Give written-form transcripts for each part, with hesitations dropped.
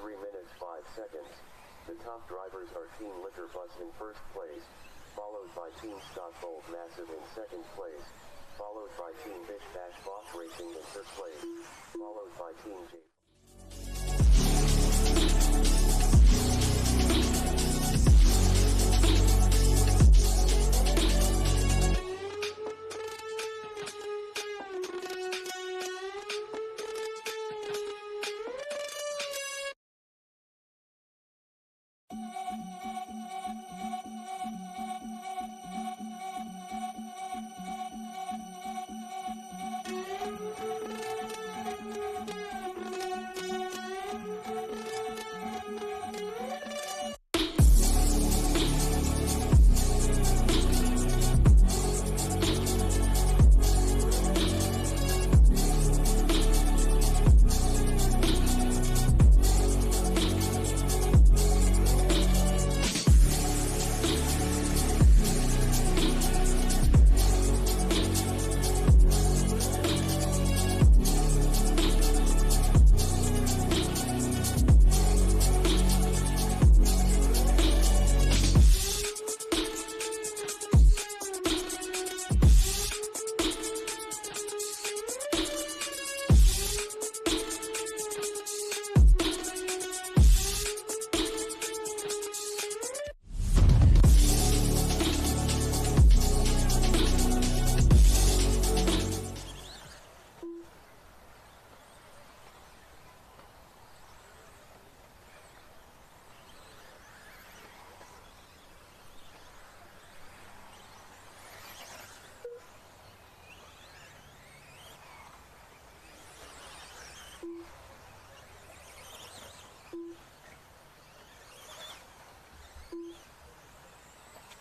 3 minutes 5 seconds. The top drivers are Team Liquor Bus in first place, followed by Team Stock Bolt Massive in second place, followed by Team Bish Bash Boss Racing in third place, followed by Team J.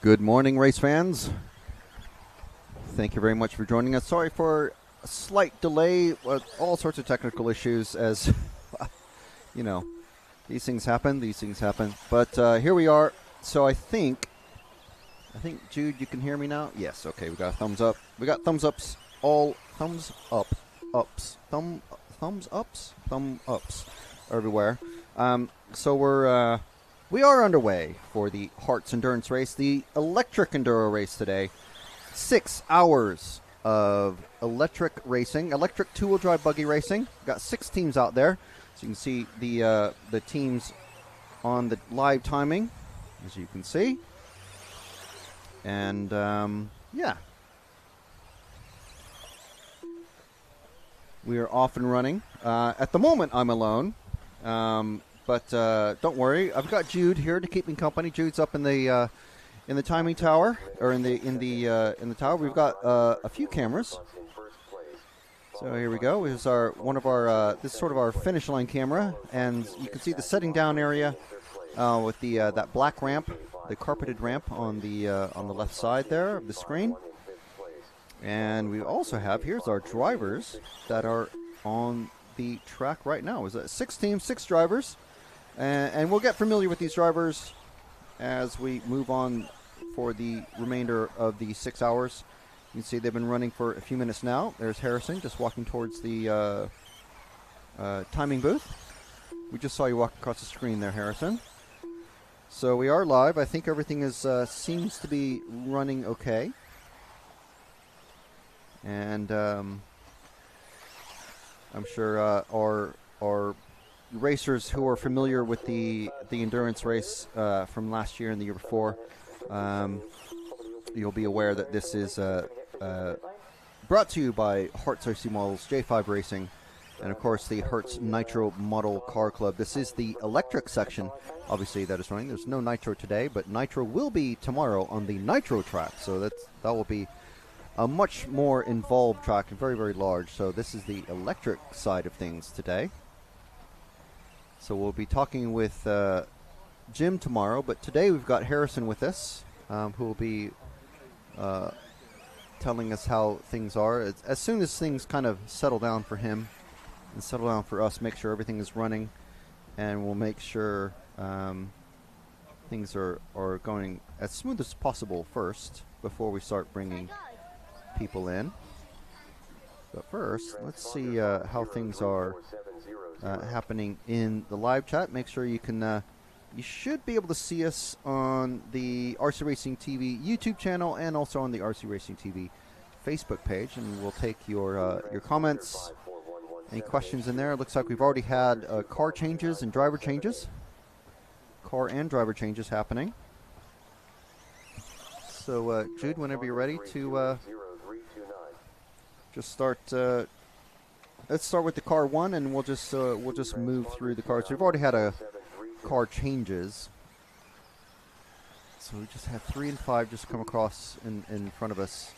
Good morning, race fans. Thank you very much for joining us. Sorry for a slight delay, all sorts of technical issues as, you know, these things happen. But here we are. So I think, Jude, you can hear me now? Yes, okay, we got a thumbs up. We got thumbs ups, all thumbs ups everywhere. So we are underway for the Herts endurance race, the electric enduro race today. 6 hours of electric racing, electric two-wheel drive buggy racing. We've got 6 teams out there. So you can see the teams on the live timing, as you can see. And, yeah. We are off and running. At the moment, I'm alone. But don't worry, I've got Jude here to keep me company. Jude's up in the timing tower, or in the tower. We've got a few cameras. So here we go. This is this is sort of our finish line camera, and you can see the setting down area with the that black ramp, the carpeted ramp on the left side there of the screen. And we also have, here's our drivers that are on the track right now. Is that 6 teams, 6 drivers? And we'll get familiar with these drivers as we move on for the remainder of the 6 hours. You can see they've been running for a few minutes now. There's Harrison just walking towards the timing booth. We just saw you walk across the screen there, Harrison. So we are live. I think everything is seems to be running okay. And I'm sure our racers who are familiar with the endurance race from last year and the year before, you'll be aware that this is brought to you by Herts RC Models, J5 Racing, and of course the Herts Nitro Model Car Club. This is the electric section, obviously, that is running. There's no nitro today, but nitro will be tomorrow on the nitro track, so that will be a much more involved track and very, very large. So this is the electric side of things today. So we'll be talking with Jim tomorrow, but today we've got Harrison with us, who will be telling us how things are. As soon as things kind of settle down for him and settle down for us, make sure everything is running, and we'll make sure things are going as smooth as possible first before we start bringing people in. But first, let's see how things are happening in the live chat. Make sure you can. You should be able to see us on the RC Racing TV YouTube channel and also on the RC Racing TV Facebook page, and we'll take your comments, any questions in there. It looks like we've already had car changes and driver changes. Car and driver changes happening. So, Jude, whenever you're ready to just start. Let's start with the car 1, and we'll just move through the cars. We've already had a car changes, so we just had 3 and 5 just come across in front of us.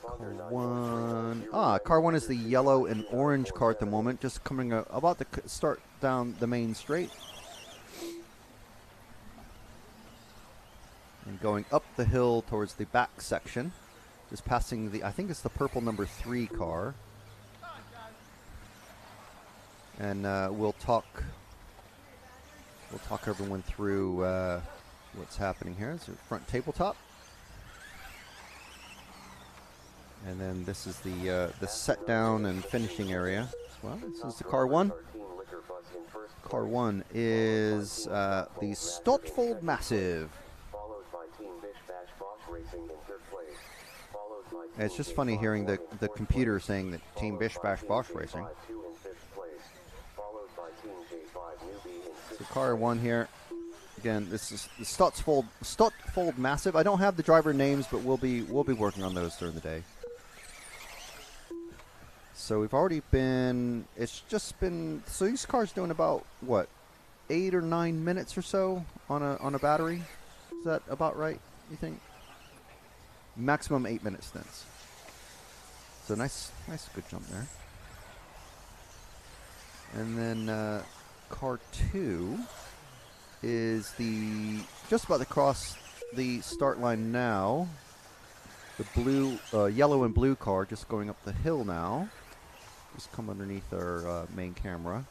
Car 1 is the yellow and orange car at the moment, just coming about to start down the main straight and going up the hill towards the back section, just passing the, I think it's the purple number 3 car. And we'll talk everyone through what's happening here. It's a front tabletop, and then this is the set down and finishing area as well. This is the car 1. Car 1 is the Stotfold Massive. And it's just funny hearing the computer saying that Team Bish Bash Bosch Racing. So car 1 here. Again, this is the Stotfold Massive. I don't have the driver names, but we'll be working on those during the day. So we've already been. It's just been. So these cars doing about what, 8 or 9 minutes or so on a battery. Is that about right? You think? Maximum 8-minute stints. So nice good jump there. And then car 2 is just about to cross the start line now. The blue, yellow and blue car just going up the hill now. Just come underneath our main camera.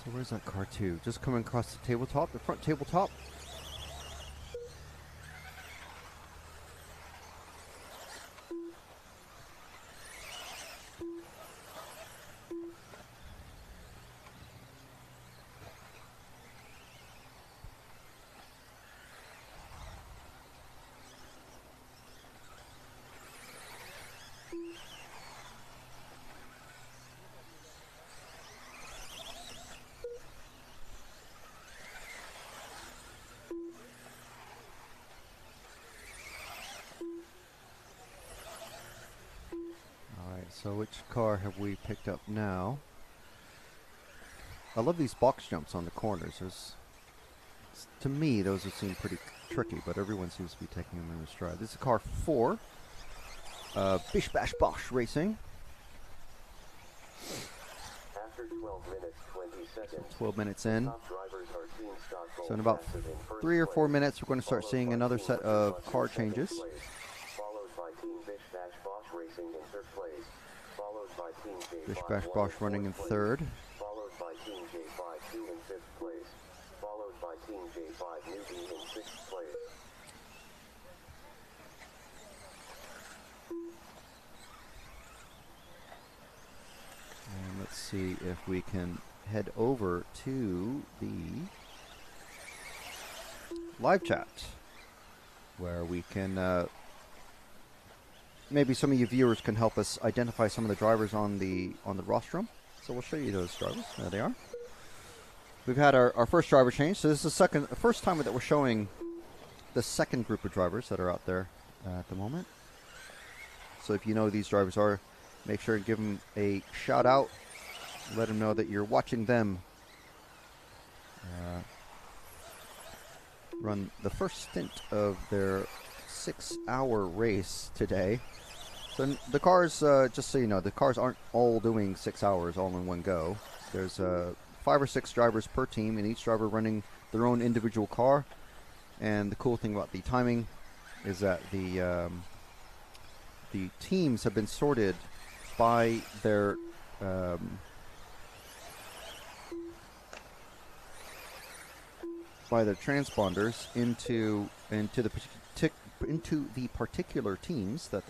So where's that car 2? Just coming across the tabletop, the front tabletop. So which car have we picked up now? I love these box jumps on the corners. To me, those would seem pretty tricky, but everyone seems to be taking them in their stride. This is car 4. Bish Bash Bosch Racing. After 12 minutes, 20 seconds. 12 minutes in. So in about 3 or 4 minutes, we're going to start seeing another set of car changes. Bish Bash Bosch running in 3rd. Followed by Team J5 2 in 5th place. Followed by Team J5 newbie in 6th place. And let's see if we can head over to the live chat, where we can maybe some of you viewers can help us identify some of the drivers on the rostrum. So we'll show you those drivers. There they are. We've had our first driver change. So this is the first time that we're showing the second group of drivers that are out there at the moment. So if you know who these drivers are, make sure and give them a shout out. Let them know that you're watching them run the first stint of their 6-hour race today. So the cars, just so you know, the cars aren't all doing 6 hours all in one go. There's 5 or 6 drivers per team, and each driver running their own individual car. And the cool thing about the timing is that the teams have been sorted by their transponders into the particular teams that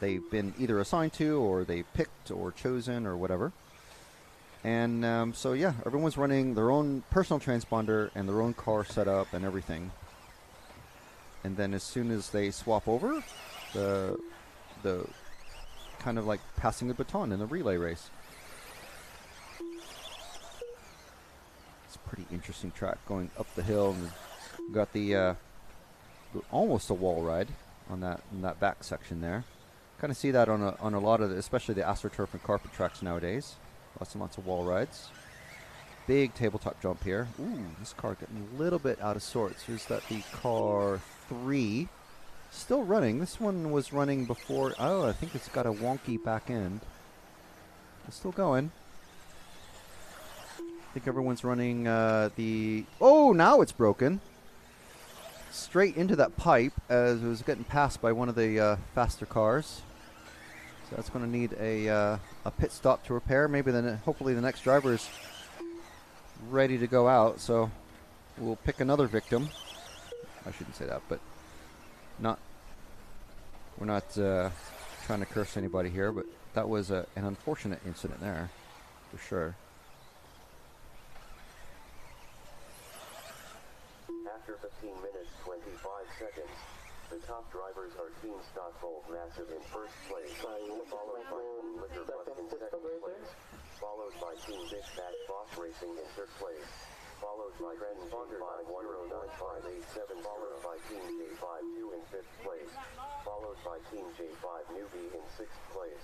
they've been either assigned to, or they picked or chosen or whatever. And so yeah, everyone's running their own personal transponder and their own car setup and everything. And then as soon as they swap over, the kind of like passing the baton in the relay race. It's a pretty interesting track going up the hill, and we've got the almost a wall ride on that back section there. Kind of see that on a lot of especially the AstroTurf and carpet tracks nowadays. Lots and lots of wall rides. Big tabletop jump here. Ooh, this car getting a little bit out of sorts. Here's the car 3. Still running. This one was running before. Oh, I think it's got a wonky back end. It's still going. I think everyone's running Oh, now it's broken. Straight into that pipe as it was getting passed by one of the faster cars. So that's going to need a pit stop to repair. Maybe hopefully the next driver is ready to go out. So we'll pick another victim. I shouldn't say that, but we're not trying to curse anybody here, but that was an unfortunate incident there, for sure. After 15 minutes 25 seconds, the top drivers are Team Stockfold Massive in first place, followed by Team Liquor Bus in second place, followed by Team Dish Bash Boss Racing in third place, followed by Transponder 5109587, followed by Team J52 in 5th place, followed by Team J5 Newbie in 6th place.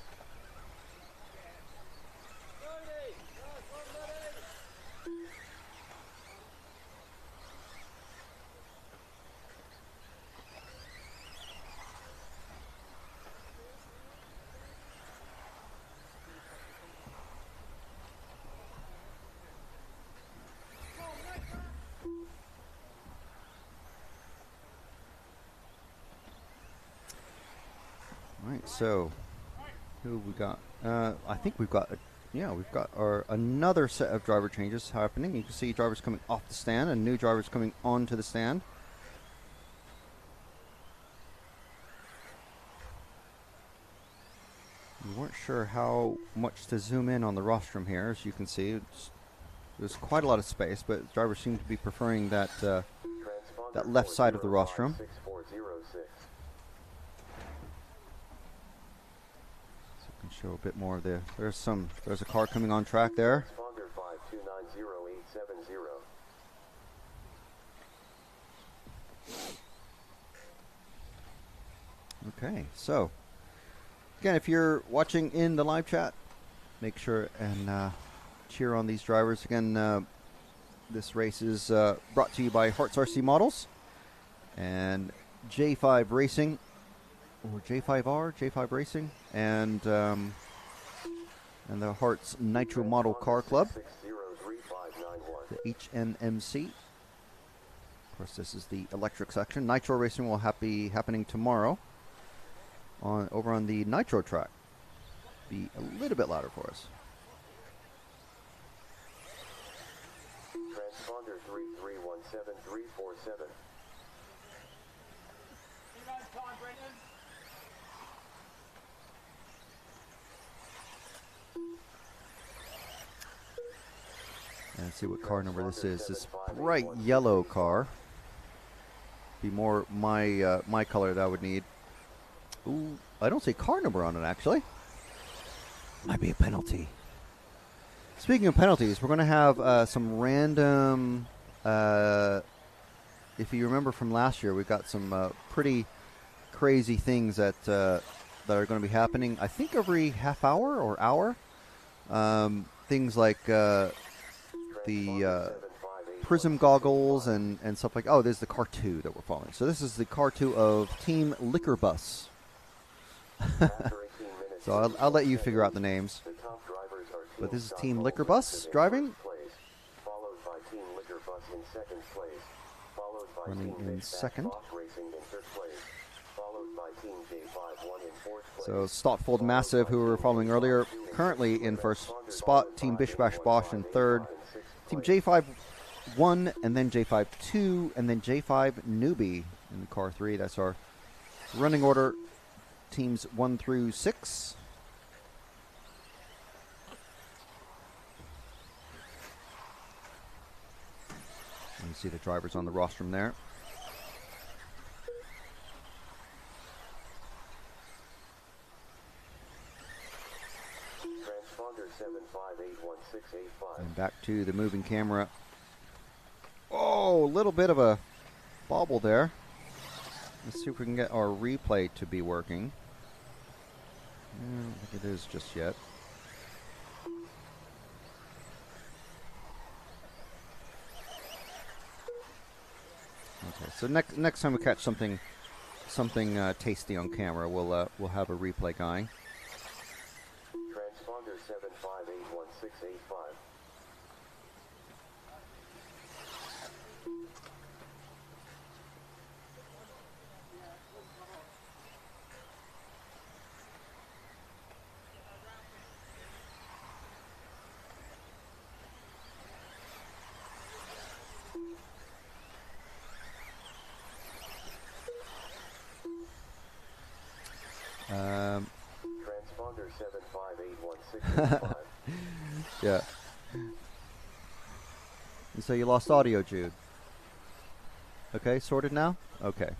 Right, so who we got? I think we've got another set of driver changes happening. You can see drivers coming off the stand and new drivers coming onto the stand. We weren't sure how much to zoom in on the rostrum here. As you can see, there's quite a lot of space, but drivers seem to be preferring that left side of the rostrum. Show a bit more of there's a car coming on track there. Okay, so again, if you're watching in the live chat, make sure and cheer on these drivers. Again, this race is brought to you by Herts RC Models and J5 Racing, or J5R, J5 Racing, and the Herts Nitro Model Car Club, the HNMC. Of course, this is the electric section. Nitro Racing will be happening tomorrow over on the Nitro track. Be a little bit louder for us. Transponder 3317347. And see what car number this is. This bright yellow car. Be more my color that I would need. Ooh, I don't see car number on it, actually. Might be a penalty. Speaking of penalties, we're going to have some random... if you remember from last year, we got some pretty crazy things that are going to be happening, I think, every half hour or hour. Things like the prism goggles and stuff like... Oh, there's the car 2 that we're following. So this is the car 2 of Team Liquor Bus. So I'll let you figure out the names. But this is Team Liquor Bus driving. Running in second. So Stotfold Massive, who we were following earlier, currently in first spot. Team Bish Bash Bosch in third. Team J5 1, and then J5 2, and then J5 Newbie in car 3. That's our running order. Teams 1 through 6. You see the drivers on the rostrum there. And back to the moving camera. Oh, a little bit of a bobble there. Let's see if we can get our replay to be working. I don't think it is just yet. Okay, so next time we catch something tasty on camera, we'll have a replay going. Transponder 758165. Transponder 758165. Yeah. And so you lost audio, Jude. Okay, sorted now? Okay.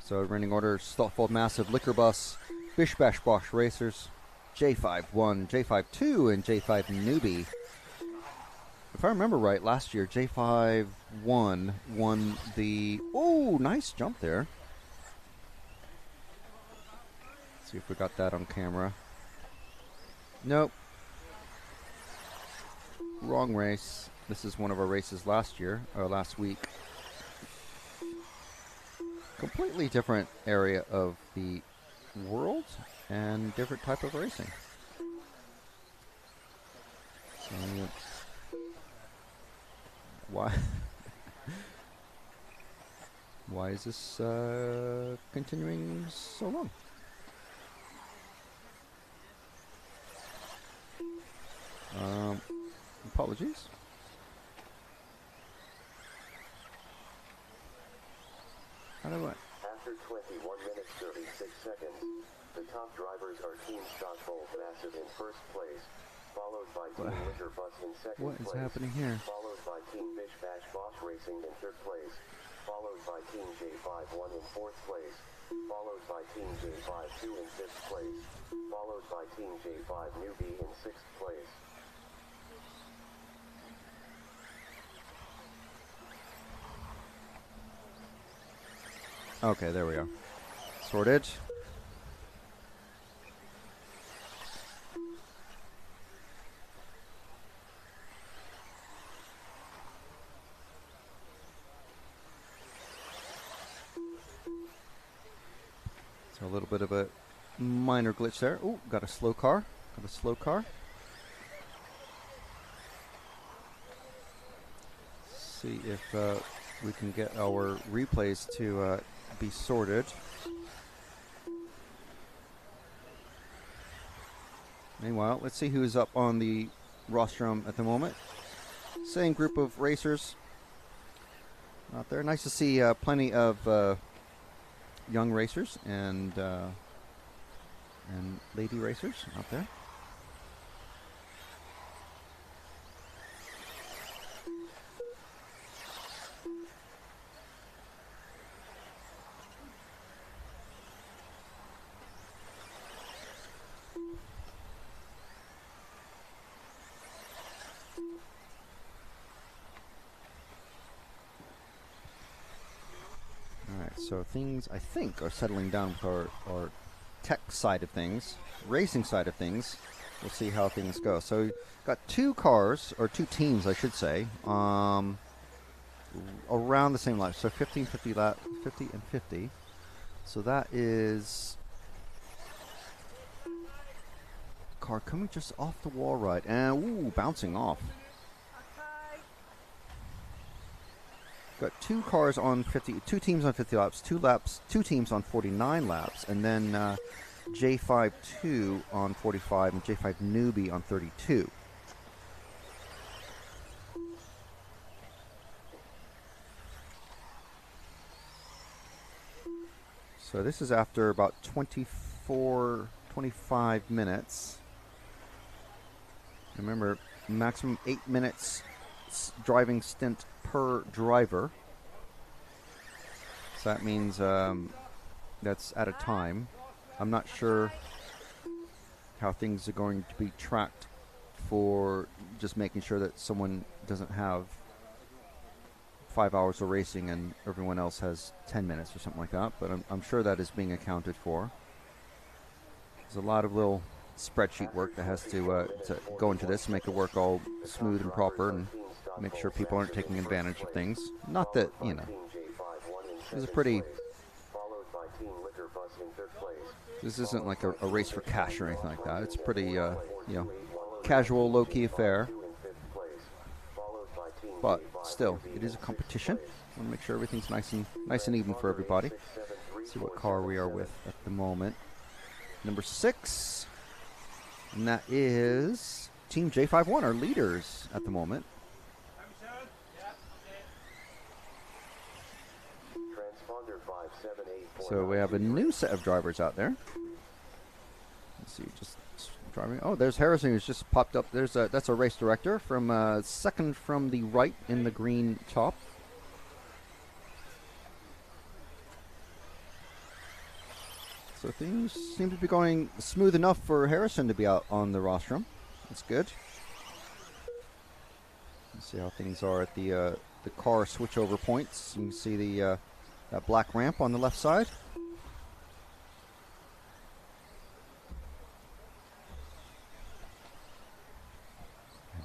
So running order, Stotfold Massive, Liquor Bus, Bish Bash Bosch Racers, J5 1, J5 2, and J5 Newbie. If I remember right, last year, J5 1 won the... Oh, nice jump there. Let's see if we got that on camera. Nope. Wrong race. This is one of our races last year, or last week. Completely different area of the world and different type of racing. So, why is this continuing so long? Apologies. How do I? After 21 minutes 36 seconds, the top drivers are Team Stotfold Massive in first place, followed by Team Liquor Bus in second place. What is happening here? Followed by Team Bish Bash Bosch Racing in third place, followed by Team J5 1 in fourth place, followed by Team J5 2 in fifth place, followed by Team J5 Newbie in sixth place. Okay, there we are. Sorted. So a little bit of a minor glitch there. Oh, got a slow car. Got a slow car. See if we can get our replays to be sorted. Meanwhile, let's see who's up on the rostrum at the moment. Same group of racers out there. Nice to see plenty of young racers and lady racers out there. So things, I think, are settling down with our tech side of things, racing side of things. We'll see how things go. So got 2 cars, or 2 teams, I should say, around the same lap. So 50 and 50. So that is car coming just off the wall ride, and ooh, bouncing off. Got 2 cars on 50, 2 teams on 50 laps, 2 teams on 49 laps, and then J5 2 on 45 and J5 newbie on 32. So this is after about 25 minutes. Remember, maximum 8 minutes driving stint per driver. So that means that's at a time. I'm not sure how things are going to be tracked for just making sure that someone doesn't have 5 hours of racing and everyone else has 10 minutes or something like that, but I'm sure that is being accounted for. There's a lot of little spreadsheet work that has to go into this to make it work all smooth and proper and make sure people aren't taking advantage of things. Not that, you know, this is pretty... This isn't like a race for cash or anything like that. It's pretty, you know, casual, low-key affair. But still, it is a competition. I want to make sure everything's nice and even for everybody. Let's see what car we are with at the moment. Number 6, and that is Team J51, our leaders at the moment. So we have a new set of drivers out there. Let's see, just driving. Oh, there's Harrison, who's just popped up. That's a race director from second from the right in the green top. So things seem to be going smooth enough for Harrison to be out on the rostrum. That's good. Let's see how things are at the car switchover points. You can see the that black ramp on the left side.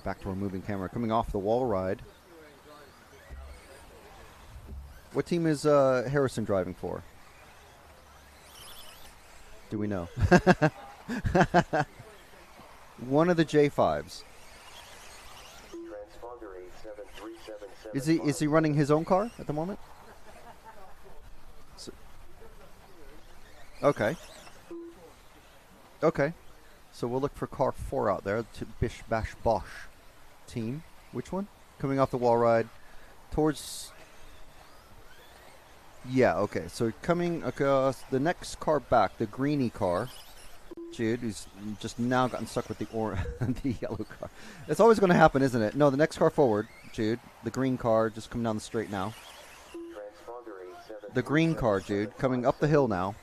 Back to our moving camera, coming off the wall ride. What team is Harrison driving for? Do we know? One of the J5s. Is he running his own car at the moment? So, okay. Okay. So we'll look for car 4 out there. To Bish Bash Bosch team. Which one? Coming off the wall ride towards... Yeah, okay. So coming across the next car back, the greeny car. Jude, who's just now gotten stuck with the the yellow car. It's always going to happen, isn't it? No, the next car forward, Jude. The green car just coming down the straight now. The green car, Jude, coming up the hill now.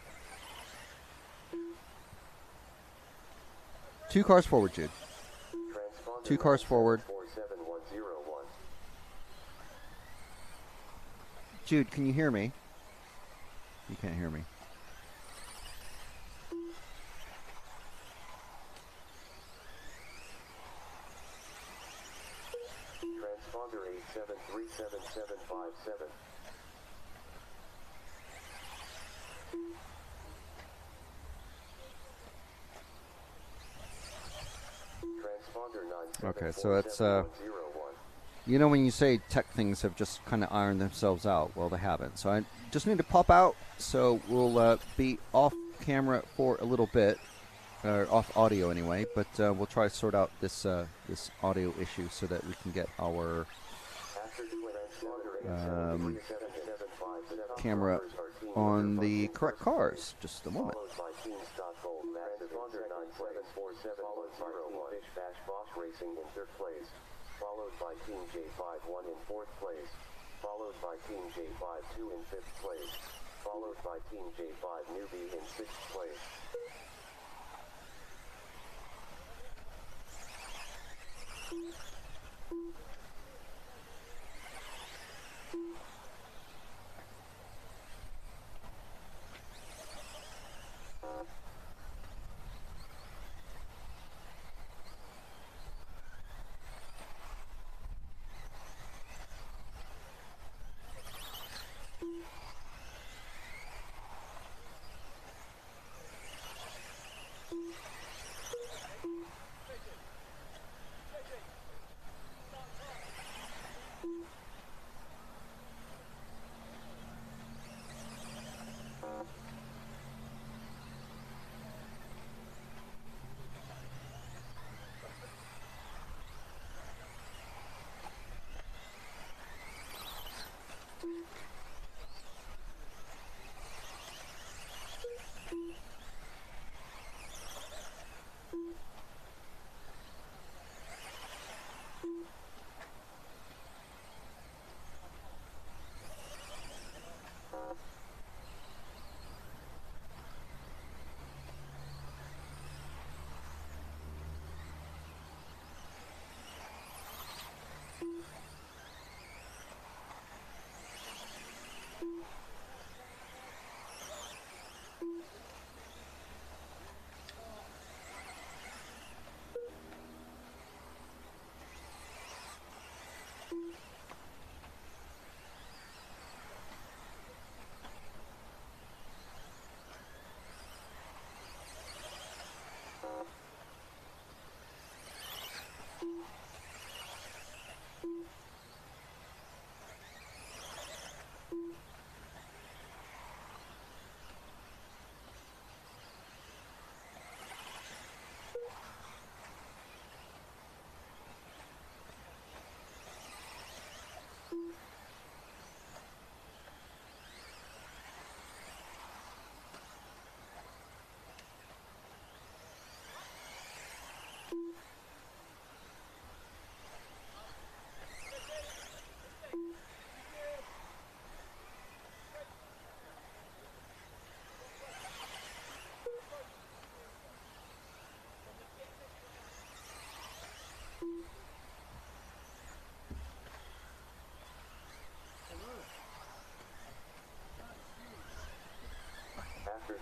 2 cars forward, Jude. 2 cars forward. Jude, can you hear me? You can't hear me. Transponder 87377757. Okay, so that's you know, when you say tech things have just kind of ironed themselves out, well, they haven't. So I just need to pop out. So we'll be off camera for a little bit, or off audio anyway. But we'll try to sort out this this audio issue so that we can get our camera on the correct cars. Just a moment. Racing in 3rd place, followed by Team J51 in 4th place, followed by Team J52 in 5th place, followed by Team J5 newbie in 6th place.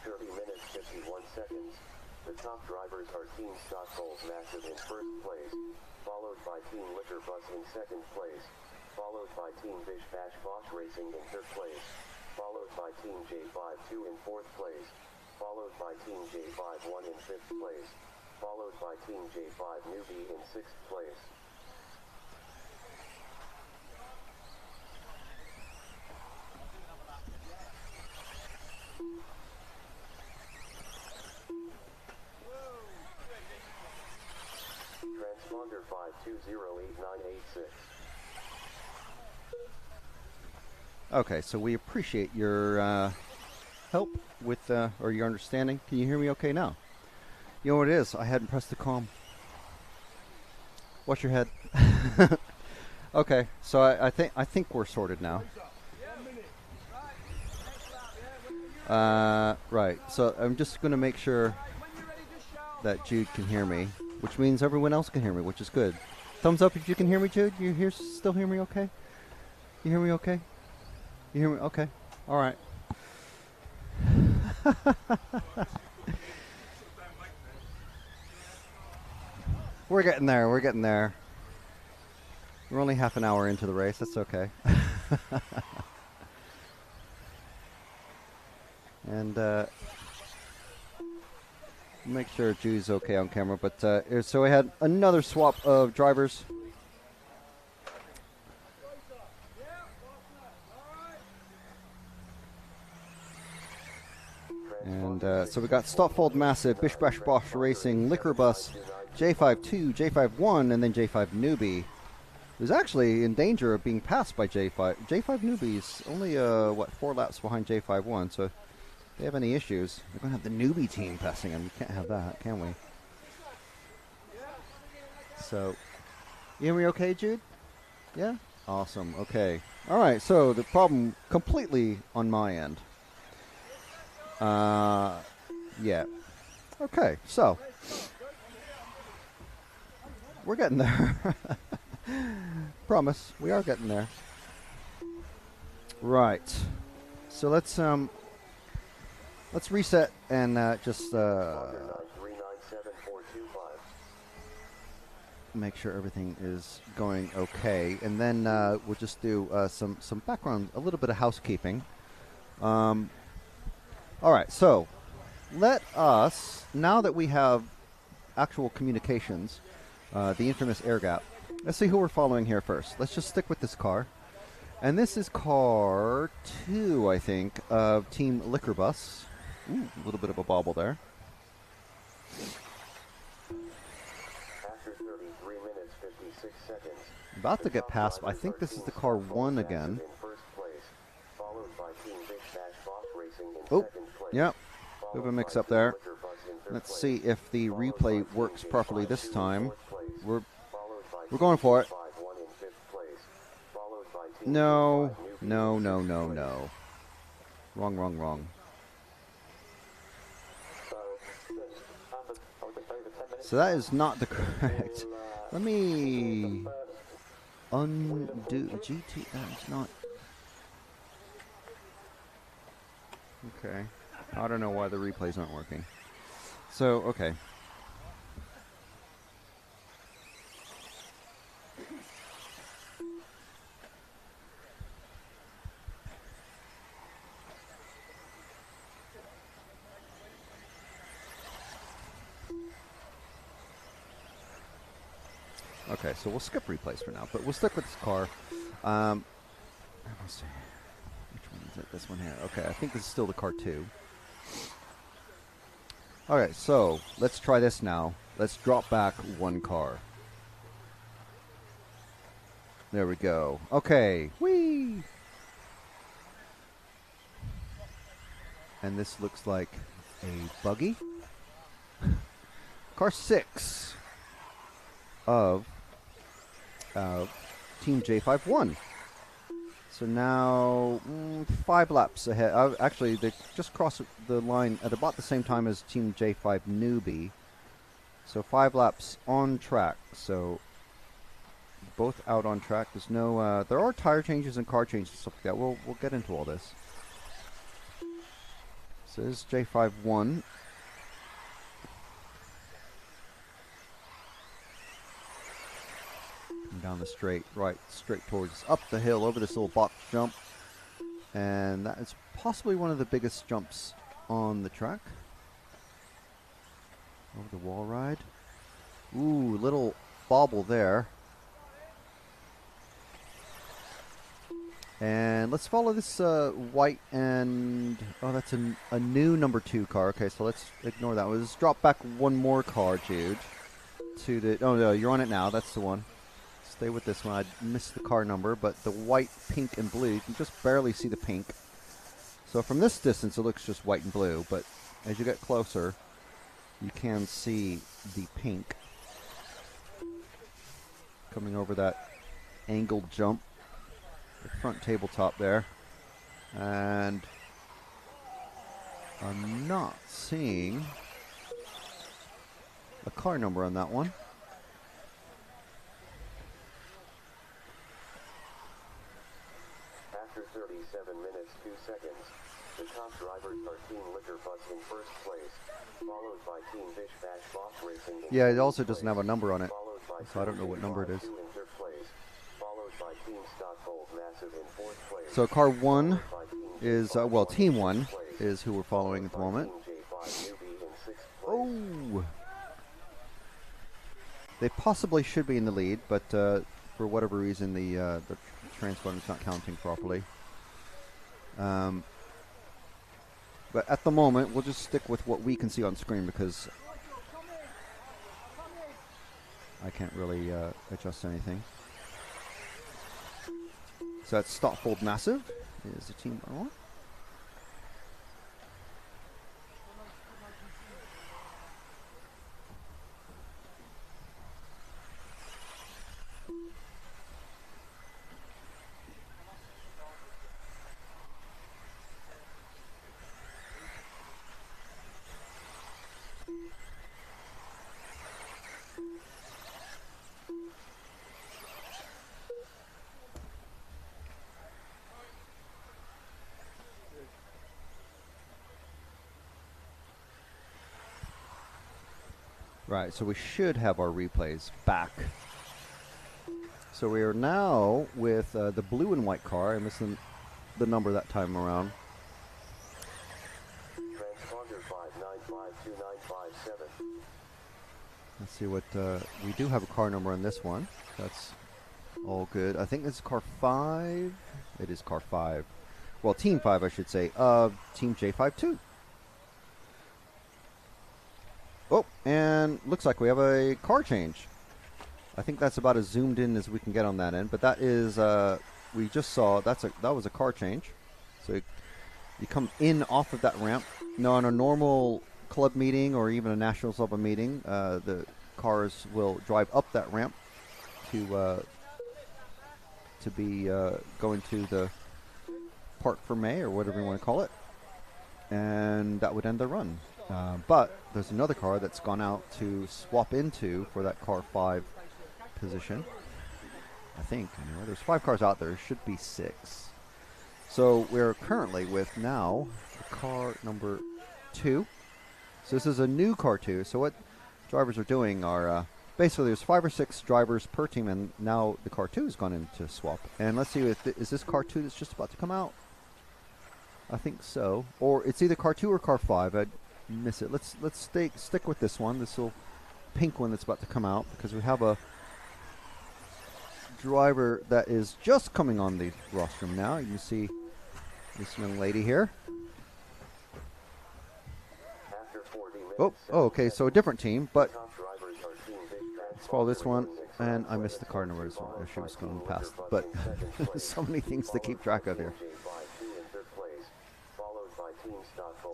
30 minutes 51 seconds, the top drivers are Team Stockholm Massive in first place, followed by Team Liquor Bus in second place, followed by Team Bish Bash Boss Racing in third place, followed by Team J52 in fourth place, followed by Team J51 in fifth place, followed by Team J5 Newbie in sixth place. Transponder 5208986. Okay, so we appreciate your help with, or your understanding. Can you hear me okay now? You know what it is? I hadn't pressed the comm. Watch your head. Okay, so I think we're sorted now. Right. So I'm just going to make sure that Jude can hear me, which means everyone else can hear me, which is good. Thumbs up if you can hear me, Jude. You still hear me okay? You hear me okay? You hear me? Okay. All right. We're getting there. We're getting there. We're only half an hour into the race. That's okay. And make sure Jude's okay on camera. But so we had another swap of drivers. And so we got Stotfold Massive, Bish Bash Bosch Racing, Liquor Bus, J52, J51, and then J5 Newbie. Who's actually in danger of being passed by J5. J5 Newbie's only, 4 laps behind J51, so if they have any issues, we're going to have the Newbie team passing him. We can't have that, can we? So, you hear me okay, Jude? Yeah? Awesome, okay. Alright, so the problem completely on my end. Yeah. Okay, so we're getting there. Promise, we are getting there. Right. So let's reset and just make sure everything is going okay, and then we'll just do some background, a little bit of housekeeping. All right, so let us, now that we have actual communications, the infamous air gap, let's see who we're following here first. Let's just stick with this car. And this is car 2, I think, of Team Liquor Bus. Ooh, a little bit of a bobble there. After 33 minutes 56 seconds. About to get past, I think this is the car 1 again. Oh, yep. Bit of a mix-up there. Let's see if the replay works properly this time. We're going for it. No. Wrong. So that is not the correct. Let me undo GT. That's not. Okay. I don't know why the replays aren't working. So, okay. Okay, so we'll skip replays for now, but we'll stick with this car. Let's see. Which one is it? This one here. Okay, I think this is still the car 2. Okay, so let's try this now. Let's drop back 1 car. There we go. Okay. Whee! And this looks like a buggy. Car 6 of Team J51. So now 5 laps ahead. Actually, they just crossed the line at about the same time as Team J5 Newbie. So 5 laps on track. So both out on track. There's no. There are tire changes and car changes and stuff like that. We'll get into all this. So this is J5-1. Down the straight, right, straight towards up the hill over this little box jump. And that is possibly one of the biggest jumps on the track. Over the wall ride. Ooh, little bobble there. And let's follow this white and... Oh, that's a new number 2 car. Okay, so let's ignore that. Let's drop back one more car, Jude. To the... Oh, no, you're on it now. That's the one. Stay with this one. I missed the car number, but the white, pink, and blue, you can just barely see the pink. So from this distance, it looks just white and blue, but as you get closer, you can see the pink coming over that angled jump, the front tabletop there. And I'm not seeing a car number on that one. After 37 minutes 2 seconds, the top drivers are Team Liquor Bus in first place, followed by Team Bish Bash Boss Racing in Yeah, it second also doesn't place, have a number on it, followed by so I don't know what number it is. Team J5-2 in third place, followed by Team Stockhold Massive in fourth place. So car 1 followed by Team is, J5-1 well, Team in 1 fifth place, is who we're following at the followed by moment. Team J5 newbie in sixth place. Oh! They possibly should be in the lead, but for whatever reason, the transponder's not counting properly. But at the moment, we'll just stick with what we can see on screen because I can't really adjust anything. So that's Stockfold Massive is the team on. Right, so we should have our replays back. So we are now with the blue and white car. I missed the number that time around. Transponder 5952957. Let's see what we do have a car number on this one. That's all good. I think this is car 5. It is car 5. Well, team 5, I should say, of Team J5-2. Oh, and looks like we have a car change. I think that's about as zoomed in as we can get on that end. But that is, we just saw, that was a car change. So you come in off of that ramp. Now, on a normal club meeting or even a national club meeting, the cars will drive up that ramp to be going to the Park for May or whatever you want to call it. And that would end the run. But there's another car that's gone out to swap into for that car 5 position. I think. Anyway, there's 5 cars out there. There should be 6. So we're currently with now car number 2. So this is a new car 2. So what drivers are doing are basically there's 5 or 6 drivers per team, and now the car 2 has gone into swap. And let's see, is this car 2 that's just about to come out? I think so. Or it's either car 2 or car 5. I'd miss it. Let's stick with this one. This little pink one that's about to come out because we have a driver that is just coming on the rostrum now. You can see this young lady here. Oh, okay, so a different team, but let's follow this one. And I missed the car number as she was going past. But there's so many things to keep track of here.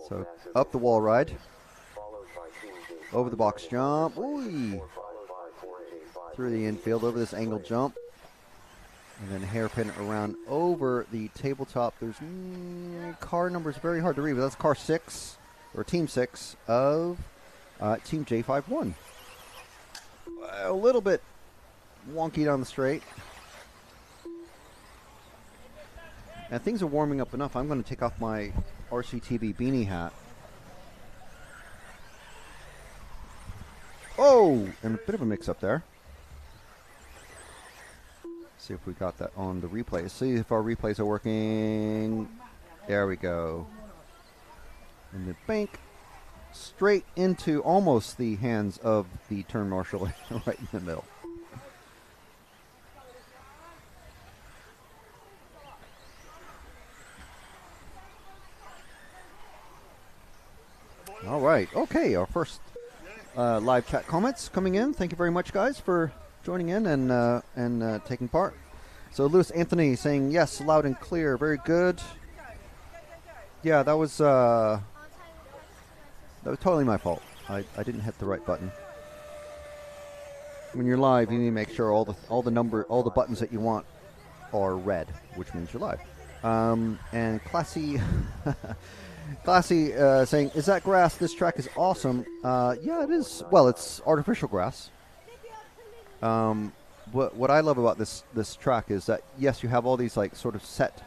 So up the wall ride, over the box jump, ooh, through the infield, over this angle jump, and then hairpin around over the tabletop. There's car numbers very hard to read, but that's car 6 or team 6 of Team J5-1. A little bit wonky down the straight. And things are warming up enough. I'm going to take off my RCTV beanie hat Ooh, and a bit of a mix-up there. See if we got that on the replays. See if our replays are working. There we go. And the bank straight into almost the hands of the turn marshal right in the middle. All right. Okay, our first live chat comments coming in. Thank you very much, guys, for joining in and taking part. So Lewis Anthony saying yes, loud and clear, very good. Yeah, that was totally my fault. I didn't hit the right button. When you're live, you need to make sure all the buttons that you want are red, which means you're live. And Classy Classy saying, is that grass? This track is awesome. Yeah, it is. Well, it's artificial grass. What I love about this track is that, yes, you have all these like sort of set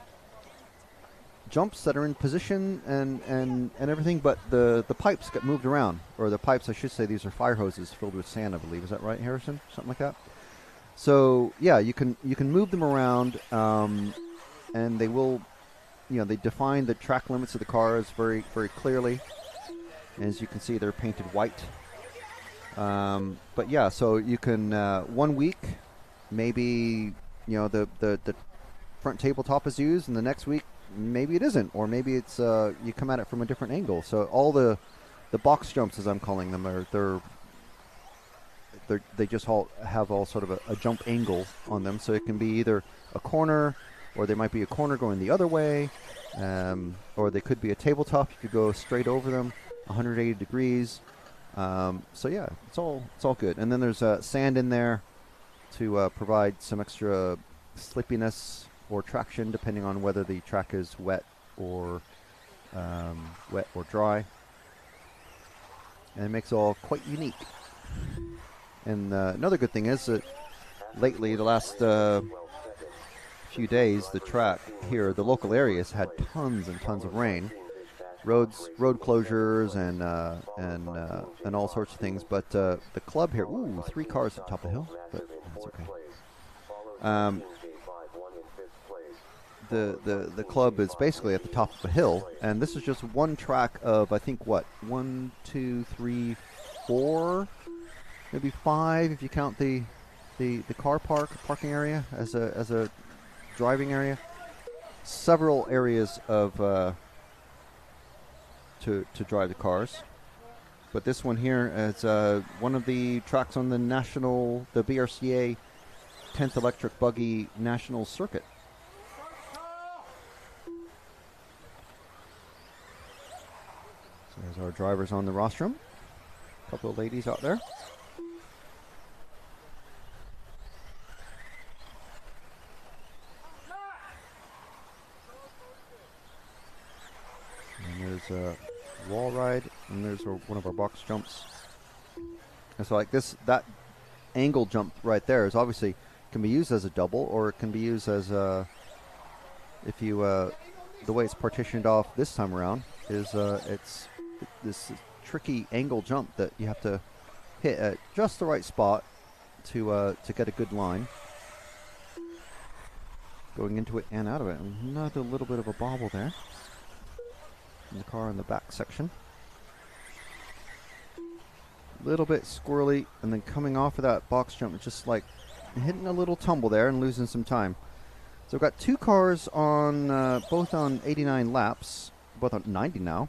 jumps that are in position and everything, but the pipes get moved around, or the pipes, I should say, these are fire hoses filled with sand, I believe. Is that right, Harrison? Something like that. So yeah, you can move them around, and they will, they define the track limits of the cars very, very clearly. As you can see, they're painted white. But yeah, so you can 1 week, maybe the front tabletop is used, and the next week maybe it isn't, or maybe it's you come at it from a different angle. So all the box jumps, as I'm calling them, they just all have all sort of a jump angle on them. So it can be either a corner, or there might be a corner going the other way, or they could be a tabletop. You could go straight over them, 180 degrees. So yeah, it's all good. And then there's sand in there to provide some extra slippiness or traction, depending on whether the track is wet or dry. And it makes it all quite unique. And another good thing is that lately, the last few days, the track here, the local areas had tons and tons of rain. Road closures and all sorts of things, but the club here, 3 cars at the top of the hill, but that's okay. The club is basically at the top of a hill, and this is just one track of, I think, 1, 2, 3, 4, maybe 5 if you count the car parking area as a driving area. Several areas of to drive the cars, but this one here is one of the tracks on the BRCA 10th Electric Buggy National Circuit. So there's our drivers on the rostrum. A couple of ladies out there. And there's a wall ride, and there's one of our box jumps. And so like that angle jump right there is obviously can be used as a double, or it can be used as the way it's partitioned off this time around is it's this tricky angle jump that you have to hit at just the right spot to get a good line going into it and out of it. Another little bit of a bobble there in the car in the back section. Little bit squirrely, and then coming off of that box jump, it's just like hitting a little tumble there and losing some time. So we've got 2 cars on both on 89 laps, both on 90 now.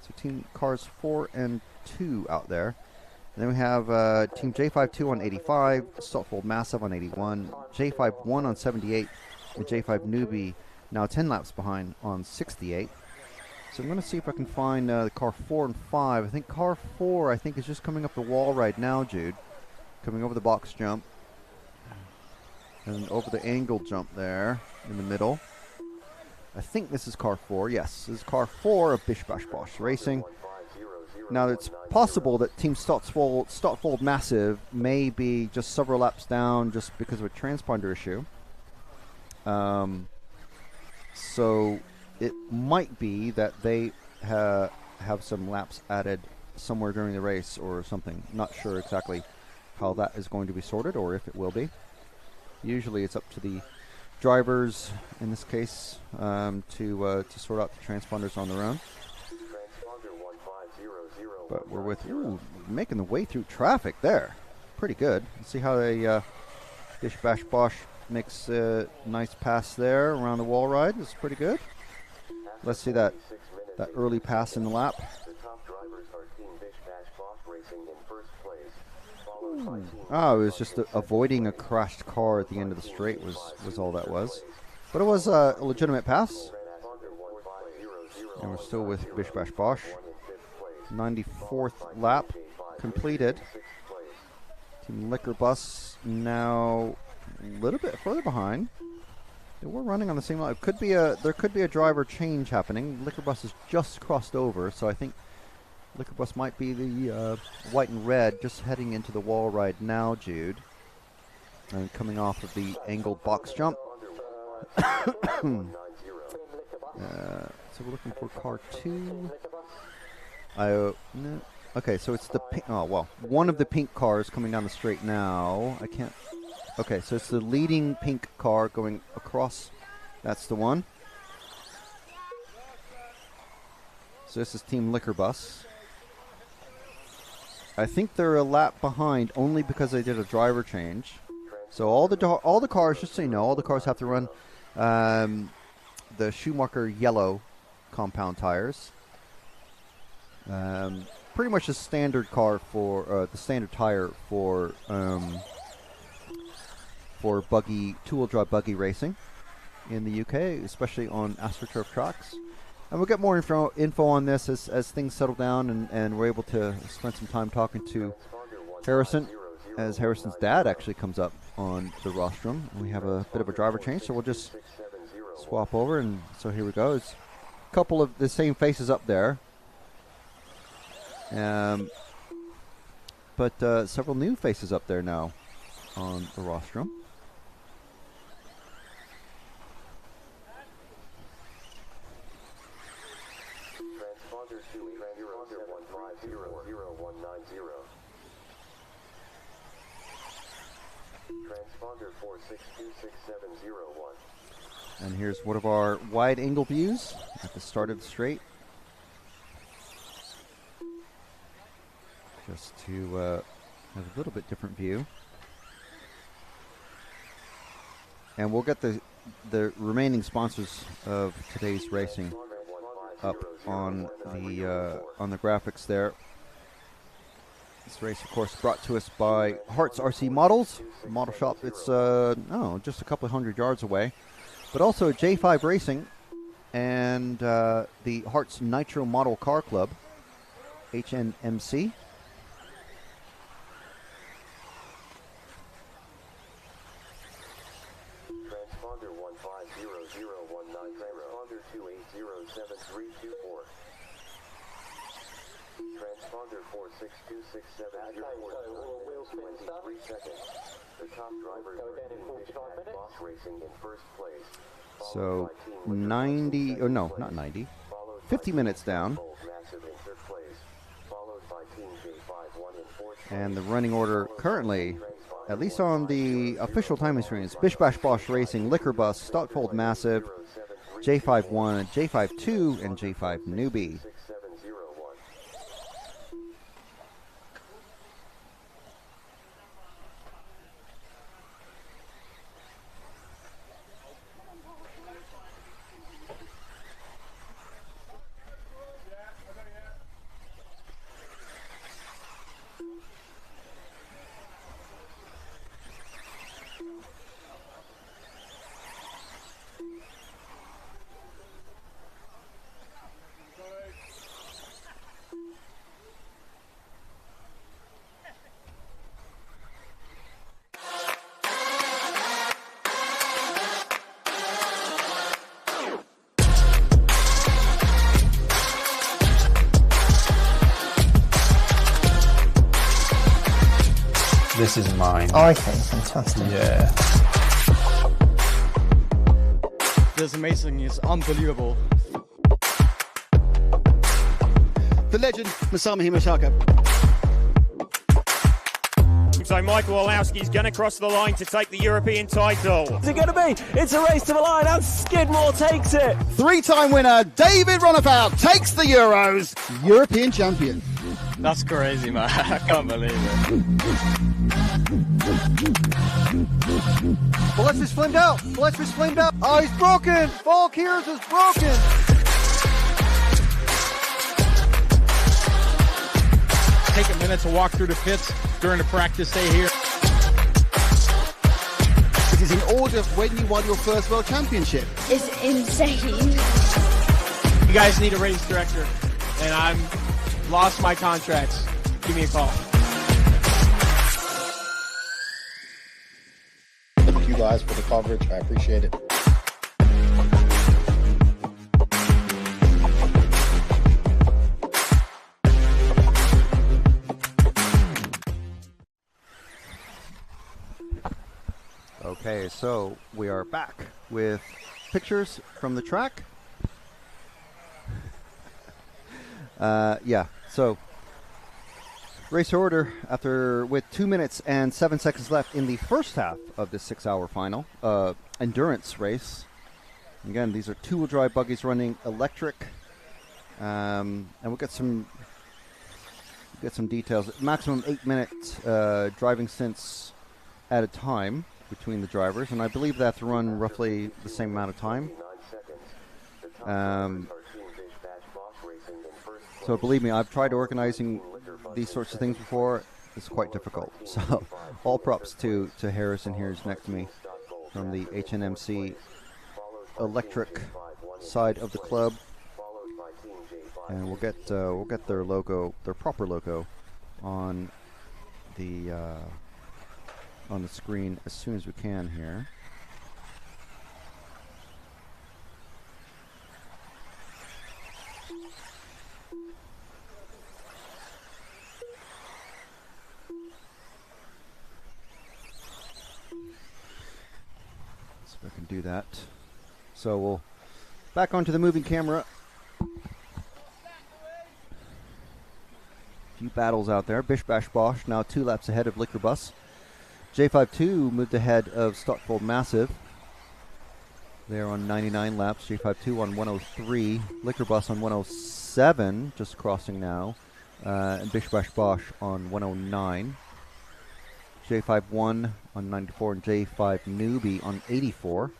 So team cars 4 and 2 out there. And then we have team J5-2 on 85, Saltfold Massive on 81, J5-1 on 78, and J5 Newbie now 10 laps behind on 68. So I'm going to see if I can find the car 4 and 5. I think car 4, is just coming up the wall right now, Jude. Coming over the box jump. And over the angle jump there in the middle. I think this is car 4. Yes, this is car 4 of Bish Bash Bosh Racing. Now, it's possible that Team Stotfold Massive may be just several laps down just because of a transponder issue. So it might be that they have some laps added somewhere during the race or something. Not sure exactly how that is going to be sorted, or if it will be. Usually it's up to the drivers, in this case, to sort out the transponders on their own. But we're making the way through traffic there. Pretty good. Let's see how they Bish Bash Bosh makes a nice pass there around the wall ride. It's pretty good. Let's see that early pass in the lap. The top drivers are Team Bish Bash Bosh Racing in first place, followed by Team Oh, it was just avoiding a crashed car at the end of the straight was all that was. But it was a legitimate pass. And we're still with Bish Bash Bosh. 94th lap completed. Team Liquor Bus now a little bit further behind. We're running on the same line. There could be a driver change happening. Liquor Bus has just crossed over, so I think Liquor Bus might be the white and red, just heading into the wall ride now, Jude. And coming off of the angled box jump. So we're looking for car 2. No. Okay, so it's the pink. Oh, well, one of the pink cars coming down the straight now. I can't. Okay, so it's the leading pink car going across. That's the one. So this is Team Liquor Bus. I think they're a lap behind only because they did a driver change. So all the cars, just so you know, all the cars have to run the Schumacher yellow compound tires. Pretty much a standard car for the standard tire for buggy, two-wheel drive buggy racing in the UK, especially on AstroTurf tracks. And we'll get more info on this as things settle down and we're able to spend some time talking to Harrison, as Harrison's dad actually comes up on the rostrum. We have a bit of a driver change, so we'll just swap over. And so here we go. It's a couple of the same faces up there. But several new faces up there now on the rostrum. Transponder 2800190. Transponder 46267001. And here's one of our wide angle views at the start of the straight. Just to have a little bit different view. And we'll get the remaining sponsors of today's racing up on the graphics there. This race, of course, brought to us by Herts RC Models, a model shop. It's just a couple of hundred yards away, but also J5 Racing and the Herts Nitro Model Car Club, HNMC. Transponder 1500190. Transponder 2807324. Transponder 462670. 23 seconds. The top drivers are Team Bish Bash Bosh Racing in first place. So 90, or no, not 90, 50 minutes down. And the running order currently, at least on the official timing screens, Bish Bash Bosh Racing, Liquor Bus, Stockfold Massive, J5-1, J5-2, and J5 Newbie. This is mine. Oh, okay, fantastic. Yeah. This is amazing. It's unbelievable. The legend, Masami Himasaka. So Michael Olowski's going to cross the line to take the European title. Is it going to be? It's a race to the line and Skidmore takes it. Three-time winner David Runabout takes the Euros European champion. That's crazy, man. I can't believe it. Valesky's flamed out. Valesky's flamed out. Oh, he's broken. Valkyries is broken. Take a minute to walk through the pits during the practice day here. It is in order of when you won your first World Championship. It's insane. You guys need a race director, and I'm lost my contracts. Give me a call. Thank you guys for the coverage. I appreciate it. Okay, so we are back with pictures from the track. Yeah, so race order with 2 minutes and 7 seconds left in the first half of this 6-hour final endurance race. Again, these are two-wheel drive buggies running electric, and we'll get some details. Maximum 8-minute driving stints at a time between the drivers, and I believe they have to run roughly the same amount of time. So believe me, I've tried organizing these sorts of things before. It's quite difficult. So all props to Harrison here who's next to me from the HNMC electric side of the club, and we'll get their logo, their proper logo, on the screen as soon as we can here. So I can do that. So we'll back onto the moving camera. Few battles out there. Bish Bash Bosch now 2 laps ahead of Liquor Bus. J52 moved ahead of Stockfold Massive. They're on 99 laps. J52 on 103. Liquor Bus on 107, just crossing now. And Bish Bash Bosch on 109. J51 on 94 and J5 Newbie on 84.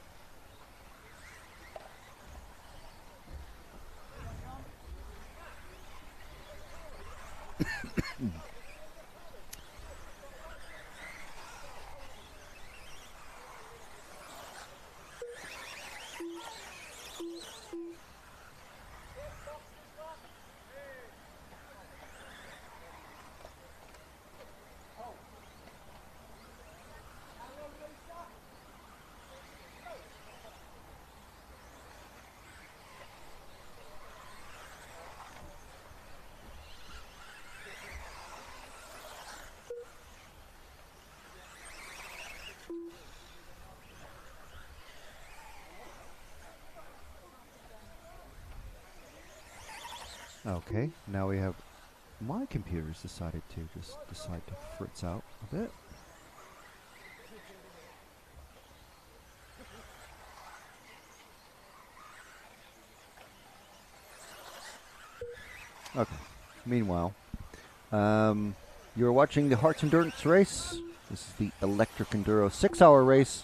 Okay, now we have my computer's decided to fritz out a bit. Okay, meanwhile, you're watching the Herts Endurance race. This is the Electric Enduro 6-hour race.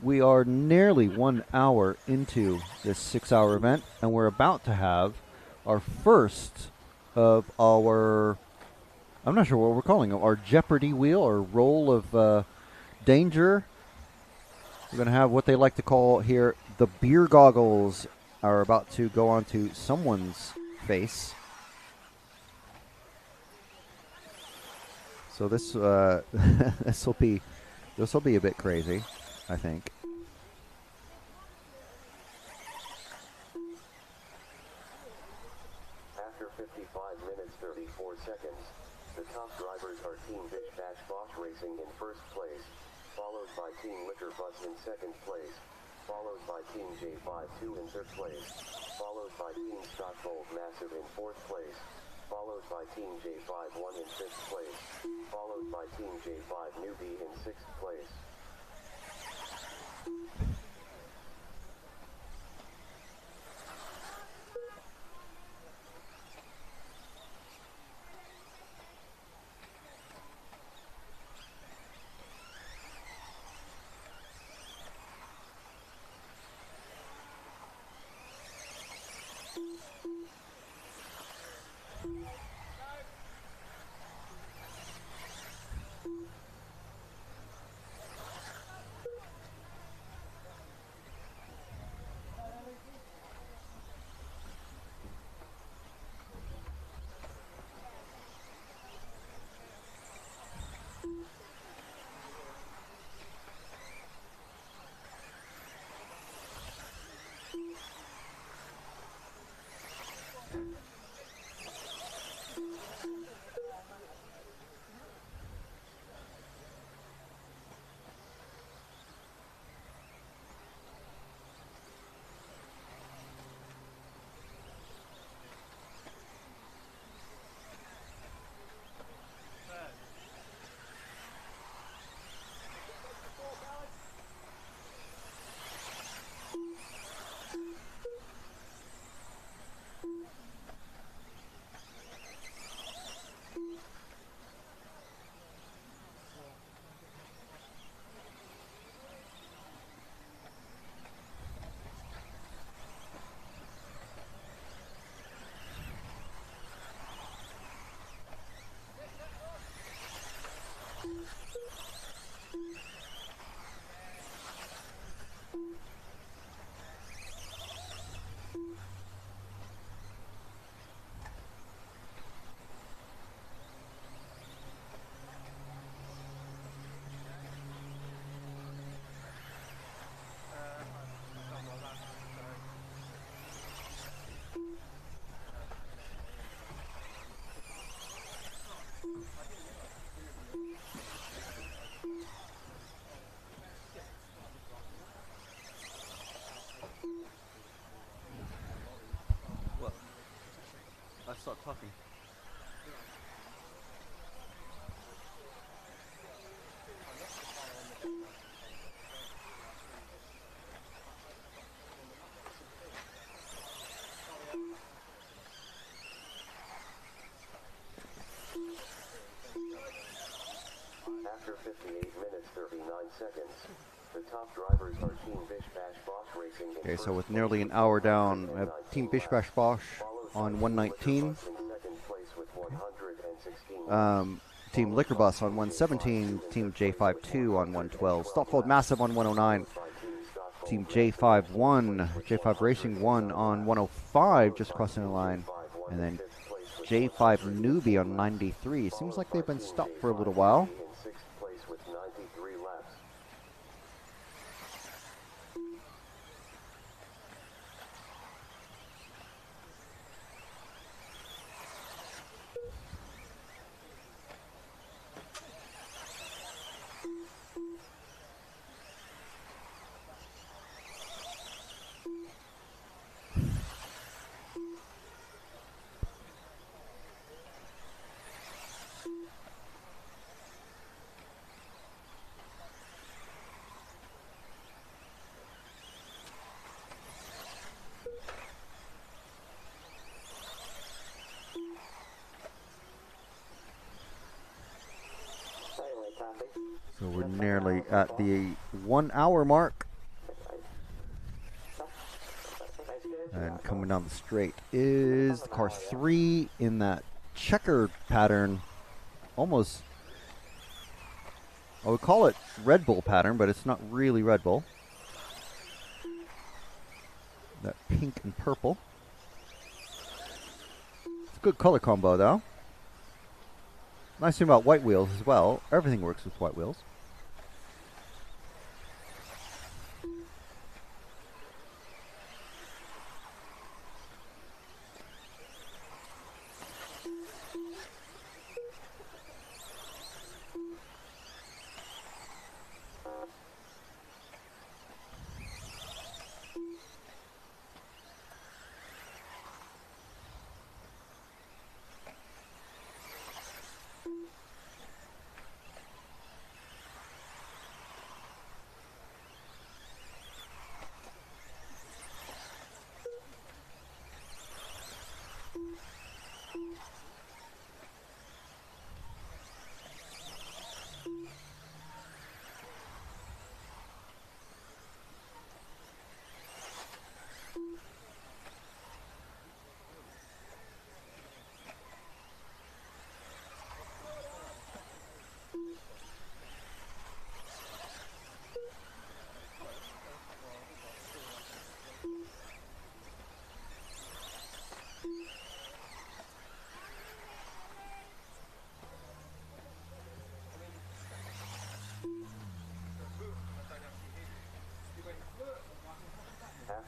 We are nearly 1 hour into this 6-hour event, and we're about to have our first of our, I'm not sure what we're calling it, our Jeopardy wheel or roll of danger. We're going to have what they like to call here the beer goggles are about to go onto someone's face. So this this will be a bit crazy, I think. After 55 minutes 34 seconds, the top drivers are Team Bish Bash Bosch Racing in first place, followed by Team Liquor Bus in second place, followed by Team J52 in third place, followed by Team Stockfold Massive in fourth place, followed by Team J5 1 in 5th place, followed by Team J5 newbie in 6th place. Stop talking. After 58 minutes 39 seconds, the top drivers are Team Bish Bash Bosch Racing. Okay, so with nearly an hour down, we have Team Bish Bash Bosch on 119. Team Liquor Bus on 117. Team J52 on 112. Stopfold Massive on 109. Team J5 1. J5 Racing 1 on 105, just crossing the line. And then J5 Newbie on 93. Seems like they've been stopped for a little while. So we're nearly at the 1 hour mark. And coming down the straight is the car 3 in that checkered pattern. Almost, I would call it Red Bull pattern, but it's not really Red Bull. That pink and purple. It's a good color combo though. Nice thing about white wheels as well, everything works with white wheels.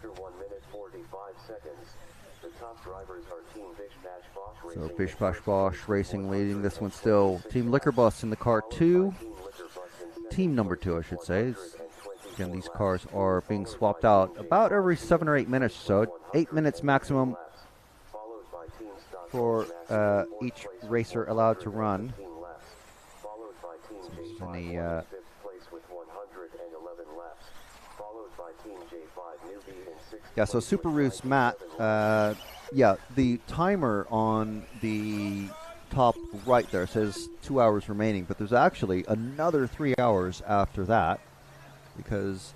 After 1 minute 45 seconds, the top drivers are Team Bish Bash Bosch So Racing. Bish Bash Bosch Racing leading this one still. Team Liquor Bus in the car 2. Team number 2, I should say. Again, these cars are being swapped out about every 7 or 8 minutes or so. 8 minutes maximum for each racer allowed to run. So in the, yeah, so Super Roost Matt, yeah, the timer on the top right there says 2 hours remaining, but there's actually another 3 hours after that, because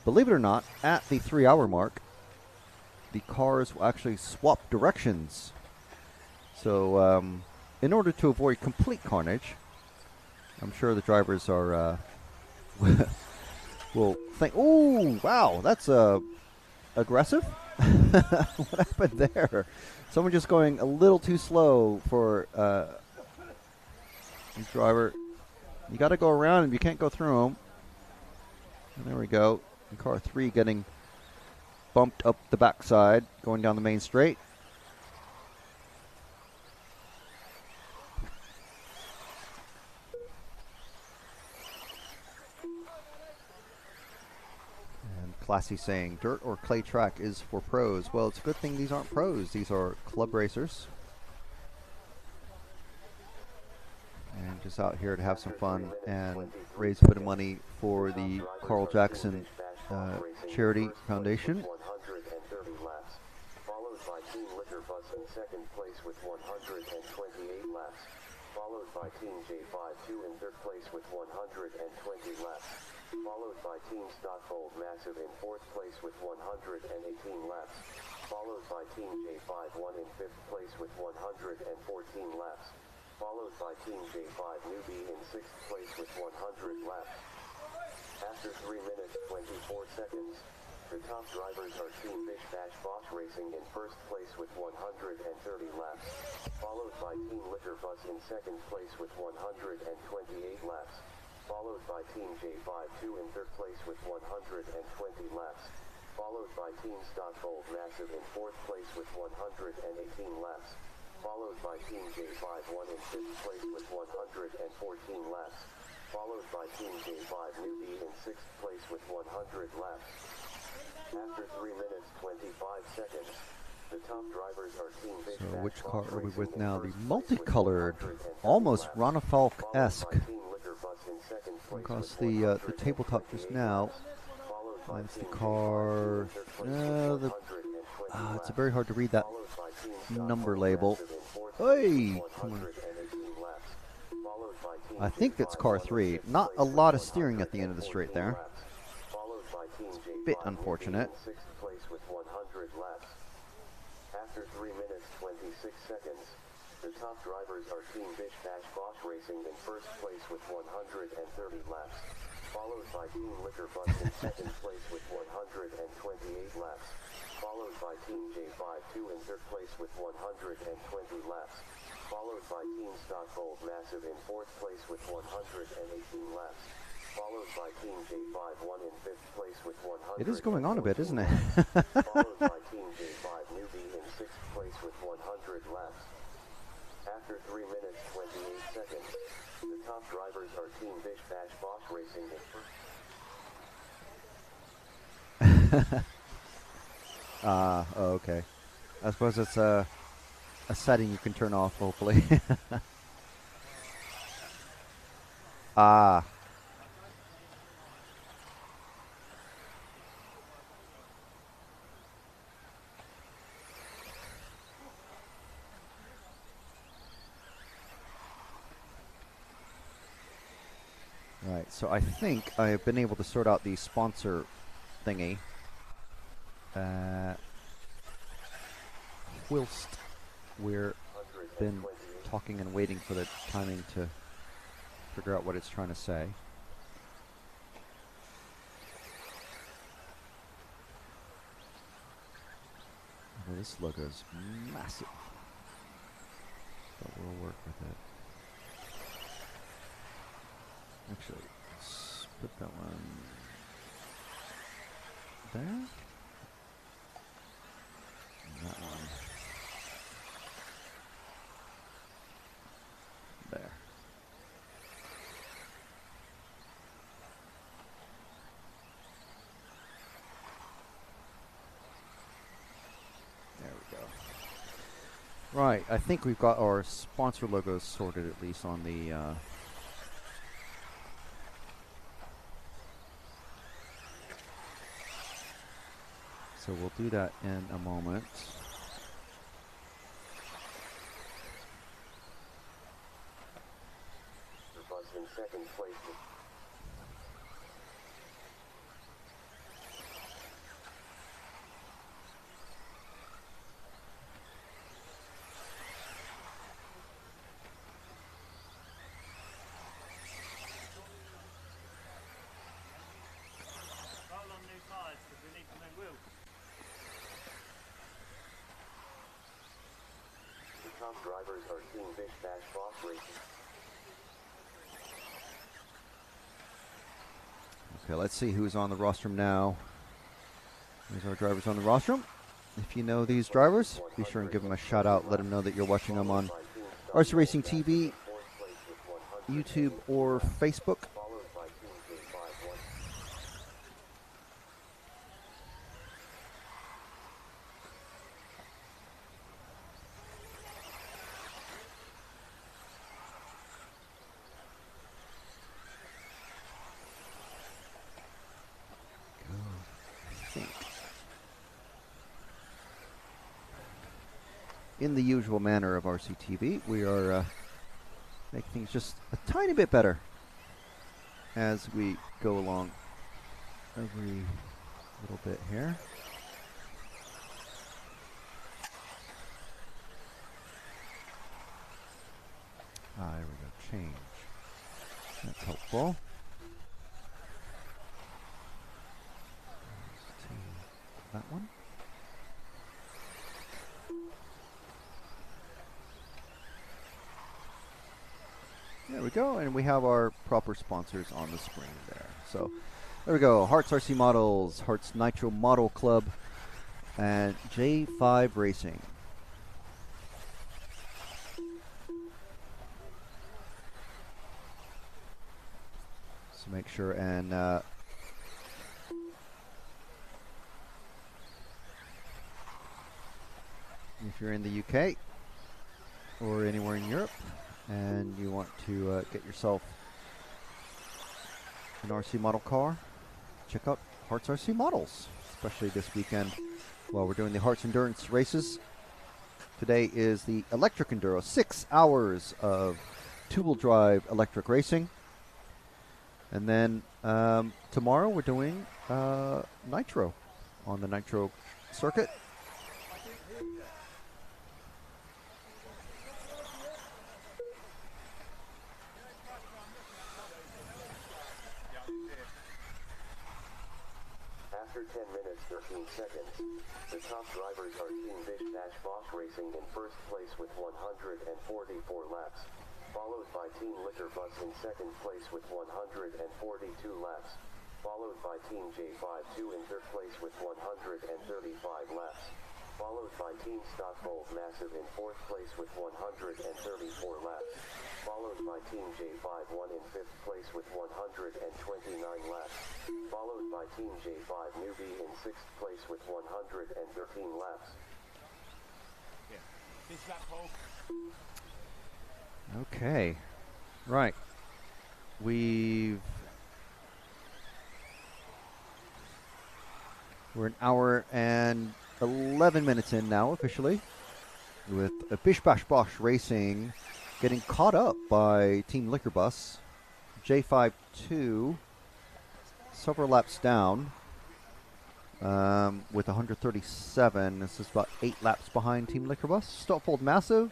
believe it or not, at the 3 hour mark, the cars will actually swap directions. So in order to avoid complete carnage, I'm sure the drivers are will think, oh, wow, that's aggressive. What happened there? Someone just going a little too slow for driver. You got to go around and you can't go through them. And there we go. And car 3 getting bumped up the backside, going down the main straight. Classy saying, dirt or clay track is for pros. Well, it's a good thing these aren't pros. These are club racers. And just out here to have some fun and raise a bit of money for the Carl Jackson Charity Foundation. Followed by Team Liquor Bus in second place with 128 laps. Followed by Team J5-2 in third place with 120 laps. Followed by Team Stockfold Massive in fourth place with 118 laps. Followed by Team J51 in fifth place with 114 laps. Followed by Team J5 Newbie in sixth place with 100 laps. After 3 minutes 24 seconds, the top drivers are Team Bish Bash Bosch Racing in first place with 130 laps. Followed by Team Liquor Bus in second place with 128 laps. Followed by Team J52 in third place with 120 laps. Followed by Team Stockfold Massive in fourth place with 118 laps. Followed by Team J51 in fifth place with 114 laps. Followed by Team J5 Newbie in sixth place with 100 laps. After 3 minutes 25 seconds, the top drivers are Team Bish So Bash which car Bosch are we Racing with in now? The first place with multicolored, 130 almost laps. Ronafalk-esque. Followed by Team Liquor Bus in second place Across with the 128 tabletop just now. Followed by That's the Team car. J5 in third place with 120 It's laps. very hard to read that Followed by Team number Stockfold label. Massive in fourth place Hey, with come on. 118 laps. Followed by Team I think that's J5 car in 3. fifth Not place a with lot of steering at the end of the 114 straight there. laps. Followed by Team J5 Bit Newbie unfortunate. in sixth place with 100 laps. After 3 minutes 26 seconds, the top drivers are Team Bish Bash Bosch Racing in first place with 130 laps. Followed by Team Liquor Bus in second place with 128 laps. Followed by Team J52 in third place with 120 laps. Followed by Team Stockfold Massive in fourth place with 118 laps. Followed by Team J51 in fifth place with 100. It is going on a bit, isn't it? Followed by Team J5 Newbie in sixth place with 100 laps. After 3 minutes 28 seconds, the top drivers are Team Bish Bash Bosch Racing in first. Oh, okay. I suppose it's a setting you can turn off, hopefully. Right, so I think I have been able to sort out the sponsor thingy. Whilst we're been talking and waiting for the timing to figure out what it's trying to say. Well, this logo is massive, but we'll work with it. Actually, let's put that one there. Right, I think we've got our sponsor logos sorted at least on the... So we'll do that in a moment. Bus in second place. Top drivers are Team Vish Bash Boss Racing. Okay, let's see who's on the rostrum now. Here's our drivers on the rostrum. If you know these drivers, be sure and give them a shout out. Let them know that you're watching them on RC Racing TV, YouTube, or Facebook. In the usual manner of RCTV, we are making things just a tiny bit better as we go along every little bit here. There we go, change. That's helpful. That one. There we go, and we have our proper sponsors on the screen there. So there we go, Herts RC Models, Herts Nitro Model Club, and J5 Racing. So make sure and if you're in the UK or anywhere in Europe, and you want to get yourself an RC model car, check out Herts RC Models, especially this weekend while we're doing the Herts Endurance races. Today is the electric Enduro, 6 hours of two-wheel drive electric racing. And then tomorrow we're doing Nitro on the Nitro circuit. After 10 minutes 13 seconds, the top drivers are Team Vish Bash Boss Racing in first place with 144 laps, followed by Team Liquor Bus in second place with 142 laps, followed by Team J5-2 in third place with 135 laps, followed by Team Stockfold Massive in fourth place with 134 laps, followed by Team J5-1 in fifth place with 129 laps, followed by Team J5 Newbie in sixth place with 113 laps. Okay, right. We're an hour and 11 minutes in now officially, with a Bish Bash Bosch Racing getting caught up by Team Liquor Bus. J5-2 several laps down with 137. This is about 8 laps behind Team Liquor Bus. Stockfold Massive,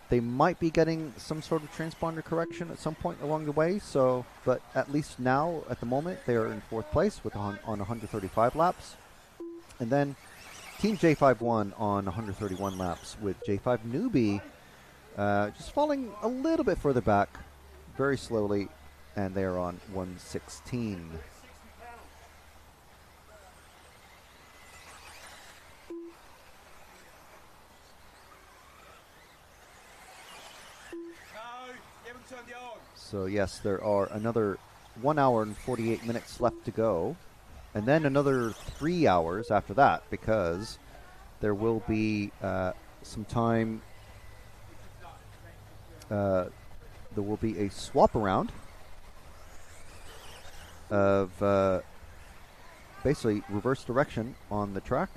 they might be getting some sort of transponder correction at some point along the way, so, but at least now, at the moment, they are in fourth place with on 135 laps. And then Team J5-1 on 131 laps with J5 Newbie just falling a little bit further back, very slowly, and they are on 116. So yes, there are another 1 hour and 48 minutes left to go, and then another 3 hours after that, because there will be some time. There will be a swap around of basically reverse direction on the track.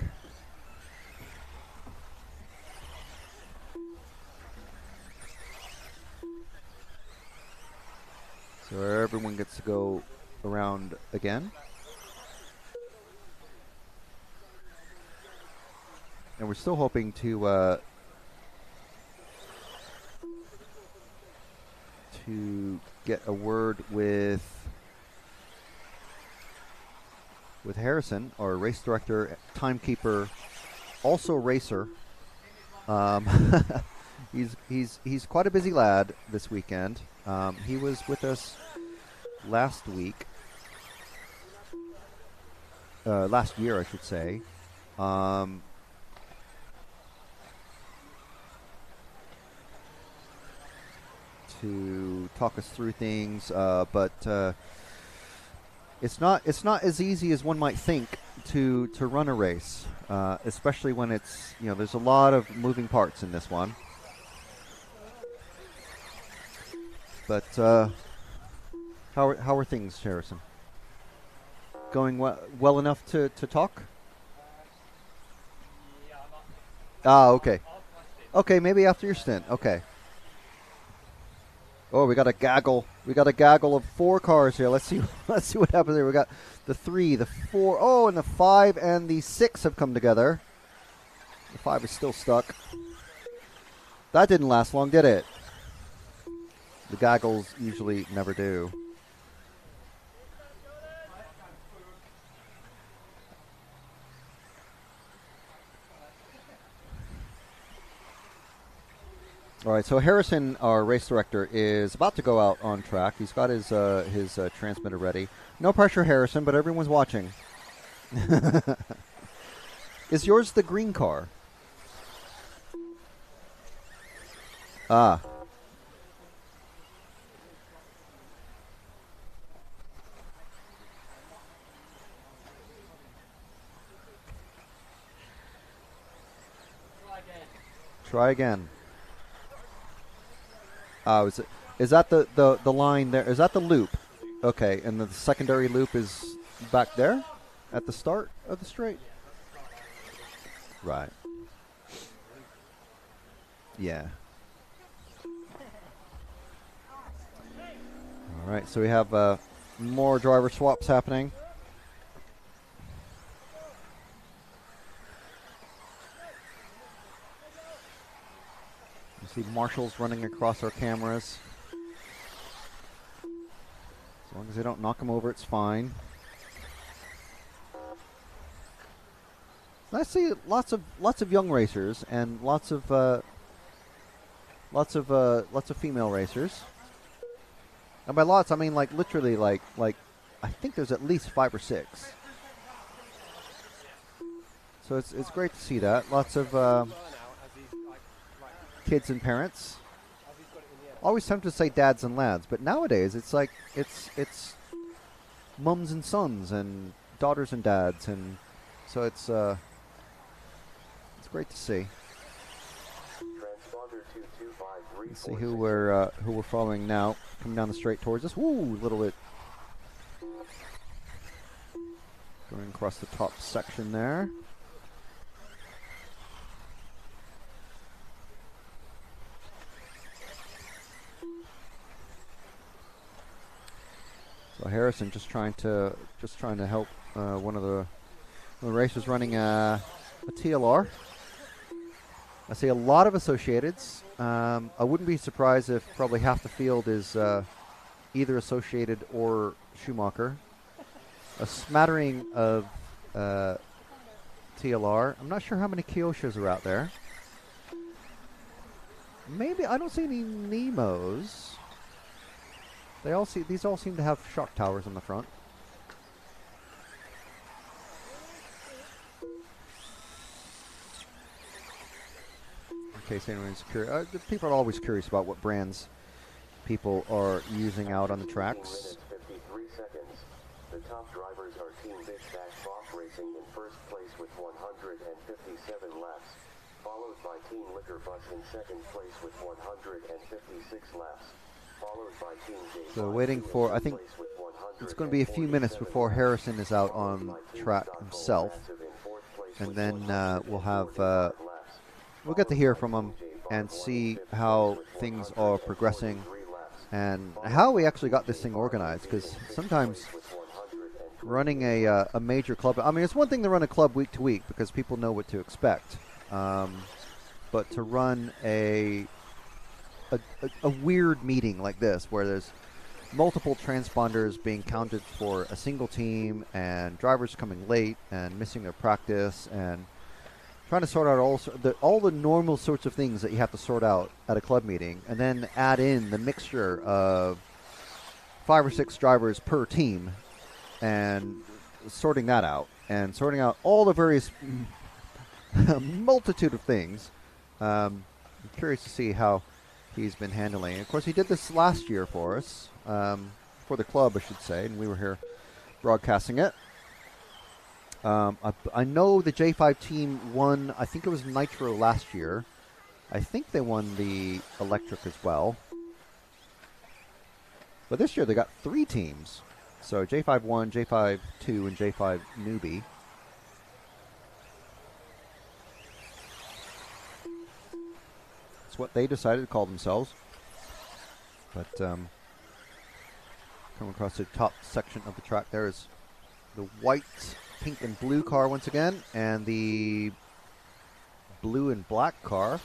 So everyone gets to go around again. And we're still hoping to get a word with Harrison, our race director, timekeeper, also racer. He's quite a busy lad this weekend. He was with us last week, last year, I should say. To talk us through things, but it's not as easy as one might think to run a race, especially when it's, you know, there's a lot of moving parts in this one. But how are things, Harrison? Going well enough to talk? Okay. Okay, maybe after your stint. Okay. Oh, we got a gaggle. We got a gaggle of 4 cars here. Let's see. Let's see what happens there. We got the 3, the 4. Oh, and the 5 and the 6 have come together. The 5 is still stuck. That didn't last long, did it? The gaggles usually never do. All right, so Harrison, our race director, is about to go out on track. He's got his transmitter ready. No pressure, Harrison, but everyone's watching. Is yours the green car? Ah. Try again. Is that the line there? Is that the loop? Okay, and the secondary loop is back there at the start of the straight? Right. Yeah. All right, so we have more driver swaps happening. See marshals running across our cameras. As long as they don't knock them over, it's fine. I see lots of young racers and lots of female racers. And by lots, I mean like literally like I think there's at least 5 or 6. So it's great to see that. Lots of kids and parents. Always tempted to say dads and lads, but nowadays it's like it's mums and sons and daughters and dads, and so it's great to see. Let's see who we're following now, coming down the straight towards us. Woo, a little bit going across the top section there. So Harrison just trying to help one of the racers running a TLR. I see a lot of Associateds. I wouldn't be surprised if probably half the field is either Associated or Schumacher. A smattering of TLR. I'm not sure how many Kyoshas are out there. Maybe I don't see any Nemos. These all seem to have shock towers on the front. In case anyone's curious, people are always curious about what brands people are using out on the tracks. 53 seconds. The top drivers are Team Big Bash Boss Racing in first place with 157 laps, followed by Team Liquor Bus in second place with 156 laps, followed by Team J5. So waiting for, I think it's going to be a few minutes before Harrison is out on track himself, and then we'll have we'll get to hear from him and see how things are progressing and how we actually got this thing organized, because sometimes running a major club, I mean, it's one thing to run a club week to week because people know what to expect, but to run a weird meeting like this where there's multiple transponders being counted for a single team and drivers coming late and missing their practice and trying to sort out all the normal sorts of things that you have to sort out at a club meeting, and then add in the mixture of 5 or 6 drivers per team and sorting that out and sorting out all the various multitude of things. I'm curious to see how he's been handling it. Of course, he did this last year for us, for the club, I should say, and we were here broadcasting it. I know the J5 team won, I think it was Nitro last year. I think they won the Electric as well. But this year they got 3 teams. So J5 1, J5 2, and J5 Newbie. That's what they decided to call themselves. But come across the top section of the track, there is the white, pink, and blue car once again, and the blue and black car.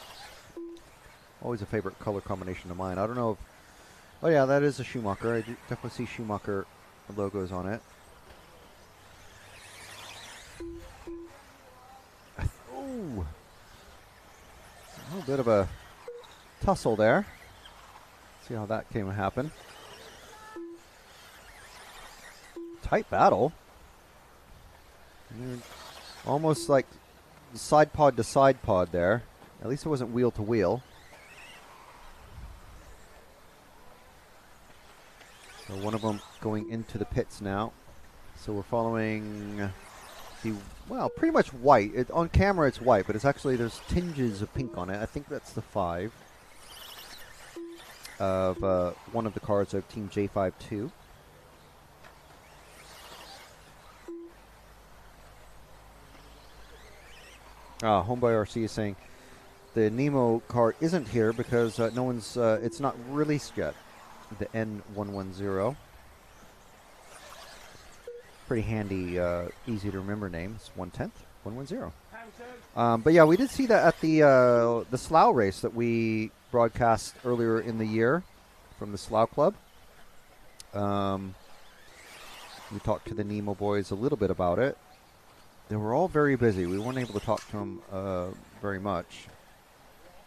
Always a favorite color combination of mine. I don't know if... Oh yeah, that is a Schumacher. I do definitely see Schumacher logos on it. Ooh. A little bit of a tussle there. See how that came to happen. Tight battle. Almost like side pod to side pod there. At least it wasn't wheel to wheel. So one of them going into the pits now. So we're following the, well, pretty much white. On camera it's white, but it's actually, there's tinges of pink on it. I think that's the 5 of one of the cars of Team J52. Homeboy RC is saying the Nemo car isn't here because no one's, it's not released yet. The N110. Pretty handy, easy to remember name. It's 1/10, 110. But yeah, we did see that at the Slough race that we broadcast earlier in the year from the Slough Club. We talked to the Nemo boys a little bit about it. They were all very busy. We weren't able to talk to them very much.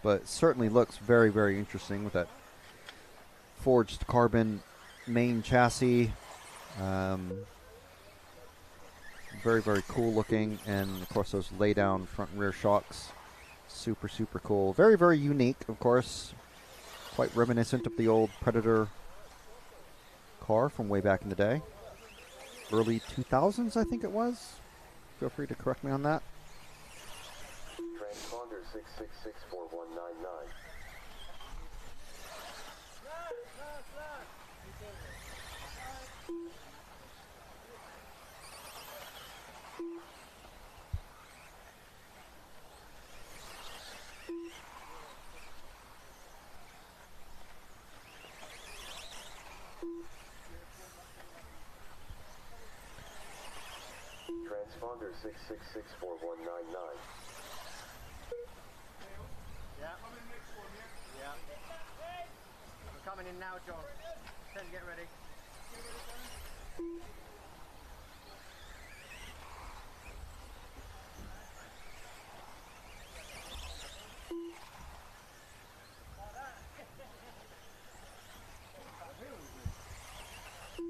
But it certainly looks very, very interesting with that forged carbon main chassis. Very, very cool looking. And, of course, those lay-down front and rear shocks. Super, super cool. Very, very unique, of course. Quite reminiscent of the old Predator car from way back in the day. Early 2000s, I think it was. Feel free to correct me on that. Transponder 6664199. Transponder 6664199. Yeah. Yeah. We're coming in now, John. 10, get ready.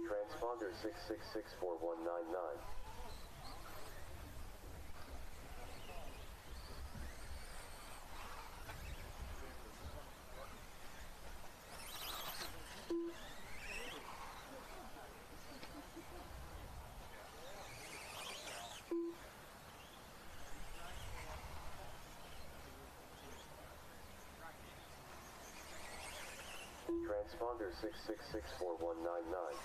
Transponder 6664199. Transponder 6664199.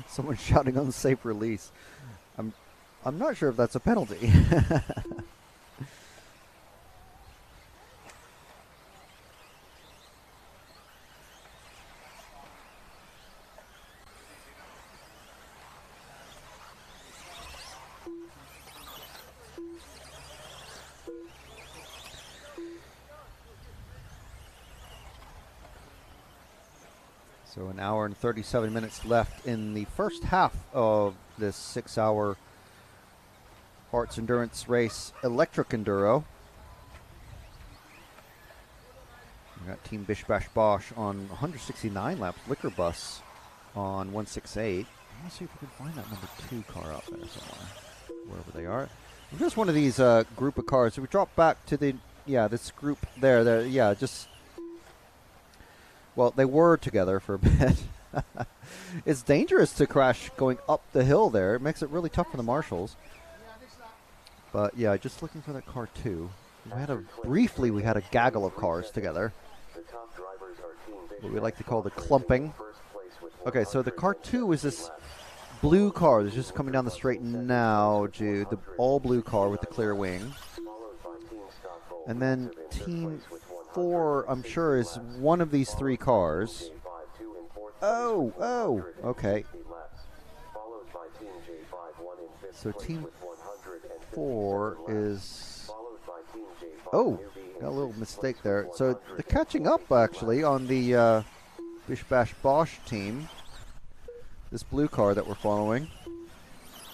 Someone shouting unsafe release. I'm not sure if that's a penalty. So an hour and 37 minutes left in the first half of this 6-hour Herts endurance race, electric enduro. We got Team Bish Bash Bosch on 169 laps, Liquor Bus on 168. Let's see if we can find that number 2 car out there somewhere, wherever they are. Just one of these group of cars. So we drop back to the, this group there. Just, well, they were together for a bit. It's dangerous to crash going up the hill there. It makes it really tough for the marshals. But yeah, just looking for that car 2. Briefly we had a gaggle of cars together. What we like to call the clumping. Okay, so the car 2 is this blue car that's just coming down the straight now, Jude. The all blue car with the clear wing. And then team 4, I'm sure, is one of these 3 cars. Oh, okay. So team 4 is... Oh, got a little mistake there. So they're catching up, actually, on the Bish Bash Bosch team. This blue car that we're following.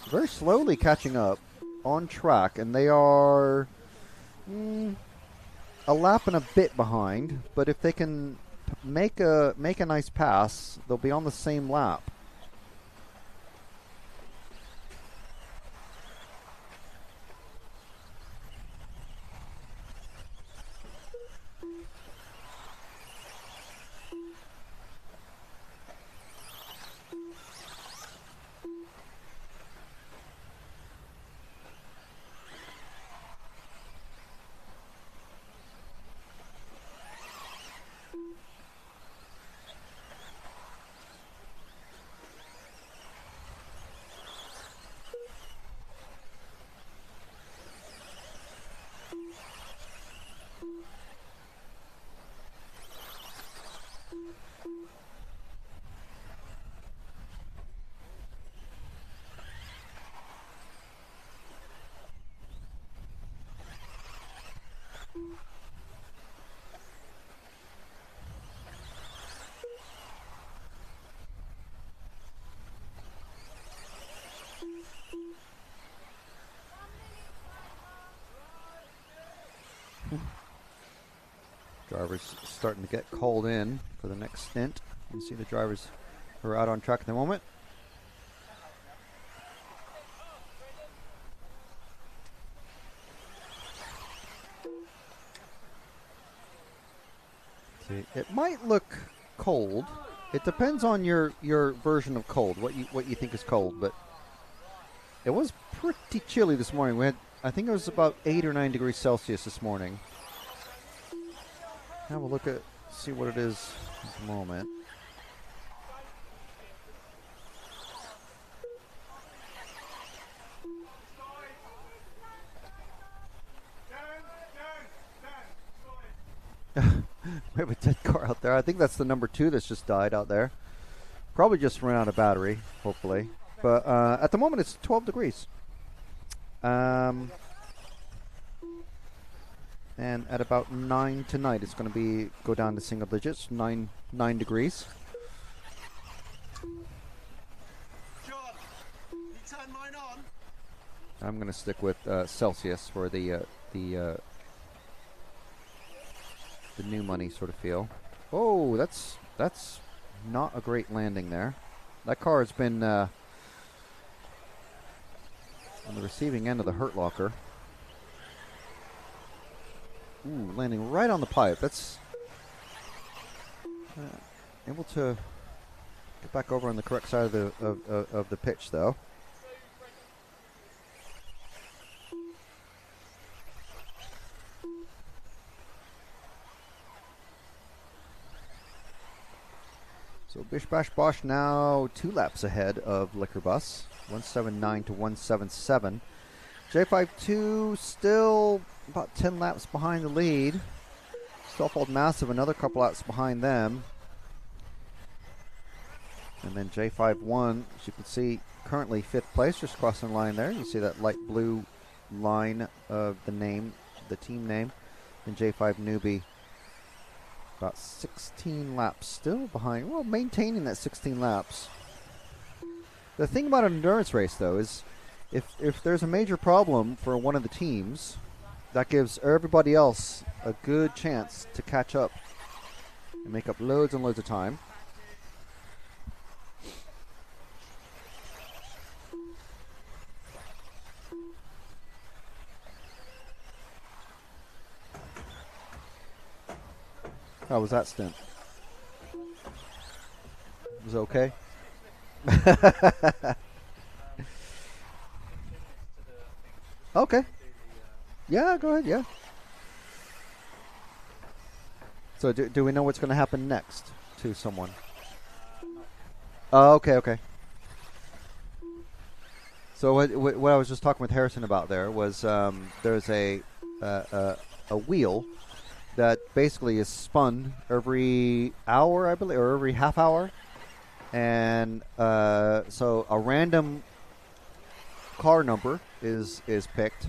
Very slowly catching up on track, and they are a lap and a bit behind. But if they can make a nice pass, they'll be on the same lap. Drivers starting to get called in for the next stint. You see the drivers who are out on track at the moment. See, it might look cold. It depends on your version of cold, what you think is cold, but it was pretty chilly this morning. We had, I think it was about 8 or 9 degrees Celsius this morning. Have a look at, see what it is at the moment. We have a dead car out there. I think that's the number 2 that's just died out there. Probably just ran out of battery, hopefully. But at the moment it's 12 degrees. And at about 9 tonight, it's going to go down to single digits, 9 degrees. John, you turn mine on? I'm going to stick with Celsius for the new money sort of feel. Oh, that's not a great landing there. That car has been on the receiving end of the hurt locker. Ooh, landing right on the pipe. That's Able to get back over on the correct side of the pitch, though. So Bish Bash Bosh now 2 laps ahead of Liquor Bus, 179 to 177. J52 still about 10 laps behind the lead. Stuffold Massive another couple laps behind them. And then J51, as you can see, currently 5th place, just crossing the line there. You see that light blue line of the name, the team name. And J5 Newbie about 16 laps still behind. Well, maintaining that 16 laps. The thing about an endurance race, though, is if there's a major problem for one of the teams, that gives everybody else a good chance to catch up and make up loads and loads of time. How was that stint? Was it okay? Okay. Yeah, go ahead, yeah. So do we know what's going to happen next to someone? Oh, okay. So what I was just talking with Harrison about there was there's a wheel that basically is spun every hour, I believe, or every half hour. And so a random car number is picked.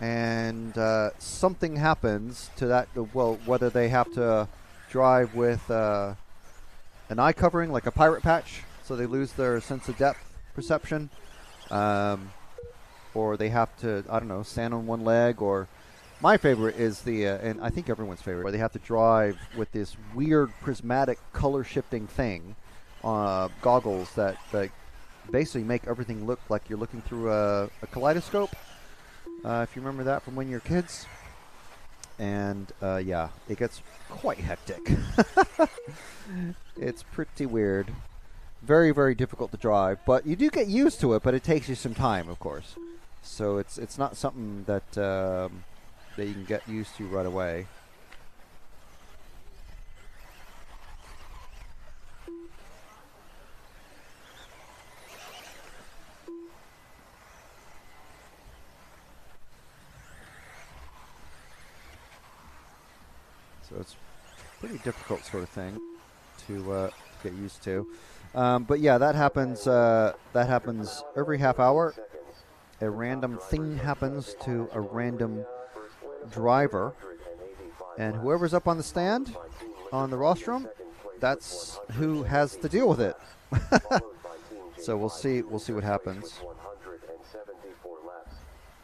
And something happens to that, well, whether they have to drive with an eye covering, like a pirate patch, so they lose their sense of depth perception, or they have to, I don't know, stand on one leg, or my favorite is the, and I think everyone's favorite, where they have to drive with this weird prismatic color shifting thing, goggles that basically make everything look like you're looking through a kaleidoscope. If you remember that from when you were kids. And yeah, it gets quite hectic. It's pretty weird. Very, very difficult to drive, but you do get used to it, but it takes you some time, of course. So it's not something that that you can get used to right away. So it's a pretty difficult sort of thing to get used to. But yeah, that happens every half hour. A random thing happens to a random driver, and whoever's up on the stand on the rostrum, that's who has to deal with it. So we'll see what happens.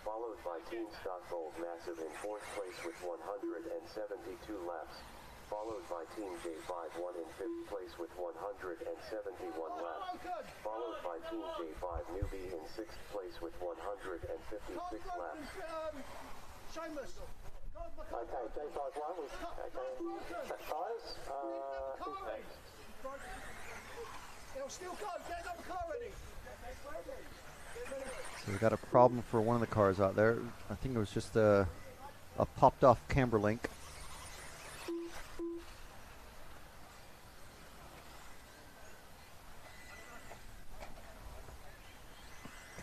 Followed by Team Stockfold Massive in 4th place with 172 laps. Followed by Team J51 in 5th place with 171 laps. Followed by Team J5 Newbie in 6th place with 156 laps. Shameless. Okay, J51 was check tyres. Who's next? It'll still go. Get another car ready. So we got a problem for one of the cars out there. I think it was just a popped off camber link.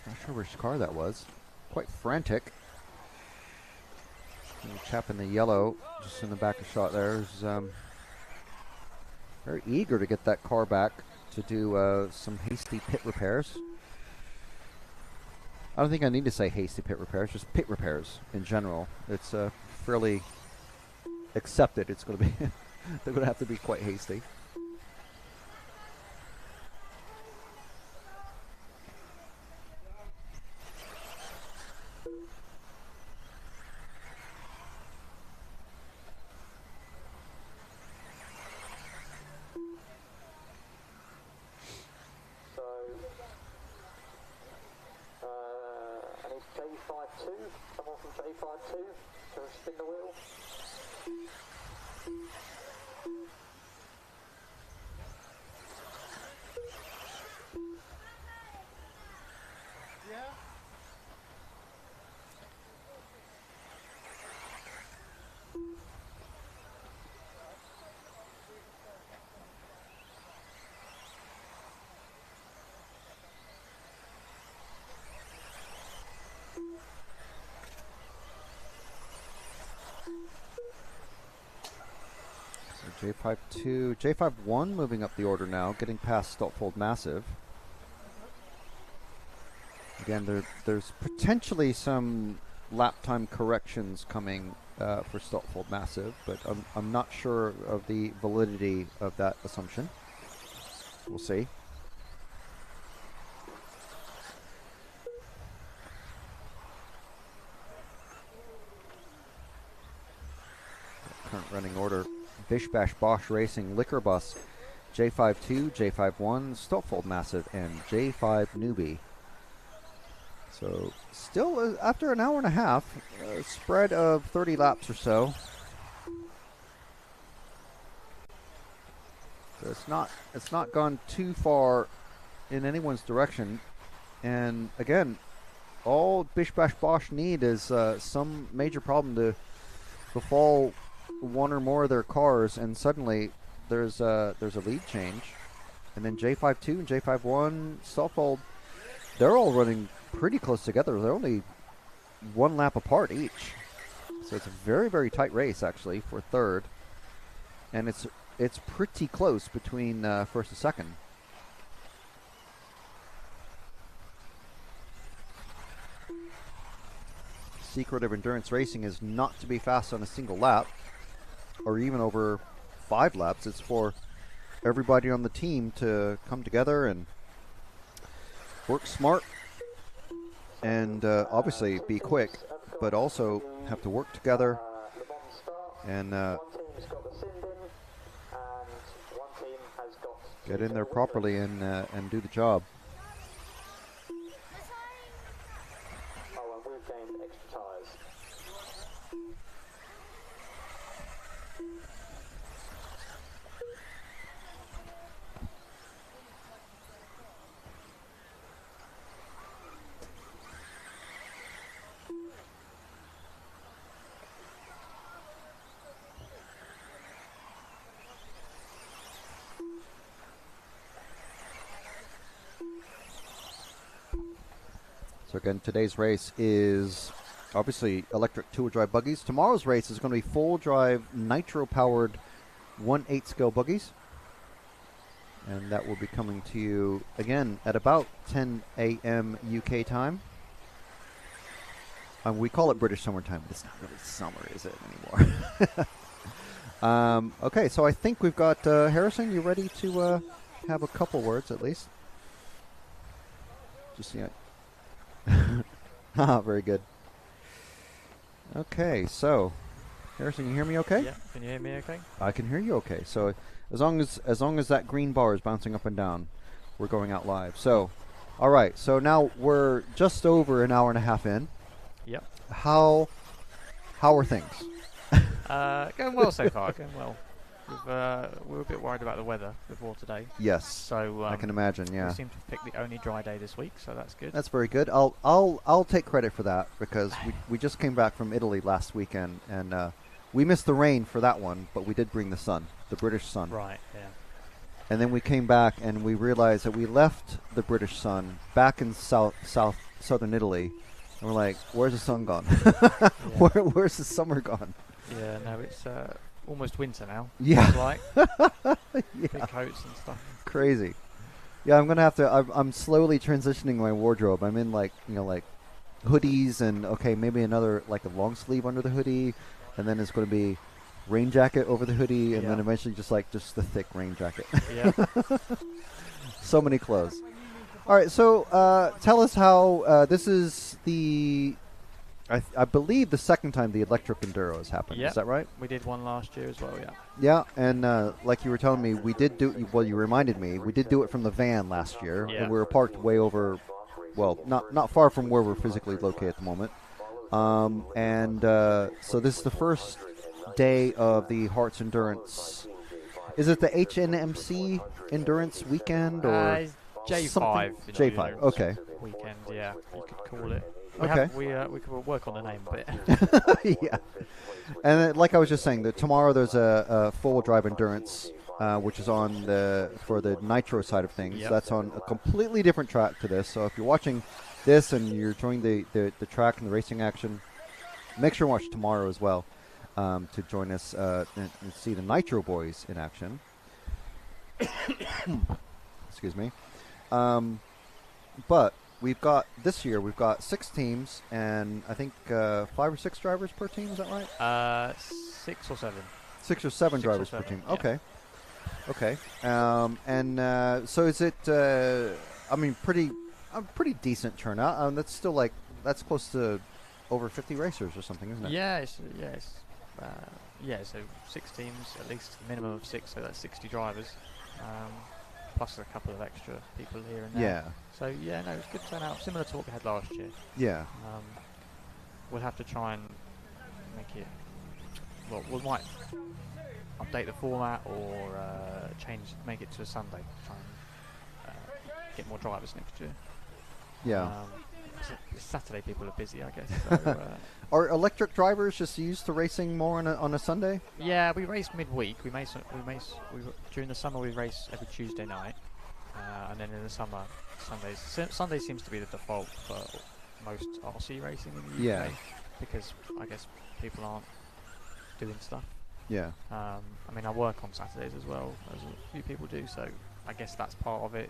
Not sure which car that was. Quite frantic. And the chap in the yellow, just in the back of shot there, is very eager to get that car back to do some hasty pit repairs. I don't think I need to say hasty pit repairs, just pit repairs in general. It's fairly accepted. It's going to be, they're going to have to be quite hasty. J52, someone from J52 to spin the wheel. J5-2, J5-1 moving up the order now, getting past Stoltfold Massive. Again, there's potentially some lap time corrections coming for Stoltfold Massive, but I'm not sure of the validity of that assumption. We'll see. Current running order: Bish Bash Bosch Racing, Liquor Bus, J5-2, J5-1, Stoltfold Massive, and J5 Newbie. So still, after an hour and a half, a spread of 30 laps or so. So it's not gone too far in anyone's direction. And again, all Bish Bash Bosch need is some major problem to befall one or more of their cars, and suddenly there's a lead change. And then J5-2 and J5-1, Stoltfold, they're all running pretty close together. They're only one lap apart each. So it's a very, very tight race, actually, for third. And it's pretty close between first and second. Secret of endurance racing is not to be fast on a single lap, or even over 5 laps. It's for everybody on the team to come together and work smart, and obviously be quick, but also have to work together and get in there properly and do the job. So again, today's race is obviously electric two-wheel drive buggies. Tomorrow's race is going to be full drive nitro-powered 1/8 scale buggies. And that will be coming to you again at about 10 a.m. UK time. We call it British summertime, but it's not really summer, is it, anymore? Okay, so I think we've got Harrison. You ready to have a couple words at least? Just see it. Very good. Okay, so Harrison, you hear me okay? Yeah, can you hear me okay? I can hear you okay. So as long as that green bar is bouncing up and down, we're going out live. So, all right. So now we're just over an hour and a half in. Yep. How are things? Going well so far. Going well. We were a bit worried about the weather before today. Yes. So I can imagine. Yeah. We seem to have picked the only dry day this week, so that's good. That's very good. I'll take credit for that, because we just came back from Italy last weekend, and we missed the rain for that one, but we did bring the sun, the British sun. Right. Yeah. And then we came back and we realized that we left the British sun back in southern Italy, and we're like, where's the sun gone? Where's the summer gone? Yeah. No, it's almost winter now. Yeah. Like Yeah. big coats and stuff. Crazy. Yeah, I'm gonna have to. I'm slowly transitioning my wardrobe. I'm in like hoodies and maybe another like a long sleeve under the hoodie, and then it's going to be rain jacket over the hoodie, and then eventually just the thick rain jacket. Yeah. So many clothes. All right, so tell us how this is the. I believe the second time the electric Enduro has happened. Yep. Is that right? We did one last year as well, yeah. Yeah, and like you were telling me, we did do. Well, you reminded me, we did do it from the van last year, and we were parked way over. Well, not far from where we're physically located at the moment. So this is the first day of the Herts Endurance. Is it the HNMC Endurance Weekend or J5? J5. Okay. Weekend, yeah, you could call it. We could work on the name a bit. Yeah. And then, like I was just saying, that tomorrow there's a full drive endurance, which is on for the nitro side of things. Yep. That's on a completely different track to this. So if you're watching this and you're enjoying the track and the racing action, make sure to watch tomorrow as well. to join us and see the Nitro Boys in action. Excuse me. But we've got this year. We've got 6 teams, and I think 5 or 6 drivers per team. Is that right? 6 or 7. 6 or 7 drivers per team. Okay. Okay. So is it? I mean, pretty decent turnout. That's still like that's close to over 50 racers or something, isn't it? Yeah. So 6 teams, at least a minimum of 6. So that's 60 drivers. Plus a couple of extra people here and there. Yeah. So yeah, no, it's good turnout. Similar to what we had last year. Yeah. We'll have to try and make it. Well, we might update the format or make it to a Sunday. Try and get more drivers next year. Yeah. Saturday people are busy, I guess. So, are electric drivers just used to racing more on a Sunday? Yeah, we race midweek. During the summer we race every Tuesday night, and then in the summer Sundays. Sunday seems to be the default for most RC racing in the UK because I guess people aren't doing stuff. Yeah. I mean, I work on Saturdays as well, as a few people do. So I guess that's part of it.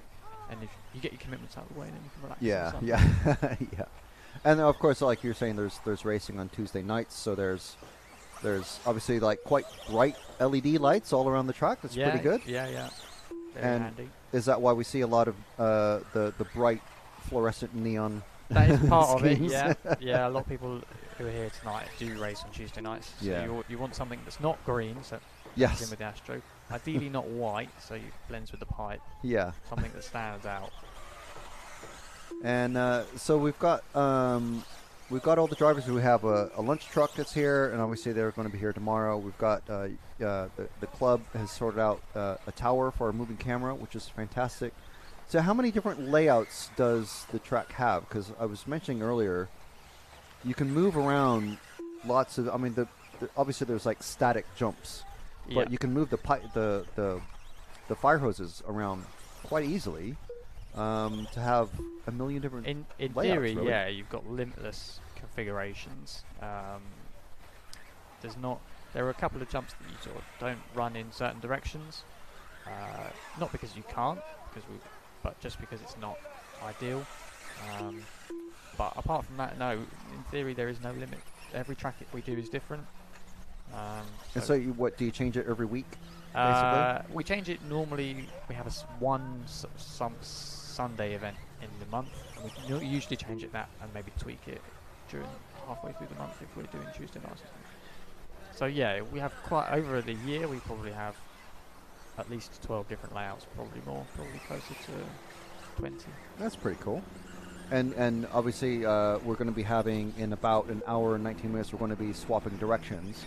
And if you get your commitments out of the way, then you can relax. Yeah. Yeah. And of course, like you're saying, there's racing on Tuesday nights, so there's obviously like quite bright LED lights all around the track. That's pretty good. Yeah. Very and handy. Is that why we see a lot of the bright fluorescent neon? That is part of it. Yeah. Yeah. A lot of people who are here tonight do race on Tuesday nights. So you want something that's not green, so yes, in with the Astro. Ideally not white, so it blends with the pipe. Yeah. Something that stands out. And so we've got all the drivers. We have a lunch truck that's here, and obviously they're going to be here tomorrow. We've got the club has sorted out a tower for a moving camera, which is fantastic. So how many different layouts does the track have? Because I was mentioning earlier, you can move around lots of. I mean, obviously there's like static jumps. But you can move the fire hoses around quite easily to have a million different. In layouts, theory, really. yeah, you've got limitless configurations. There are a couple of jumps that you sort of don't run in certain directions, not because you can't, but just because it's not ideal. But apart from that, no. In theory, there is no limit. Every track we do is different. And so what do you change it every week? Basically, we change it normally. We have one Sunday event in the month, and we usually change it that and maybe tweak it during halfway through the month if we're doing Tuesday nights. So yeah, we have quite over the year. We probably have at least 12 different layouts, probably closer to 20. That's pretty cool. And obviously we're going to be having in about an hour and 19 minutes. We're going to be swapping directions.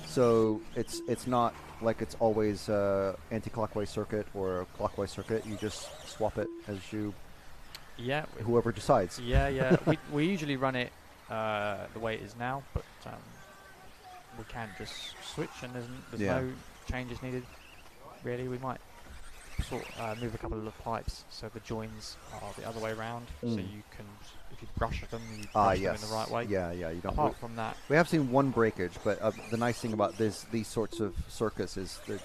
So it's not like it's always anti-clockwise circuit or a clockwise circuit. You just swap it as you. Yeah. Whoever decides. Yeah. we usually run it the way it is now, but we can just switch, and there's no changes needed. Really, we might move a couple of the pipes so the joins are the other way around, so you can, if you brush them, you brush them in the right way. Yeah. You don't. Apart from that, we have seen one breakage, but the nice thing about these sorts of circuits is that,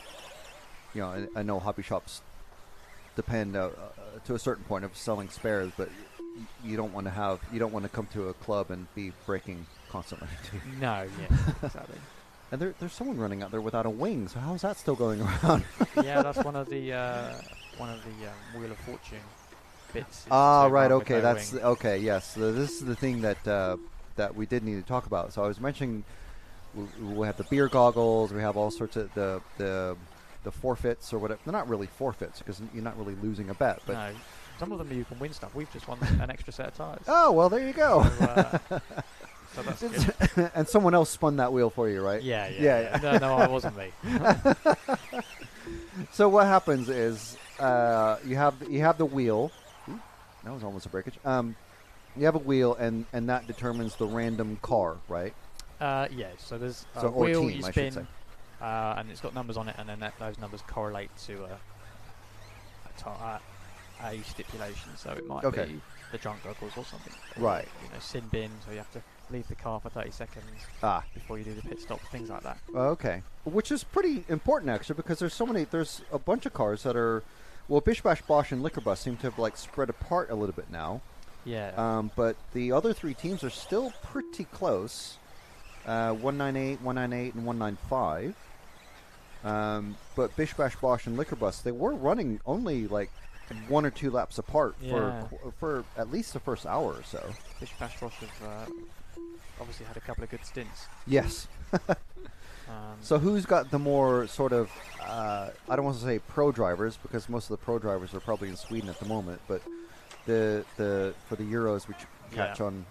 I know hobby shops depend to a certain point of selling spares, but you don't want to come to a club and be breaking constantly. No, yeah, exactly. And there's someone running out there without a wing, so how is that still going around? Yeah, that's one of the Wheel of Fortune bits. Right. Okay, that's okay. Yes, so this is the thing that we did need to talk about. So I was mentioning we have the beer goggles, we have all sorts of the forfeits or whatever. They're not really forfeits because you're not really losing a bet, but no, some of them you can win stuff. We've just won an extra set of tires. Oh well, there you go. So that's good. And someone else spun that wheel for you, right? Yeah. No, it wasn't me. So what happens is you have the wheel. Ooh, that was almost a breakage. You have a wheel, and that determines the random car, right? Yeah. So there's a wheel team, you spin, and it's got numbers on it, and then those numbers correlate to a stipulation. So it might be the drunk goggles or something. Right. Sin bin, so you have to leave the car for 30 seconds before you do the pit stop, things like that. Okay, which is pretty important actually, because there's a bunch of cars that are, well, Bish Bash Bosch and Liquor Bus seem to have like spread apart a little bit now. Yeah. But the other three teams are still pretty close. 198, 198, and 195. But Bish Bash Bosch and Liquor Bus, they were running only like 1 or 2 laps apart for at least the first hour or so. Bish Bash Bosch have obviously had a couple of good stints. Yes. So who's got the more sort of, I don't want to say pro drivers, because most of the pro drivers are probably in Sweden at the moment, but the for the Euros, which you catch on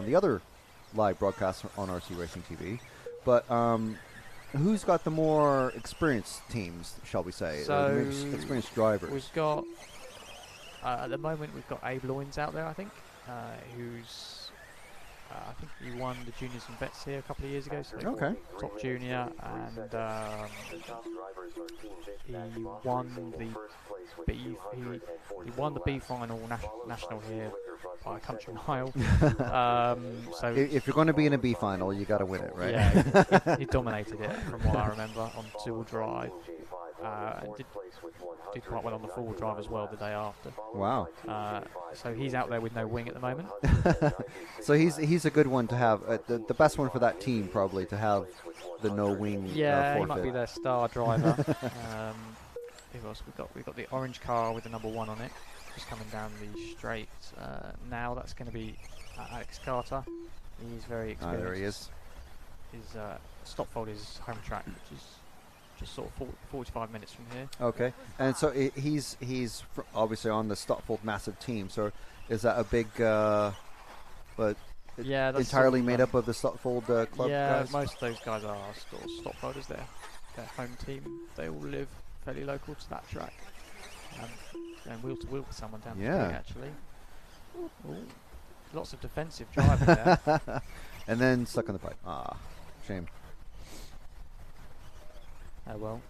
the other live broadcast on RC Racing TV, but who's got the more experienced teams, shall we say? So experienced drivers. We've got at the moment we've got Abe Loins out there, I think, who's I think he won the juniors and vets here a couple of years ago. So top junior, and he won the B. He won the B final national here by a country mile. So if you're going to be in a B final, you got to win it, right? Yeah, he dominated it from what I remember on 2-wheel drive. Did quite well on the 4-wheel drive as well the day after. Wow. So he's out there with no wing at the moment. So he's a good one to have. The best one for that team probably to have the no wing. Yeah, he might be their star driver. Who else we've got the orange car with the number 1 on it, just coming down the straight. Now that's going to be Alex Carter. He's very experienced. There he is. His Stopfold is home track, which is just sort of 45 minutes from here. Okay, and so he's obviously on the Stopfold massive team. So is that a big, but that's entirely sort of, made up of the Stopfold club yeah, guys? most of those guys are sort of Stopfolders. Their home team. They all live fairly local to that track. And wheel to wheel with someone down the street actually. Ooh. Lots of defensive driving there. And then stuck on the pipe. Shame. Oh well,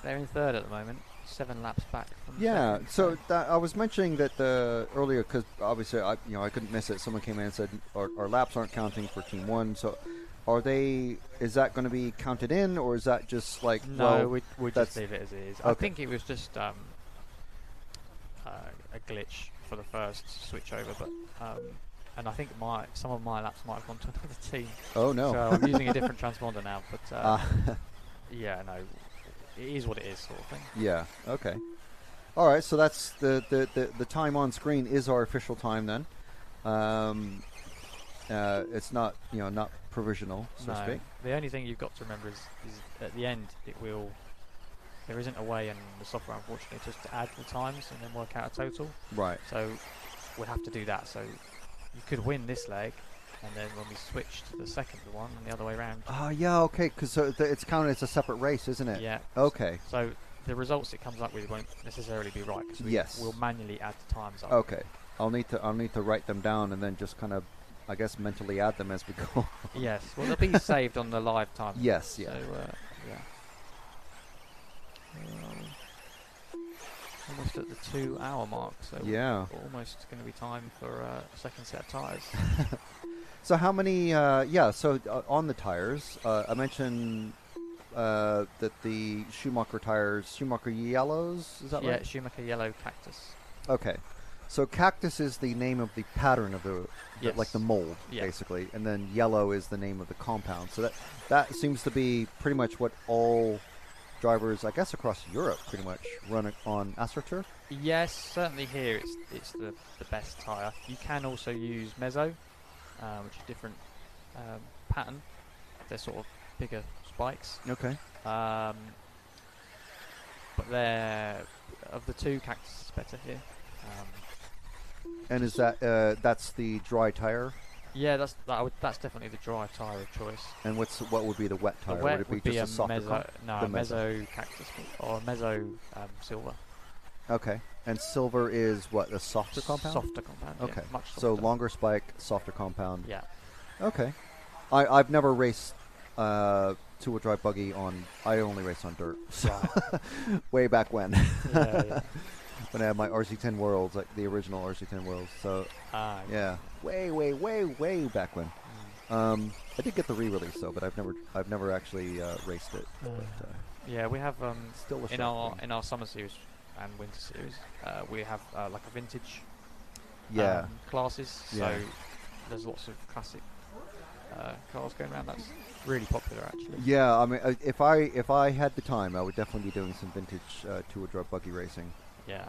they're in third at the moment, 7 laps back from second. So I was mentioning that earlier, because obviously I couldn't miss it. Someone came in and said our laps aren't counting for Team 1. So is that going to be counted in, or is that just like no? We just leave it as it is. Okay. I think it was just a glitch for the first switch over, but and I think some of my laps might have gone to another team. Oh no! So I'm using a different transponder now, but yeah, no, it is what it is, sort of thing. Yeah. Okay. All right. So that's the time on screen is our official time then. It's not not provisional, so to speak. The only thing you've got to remember is at the end there isn't a way in the software, unfortunately, just to add the times and then work out a total. Right. So we'll have to do that. So you could win this leg, and then when we switch to the second one and the other way around. Yeah, okay, because it's counted as a separate race, isn't it? Yeah. Okay. So the results it comes up with won't necessarily be right, because we'll manually add the times up. Okay. I'll need to write them down and then just kind of, I guess, mentally add them as we go. Yes. Well, they'll be saved on the live time. Yes. Yeah. So yeah. Almost at the 2-hour mark, so almost going to be time for a second set of tyres. So how many? So on the tires, I mentioned that the Schumacher tires, Schumacher yellows, is that right? Yeah, Schumacher yellow Cactus. Okay, so Cactus is the name of the pattern of the like the mold, basically, and then yellow is the name of the compound. So that seems to be pretty much what all drivers, I guess, across Europe pretty much run on AstroTurf. Yes, certainly here it's the best tyre. You can also use Mezzo, which is a different pattern. They're sort of bigger spikes. Okay. But they're, of the two, Cactus is better here. And is that that's the dry tyre? Yeah, that's definitely the dry tyre of choice. And what would be the wet tyre? The wet would it be just a Mezzo, Mezzo Cactus or Mezzo Silver. Okay. And silver is what, a softer compound? Softer compound. Okay. Yeah, much softer. So longer spike, softer compound. Yeah. Okay. I've never raced two-wheel drive buggy on. I only race on dirt. So way back when. Yeah. when I had my RC10 Worlds, like the original RC10 Worlds. So yeah, way back when. I did get the re-release though, but I've never actually raced it. Yeah, we have still in our summer series and winter series, we have like a vintage classes. So there's lots of classic cars going around. That's really popular actually. Yeah, I mean, if I had the time, I would definitely be doing some vintage two-wheel drive buggy racing. Yeah.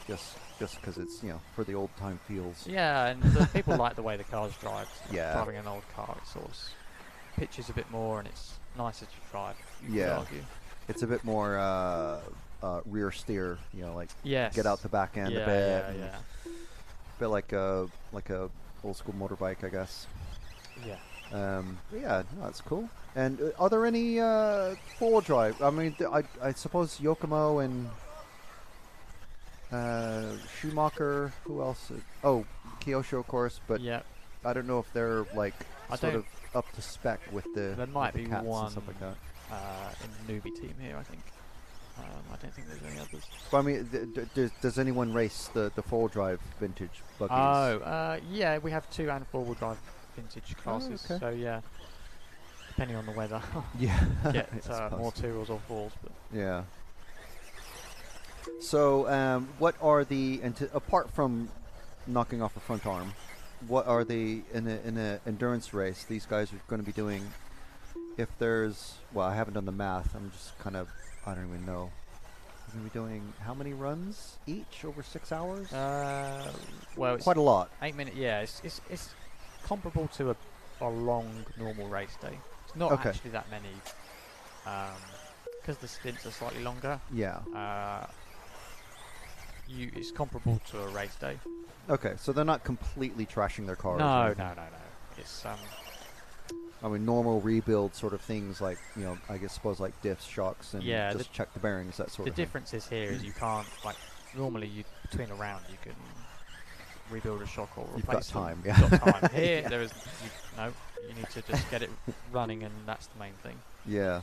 Just because it's, you know, for the old time feels. Yeah, and the people like the way the cars drive. Yeah. Driving an old car, it sort of pitches a bit more, and it's nicer to drive. Yeah. It's a bit more rear steer, you know, like get out the back end a bit. Yeah. A bit like a old school motorbike, I guess. Yeah. Yeah, no, that's cool. And are there any four-wheel drive? I mean, I suppose Yokomo and Schumacher. Who else? Oh, Kyosho, of course. But I don't know if they're like sort of up to spec with the. There might be one and stuff like that. in the newbie team here, I think. I don't think there's any others. But I mean, does anyone race the four-wheel drive vintage buggies? Oh, yeah, we have 2 and 4-wheel drive vintage classes. Oh, okay. So yeah, depending on the weather, get more 2-wheels or 4s. But yeah. So, what are the apart from knocking off a front arm? What are the in a endurance race these guys are going to be doing? If there's, well, I haven't done the math. I'm just kind of, I don't even know. We're going to be doing how many runs each over 6 hours? Well, quite a lot. 8 minutes. Yeah, it's comparable to a long normal race day. It's not actually that many, because the stints are slightly longer. Yeah. It's comparable to a race day. Okay, so they're not completely trashing their cars. No. It's I mean, normal rebuild sort of things like, you know, I suppose like diffs, shocks, and just check the bearings, that sort of thing. The difference is here is you can't, like, normally between a round you can rebuild a shock or replace them. You've got time, You've got time. Here, there is, you need to just get it running, and that's the main thing. Yeah.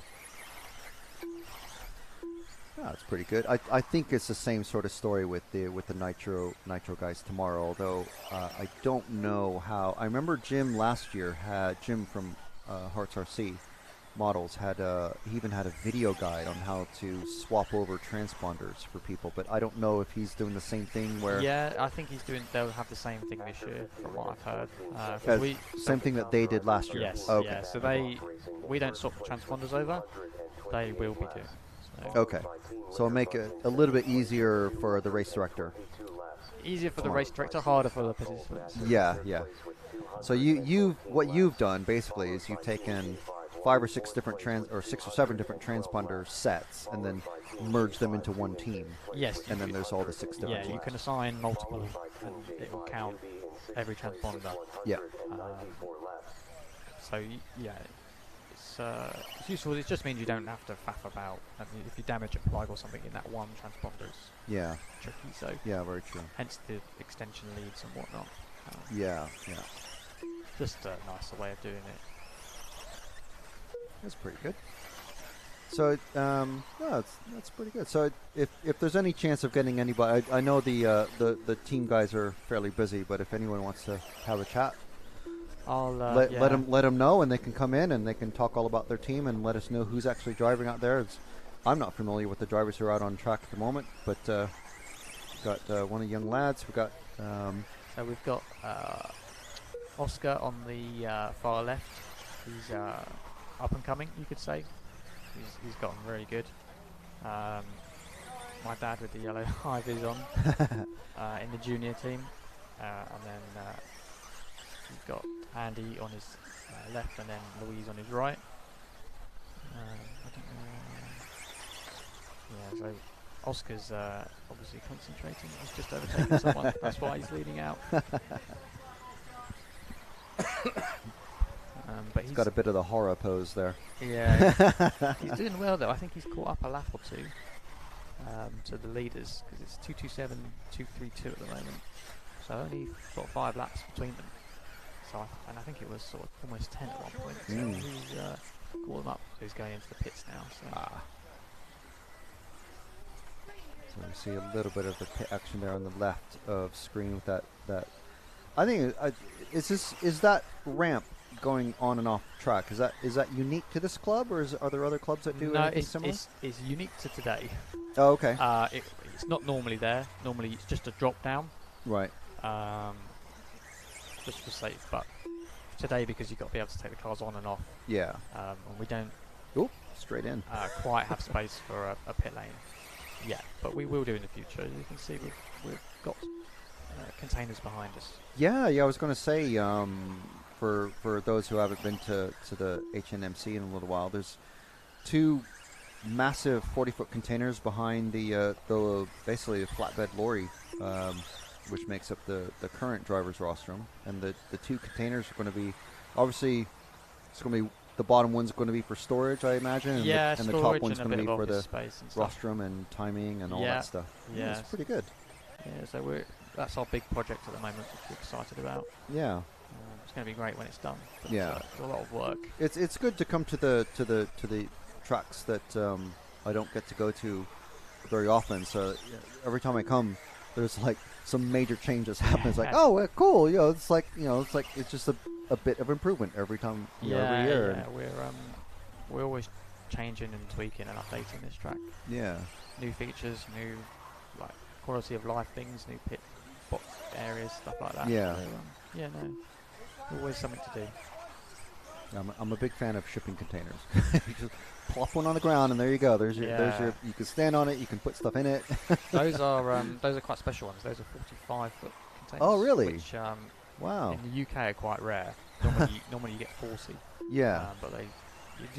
Oh, that's pretty good. I think it's the same sort of story with the nitro guys tomorrow. Although I don't know how. I remember Jim last year Jim from Herts RC Models he even had a video guide on how to swap over transponders for people. But I don't know if he's doing the same thing where. Yeah, I think they'll have the same thing this year, from what I've heard. Same thing that they did last year. Yes. Okay. Yeah, so we don't swap the transponders over. They will be doing. Okay, so it'll make it a little bit easier for the race director. Easier for the race director, harder for the participants. Yeah. So what you've done basically is you've taken 5 or 6 different 6 or 7 different transponder sets and then merge them into one team. Yes. And then there's all the 6 different. Yeah, you can assign multiple, and it will count every transponder. Yeah. So yeah. It's useful. It just means you don't have to faff about. I mean, if you damage a plug or something in that one transponder, it's tricky. So yeah, very true. Hence the extension leads and whatnot. Yeah. Just a nicer way of doing it. That's pretty good. So that's pretty good. So if there's any chance of getting anybody, I know the team guys are fairly busy, but if anyone wants to have a chat. I'll let them know, and they can come in and they can talk all about their team and let us know who's actually driving out there. I'm not familiar with the drivers who are out on track at the moment, but we've got one of the young lads. We've got so we've got Oscar on the far left. He's up and coming, you could say. He's gotten very good. My dad with the yellow high vis on in the junior team, and then we've got Andy on his left, and then Louise on his right. I don't know. Yeah, so Oscar's obviously concentrating. He's just overtaken someone. That's why he's leading out. But he's got a bit of the horror pose there. Yeah, he's doing well though. I think he's caught up a lap or 2 to the leaders, because it's 2:27, 2:32 at the moment. So only sort of 5 laps between them. So and I think it was sort of almost 10 at one point. So he's caught them up. So he's going into the pits now. So. So we see a little bit of the pit action there on the left of screen with that. I think is that ramp going on and off track? Is that unique to this club, or are there other clubs that do anything similar? It's unique to today. Oh, okay. It's not normally there. Normally it's just a drop down. Right. Just for safe, but today, because you've got to be able to take the cars on and off. Yeah. And we don't. Oop, straight in. Quite have space for a pit lane. Yeah, but we will do in the future. You can see we've got containers behind us. Yeah. I was going to say, for those who haven't been to the HNMC in a little while, there's 2 massive 40-foot containers behind the basically a flatbed lorry, which makes up the current driver's rostrum, and the 2 containers are going to be, obviously, it's going to be, the bottom one's going to be for storage, I imagine, and, yeah, the top one's going to be for the and rostrum and timing and all that stuff. Yeah, it's pretty good. Yeah, so that's our big project at the moment, which we're excited about. Yeah. It's going to be great when it's done. But yeah, it's a lot of work. It's good to come to the tracks that I don't get to go to very often. So every time I come, there's like some major changes happen. It's like, oh, cool. It's just a bit of improvement every time. Every year. Yeah, we're always changing and tweaking and updating this track. Yeah. New features, new like quality of life things, new pit box areas, stuff like that. Yeah. So, always something to do. I'm a big fan of shipping containers. You just plop one on the ground and there you go. There's your. You can stand on it. You can put stuff in it. Those are quite special ones. Those are 45-foot containers. Oh, really? Which wow. In the UK are quite rare. Normally you get 40. Yeah. But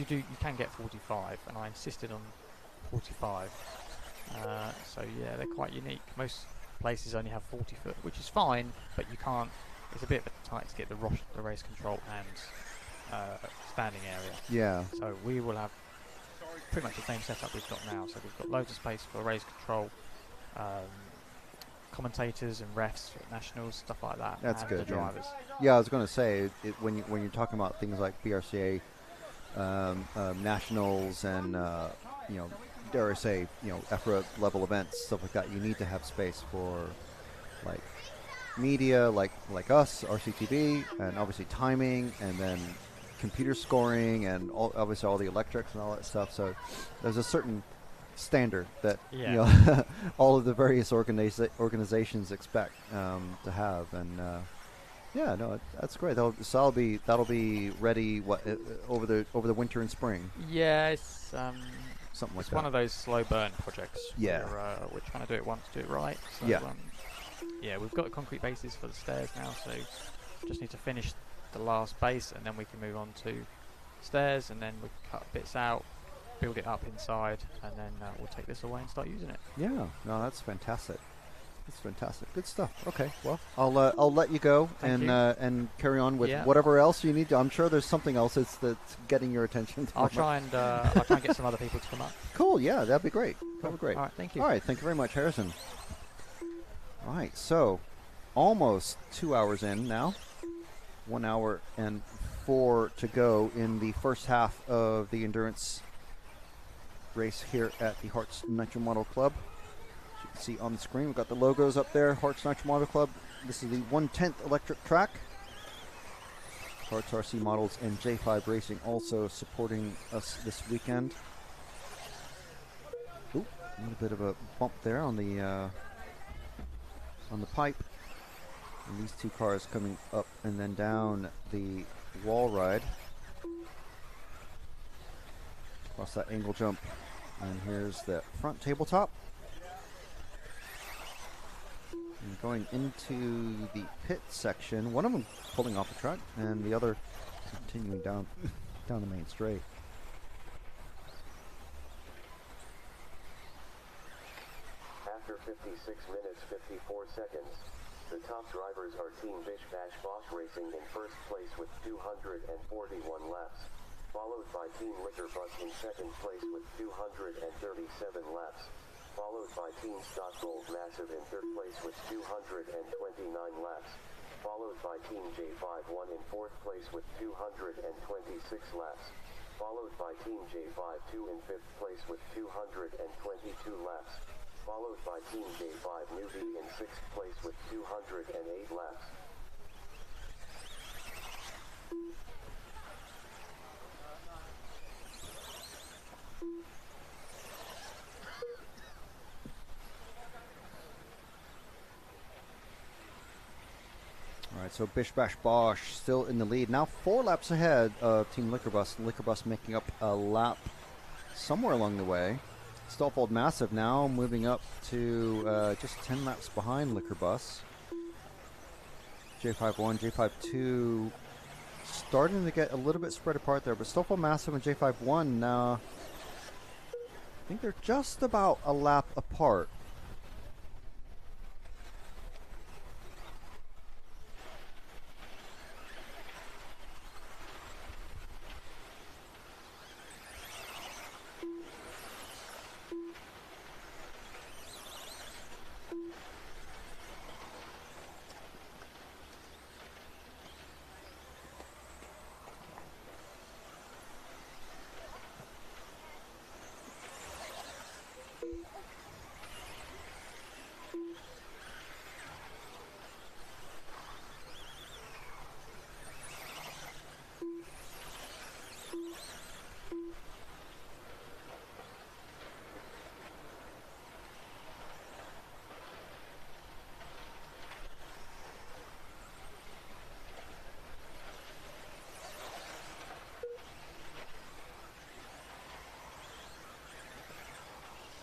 you can get 45, and I insisted on 45. So yeah, they're quite unique. Most places only have 40 foot, which is fine, but you can't. It's a bit of a tight to get the race control and standing area. Yeah. So we will have pretty much the same setup we've got now. So we've got loads of space for race control, commentators and refs, nationals, stuff like that. That's and good. The drivers. Yeah, I was going to say when you're talking about things like BRCA nationals and dare I say EFRA level events, stuff like that, you need to have space for like media like us, RCTV, and obviously timing, and then computer scoring, and obviously all the electrics and all that stuff. So there's a certain standard that all of the various organizations expect to have, and that's great. That'll be ready over the winter and spring. Yeah, it's something like it's that. one of those slow burn projects. Yeah, we're trying to do it once, do it right. So, yeah, we've got the concrete bases for the stairs now, so just need to finish the last base, and then we can move on to stairs, and then we cut bits out, build it up inside, and then we'll take this away and start using it. Yeah, no, that's fantastic. That's fantastic. Good stuff. Okay, well, I'll let you go and carry on with whatever else you need to. I'm sure there's something else that's getting your attention. I'll try and get some other people to come up. Cool. Yeah, that'd be great. That'd be great. All right, thank you. All right, thank you very much, Harrison. All right, so almost 2 hours in now. 1 hour and 4 to go in the first half of the endurance race here at the Herts Nitro Model Club. As you can see on the screen, we've got the logos up there. Herts Nitro Model Club. This is the 1/10 electric track. Herts RC Models and J5 Racing also supporting us this weekend. Ooh, a little bit of a bump there on the pipe. And these two cars coming up and then down the wall ride. Across that angle jump. And here's the front tabletop. And going into the pit section, one of them pulling off the track and the other continuing down the main straight. After 56 minutes 54 seconds, the top drivers are Team Bish Bash Boss Racing in first place with 241 laps, followed by Team Liquor Bus in second place with 237 laps, followed by Team Scott Gold Massive in third place with 229 laps, followed by Team J51 in fourth place with 226 laps, followed by Team J52 in fifth place with 222 laps, followed by Team J5 newbie in 6th place with 208 laps. All right, so Bish Bash Bosch still in the lead. Now 4 laps ahead of Team Liquor Bus. Liquor Bus making up a lap somewhere along the way. Stolfold Massive now moving up to just 10 laps behind Liquor Bus. J51, J52 starting to get a little bit spread apart there, but Stolfold Massive and J51 I think they're just about a lap apart.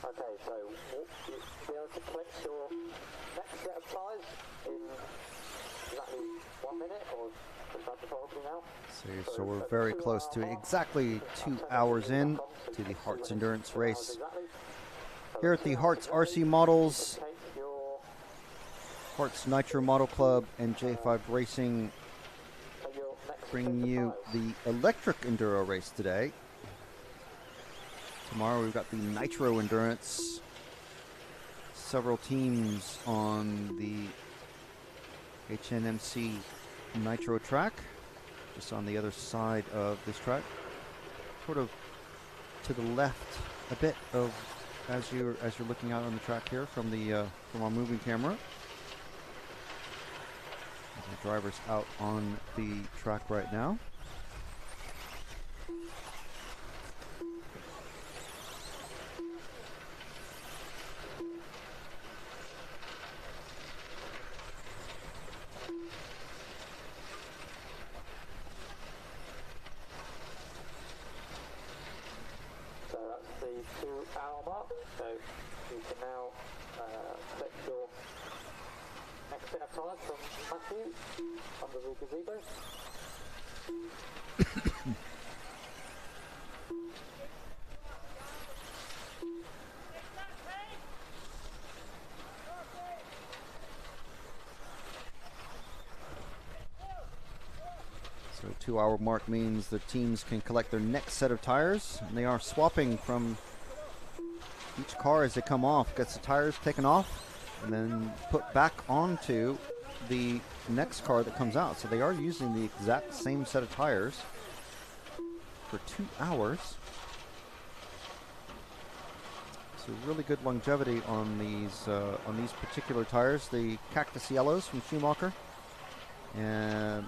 Okay, so you'll be able to collect your next set of tyres in exactly 1 minute or just under probably now. So we're very close to exactly 2 hours in to the Herts Endurance race. Here at the Herts RC Models, Herts Nitro Model Club and J5 Racing bringing you the electric enduro race today. Tomorrow we've got the Nitro Endurance. Several teams on the HNMC Nitro track, just on the other side of this track, sort of to the left a bit of as you're looking out on the track here from our moving camera. The driver's out on the track right now. So you can now collect your next set of tyres from Matthew under the gazebo. So 2 hour mark means the teams can collect their next set of tires, and they are swapping from each car as they come off, gets the tires taken off and then put back onto the next car that comes out. So they are using the exact same set of tires for 2 hours. So really good longevity on these particular tires, the Cactus Yellows from Schumacher, and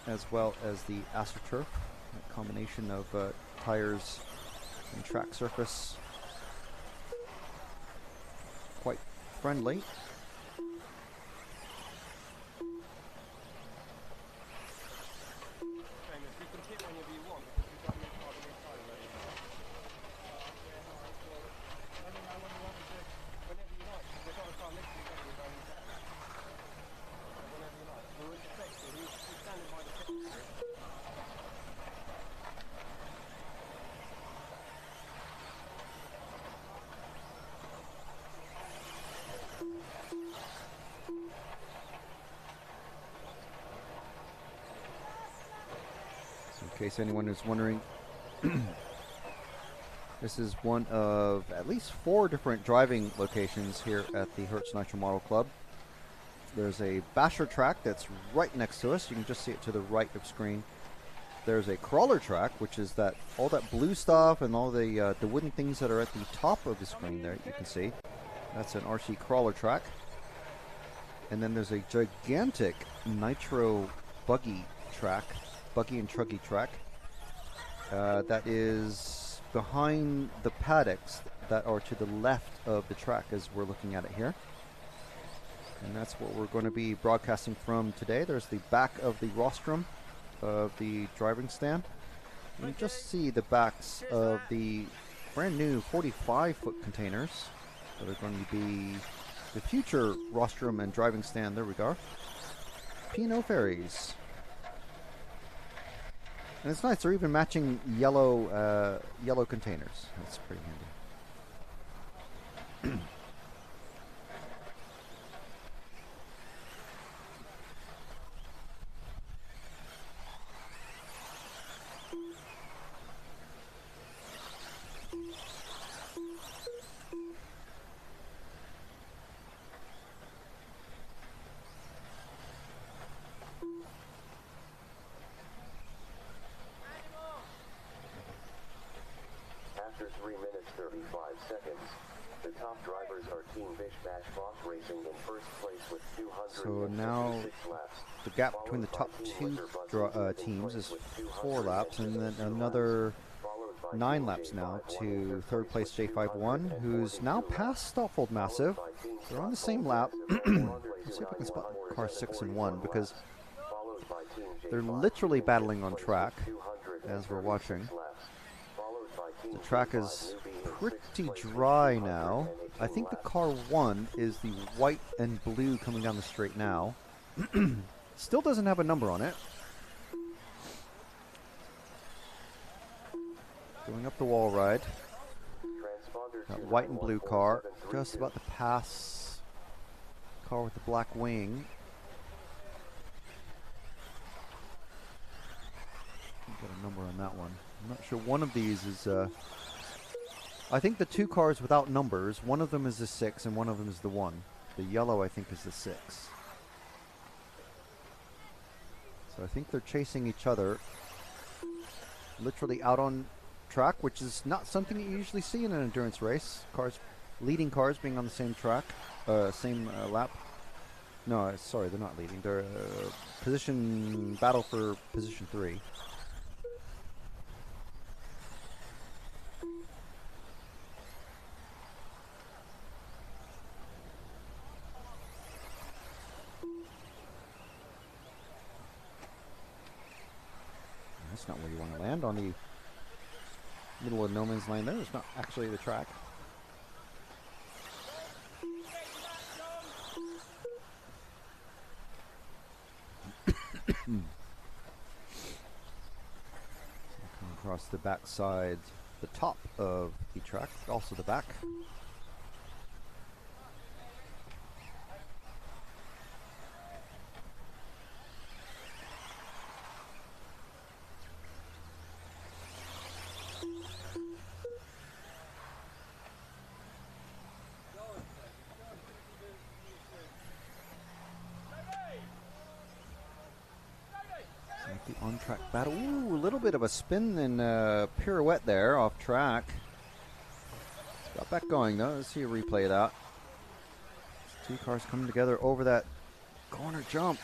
as well as the AstroTurf, a combination of tires and track surface. Quite friendly. In case anyone is wondering, this is one of at least 4 different driving locations here at the Herts Nitro Model Club. There's a basher track that's right next to us. You can just see it to the right of screen. There's a crawler track, which is that all that blue stuff and all the wooden things that are at the top of the screen there, you can see. That's an RC crawler track. And then there's a gigantic nitro buggy track, buggy and truggy track. That is behind the paddocks that are to the left of the track as we're looking at it here. And that's what we're going to be broadcasting from today. There's the back of the rostrum of the driving stand. You can just see the backs of the brand new 45-foot containers that are going to be the future rostrum and driving stand. There we go. P&O ferries. And it's nice, they're even matching yellow yellow containers. That's pretty handy. After 3 minutes 35 seconds, the top drivers are Team Bish Bash Boss Racing in first place with 256 So now laps. the gap between the top two teams is 4 laps, and then another 9 laps now to third place J51, who's now past Stopfold Massive. They're on the same lap. Let's see if I can spot car 6 and 1, because they're literally battling on track as we're watching. The track is pretty dry now. I think the car 1 is the white and blue coming down the straight now. Still doesn't have a number on it. Going up the wall ride. That white and blue car just about to pass car with the black wing. Got a number on that one. I'm not sure. One of these is, I think the 2 cars without numbers, one of them is the 6 and one of them is the 1. The yellow, I think, is the 6. So I think they're chasing each other, literally out on track, which is not something you usually see in an endurance race. Leading cars being on the same track, same lap. No, sorry, they're not leading. They're battle for position 3. That's not where you want to land, on the middle of no man's land there. It's not actually the track. Come across the back side, the top of the track, also the back. On-track battle. Ooh, a little bit of a spin and pirouette there off track. Got back going though. Let's see a replay of that. 2 cars coming together over that corner jump.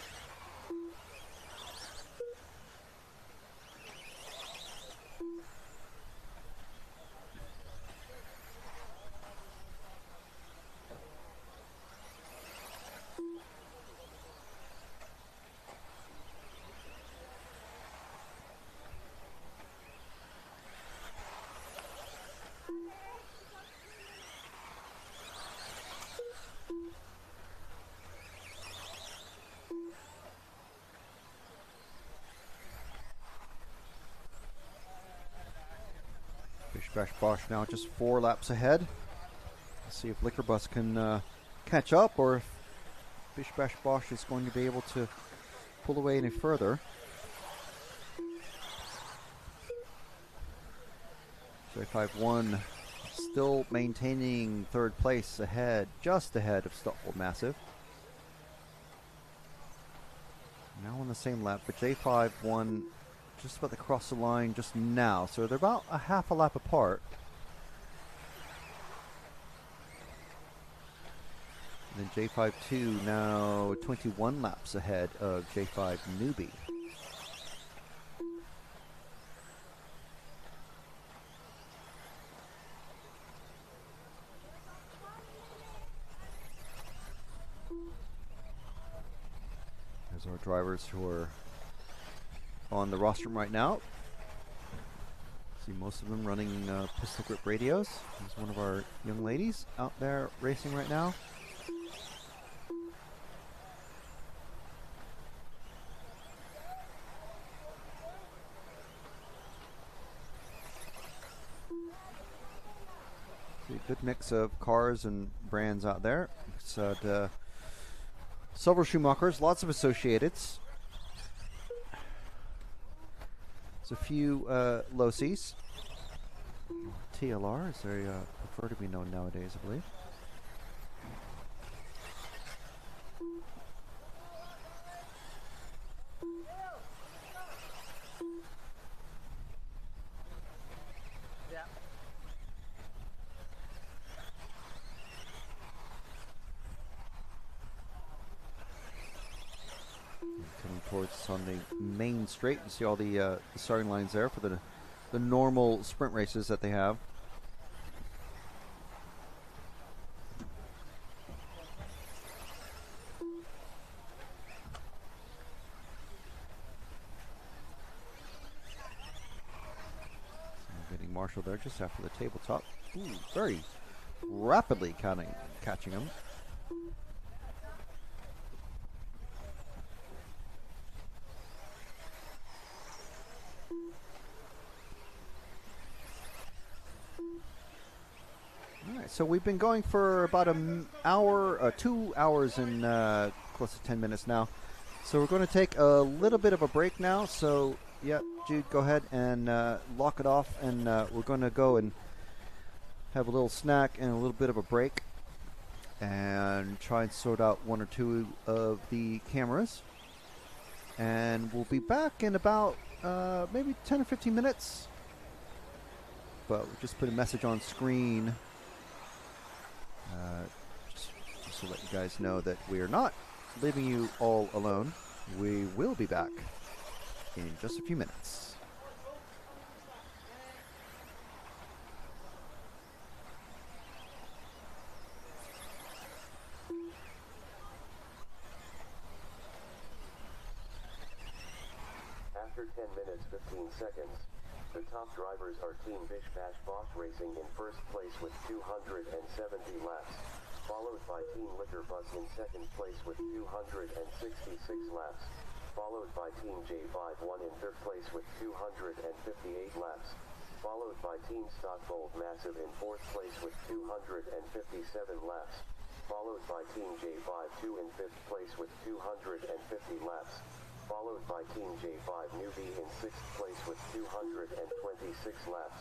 Bish Bash Bosch now just 4 laps ahead. Let's see if Liquor Bus can catch up, or if Bish Bash Bosch is going to be able to pull away any further. J51 still maintaining 3rd place ahead, just ahead of Stopfold Massive. Now on the same lap, but J51 just about to cross the line just now, so they're about a half a lap apart. And then J5-2 now 21 laps ahead of J5 newbie. There's our drivers who are on the rostrum right now. See most of them running pistol grip radios. There's one of our young ladies out there racing right now. See a good mix of cars and brands out there. It's several Schumachers, lots of Associateds. There's a few Losis. TLR, as they prefer to be known nowadays, I believe. Coming towards us on the main straight, you see all the starting lines there for the normal sprint races that they have. So getting Marshall there just after the tabletop. Ooh, very rapidly catching him. So we've been going for about an hour, 2 hours and close to 10 minutes now. So we're going to take a little bit of a break now. So, yeah, Jude, go ahead and lock it off. And we're going to go and have a little snack and a little bit of a break. And try and sort out one or two of the cameras. And we'll be back in about maybe 10 or 15 minutes. But we'll just put a message on screen. Just to let you guys know that we are not leaving you all alone. We will be back in just a few minutes. After 10 minutes 15 seconds, the top drivers are Team Bish Bash Boss Racing in first place with 270 laps, followed by Team Liquor Bus in second place with 266 laps, followed by Team J51 in third place with 258 laps, followed by Team Stock Gold Massive in fourth place with 257 laps, followed by Team J52 in fifth place with 250 laps, followed by Team J5 Newbie in 6th place with 226 laps.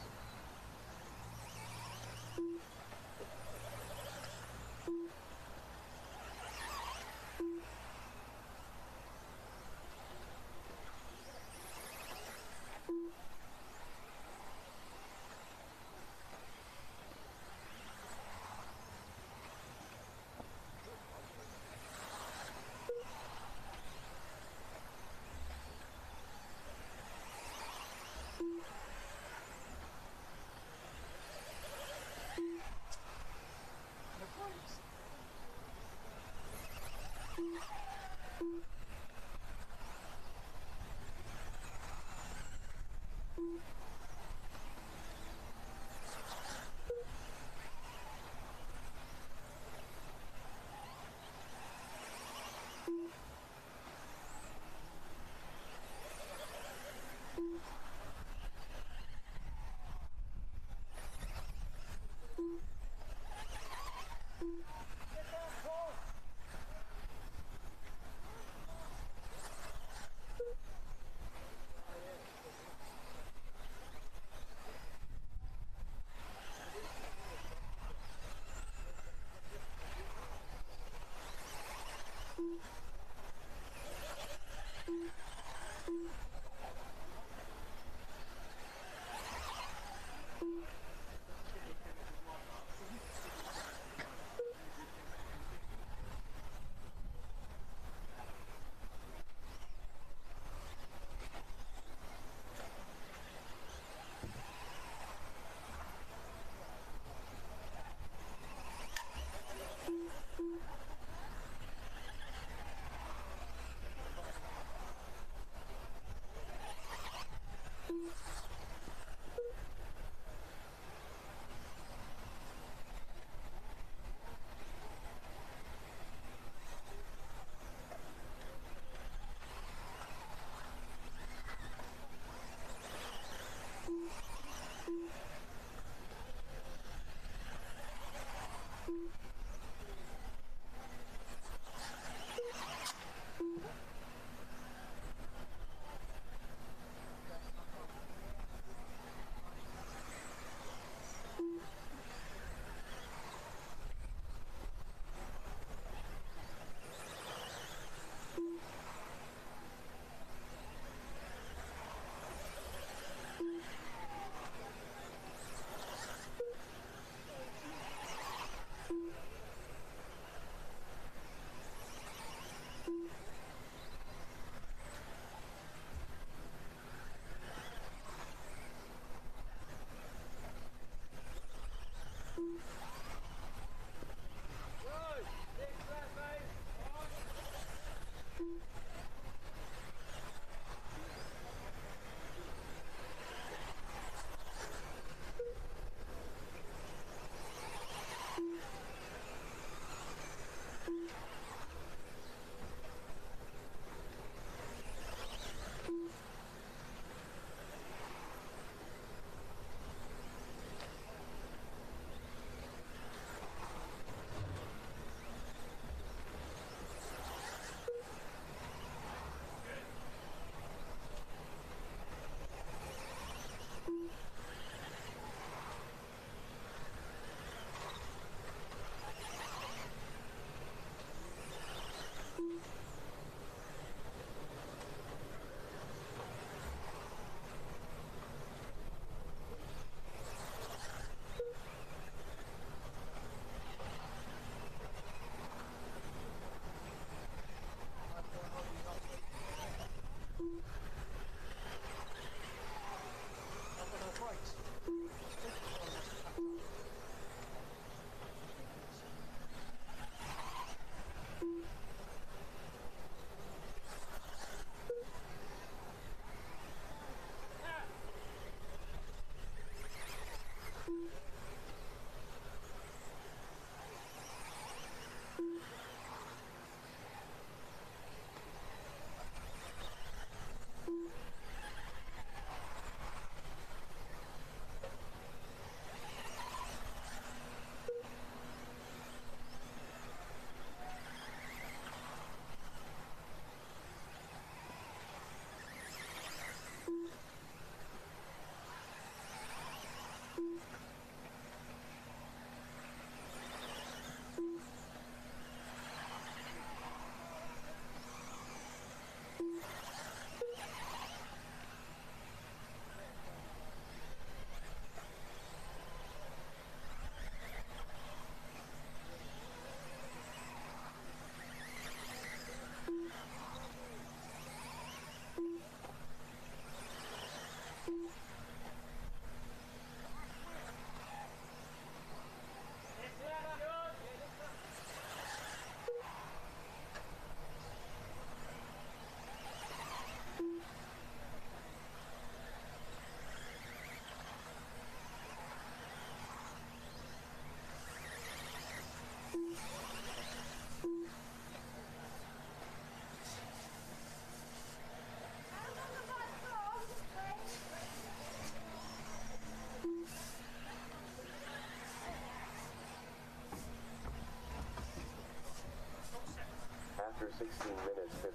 After 16 minutes 55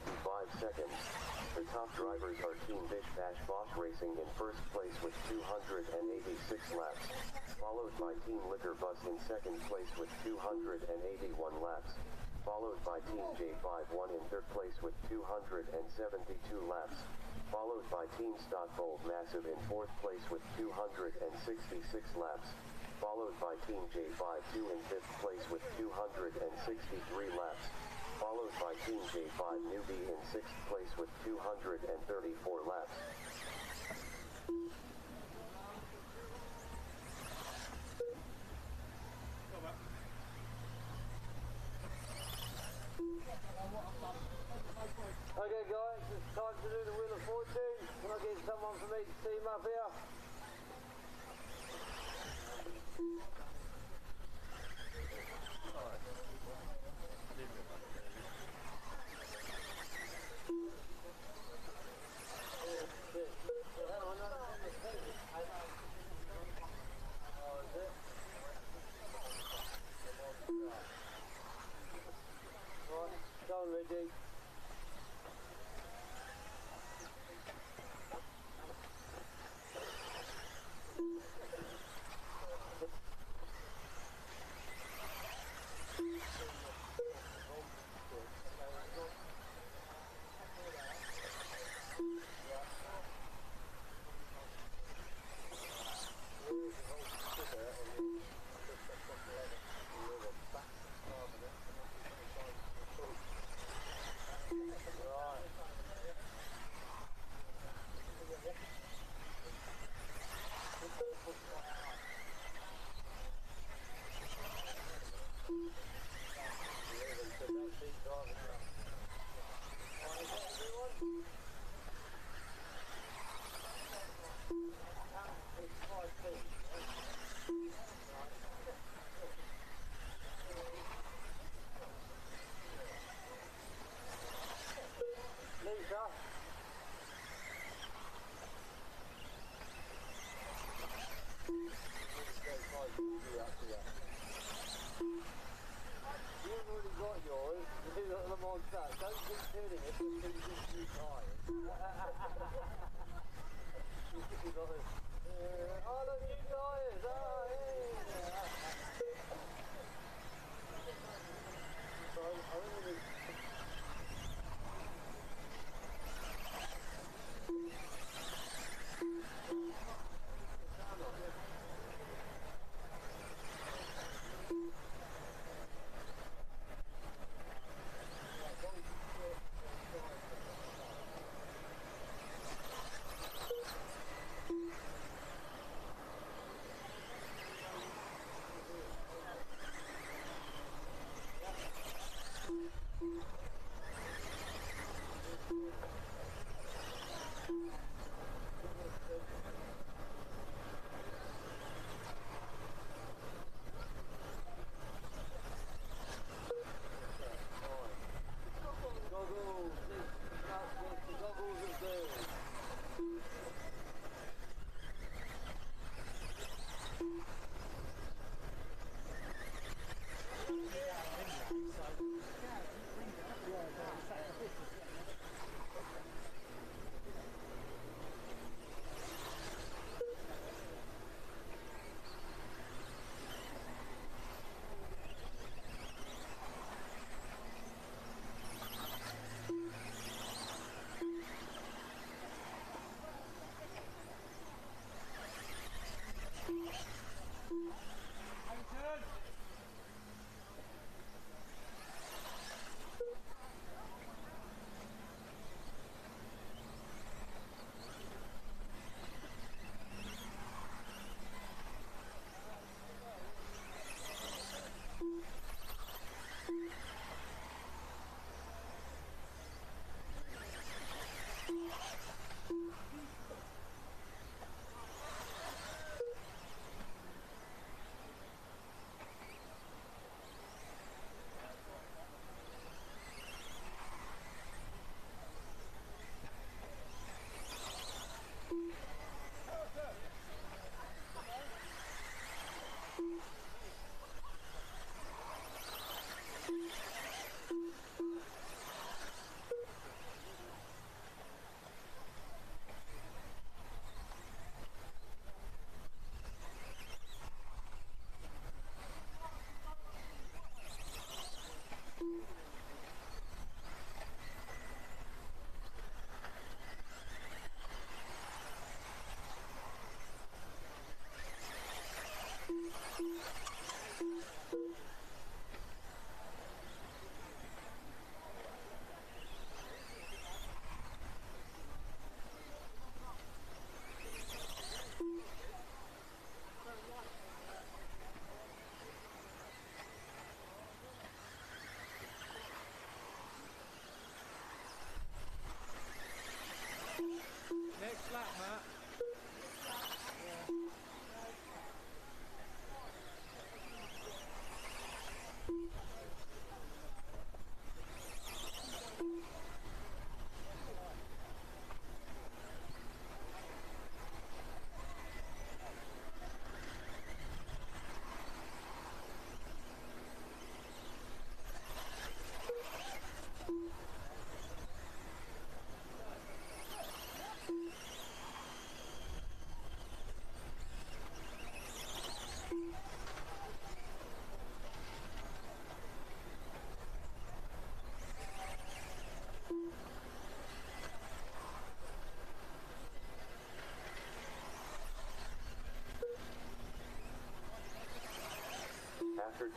seconds, the top drivers are Team Bish Bash Boss Racing in first place with 286 laps, followed by Team Liquor Bus in second place with 281 laps, followed by Team J5-1 in third place with 272 laps, followed by Team Stock Bold Massive in fourth place with 266 laps, followed by Team J5-2 in fifth place with 263 laps, followed by Team J5 Newbie in sixth place with 234 laps. Okay guys, it's time to do the Wheel of Fortune. Can I get someone for me to team up out here. Right, go on, Reggie. Lisa. You've already got yours. You got them on that. Don't keep doing it until you get too tired. You got this. Oh, look, new tyres. Oh, yeah. So I really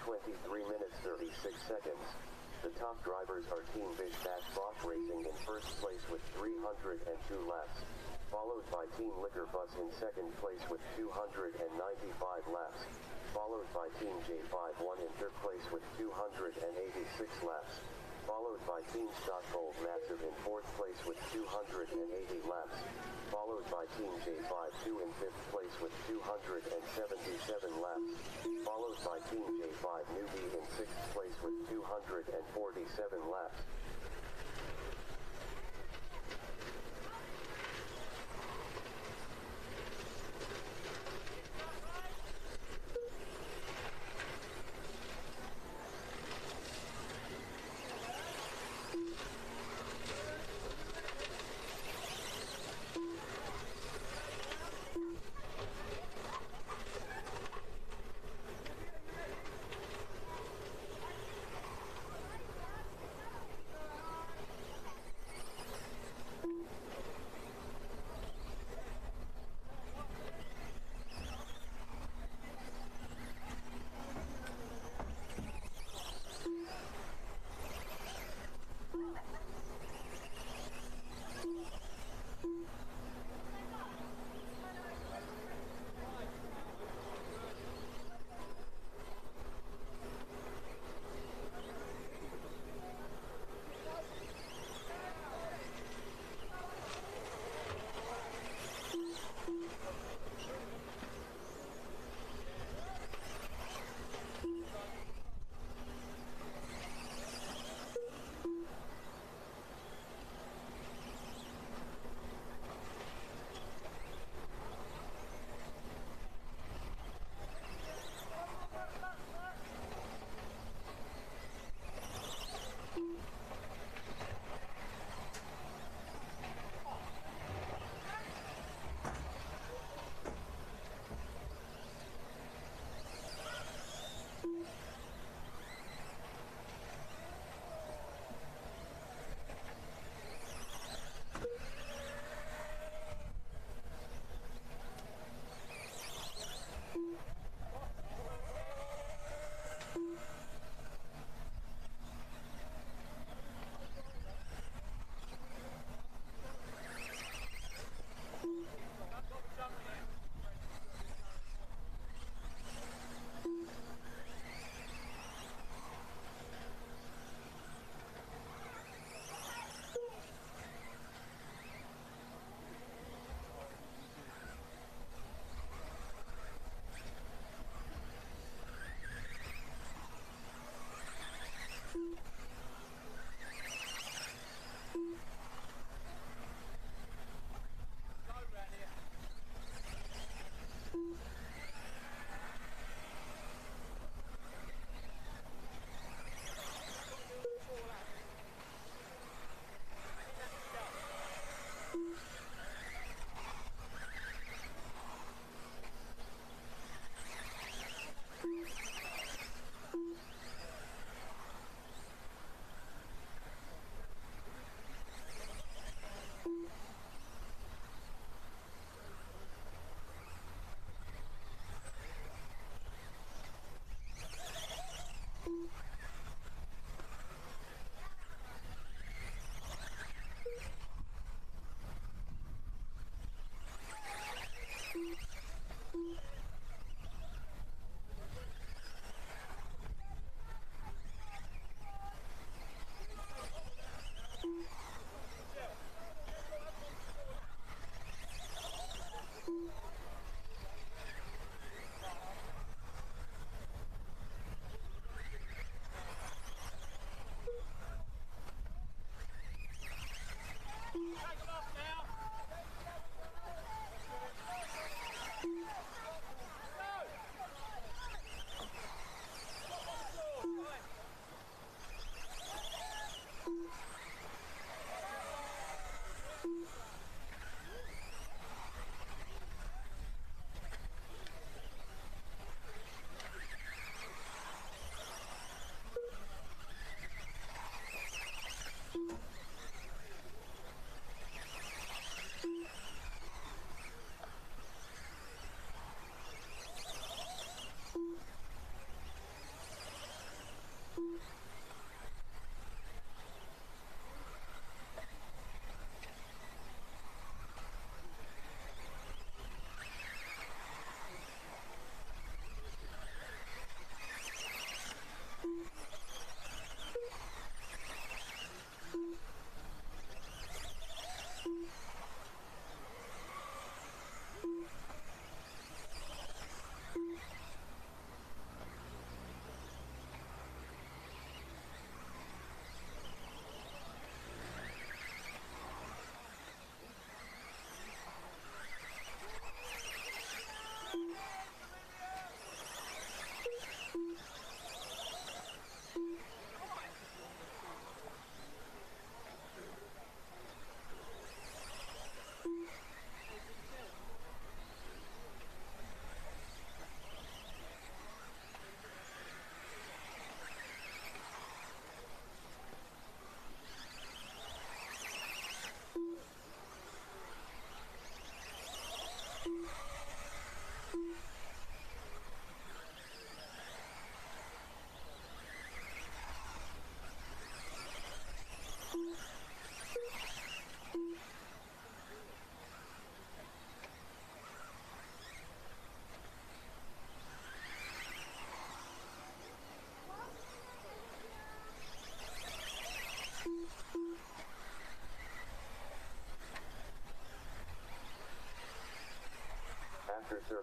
23 minutes 36 seconds. The top drivers are Team Bish Bash Boss Racing in first place with 302 laps, followed by Team Liquor Bus in second place with 295 laps, followed by Team J5 in third place with 286 laps, followed by Team Stock Gold Massive in fourth place with 280 laps, followed by Team J5 in fifth place with 277 laps, followed by Team J5 Newbie in sixth place with 247 laps.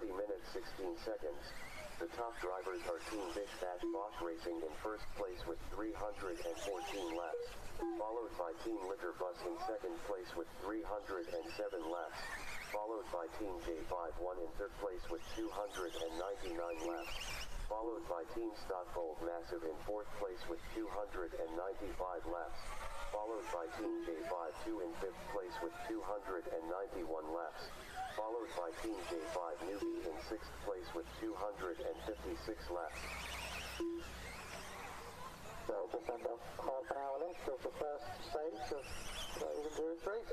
20 minutes 16 seconds. The top drivers are Team Bish Bash Boss Racing in first place with 314 laps, followed by Team Liquor Bus in second place with 307 laps, followed by Team J51 in third place with 299 laps, followed by Team Stockfold Massive in fourth place with 295 laps, followed by Team J52 in fifth place with 291 laps, followed by Team J5 Newbie in sixth place with 256 laps. So just under half an hour left of the first stage of today's endurance race.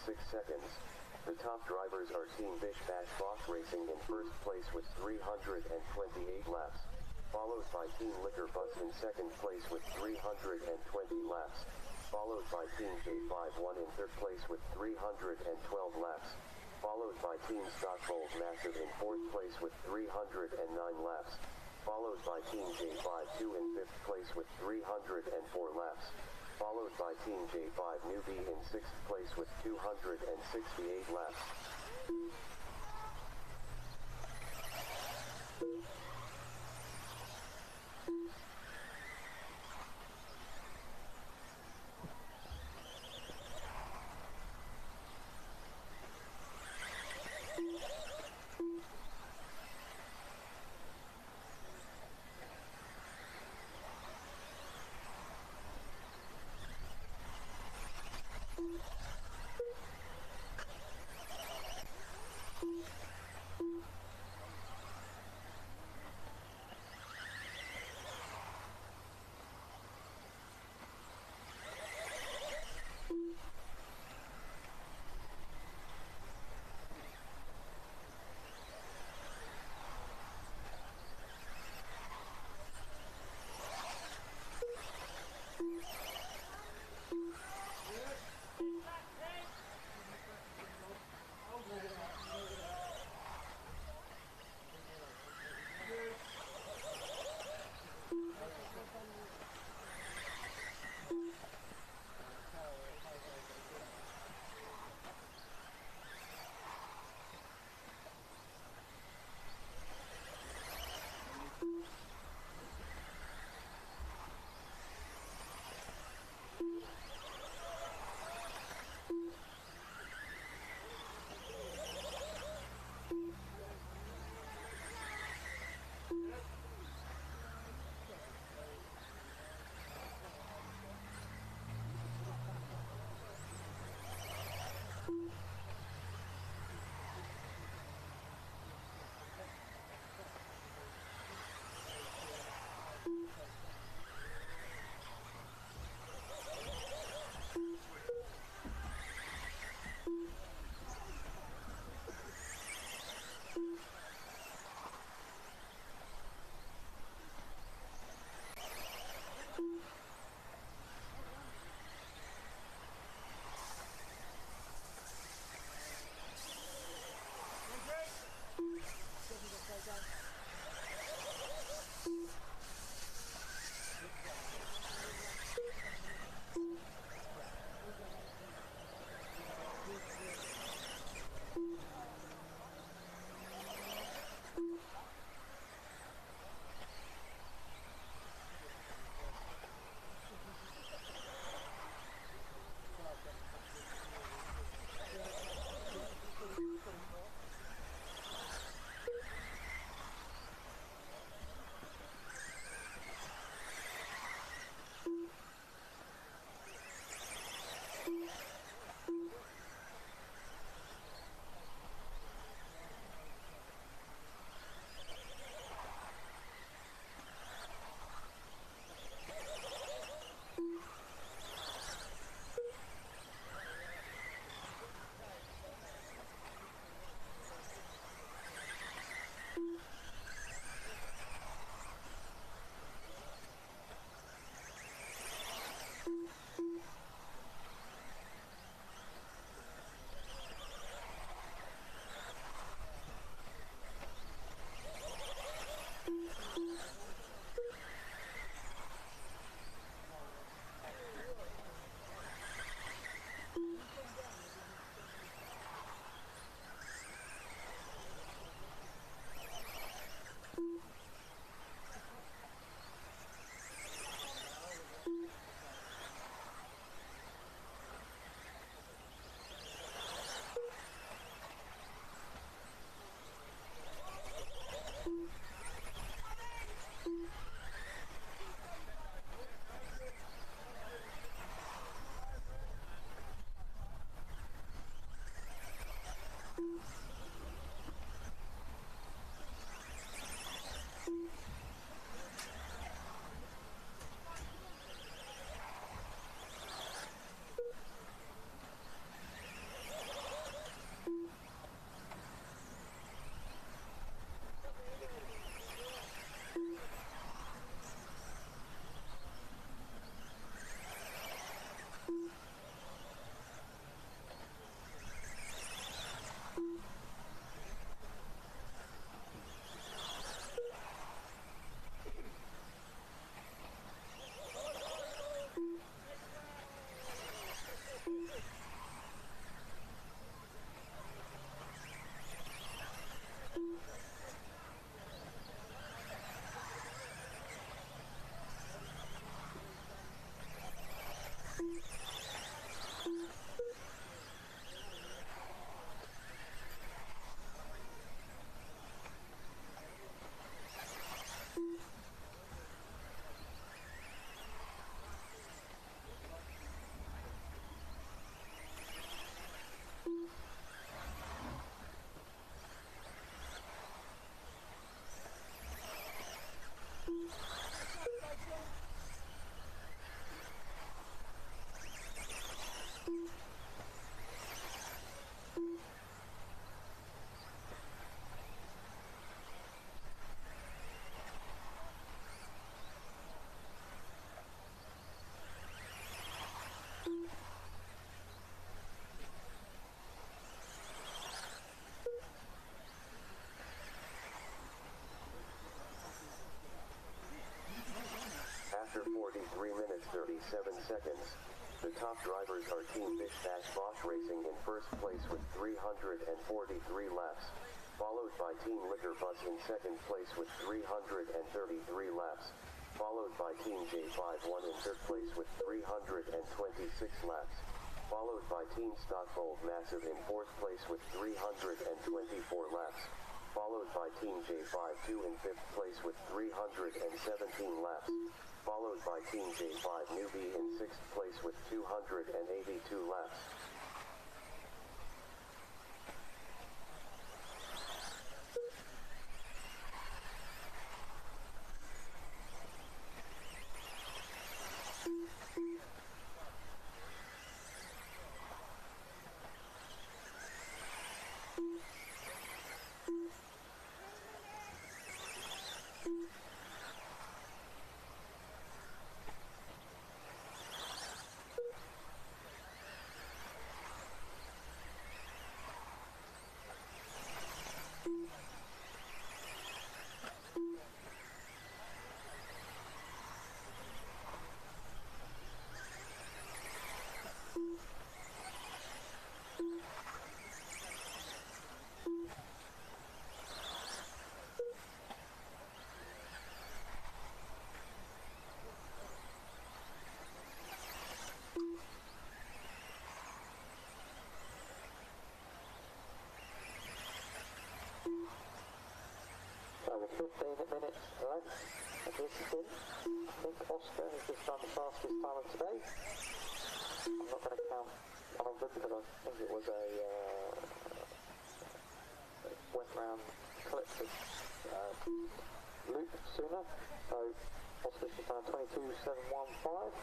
6 seconds. The top drivers are Team Bish Bash Boss Racing in first place with 328 laps, followed by Team Liquor Bus in second place with 320 laps, followed by Team J5-1 in third place with 312 laps, followed by Team Stockfold Massive in fourth place with 309 laps, followed by Team J5-2 in fifth place with 304 laps, followed by Team J5 Newbie in sixth place with 268 laps. seconds. The top drivers are Team Bish Bash Bosch Racing in first place with 343 laps, followed by Team Liquor Bus in second place with 333 laps, followed by Team J5 in third place with 326 laps, followed by Team Stock Gold Massive in fourth place with 324 laps, followed by Team J5 in fifth place with 317 laps, followed by Team J5 Newbie in sixth place with 282 laps. With 15 minutes left of this stint, I think Oscar has just done the fastest time of today. I'm not going to count one of them because I think it was went round collected loop sooner. So Oscar's just done 22.715.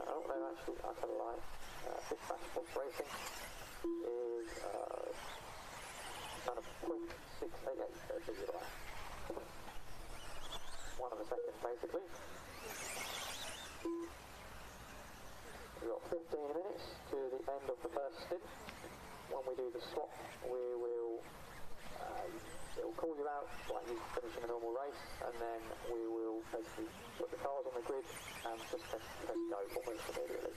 Oh no, actually I tell a lie. Bish Bash Bosch Racing is kind of 0.688 one of a second basically. We've got 15 minutes to the end of the first stint. When we do the swap, we will it will call you out like you finishing a normal race, and then we will basically put the cars on the grid and just press go almost immediately.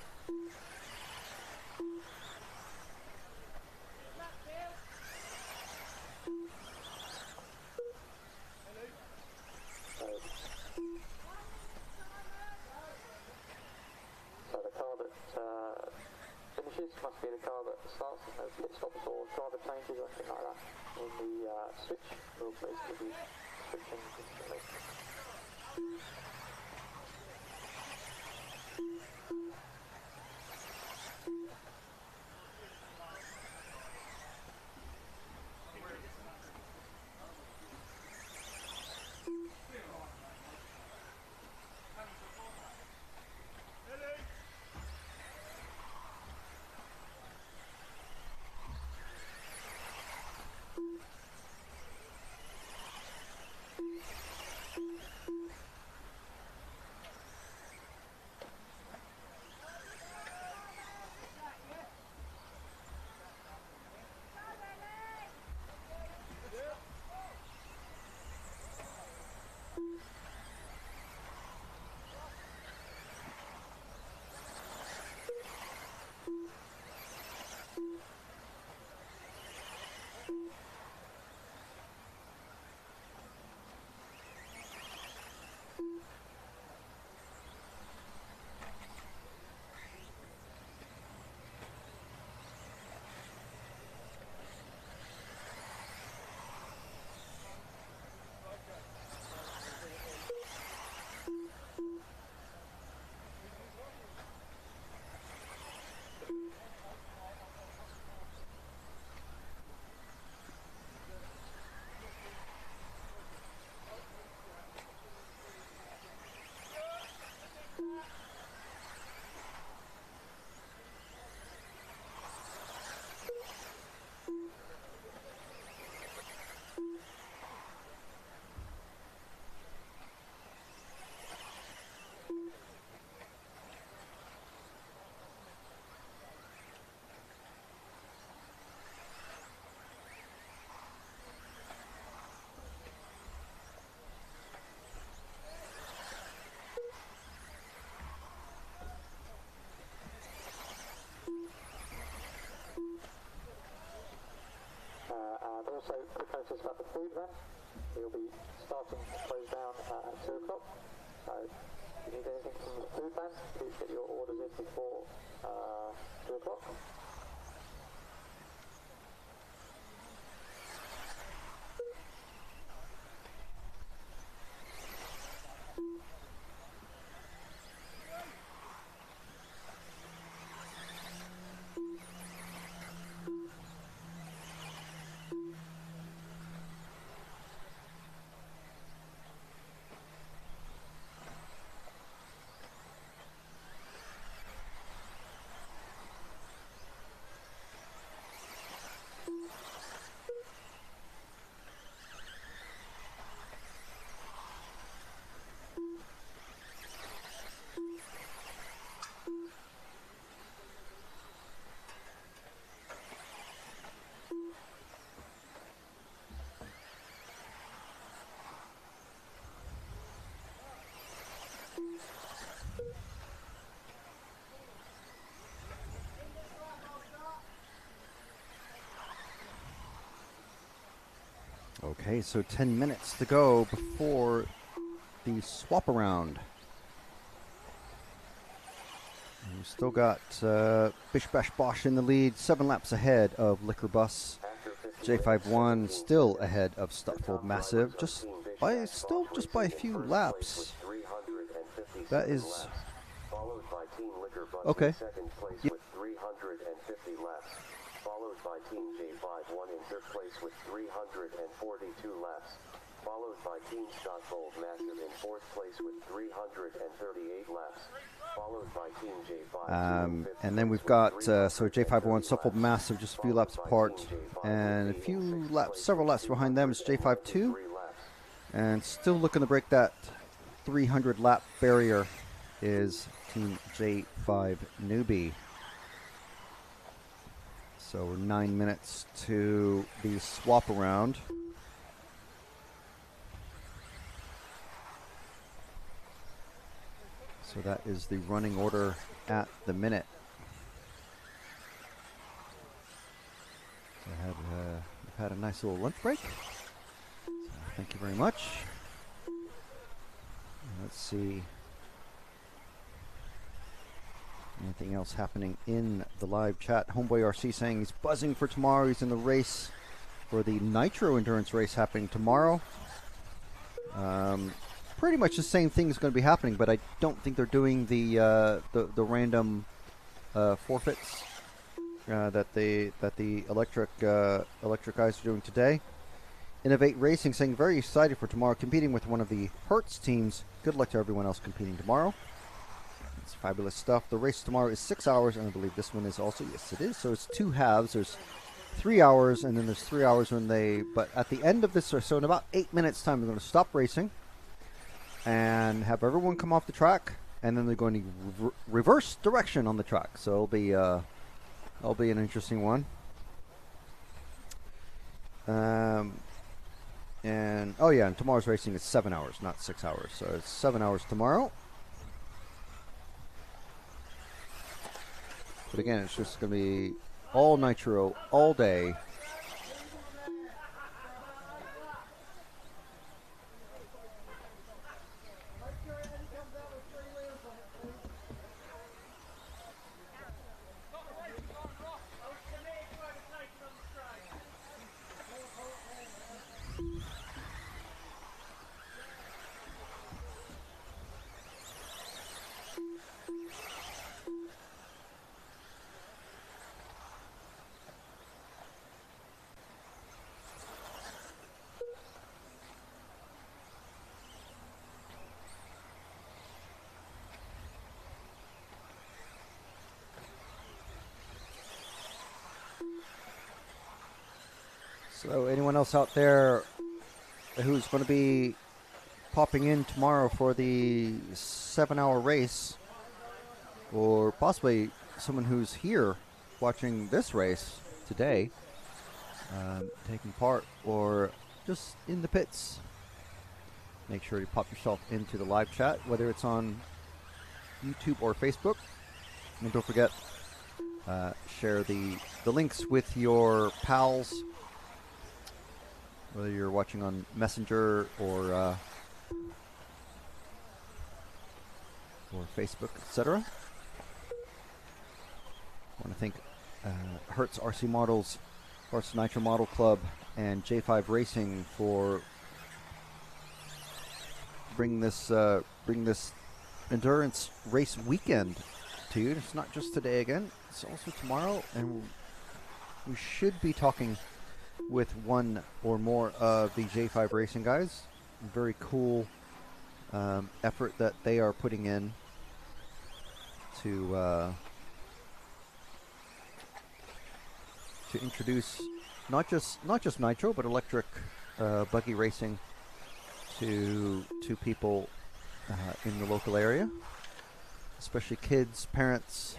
So the car that finishes must be the car that starts. No pit stops or driver changes or anything like that. In the switch, we'll basically be switching instantly. event. We'll be starting to close down at 2 o'clock. So if you need anything from the food bank, please get your orders in before 2 o'clock. Okay, so 10 minutes to go before the swap around. And we've still got Bish Bash Bosch in the lead, 7 laps ahead of Liquor Bus. J51 still ahead of Stutfold Massive, just by a few laps. That is okay. Yeah. With 350 laps, followed by Team J51 in third place with 342 laps, followed by Team Stutfold Massive in fourth place with 338 laps, followed by Team J5. And then we've got so J51, Stutfold Massive, just a few laps apart, and several laps behind them is J52, and still looking to break that 300 lap barrier is Team J5 Newbie. So we're 9 minutes to the swap around. So that is the running order at the minute. So we've had a nice little lunch break. So thank you very much. Let's see. Anything else happening in the live chat? Homeboy RC saying he's buzzing for tomorrow. He's in the race for the Nitro Endurance race happening tomorrow. Pretty much the same thing is going to be happening, but I don't think they're doing the random forfeits that the electric guys are doing today. Innovate Racing saying very excited for tomorrow, competing with one of the Herts teams. Good luck to everyone else competing tomorrow. It's fabulous stuff. The race tomorrow is 6 hours, and I believe this one is also, yes it is, so it's 2 halves. There's 3 hours, and then there's 3 hours but at the end of this, so in about 8 minutes time, we're going to stop racing and have everyone come off the track, and then they're going to reverse direction on the track. So it'll be an interesting one. And oh yeah, and tomorrow's racing is 7 hours, not 6 hours. So it's 7 hours tomorrow. But again, it's just going to be all nitro, all day. So anyone else out there who's going to be popping in tomorrow for the 7-hour race, or possibly someone who's here watching this race today, taking part, or just in the pits, make sure you pop yourself into the live chat, whether it's on YouTube or Facebook. And don't forget, share the links with your pals whether you're watching on Messenger or Facebook, etc. I want to thank Herts RC Models, Herts Nitro Model Club, and J5 Racing for bring this endurance race weekend to you. It's not just today again, it's also tomorrow, and we should be talking with one or more of the J5 Racing guys. Very cool effort that they are putting in to introduce not just nitro but electric buggy racing to people in the local area, especially kids, parents,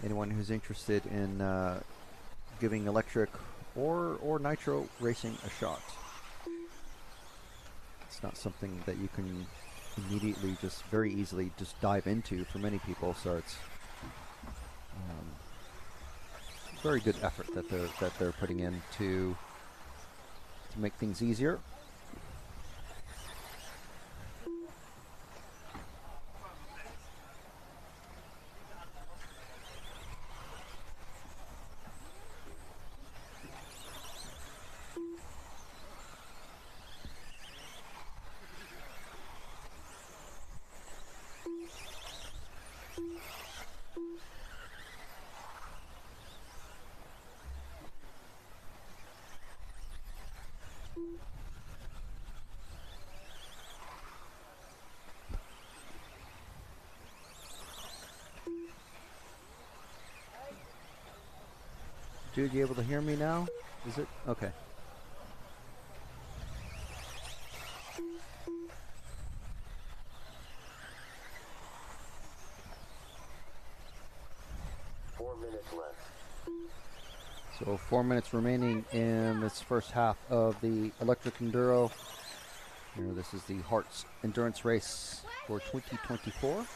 anyone who's interested in giving electric or nitro racing a shot. It's not something that you can immediately just very easily just dive into for many people, so it's very good effort that they're putting in to make things easier. Dude, you able to hear me now? Is it? Okay. So 4 minutes remaining in this first half of the electric enduro. Here, this is the Herts endurance race for 2024.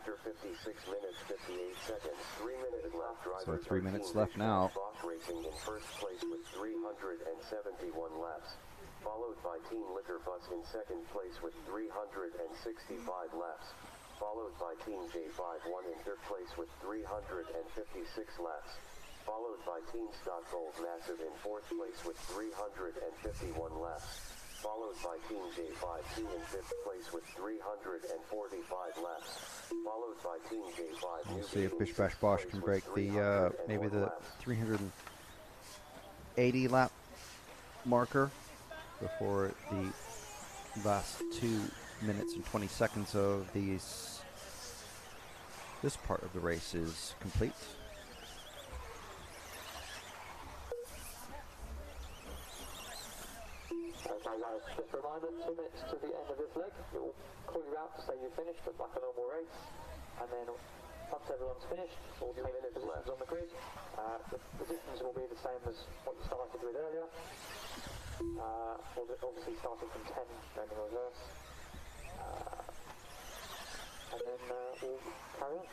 After 56 minutes, 58 seconds, 3 minutes left. So 3 minutes left now. Boss Racing in first place with 371 laps, followed by Team Liquor Bus in second place with 365 laps, followed by Team J51 in third place with 356 laps, followed by Team Stock Gold Massive in fourth place with 351 laps, followed by Team J52 in fifth place with 345 laps, followed by Team J5. We'll see if Bish Bash Bosh can break the maybe the 380 lap marker before the last 2 minutes and 20 seconds of this part of the race is complete. Okay guys, just a reminder, 2 minutes to the end of this leg. It will call you out to say you finished, but like a normal race. And then once everyone's finished, we'll take the positions on the grid. The positions will be the same as what you started with earlier. Obviously starting from 10, going in reverse. And then we'll carry on.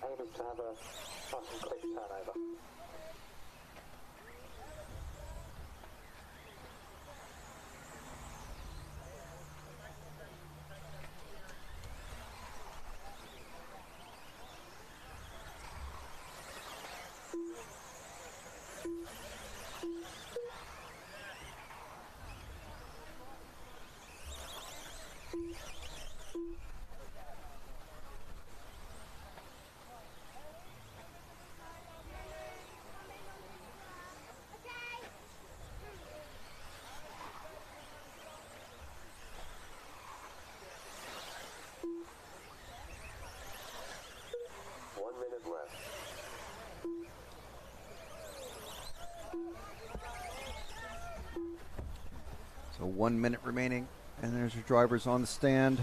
Aim is to have a nice and quick turnover. So 1 minute remaining, and there's your drivers on the stand,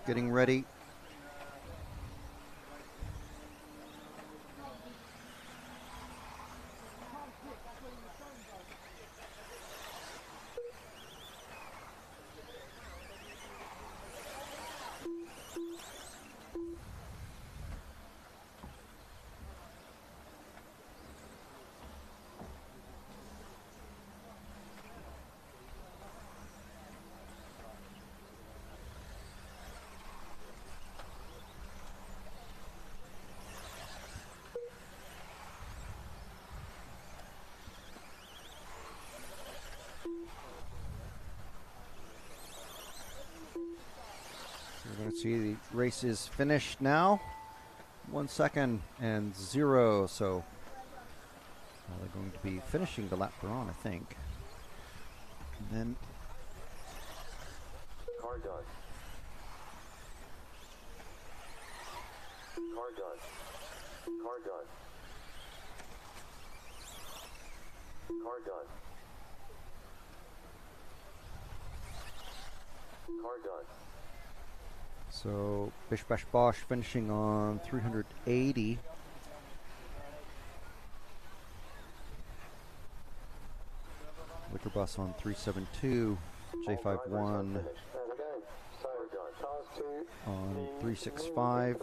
getting ready. We're going to see the race is finished now. 1 second and 0. So they're going to be finishing the lap they're on, I think. And then Car done. Car done. Car done. Car done. Car done. so Bish Bash Bosch finishing on 380. Liquor Bus on 372. J51 There we go. So, cars to on the 365.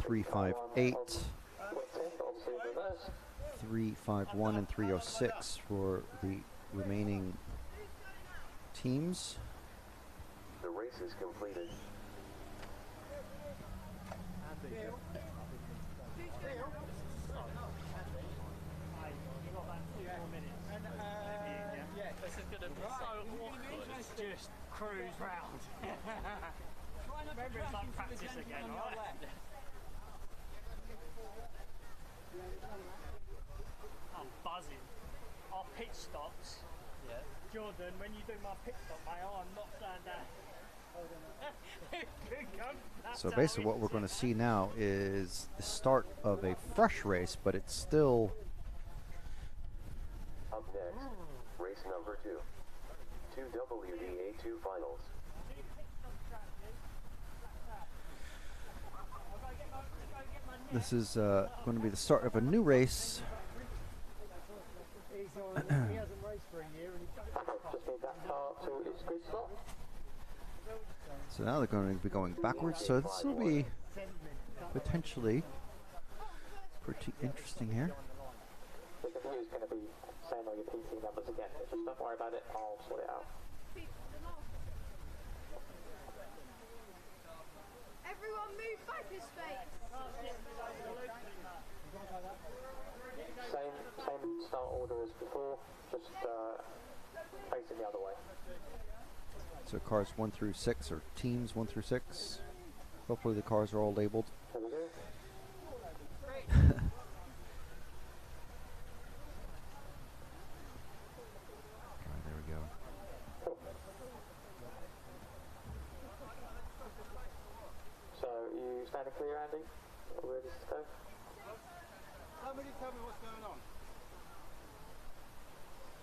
358. 351 and 306 for the remaining teams. The race is completed. This is going to be so awkward. Just cruise round. Remember, it's like practice again, right? I'm buzzing. Our pit stops. Yeah. Jordan, when you do my pit stop, my arm knocks down. So basically what we're going to see now is the start of a fresh race, but it's still... Up next, race number 2. 2 WDA2 finals. This is going to be the start of a new race. So now they're going to be going backwards, so this will be potentially pretty interesting here. The computer's going to be saying all your PC numbers again. Just don't worry about it, I'll sort it out. Everyone move back a space. Same start order as before, just facing the other way. So cars 1 through 6, or teams 1 through 6. Hopefully the cars are all labeled. There we go. There we go. Cool. So, you standing clear, Andy? All ready to go? Somebody tell me what's going on.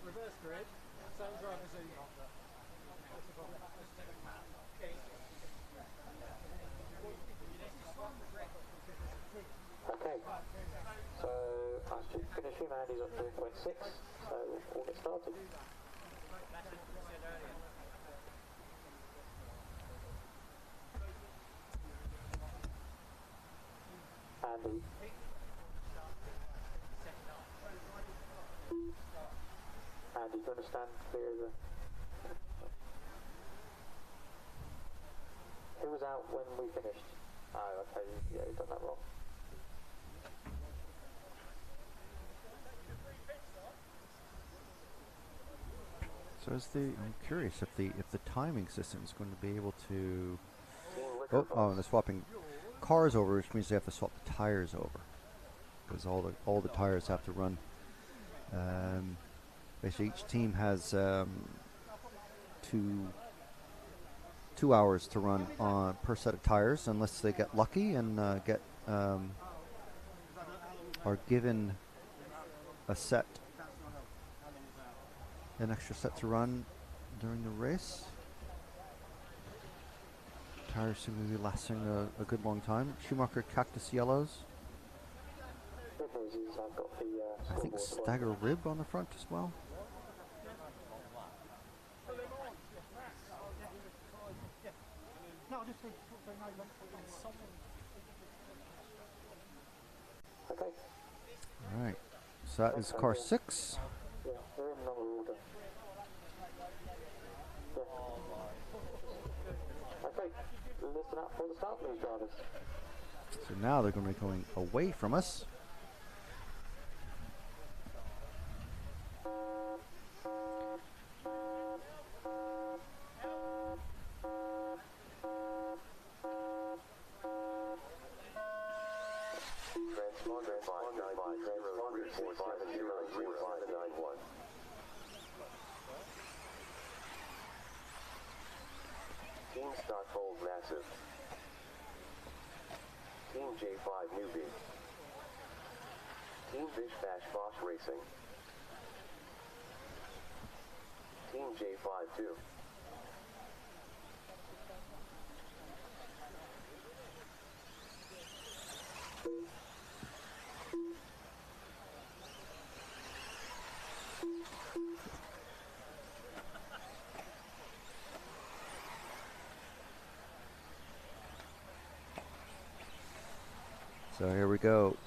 Reverse grid, same driver's in. Okay, so I should finish him, Andy's on 3.6, so we'll get started. Andy. Andy, do you understand clear the... Who was out when we finished? Oh, okay, yeah, you've done that wrong. So I'm curious if the timing system is going to be able to... Oh, they're swapping cars over, which means they have to swap the tires over, because all the tires have to run. Basically, each team has 2 hours to run on per set of tires, unless they get lucky and are given a set an extra set to run during the race. Tires seem to be lasting a good long time. Schumacher Cactus Yellows. I think Stagger Rib on the front as well. Alright, so that is car 6. Yeah, we're in number order. Okay, listen up for the start, please, drivers. So now they're going to be going away from us. Team Stockhold Massive. Team J5 Newbie. Team Bish Bash Boss Racing. Team J5 2. So here we go,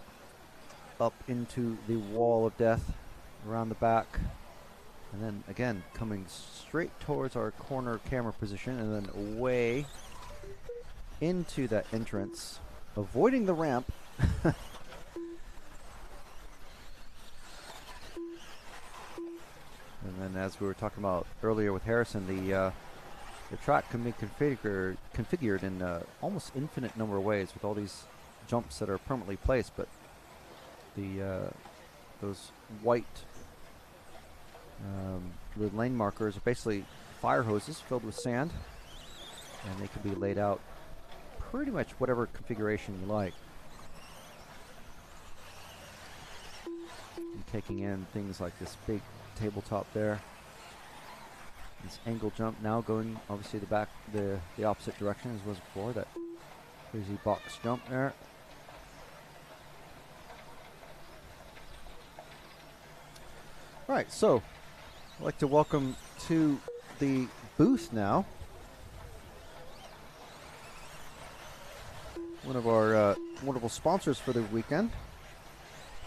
up into the wall of death, around the back, and then again coming straight towards our corner camera position, and then away into that entrance, avoiding the ramp. And then, as we were talking about earlier with Harrison, the track can be configured in almost infinite number of ways with all these jumps that are permanently placed, but those white the lane markers are basically fire hoses filled with sand, and they can be laid out pretty much whatever configuration you like. And taking in things like this big tabletop there, this angle jump now going obviously the opposite direction as was before, that crazy box jump there. Right, so I'd like to welcome to the booth now one of our wonderful sponsors for the weekend.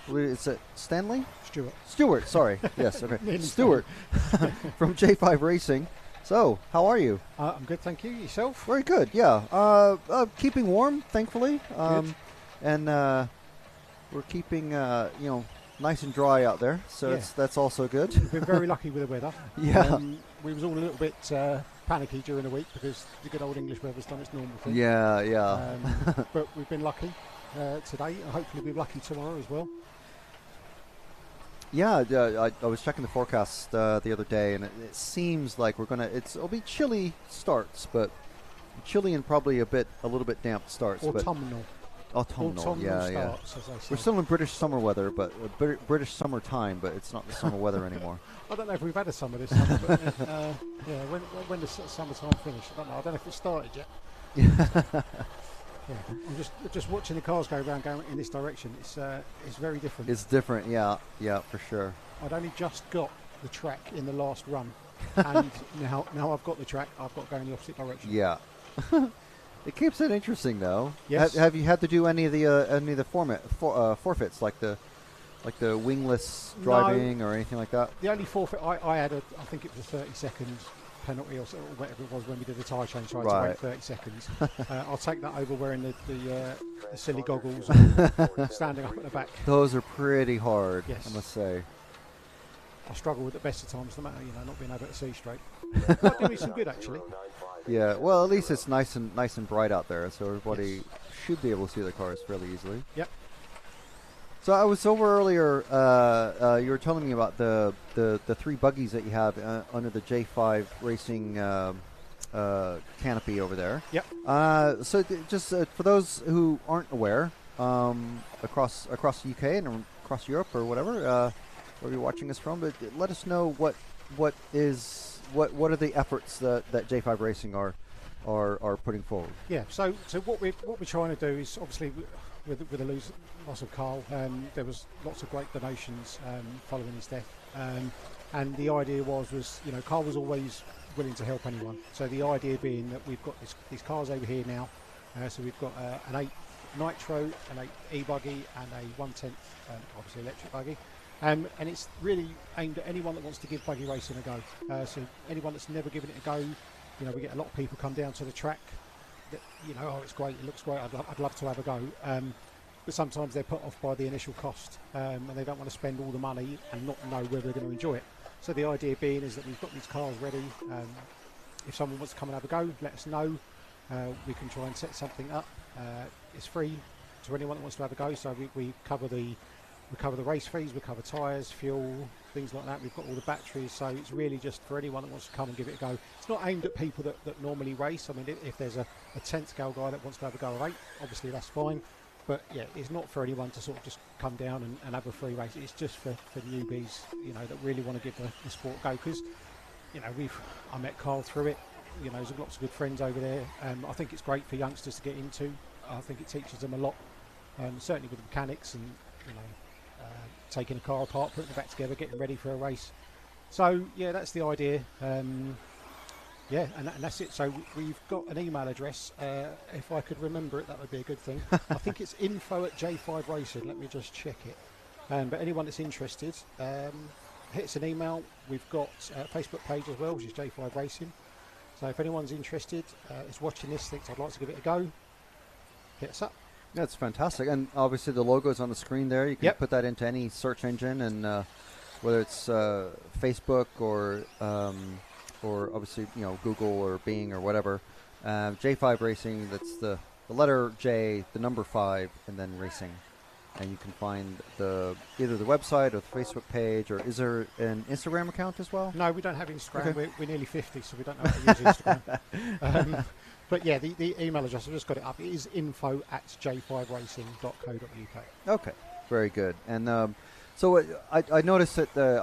Is it Stanley? Stewart, sorry. Yes, okay. Stewart from J5 Racing. So, how are you? I'm good, thank you. Yourself? Very good, yeah. Keeping warm, thankfully. And we're keeping, nice and dry out there, so that's also good. We've been very lucky with the weather. Yeah. We was all a little bit panicky during the week because the good old English weather's done its normal thing. Yeah. But we've been lucky today, and hopefully we'll be lucky tomorrow as well. Yeah, I was checking the forecast the other day, and it seems like it'll be chilly starts, but chilly and probably a little bit damp starts. Autumnal, yeah. Starts, as they say. We're still in British summer weather, but British summer time, but it's not the summer weather anymore. I don't know if we've had a summer this summer, but when does summertime finish? I don't know. I don't know if it started yet. Yeah, I'm just watching the cars go around going in this direction. It's very different. It's different, yeah, for sure. I'd only just got the track in the last run, and now I've got the track. I've got to go in the opposite direction. Yeah. It keeps it interesting, though. Yes. Have you had to do any of the forfeits, like the wingless driving or anything like that? The only forfeit I had, I think it was a 30 seconds penalty or whatever it was when we did the tyre change, so I had to wait 30 seconds. I'll take that over wearing the silly goggles and standing up at the back. Those are pretty hard, yes. I must say. I struggle with the best of times, no matter not being able to see straight. Might do me some good, actually. Yeah, well, at least it's nice and bright out there, so everybody should be able to see the cars fairly easily. Yep. So I was over earlier. You were telling me about the 3 buggies that you have under the J5 Racing canopy over there. Yep. So just for those who aren't aware, across the UK and across Europe or whatever, where you're watching us from, but let us know what what are the efforts that J5 Racing are putting forward? Yeah. So what we're trying to do is obviously with the loss of Carl, there was lots of great donations following his death, and the idea was Carl was always willing to help anyone. So the idea being that we've got these cars over here now. So we've got an 8 Nitro, an 8 e-buggy, and a 1/10 obviously electric buggy. And it's really aimed at anyone that wants to give buggy racing a go. So anyone that's never given it a go, we get a lot of people come down to the track that, oh, it's great, it looks great, I'd love to have a go. But sometimes they're put off by the initial cost, and they don't want to spend all the money and not know whether they're going to enjoy it. So the idea being is that we've got these cars ready. If someone wants to come and have a go, let us know. We can try and set something up. It's free to anyone that wants to have a go. So we cover the race fees, we cover tyres, fuel, things like that. We've got all the batteries, so it's really just for anyone that wants to come and give it a go. It's not aimed at people that normally race. I mean, if there's a 10th scale guy that wants to have a go at 8, obviously that's fine. But yeah, it's not for anyone to sort of just come down and have a free race. It's just for newbies, that really want to give the sport a go. Because, I met Carl through it. There's lots of good friends over there. I think it's great for youngsters to get into. I think it teaches them a lot, certainly with the mechanics and, taking a car apart, putting it back together, getting ready for a race. So yeah, that's the idea. Yeah, and that's it. So we've got an email address. If I could remember it, that would be a good thing. I think it's info@J5 Racing. Let me just check it. But anyone that's interested, hit us an email. We've got a Facebook page as well, which is J5 Racing. So if anyone's interested, is watching this, thinks I'd like to give it a go, hit us up. That's fantastic. And obviously the logo's on the screen there. You can put that into any search engine, and whether it's Facebook or obviously Google or Bing or whatever. J5 Racing, that's the letter J, the number 5, and then racing. And you can find either the website or the Facebook page, or is there an Instagram account as well? No, we don't have Instagram. Okay. We're nearly 50, so we don't know how to use Instagram. But yeah, the email address, I've just got it up. It is info@j5racing.co.uk. Okay, very good. And so I noticed that the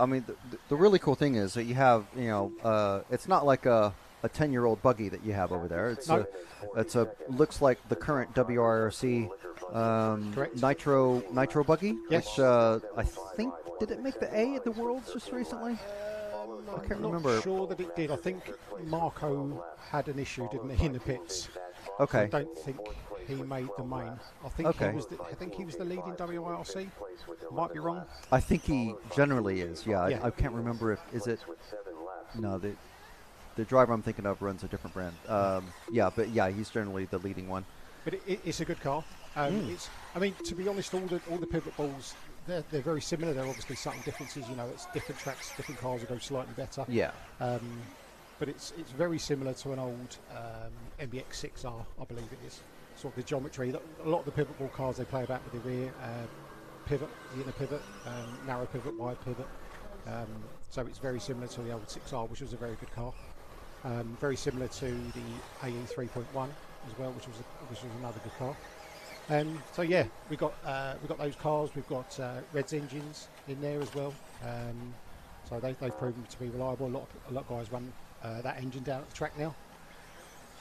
really cool thing is that you have it's not like a 10-year-old buggy that you have over there. It's looks like the current WRC Nitro buggy, which I think, did it make the A at the Worlds just recently? I can't remember. I'm not sure that it did. I think Marco had an issue, didn't he, in the pits? Okay. I don't think he made the main. I think he was the lead in WRC. Might be wrong. I think he generally is. Yeah. I can't remember is it. No, the driver I'm thinking of runs a different brand. But he's generally the leading one. But it's a good car. It's. I mean, to be honest, all the pivot balls, they're very similar. There are obviously subtle differences. It's different tracks, different cars will go slightly better. Yeah. But it's very similar to an old MBX 6R, I believe it is. Sort of the geometry. A lot of the pivot ball cars, they play about with the rear pivot, the inner pivot, narrow pivot, wide pivot. So it's very similar to the old 6R, which was a very good car. Very similar to the AE 3.1 as well, which was another good car. So yeah, we got those cars. We've got Red's engines in there as well. So they've proven to be reliable. A lot of guys run that engine down at the track now.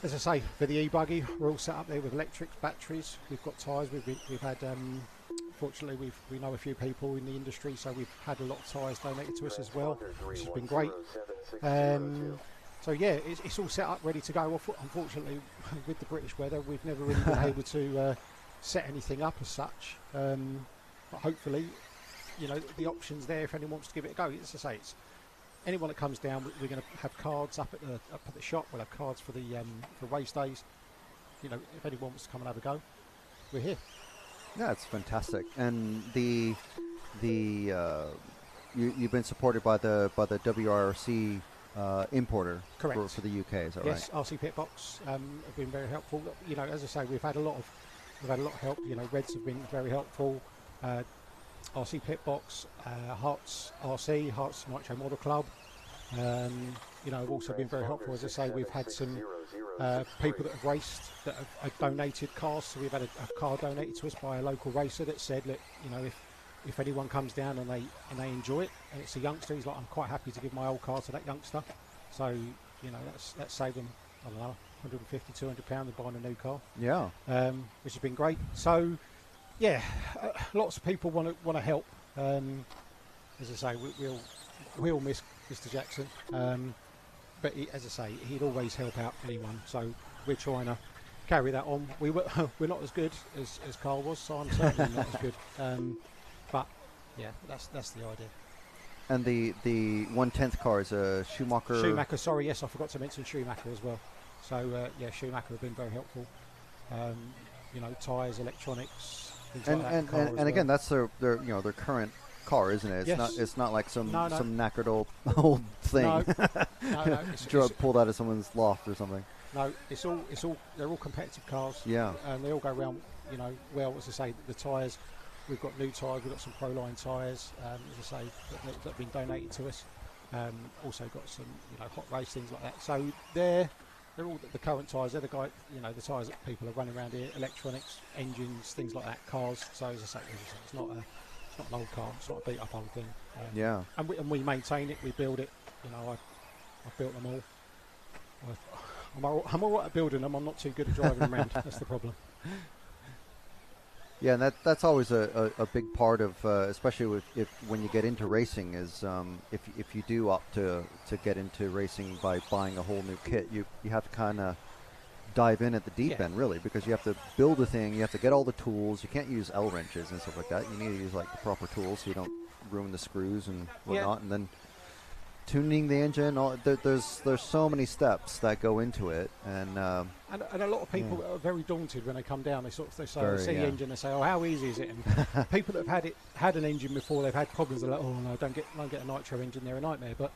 As I say, for the e-buggy, we're all set up there with electrics, batteries. We've got tyres. We've had, fortunately, we know a few people in the industry, so we've had a lot of tyres donated to us as well, which has been great. So yeah, it's all set up, ready to go. Unfortunately, with the British weather, we've never really been able to set anything up as such. But hopefully, the option's there if anyone wants to give it a go. As I say, it's anyone that comes down, we're going to have cards up at the shop. We'll have cards for the for race days. If anyone wants to come and have a go, we're here. Yeah, it's fantastic. And you've been supported by the WRC importer. Correct. For the UK, is that right? Yes, RC Pitbox have been very helpful. As I say, we've had a lot of help. Reds have been very helpful. RC Pitbox, Herts RC, Herts Nitro Model Club. Have also been very helpful. As I say, we've had some people that have raced that have donated cars. So we've had a car donated to us by a local racer that said, look, if anyone comes down and they enjoy it, and it's a youngster, he's like, I'm quite happy to give my old car to that youngster. So, you know, that's saved them, I don't know, 150, 200 pounds of buying a new car. Yeah. Which has been great. So, yeah, lots of people want to help. As I say, we'll miss Mr. Jackson. But as I say, he'd always help out anyone. So we're trying to carry that on. We're not as good as Carl was, so I'm certainly not as good. But yeah, that's the idea. And the 1/10 car is a Schumacher. Schumacher, sorry, yes, I forgot to mention Schumacher as well. So yeah, Schumacher have been very helpful. You know, tyres, electronics, things like that. And again, that's their current car, isn't it? It's not like some knackered old thing. No, pulled out of someone's loft or something. No, it's all they're all competitive cars. Yeah. And they all go around, you know, well, as I say, the tyres, we've got new tyres, we've got some Proline tyres, as I say, that have been donated to us. Also got some, you know, hot race, things like that. So they're all the current tyres. They're the the tyres that people are running around here, electronics, engines, things like that, cars. So as I say, it's not an old car, it's not a beat up old thing. Yeah. And we maintain it, we build it. You know, I've built them all. I'm all right at building them. I'm not too good at driving them around. That's the problem. Yeah, and that's always a big part of, especially when you get into racing, is if you do opt to get into racing by buying a whole new kit, you have to kind of dive in at the deep end, really, because you have to build a thing, you have to get all the tools. You can't use L wrenches and stuff like that. You need to use like the proper tools so you don't ruin the screws and whatnot. And then tuning the engine, there's so many steps that go into it, and a lot of people are very daunted when they come down. They see the engine, they say, "Oh, how easy is it?" And people that have had an engine before, they've had problems. They're like, "Oh no, don't get a nitro engine. They're a nightmare." But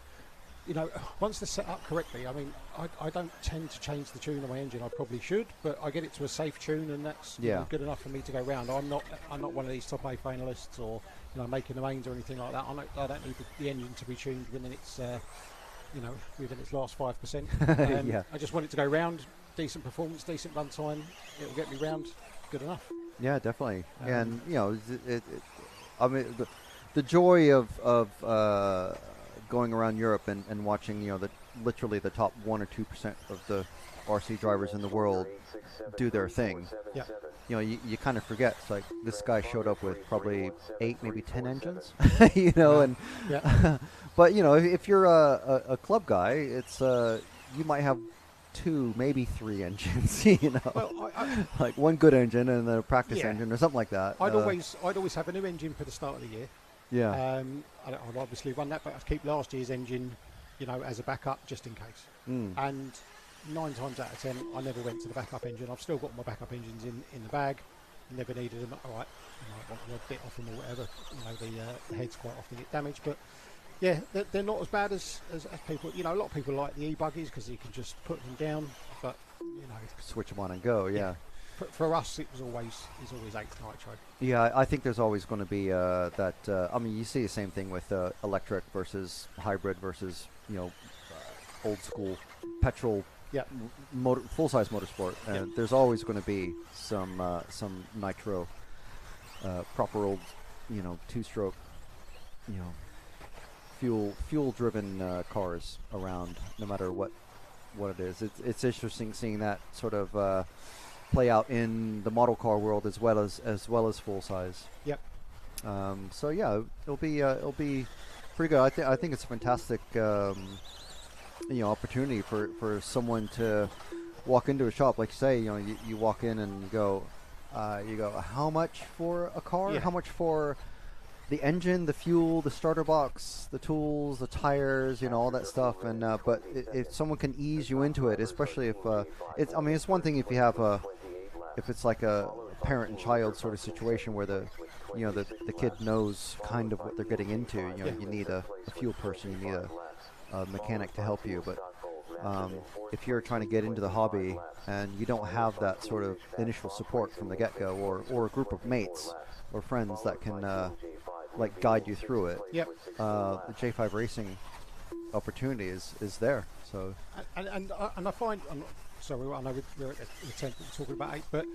you know, once they're set up correctly, I mean, I don't tend to change the tune of my engine. I probably should, but I get it to a safe tune, and that's good enough for me to go round. I'm not one of these top A finalists or making the mains or anything like that. I don't need the engine to be tuned within its within its last 5%. I just want it to go round, decent performance, decent run time. It'll get me round, good enough. Yeah, definitely. And I mean, the joy of going around Europe and watching literally the top 1 or 2% of the RC drivers in the world do their thing. Yeah. You kind of forget. It's like this guy showed up with probably 8, maybe 10 engines. But if you're a club guy, it's you might have 2, maybe 3 engines. Well, like one good engine and then a practice engine or something like that. I'd always have a new engine for the start of the year. Yeah. I'd obviously run that, but I'd keep last year's engine, as a backup just in case. And 9 times out of 10, I never went to the backup engine. I've still got my backup engines in the bag. Never needed them. All right, I want a bit off them or whatever. The heads quite often get damaged, but yeah, they're not as bad as people. A lot of people like the e-buggies because you can just put them down, but switch them on and go. Yeah. For us, it's always 8th nitro. Yeah, I think there's always going to be that. I mean, you see the same thing with electric versus hybrid versus old school petrol. Yeah, full-size motorsport. There's always going to be some nitro, proper old, 2-stroke, fuel-driven cars around, no matter what it is. It's interesting seeing that sort of play out in the model car world as well as full-size. Yep. So yeah, it'll be pretty good. I think it's a fantastic. Opportunity for someone to walk into a shop, like you say, you walk in and you go, how much for a car? Yeah. How much for the engine, the fuel, the starter box, the tools, the tires, all that stuff. And but if someone can ease you into it, especially if it's one thing if you have if it's like a parent and child sort of situation where the kid knows kind of what they're getting into. You need a fuel person, you need a mechanic to help you, but if you're trying to get into the hobby and you don't have that sort of initial support from the get-go, or a group of mates or friends that can guide you through it, the J5 Racing opportunity is there. So and I find, I'm not, sorry, I know we're at the 10th talking about 8, but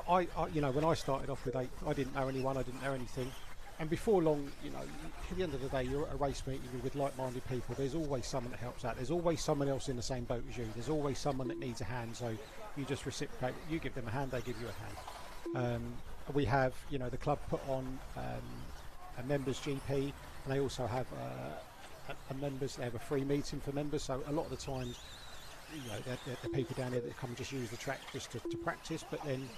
I when I started off with 8, I didn't know anyone, I didn't know anything. And before long, you know, at the end of the day, you're at a race meeting with like-minded people. There's always someone that helps out. There's always someone else in the same boat as you. There's always someone that needs a hand. So you just reciprocate. You give them a hand, they give you a hand. We have, you know, the club put on a members GP, and they also have a members. They have a free meeting for members. So a lot of the times, you know, the people down here that come just use the track just to practice. But then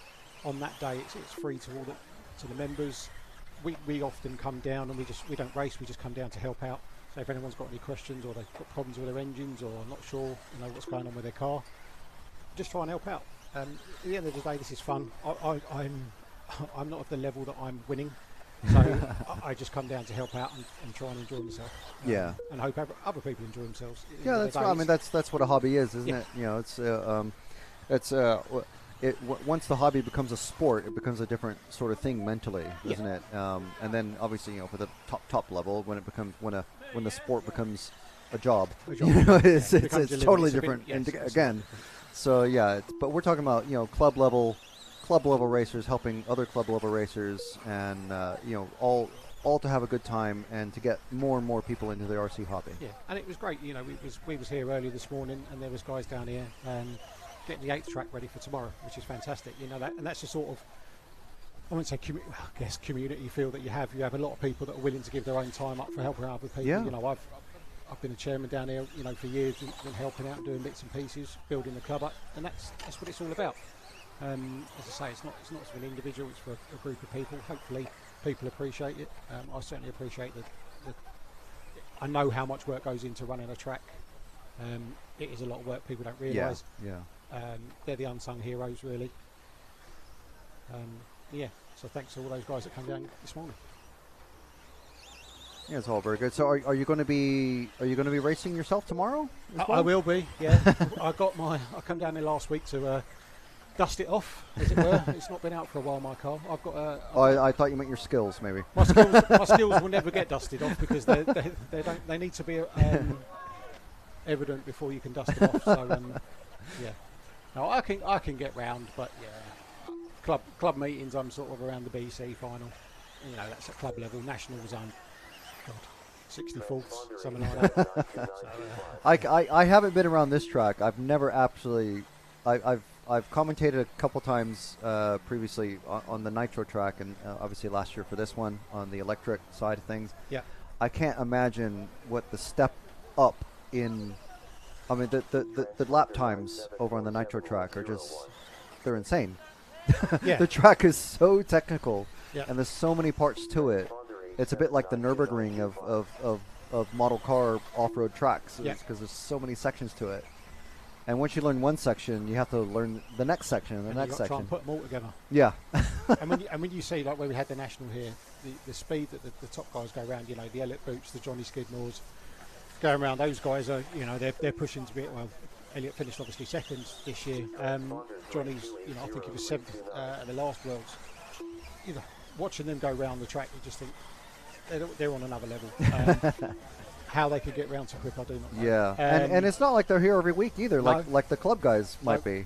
on that day, it's free to all the members. We often come down and we don't race. We just come down to help out. So if anyone's got any questions or they've got problems with their engines or not sure, you know, what's going on with their car, just try and help out. At the end of the day, this is fun. I'm not at the level that I'm winning, so I just come down to help out and try and enjoy myself. And hope other people enjoy themselves. Yeah, that's right. I mean, that's what a hobby is, isn't it? You know, once the hobby becomes a sport, it becomes a different sort of thing mentally, isn't it? And then obviously, you know, for the top level, when the sport becomes a job, you know, it's totally different. Again, so yeah, but we're talking about, you know, club level racers helping other club level racers, and you know, all to have a good time and to get more and more people into the RC hobby. Yeah, and it was great. You know, we was here early this morning, and there was guys down here getting the 8th track ready for tomorrow, which is fantastic. You know, and that's the sort of, I wouldn't say community feel that you have. You have a lot of people that are willing to give their own time up for helping other people. Yeah. You know, I've been a chairman down here, you know, for years, been helping out, doing bits and pieces, building the club up, and that's what it's all about. As I say, it's not for an individual, it's for a group of people. Hopefully people appreciate it. I certainly appreciate that. I know how much work goes into running a track. It is a lot of work people don't realise. Yeah. They're the unsung heroes, really. So thanks to all those guys that come down this morning. Yeah, it's all very good. So are you going to be racing yourself tomorrow? I will be. Yeah. I come down here last week to dust it off, as it were. It's not been out for a while, my car. I've got I thought you meant your skills, maybe. My skills will never get dusted off because they need to be evident before you can dust it off. So yeah. No, I can get round, but yeah, club meetings, I'm sort of around the BC final. You know, that's at club level. Nationals, I'm 64th, something like that. So, I haven't been around this track. I've never actually. I've commentated a couple times previously on the Nitro track, and obviously last year for this one on the electric side of things. Yeah. I can't imagine what the step up in. I mean, the lap times over on the Nitro track are they're insane. Yeah. The track is so technical, yeah, and there's so many parts to it. It's a bit like the Nürburgring of model car off-road tracks, because there's so many sections to it. And once you learn one section, you have to learn the next section and the next section. Try and put them all together. Yeah. and when you see, like where we had the national here, the speed that the top guys go around, you know, the Elliott Boots, the Johnny Skidmores, going around, those guys are, you know, they're pushing to be, well, Elliott finished obviously second this year. Johnny's, you know, I think he was 7th at the last Worlds. You know, watching them go around the track, you just think they're on another level. How they could get round so quick, I do not know. Yeah, and it's not like they're here every week either, like the club guys might be.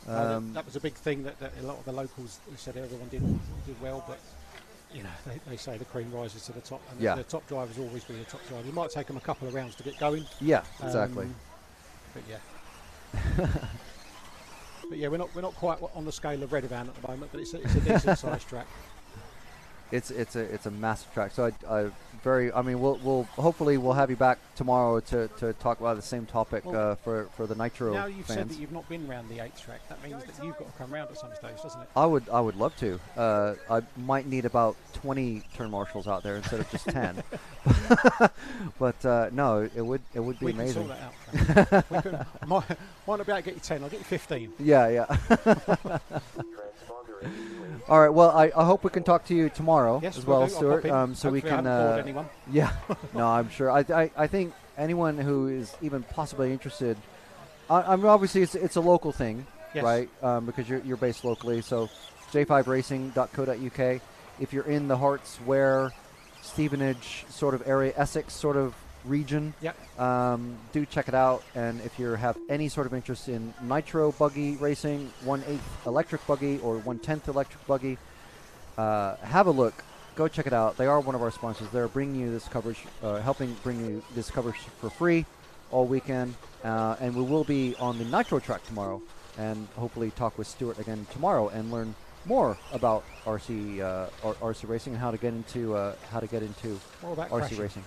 That was a big thing that a lot of the locals said everyone did well, but you know, they say the cream rises to the top, and the top drivers always be the top driver. It might take them a couple of rounds to get going. Yeah, exactly. But yeah, we're not quite on the scale of Redovan at the moment, but it's a decent sized track. It's a massive track. So we'll hopefully we'll have you back tomorrow to talk about the same topic for the Nitro now you've fans. said that you've not been around the 8th track. That means that you've got to come round at some stage, doesn't it? I would love to. I might need about 20 turn marshals out there instead of just 10. But no, it would be we amazing. Can sort that out. Might not be able to get you 10. I'll get you 15. Yeah. All right. Well, I hope we can talk to you tomorrow as well, Stuart. So we can. Yeah. No, I'm sure. I think anyone who is even possibly interested. I'm obviously it's a local thing, right? Because you're based locally. So j5racing.co.uk. If you're in the Herts, Ware, Stevenage sort of area, Essex sort of region, do check it out. And if you have any sort of interest in nitro buggy racing, 1/8 electric buggy or 1/10 electric buggy, have a look go check it out. They are one of our sponsors. They're bringing you this coverage, helping bring you this coverage for free all weekend. And we will be on the Nitro track tomorrow, and hopefully talk with Stuart again tomorrow and learn more about RC racing and how to get into RC racing.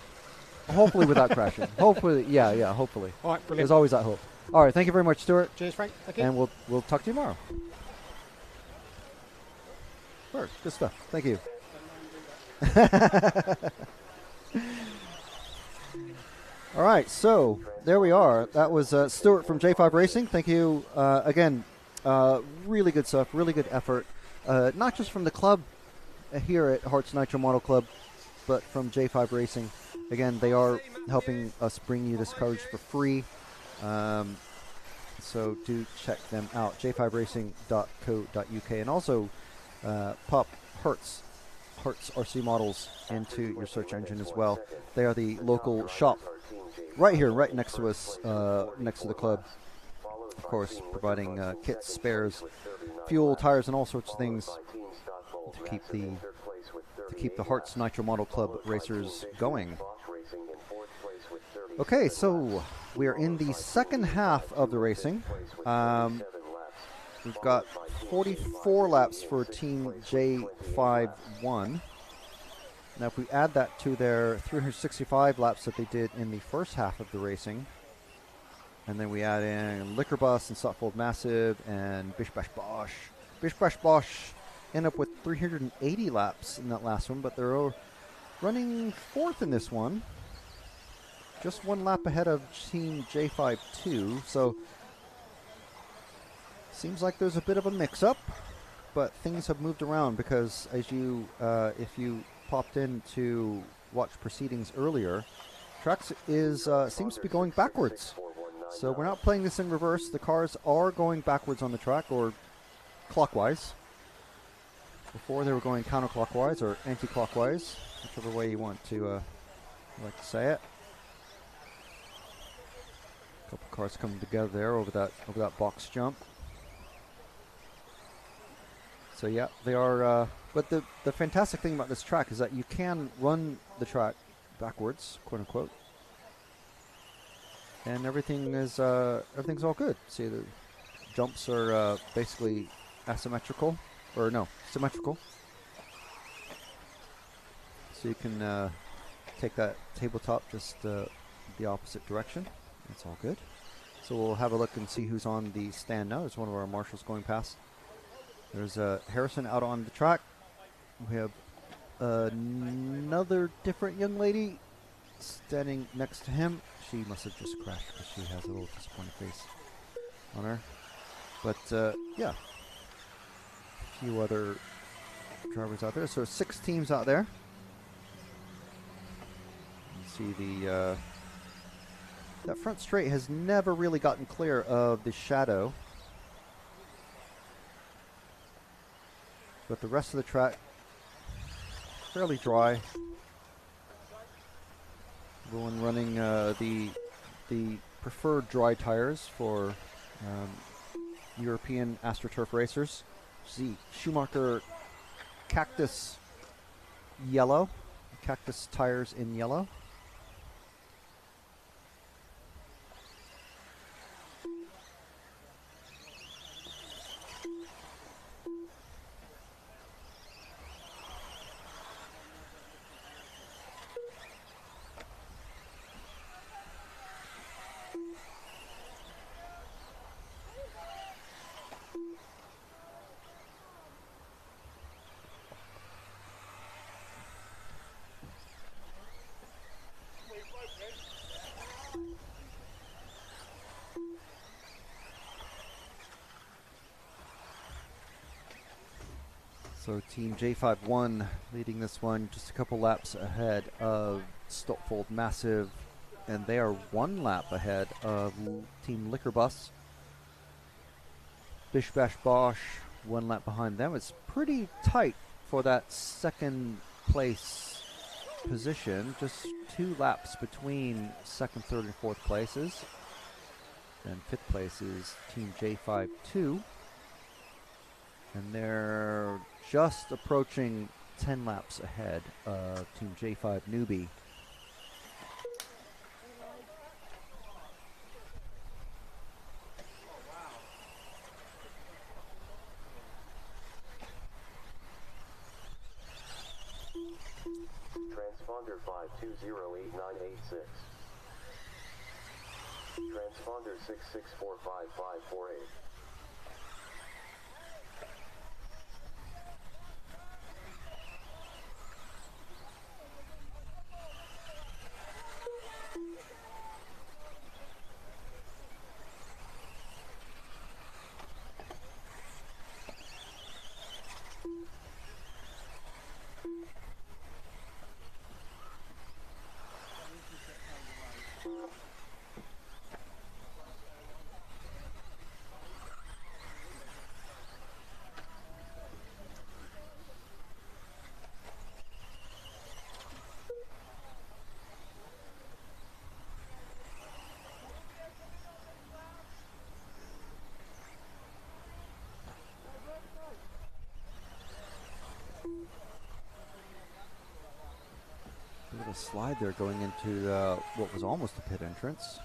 Hopefully without crashing. Hopefully, yeah, hopefully. All right, brilliant. There's always that hope. All right, thank you very much, Stuart. Cheers, Frank. Thank you. And we'll talk to you tomorrow. Sure, good stuff. Thank you. All right, so there we are. That was Stuart from J5 Racing. Thank you again. Really good stuff. Really good effort. Not just from the club here at Herts Nitro Model Club, but from J5 Racing. Again, they are helping us bring you this coverage for free. So do check them out. j5racing.co.uk, and also pop Herts RC models into your search engine as well. They are the local shop right here, right next to us, next to the club. Of course, providing kits, spares, fuel, tires, and all sorts of things to keep the Herts Nitro Model Club racers going. Okay, so we are in the second half of the racing. We've got 44 laps for Team J51. Now, if we add that to their 365 laps that they did in the first half of the racing, and then we add in Liquor Bus and Stotfold Massive and Bish Bash Bosh. Bish Bash Bosh end up with 380 laps in that last one, but they're running fourth in this one. Just one lap ahead of Team J52, so seems like there's a bit of a mix-up, but things have moved around because as you, if you popped in to watch proceedings earlier, tracks seems to be going backwards. So we're not playing this in reverse. The cars are going backwards on the track, or clockwise. Before they were going counterclockwise or anti-clockwise, whichever way you want to like to say it. A couple cars coming together there over that box jump. So yeah, they are. But the fantastic thing about this track is that you can run the track backwards, quote unquote, and everything's all good. See, the jumps are basically asymmetrical, or no, symmetrical. So you can take that tabletop just the opposite direction. It's all good. So we'll have a look and see who's on the stand now. There's one of our marshals going past. There's Harrison out on the track. We have another different young lady standing next to him. She must have just crashed because she has a little disappointed face on her. But yeah, a few other drivers out there. So 6 teams out there. You see the that front straight has never really gotten clear of the shadow. But the rest of the track, fairly dry. Everyone running the preferred dry tires for European AstroTurf racers. See Schumacher Cactus yellow, Cactus tires in yellow. So Team J51 leading this one, just a couple laps ahead of Stotfold Massive, and they are 1 lap ahead of Team Liquor Bus. Bish Bash Bosh 1 lap behind them. It's pretty tight for that second place position. Just 2 laps between second, third, and fourth places. And 5th place is Team J52. And they're just approaching 10 laps ahead of Team J5 Newbie. Transponder 5208986. Transponder 6645548. A little slide there going into what was almost a pit entrance.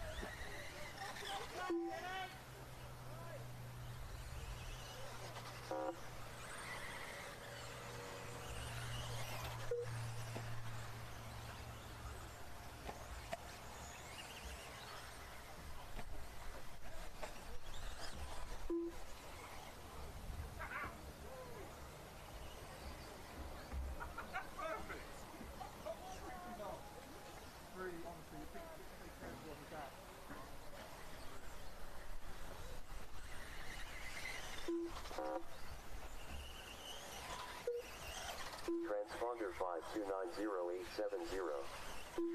Transponder 5290870.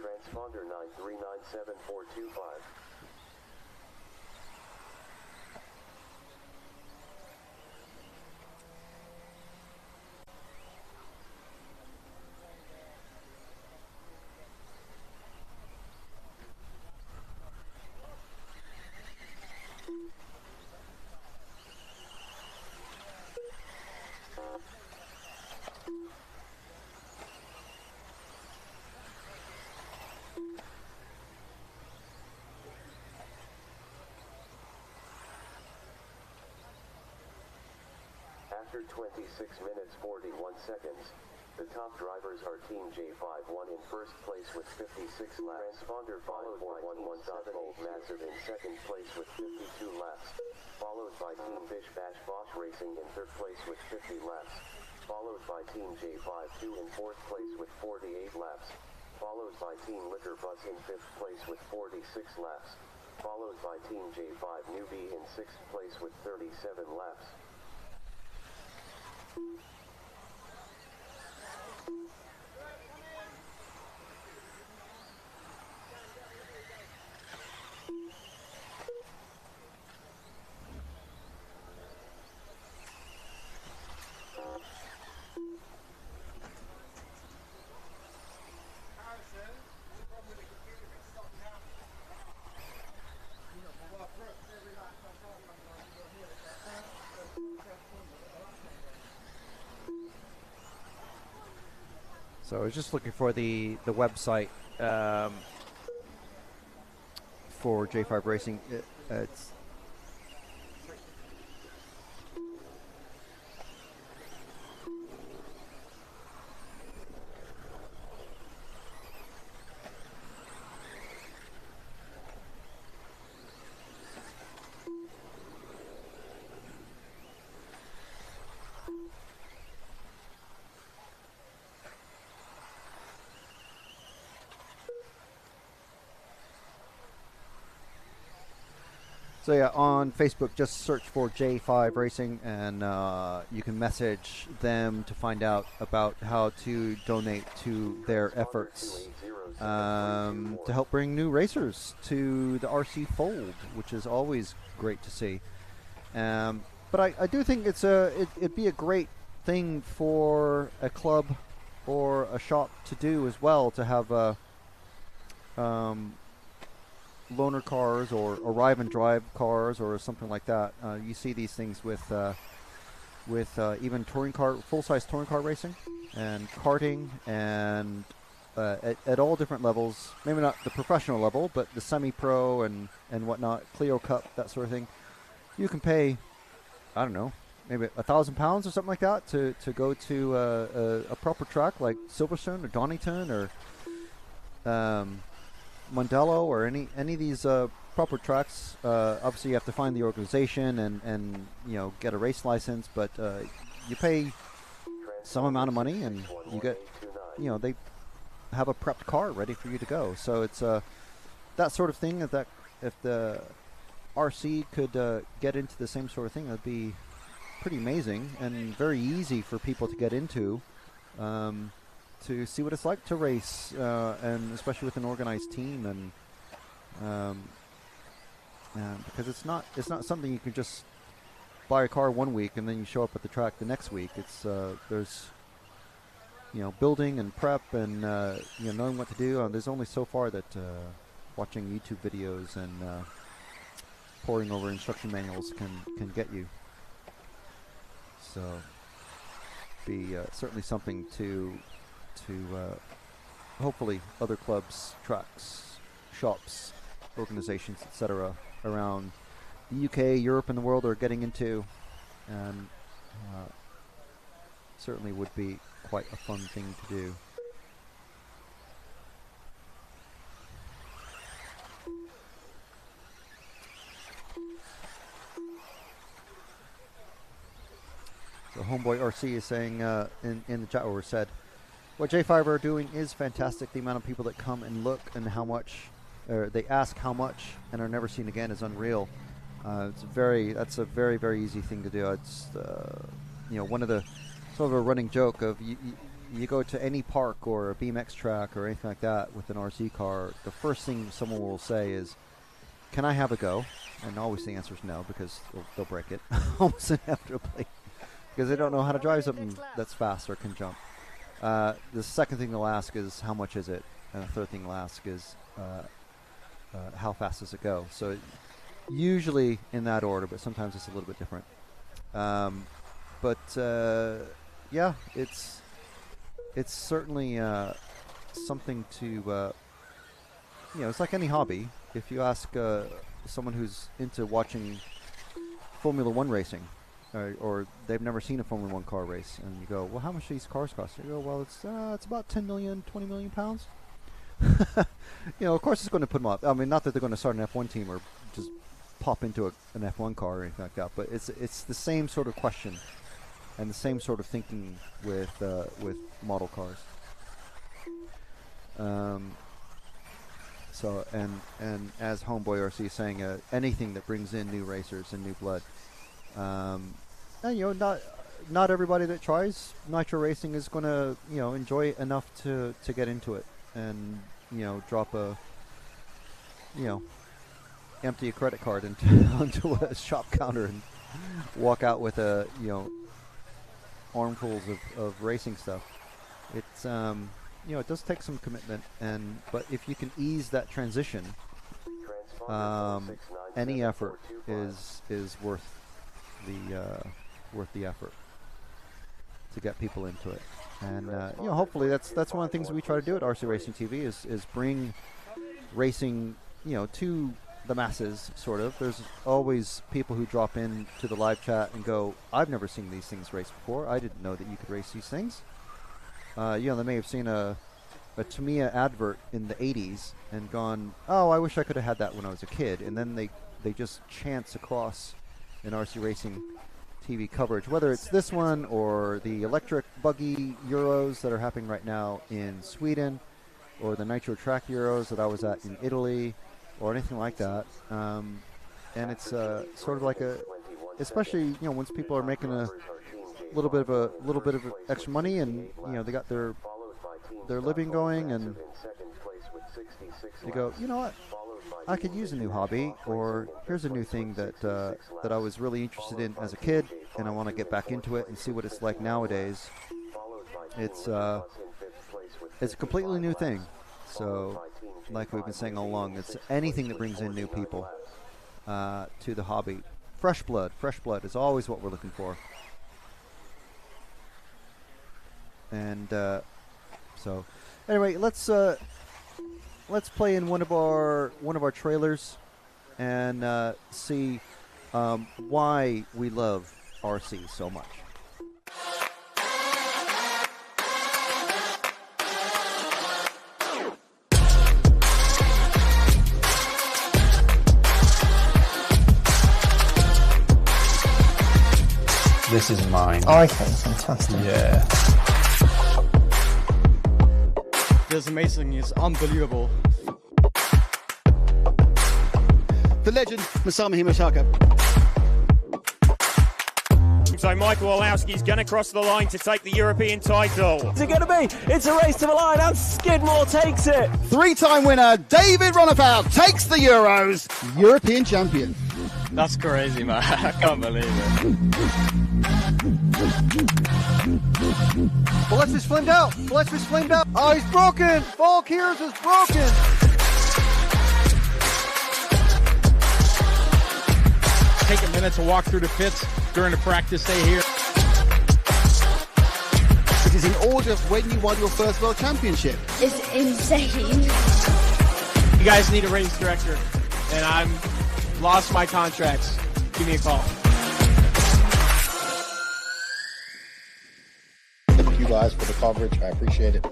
Transponder 9397425. After 26 minutes 41 seconds, the top drivers are Team J5-1 in first place with 56 laps. Transponder followed by Team Stint Massive in second place with 52 laps. Followed by Team Bish Bash Boss Racing in third place with 50 laps. Followed by Team J5-2 in fourth place with 48 laps. Followed by Team Liquor Bus in fifth place with 46 laps. Followed by Team J5 Newbie in sixth place with 37 laps. So I was just looking for the website for J5 Racing. It's So yeah, on Facebook, just search for J5 Racing, and you can message them to find out about how to donate to their efforts to help bring new racers to the RC fold, which is always great to see. But I do think it'd be a great thing for a club or a shop to do as well, to have loaner cars or arrive and drive cars or something like that. You see these things with even touring car, full-size touring car racing. and karting, and at all different levels. Maybe not the professional level, but the semi-pro and whatnot, Clio Cup, that sort of thing. You can pay, I don't know, maybe £1,000 or something like that to go to a proper track like Silverstone or Donington or Mondello or any of these proper tracks. Obviously, you have to find the organization and you know, get a race license, but you pay some amount of money and you get, you know, they have a prepped car ready for you to go. So it's that sort of thing. That if the RC could get into the same sort of thing, that'd be pretty amazing and very easy for people to get into, to see what it's like to race, and especially with an organized team, and because it's not something you can just buy a car one week and then you show up at the track the next week. It's there's, you know, building and prep and you know, knowing what to do. There's only so far that watching YouTube videos and poring over instruction manuals can get you. So be certainly something to hopefully other clubs, tracks, shops, organizations, etc. around the UK, Europe, and the world are getting into, and certainly would be quite a fun thing to do. So Homeboy RC is saying in the chat, or said, what J5 are doing is fantastic. The amount of people that come and look and how much, or they ask how much and are never seen again is unreal. That's a very, very easy thing to do. It's you know, one of the sort of a running joke of you go to any park or a BMX track or anything like that with an RC car, the first thing someone will say is, can I have a go? And always the answer is no, because they'll break it almost inevitably, because they don't know how to drive something that's fast or can jump. The second thing they'll ask is, how much is it? And the third thing they'll ask is, how fast does it go? So usually in that order, but sometimes it's a little bit different. Yeah, it's certainly something to, you know, it's like any hobby. If you ask someone who's into watching Formula One racing, or they've never seen a Formula One car race, and you go, well, how much do these cars cost? You go, well, it's about 10 million, 20 million pounds. You know, of course it's going to put them up. I mean, not that they're going to start an F1 team or just pop into an F1 car or anything like that, but it's the same sort of question and the same sort of thinking with model cars. So and as Homeboy RC is saying, anything that brings in new racers and new blood. And, you know, not everybody that tries nitro racing is going to, you know, enjoy it enough to get into it and, you know, drop a, you know, empty a credit card onto a shop counter and walk out with a, you know, armfuls of racing stuff. It's you know, it does take some commitment, but if you can ease that transition, any effort is worth the effort to get people into it. And you know, hopefully that's one of the things we try to do at RC Racing TV is bring racing, you know, to the masses, sort of. There's always people who drop in to the live chat and go, I've never seen these things raced before. I didn't know that you could race these things. You know, they may have seen a Tamiya advert in the 80s and gone, oh, I wish I could have had that when I was a kid. And then they just chance across an RC Racing TV coverage, whether it's this one or the electric buggy Euros that are happening right now in Sweden, or the Nitro Track Euros that I was at in Italy, or anything like that. And it's sort of like especially, you know, once people are making a little bit of extra money and, you know, they got their living going, and they go, you know what, I could use a new hobby, or here's a new thing that I was really interested in as a kid, and I want to get back into it and see what it's like nowadays. It's a completely new thing. So, like we've been saying all along, it's anything that brings in new people to the hobby. Fresh blood is always what we're looking for. And so, anyway, let's play in one of our trailers and see why we love RC so much. This is mine. Oh, okay, fantastic. Yeah. This amazing is unbelievable. The legend, Masami Himasaka. So Michael Olowski's going to cross the line to take the European title. What's it going to be? It's a race to the line and Skidmore takes it. Three-time winner David Runabout takes the Euros, European champion. That's crazy, man. I can't believe it. Gillespie's flamed out. Gillespie's flamed out. Oh, he's broken. Valkyries is broken. Take a minute to walk through the pits during the practice day here. It is in order of when you won your first World Championship. It's insane. You guys need a race director, and I'm lost my contracts. Give me a call. Thank you guys for the coverage. I appreciate it.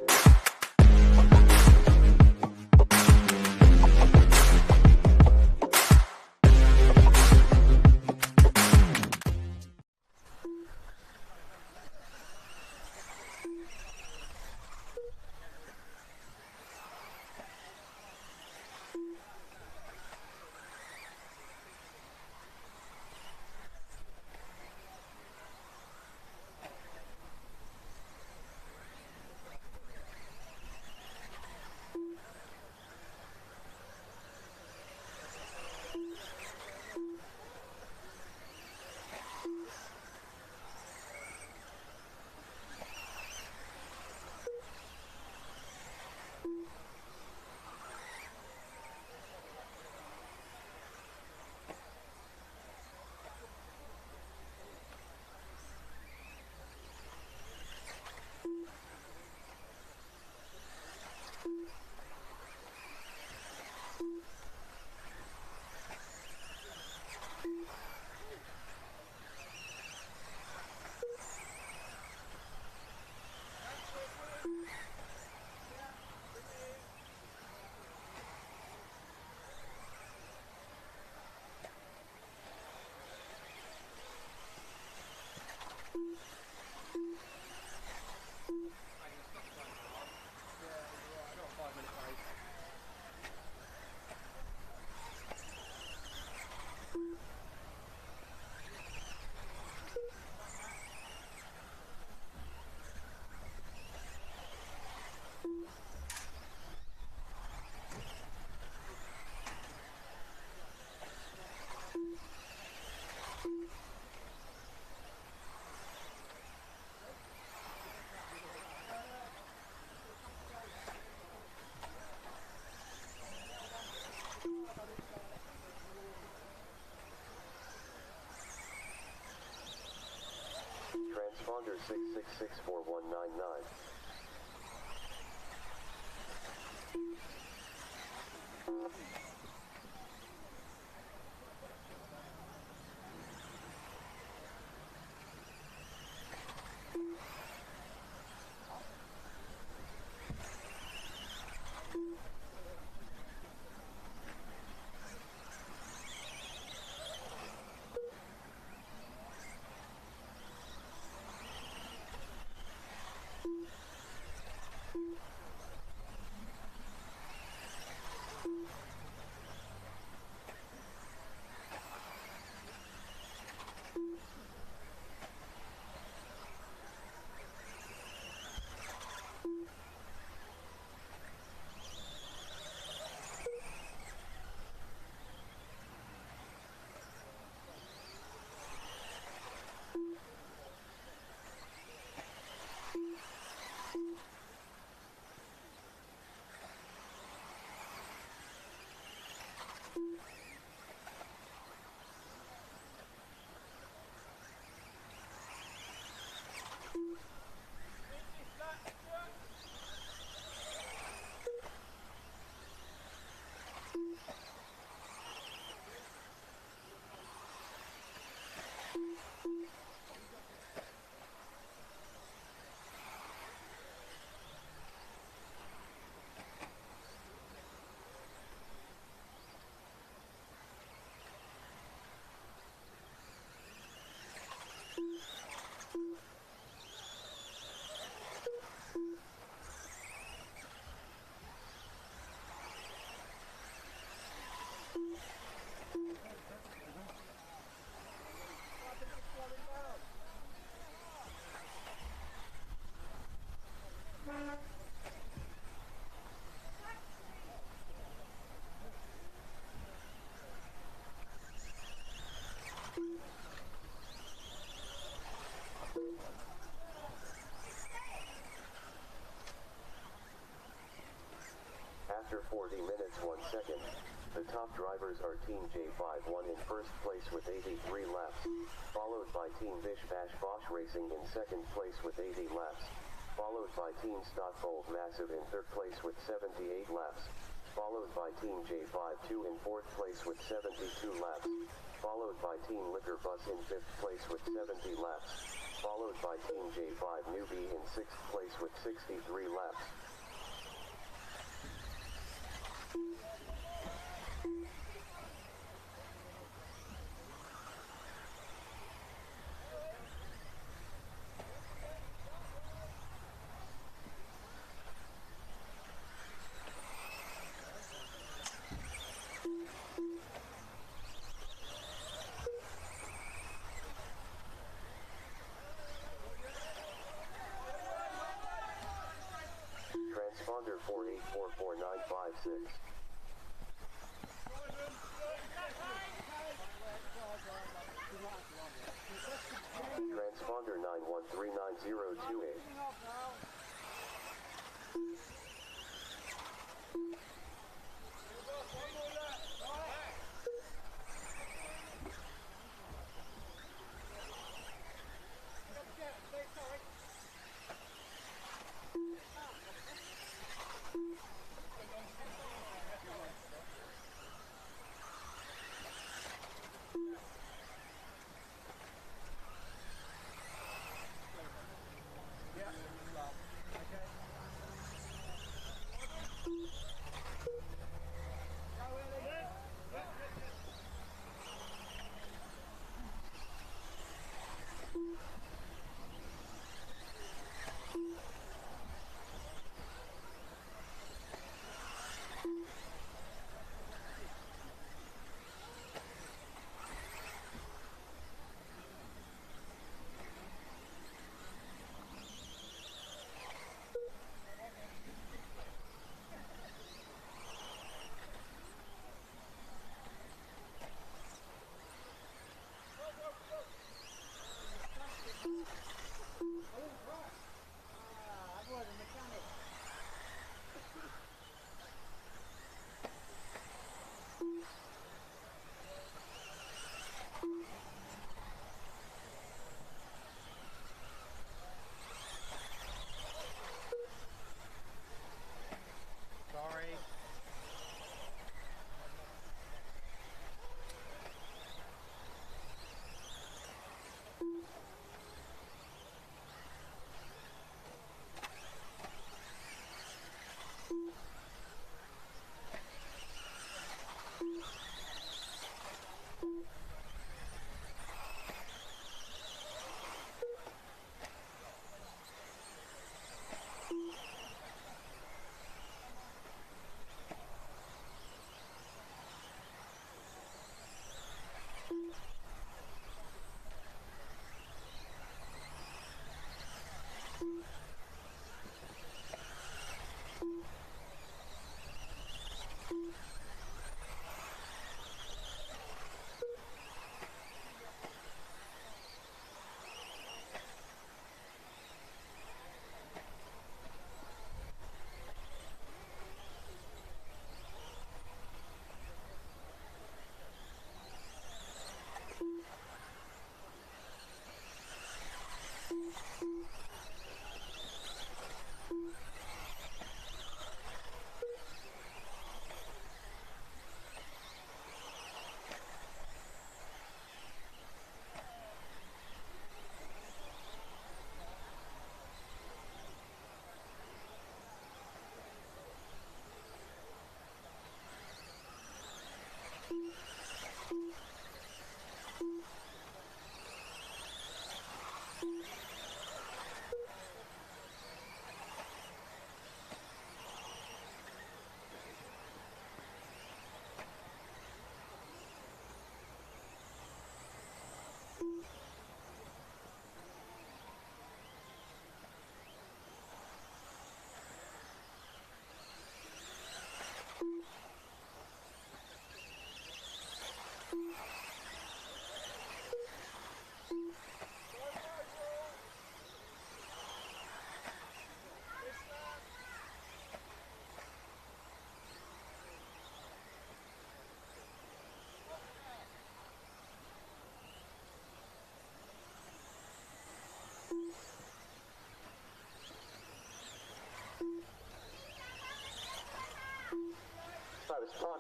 Transponder 6664199. 40 minutes 1 second. The top drivers are Team J5 in first place with 83 laps, followed by Team Bish Bash Bosch Racing in second place with 80 laps, followed by Team Stockfold Massive in third place with 78 laps, followed by Team J52 in fourth place with 72 laps, followed by Team Liquor Bus in fifth place with 70 laps, followed by Team J5 Newbie in sixth place with 63 laps. Transponder 48444956. Transponder 91390028.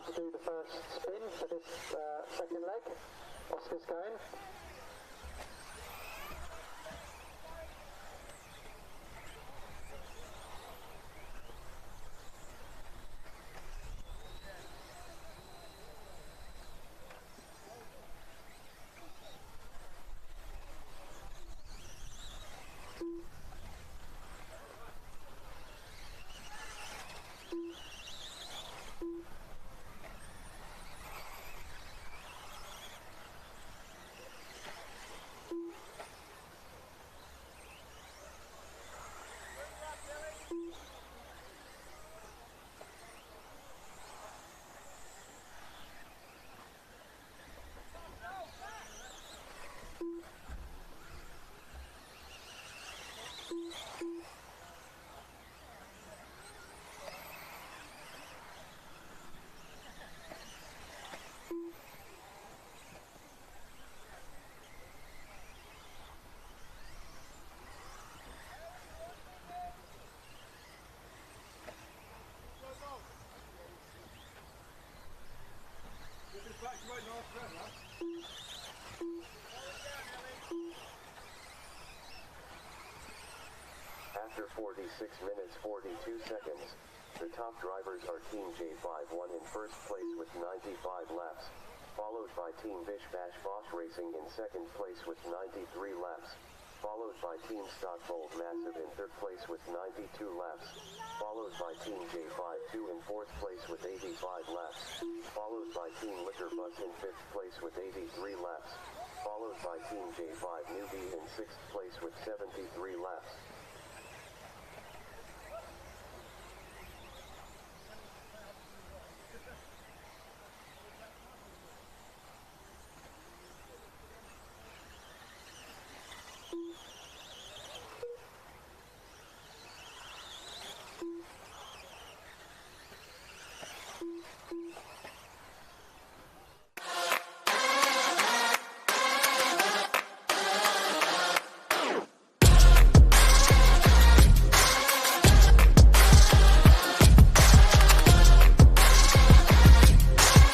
time to do the first spin for this second leg. Oscar's going. After 46 minutes 42 seconds, the top drivers are Team J5 won in first place with 95 laps, followed by Team Bish Bash Boss Racing in second place with 93 laps, followed by Team Stock Bold Massive in third place with 92 laps, followed by Team J5 2 in fourth place with 85 laps, followed by Team Liquor Bus in fifth place with 83 laps, followed by Team J5 Newbie in sixth place with 73 laps.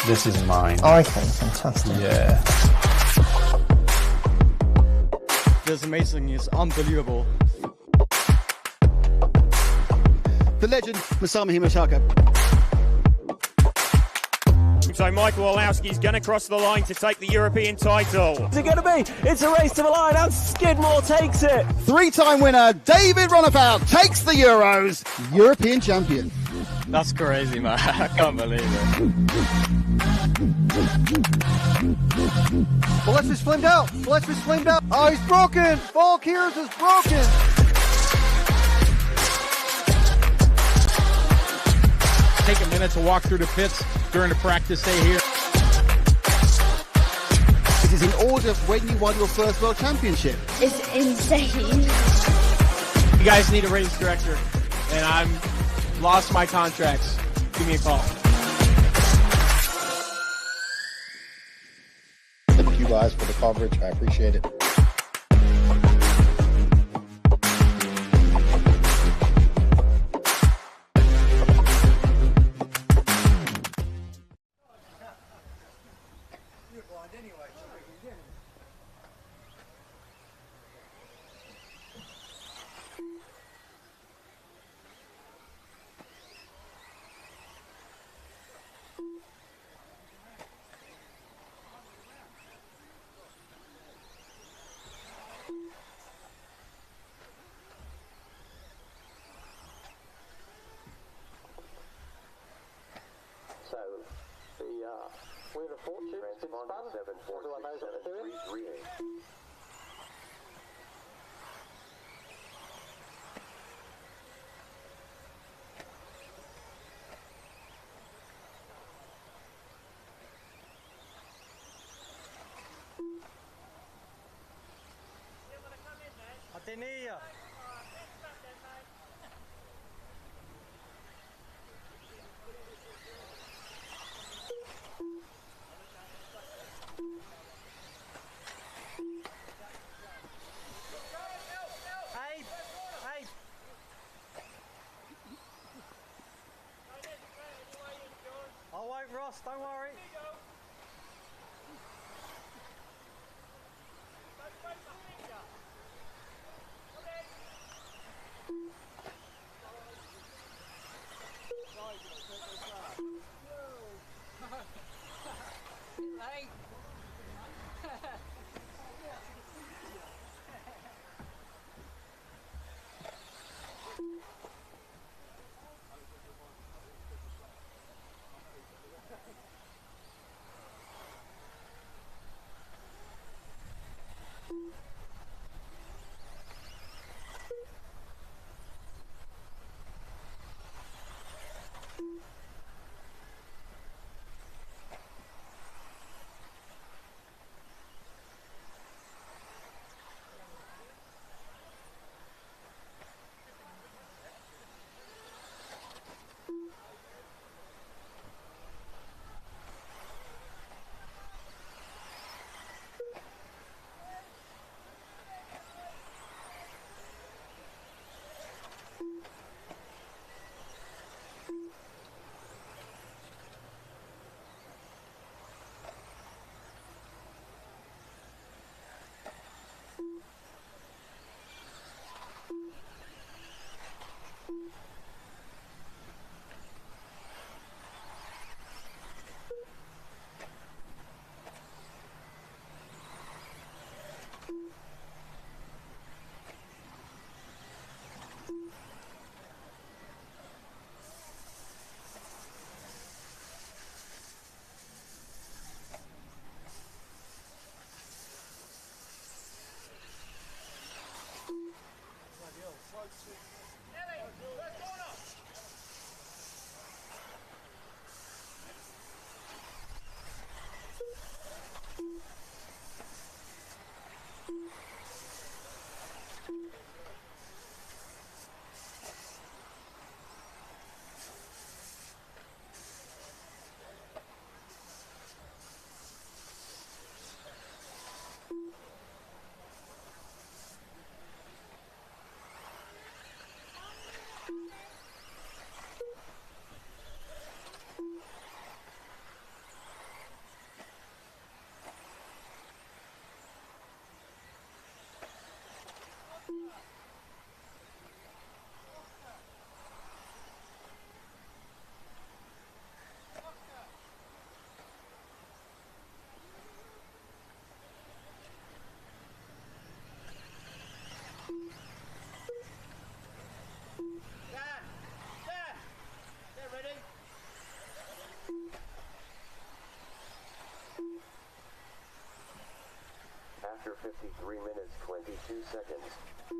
This is mine. Okay, fantastic. Yeah. This is amazing. It's unbelievable. The legend, Masami Himashaka. So Michael Orlowski's going to cross the line to take the European title. Is it going to be? It's a race to the line and Skidmore takes it. Three-time winner David Runabout takes the Euros, European champion. That's crazy, man. I can't believe it. Gillespie's flamed out. Gillespie's flamed out. Oh, he's broken. Volkiers is broken. Take a minute to walk through the pits during the practice day here. It is in order of when you won your first World Championship. It's insane. You guys need a race director, and I'm lost my contracts. Give me a call. Thank you guys for the coverage. I appreciate it. So, the Wheel of Fortune has been spun. Everyone knows what they're doing. Atenea. I'll wait quick, Ross, don't worry. Late. After 53 minutes 22 seconds,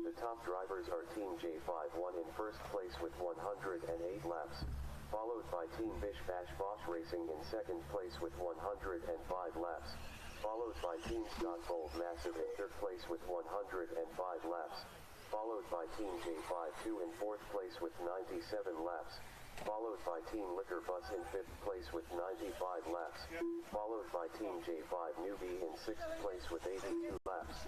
the top drivers are Team J5 in first place with 108 laps, followed by Team Bish Bash Bosch Racing in second place with 105 laps, followed by Team Scott Bold Massive in third place with 105 laps, followed by Team J52 in fourth place with 97 laps, followed by Team Liquor Bus in fifth place with 95 laps, followed by Team J5 Newbie in sixth place with 82 laps.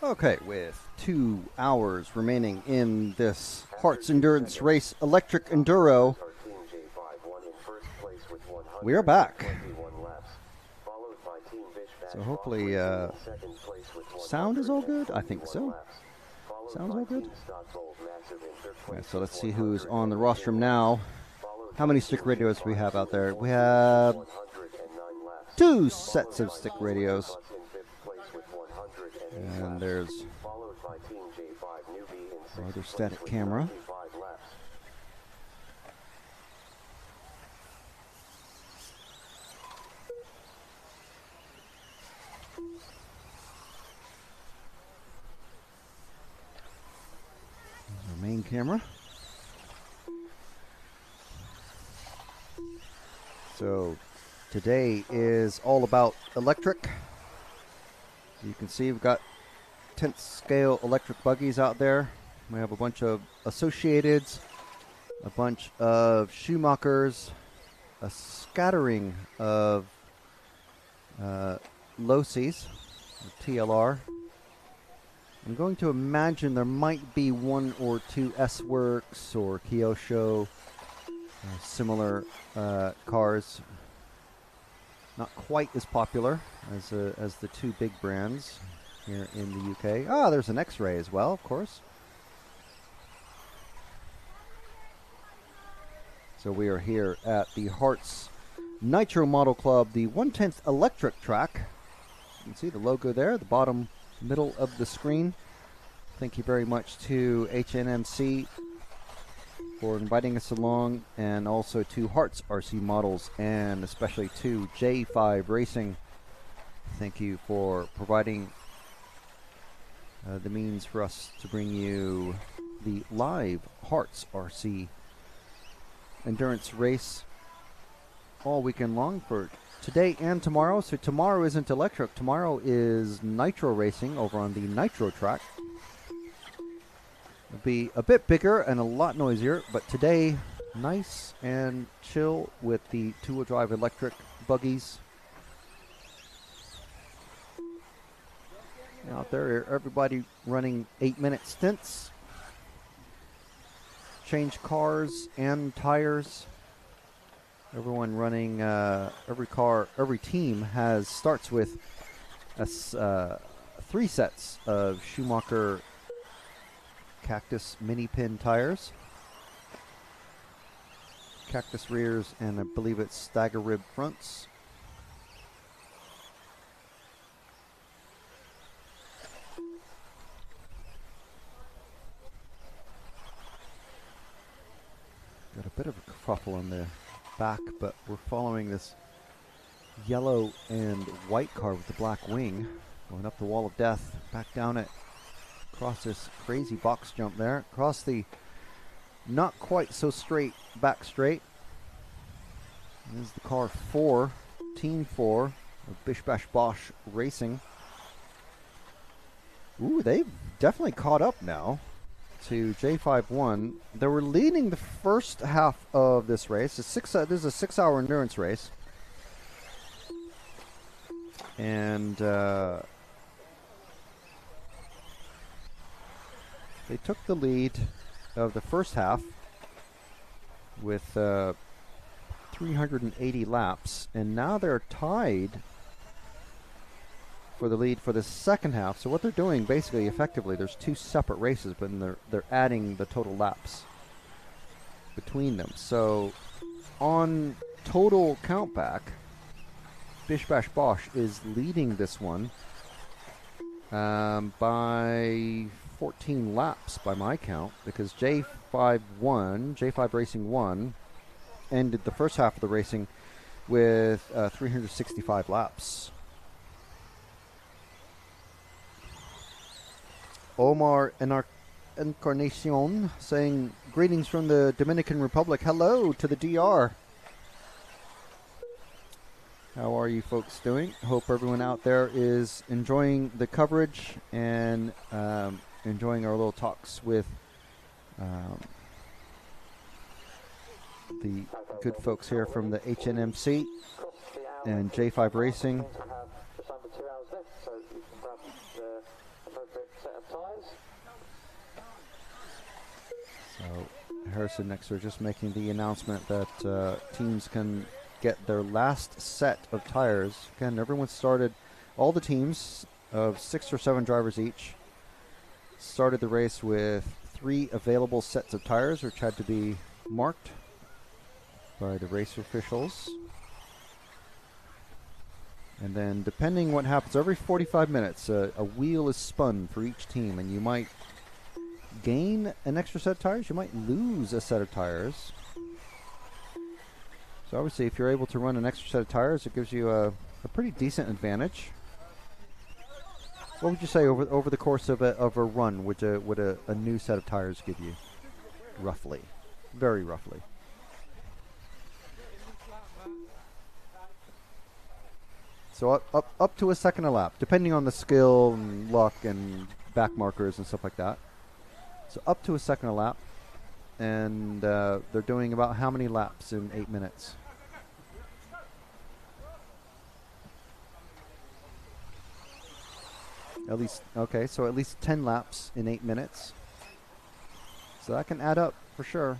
Okay, with 2 hours remaining in this Herts Endurance Race Electric Enduro, we are back. So hopefully sound is all good. I think so. Sounds all good. Okay, so let's see who's on the rostrum now. How many stick radios do we have out there? We have 2 sets of stick radios. And there's another static camera. There's our main camera. So today is all about electric. You can see we've got 10th scale electric buggies out there. We have a bunch of Associateds, a bunch of Schumachers, a scattering of Losis, TLR. I'm going to imagine there might be one or two S-Works or Kyosho, similar cars. Not quite as popular as the two big brands here in the UK. Ah, there's an X-Ray as well, of course. So we are here at the Herts Nitro Model Club, the 1/10 electric track. You can see the logo there, the bottom middle of the screen. Thank you very much to HNMC for inviting us along, and also to Herts RC Models, and especially to J5 Racing. Thank you for providing the means for us to bring you the live Herts RC endurance race all weekend long for today and tomorrow. So tomorrow isn't electric. Tomorrow is nitro racing over on the nitro track. It'll be a bit bigger and a lot noisier, but today nice and chill with the two-wheel drive electric buggies. Out there, everybody running 8-minute stints. Change cars and tires. Everyone running, every team starts with 3 sets of Schumacher Cactus mini pin tires, Cactus rears, and I believe it's stagger rib fronts. Got a bit of a kerfuffle on the back, but we're following this yellow and white car with the black wing, going up the wall of death, back down it, across this crazy box jump there, across the not quite so straight back straight. This is the car 4, Team 4 of Bish Bash Bosch Racing. Ooh, they've definitely caught up now to J5-1. They were leading the first half of this race. This is a 6-hour endurance race. And they took the lead of the first half with 380 laps. And now they're tied for the lead for the second half. So what they're doing, basically, effectively, there's 2 separate races, but they're adding the total laps between them. So on total countback, Bish Bash Bosch is leading this one by 14 laps by my count, because J5 Racing 1 ended the first half of the racing with 365 laps. Omar Encarnacion saying, greetings from the Dominican Republic. Hello to the DR. How are you folks doing? Hope everyone out there is enjoying the coverage and enjoying our little talks with the good folks here from the HNMC and J5 Racing. So Harrison next are just making the announcement that teams can get their last set of tires. Again, everyone started, all the teams of 6 or 7 drivers each started the race with 3 available sets of tires, which had to be marked by the race officials. And then, depending what happens, every 45 minutes, a wheel is spun for each team, and you might gain an extra set of tires, you might lose a set of tires. So obviously, if you're able to run an extra set of tires, it gives you a pretty decent advantage. What would you say over the course of a run would a new set of tires give you, roughly, very roughly? So up to a second a lap, depending on the skill and luck and back markers and stuff like that. So up to a second a lap. And they're doing about how many laps in 8 minutes? At least, okay, so at least 10 laps in 8 minutes. So that can add up for sure.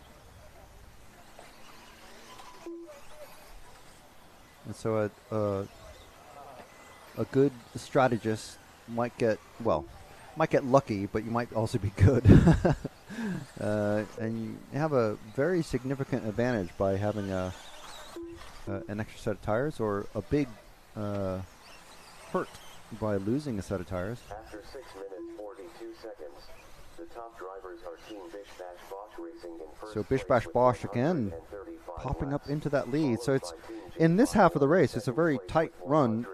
And so a good strategist might get lucky, but you might also be good. And you have a very significant advantage by having an extra set of tires, or a big hurt by losing a set of tires. After 6 minutes 42 seconds, the top drivers are Team Bish Bash Bosch Racing in first So Bish Bash Bosch again popping up into that lead. So it's in this half of the race, it's a very tight run.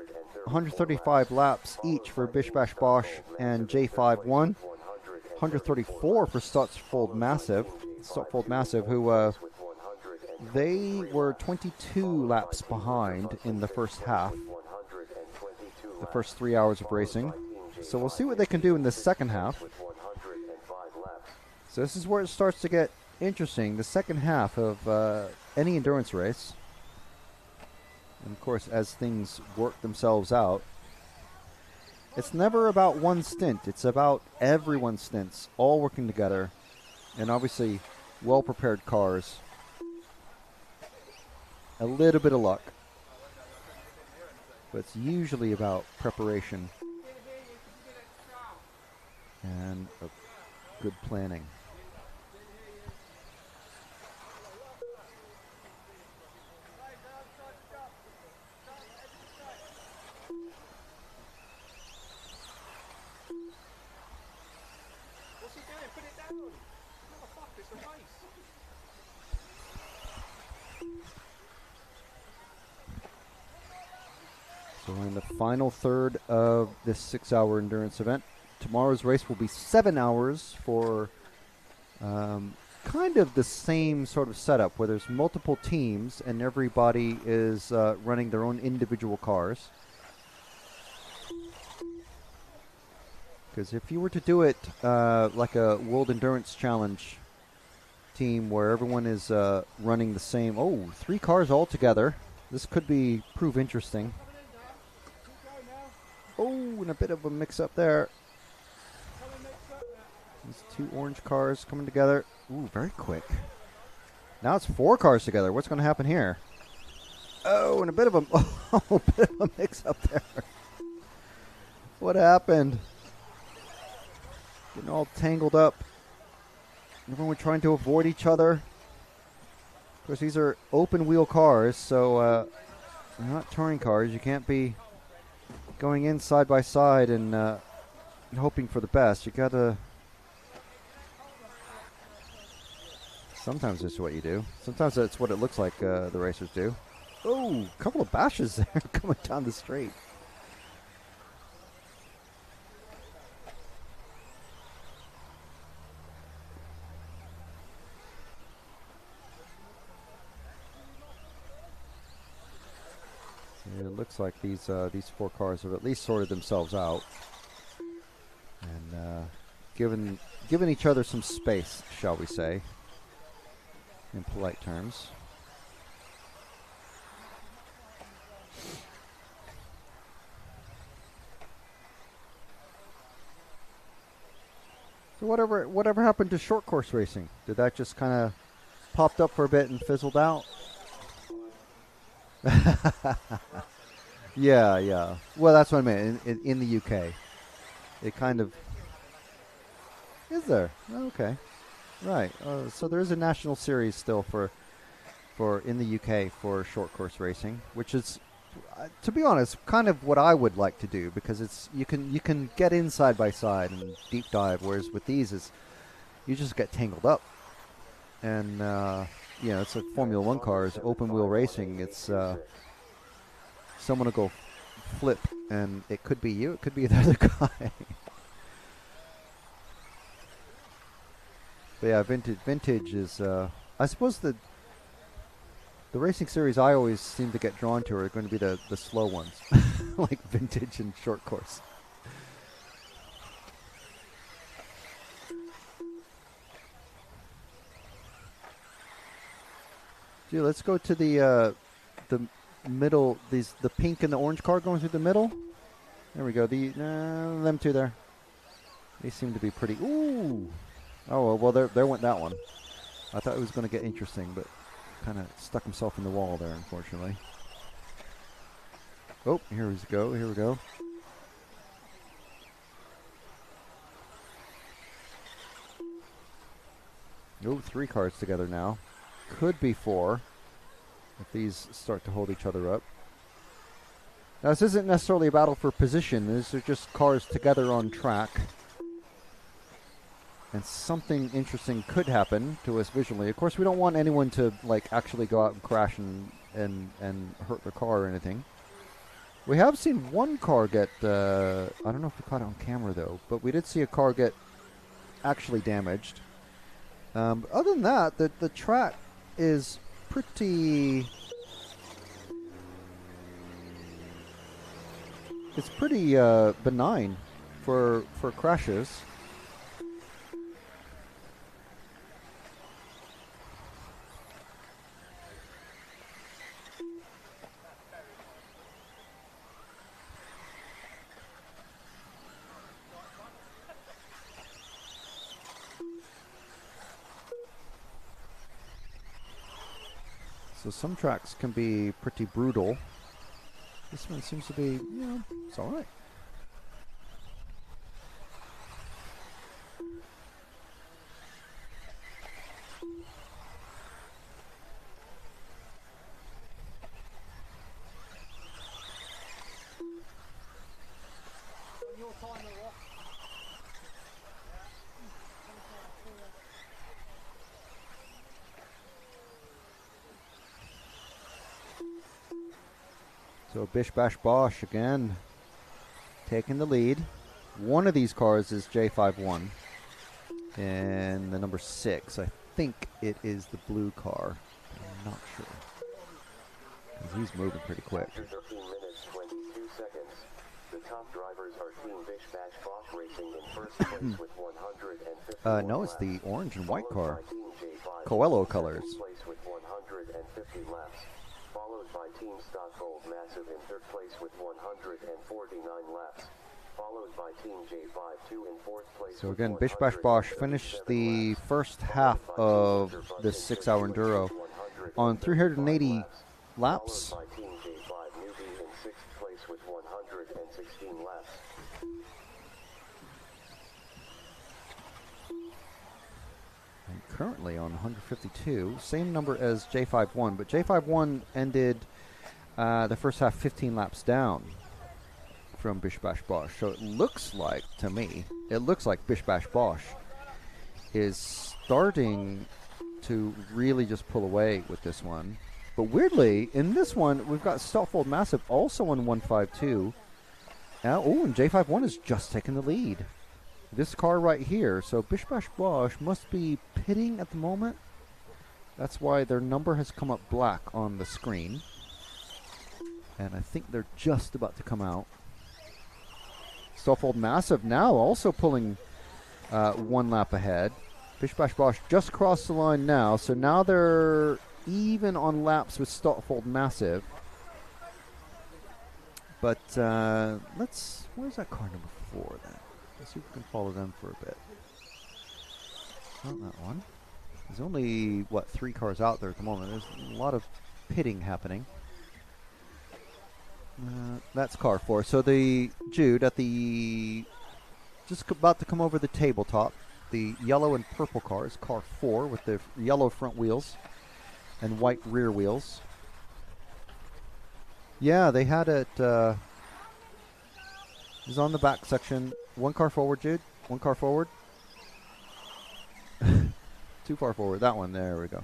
135 laps each for Bish Bash Bosch and J5 won. 134 for Stotfold Massive, who they were 22 laps behind in the first half, the first 3 hours of racing. So we'll see what they can do in the second half. So this is where it starts to get interesting, the second half of any endurance race. And of course, as things work themselves out, it's never about one stint. It's about everyone's stints, all working together. And obviously, well-prepared cars. A little bit of luck. But it's usually about preparation and good planning. So we're in the final third of this 6-hour endurance event. Tomorrow's race will be 7 hours for kind of the same sort of setup, where there's multiple teams and everybody is running their own individual cars. Because if you were to do it like a World Endurance Challenge team where everyone is running the same, 3 cars all together, this could prove interesting. And a bit of a mix-up there. These 2 orange cars coming together. Ooh, very quick. Now it's 4 cars together. What's going to happen here? And a bit of a mix-up there. What happened? Getting all tangled up. Everyone trying to avoid each other. Of course, these are open-wheel cars, so they're not touring cars. You can't be going in side by side and hoping for the best. You gotta. Sometimes that's what you do. Sometimes that's what it looks like the racers do. A couple of bashes there coming down the straight. It looks like these 4 cars have at least sorted themselves out and given each other some space, shall we say, in polite terms. So whatever happened to short course racing? Did that just kind of popped up for a bit and fizzled out? Yeah. Well, that's what I meant. In the UK, it kind of is there. Okay, right. So there is a national series still for in the UK for short course racing, which is, to be honest, kind of what I would like to do, because it's you can get in side by side and deep dive, whereas with these is you just get tangled up, and it's like Formula 1 cars, open wheel racing. It's someone will go flip, and it could be you, it could be the other guy. But yeah, vintage is, I suppose the racing series I always seem to get drawn to are going to be the slow ones, like vintage and short course. Dude, let's go to the middle. The pink and the orange car going through the middle. There we go. Them two there. They seem to be pretty. Ooh. Oh well, there went that one. I thought it was going to get interesting, but kind of stuck himself in the wall there, unfortunately. Oh, here we go. Here we go. Oh, 3 cars together now. Could be 4 if these start to hold each other up. Now, this isn't necessarily a battle for position. These are just cars together on track. And something interesting could happen to us visually. Of course, we don't want anyone to like actually go out and crash and hurt their car or anything. We have seen one car get, I don't know if we caught it on camera though, but we did see a car get actually damaged. Other than that, the track is pretty... It's pretty benign for crashes. So some tracks can be pretty brutal. This one seems to be, it's all right. So Bish Bash Bosh again taking the lead. One of these cars is J51 and the number 6. I think it is the blue car. I'm not sure. 'Cause he's moving pretty quick. After 13 minutes, 22 seconds, the top drivers are Team Bish Bash Bosh Racing in first place with 150. No, it's the orange and white car. Coelho colors. Place with 150 laps. Followed by Team Stock Gold Massive in third place with 149 laps. Followed by Team J52 in fourth place. So again, Bish Bash Bosh finished the first half of this 6-hour enduro on 380 laps. Followed by Team J5 Newbie in sixth place with 116 laps. And currently on 152, same number as J51, but J51 ended the first half 15 laps down from Bish Bash Bosh. So it looks like, to me, Bish Bash Bosh is starting to really just pull away with this one. But weirdly, in this one, we've got Stockfold Massive also on 152. Oh, and J51 is just taking the lead. This car right here. So Bish Bash Bosh must be pitting at the moment. That's why their number has come up black on the screen. And I think they're just about to come out. Stockfold Massive now also pulling 1 lap ahead. Bish Bash Bosh just crossed the line now. So now they're even on laps with Stockfold Massive. But where's that car number 4 then? Let's see if we can follow them for a bit. Not that one. There's only, 3 cars out there at the moment. There's a lot of pitting happening. That's car 4. So the Jude at the, just about to come over the tabletop, the yellow and purple car is car 4 with the yellow front wheels and white rear wheels. Yeah, they had it, is on the back section. 1 car forward, Jude. 1 car forward. 2 far forward. That one. There we go.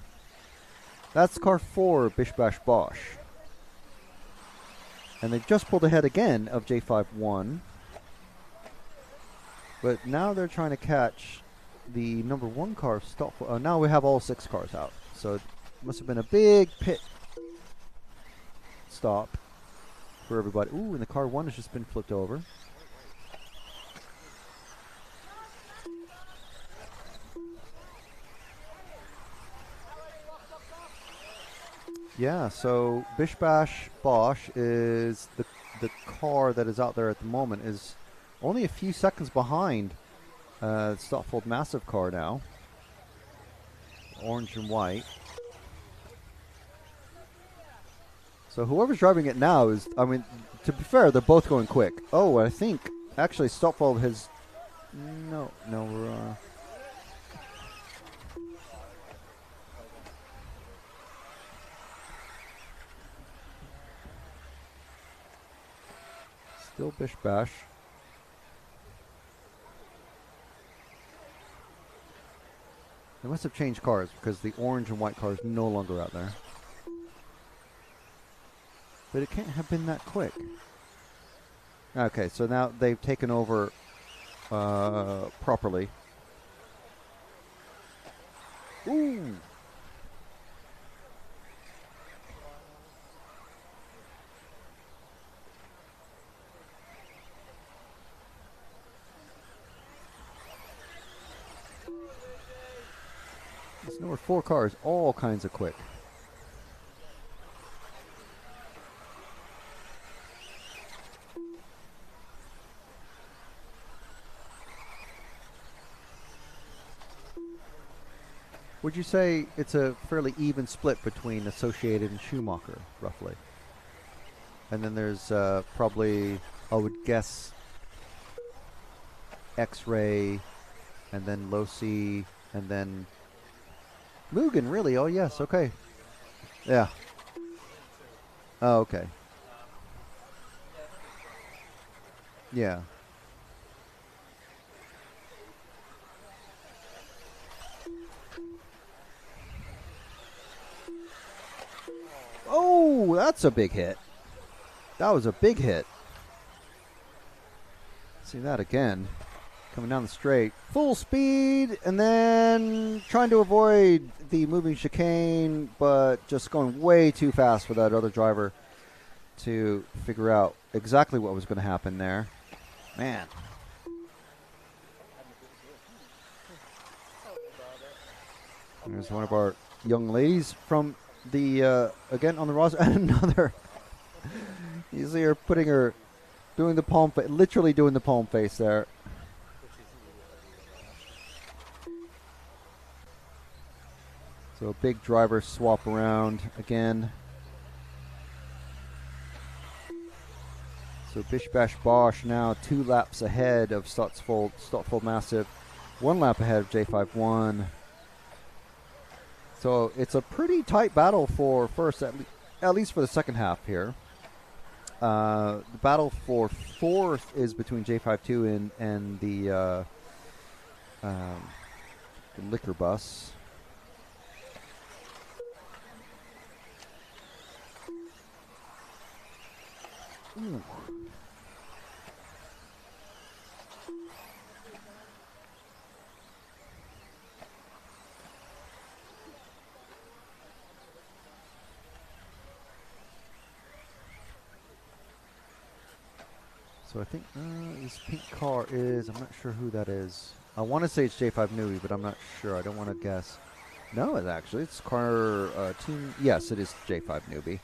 That's car 4, Bish Bash Bosh. And they've just pulled ahead again of J51. But now they're trying to catch the number 1 car. Now we have all 6 cars out. So it must have been a big pit stop for everybody. Ooh, and the car 1 has just been flipped over. Yeah, so Bish Bash Bosch is the car that is out there at the moment is only a few seconds behind Stotfold Massive car now. Orange and white. So whoever's driving it now is, I mean, to be fair, they're both going quick. Oh, I think actually Stotfold has, no, we're, still Bish Bash. They must have changed cars because the orange and white car is no longer out there. But it can't have been that quick. Okay, so now they've taken over properly. Ooh! There's number 4 cars, all kinds of quick. Would you say it's a fairly even split between Associated and Schumacher, roughly? And then there's probably, I would guess, X-Ray, and then Losi, and then Mugen, really? Oh, yes, okay. Yeah. Oh, okay. Yeah. Oh, that's a big hit. That was a big hit. See that again. Coming down the straight. Full speed, and then trying to avoid the moving chicane, but just going way too fast for that other driver to figure out exactly what was going to happen there. Man. There's one of our young ladies from the, again on the roster, and another. You see her putting her, doing the palm, literally doing the palm face there. So a big driver swap around again. So Bish Bash Bosch now 2 laps ahead of Stotfold Massive, 1 lap ahead of J51. So it's a pretty tight battle for first, at least for the second half here. The battle for fourth is between J52 and the liquor bus. Ooh. So I think this pink car is, I'm not sure who that is. I want to say it's J5 Newey, but I'm not sure. I don't want to guess. No, it's car team. Yes, it is J5 Newbie.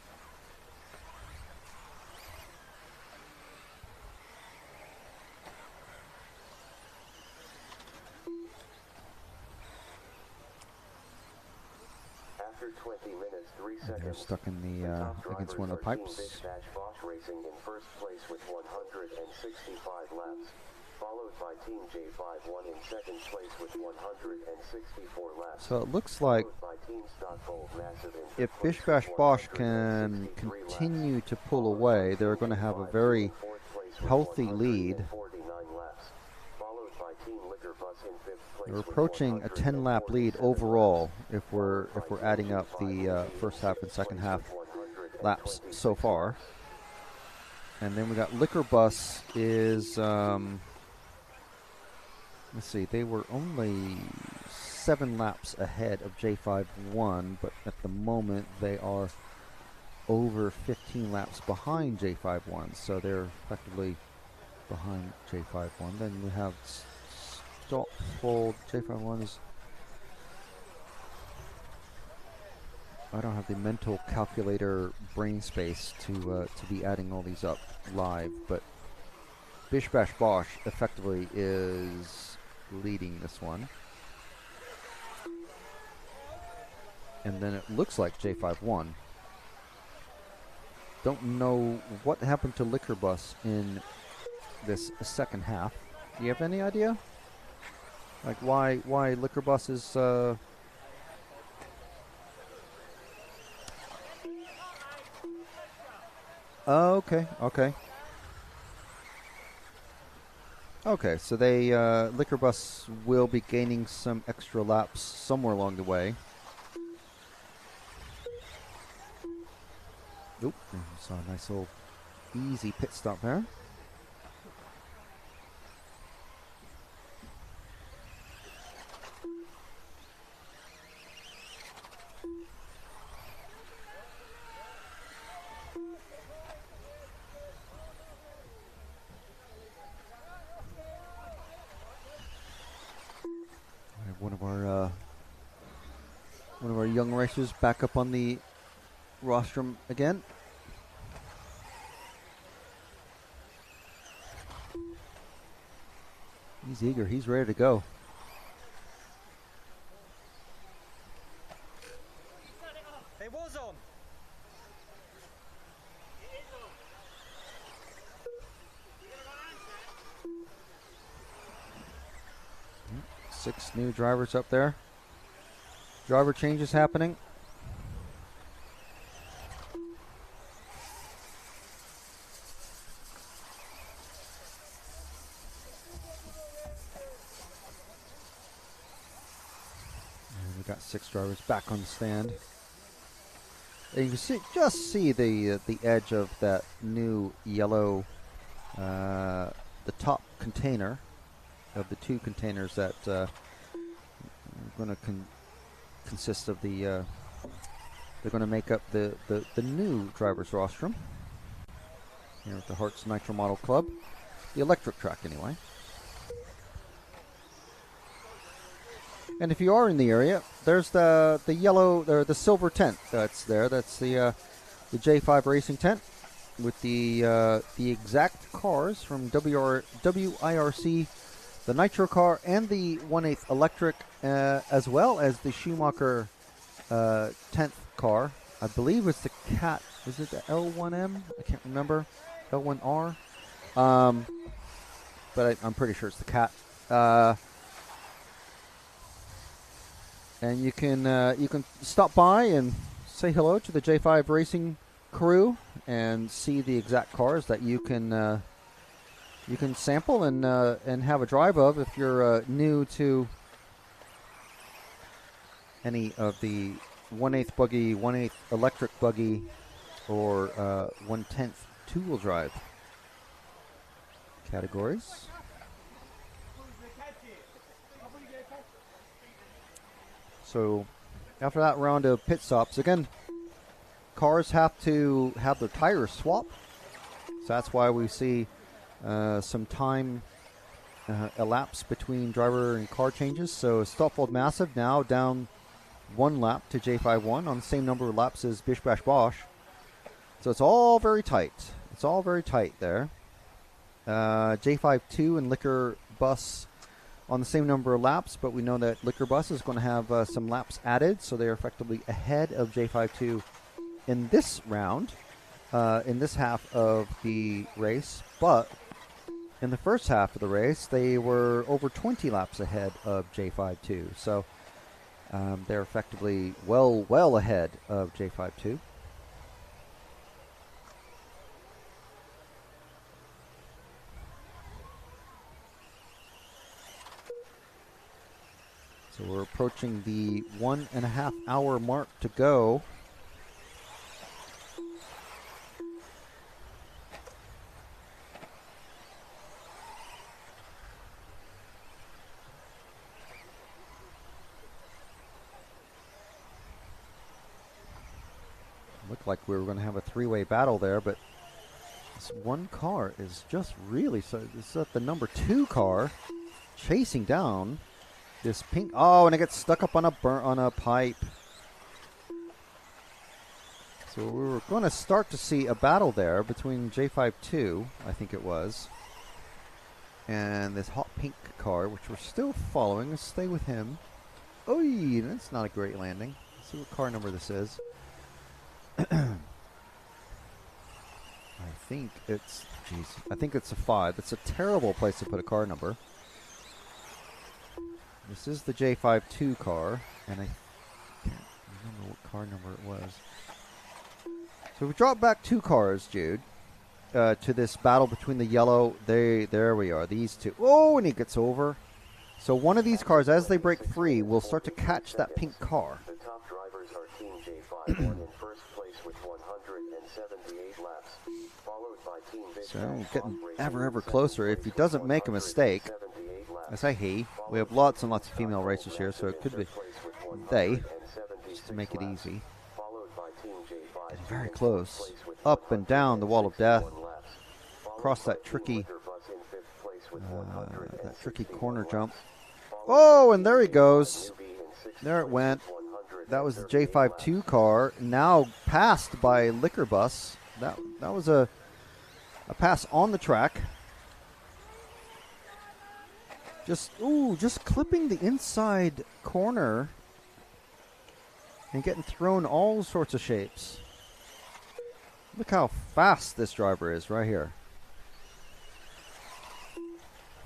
After 20 minutes, 3 seconds. They're stuck in the against one of the pipes. Racing in first place with 165 laps, followed by Team J51 in second place with 164 laps. So it looks like if Bish Bash Bosch can continue to pull away, they're going to have a very healthy lead. We're approaching a 10-lap lead overall if we're adding up the first half and second half laps so far. And then we got Liquor Bus is let's see, they were only 7 laps ahead of J51, but at the moment they are over 15 laps behind J51, so they're effectively behind J51. Then we have Stotfold. J51 is have the mental calculator brain space to be adding all these up live, but Bish Bash Bosh effectively is leading this one. And then it looks like J5 won. Don't know what happened to Liquor Bus in this second half. Do you have any idea? Like why Liquor Bus is okay. Okay, so they Liquor Bus will be gaining some extra laps somewhere along the way. Oop, saw a nice little easy pit stop there. One of our young racers back up on the rostrum again. He's eager. He's ready to go. It was on. 6 new drivers up there. Driver changes happening. And we got 6 drivers back on the stand. And you can just see the edge of that new yellow, the top container of the 2 containers that are going to consist of the they're going to make up the new driver's rostrum here at the Herts Nitro Model Club, the electric track anyway. And if you are in the area, there's the yellow or the silver tent that's there. That's the J5 racing tent with the exact cars from WIRC, the Nitro car, and the 1/8 electric, as well as the Schumacher 10th car. I believe it's the Cat. Is it the L1M? I can't remember. L1R. But I'm pretty sure it's the Cat. And you can stop by and say hello to the J5 racing crew and see the exact cars that you can sample and have a drive of if you're new to any of the 1/8 buggy, 1/8 electric buggy, or 1/10 two-wheel drive categories. So after that round of pit stops, again, cars have to have their tires swapped. So that's why we see some time elapsed between driver and car changes. So Stopfold Massive now down 1 lap to J51 on the same number of laps as Bish Bash Bosh. So it's all very tight. It's all very tight there. J52 and Liquor Bus on the same number of laps, but we know that Liquor Bus is going to have some laps added, so they're effectively ahead of J52 in this round, in this half of the race. But in the first half of the race, they were over 20 laps ahead of J52, so they're effectively well ahead of J52. So we're approaching the 1.5 hour mark to go. Looked like we were going to have a 3-way battle there, but this one car is just really, so this is the number 2 car chasing down this pink. Oh, and it gets stuck up on a pipe. So we were going to start to see a battle there between J5-2, I think it was, and this hot pink car, which we're still following. Let's stay with him. Oh, that's not a great landing. Let's see what car number this is. I think it's, I think it's a 5. It's a terrible place to put a car number. This is the J5-2 car, and I can't remember what car number it was. So we dropped back 2 cars, Jude, to this battle between the yellow. There we are, these 2. Oh, and he gets over. So one of these cars, as they break free, will start to catch that pink car. The top drivers are Team J5 in first place with 178 laps, followed by Team Big So getting ever closer. If he doesn't make a mistake, I say he. We have lots and lots of female racers here, so it could be they, just to make it easy. Getting very close. Up and down the wall of death. Across that tricky corner jump. Oh, and there he goes. There it went. That was the J5-2 car, now passed by Liquor Bus. That was a pass on the track. Just clipping the inside corner and getting thrown all sorts of shapes. Look how fast this driver is right here.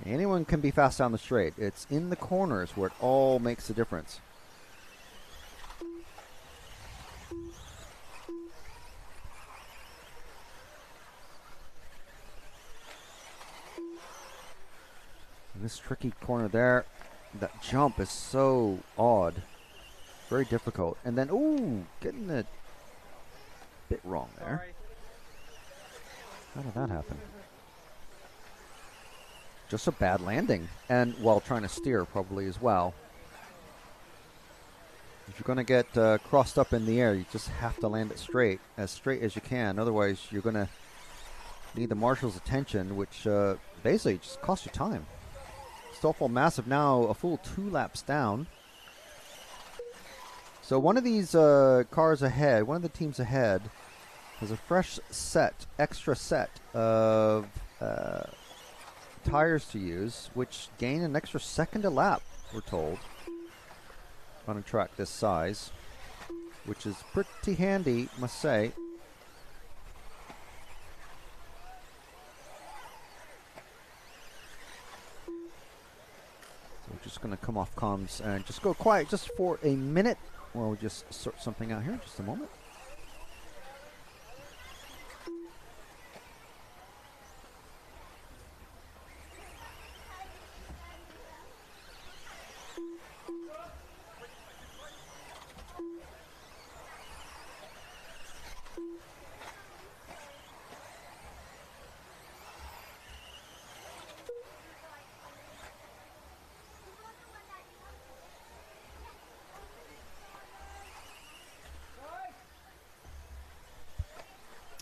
Anyone can be fast down the straight. It's in the corners where it all makes a difference. This tricky corner there, that jump is so odd. Very difficult. And then, ooh, getting a bit wrong there. How did that happen? Just a bad landing. And while trying to steer probably as well. If you're going to get crossed up in the air, you just have to land it straight as you can. Otherwise, you're going to need the marshal's attention, which basically just costs you time. Stoffel Massive now a full 2 laps down. So one of these cars ahead, one of the teams ahead, has a fresh extra set of tires to use, which gain an extra second a lap, we're told, on a track this size, which is pretty handy, must say. So we're just going to come off comms and just go quiet just for a minute, while we just sort something out here. Just a moment.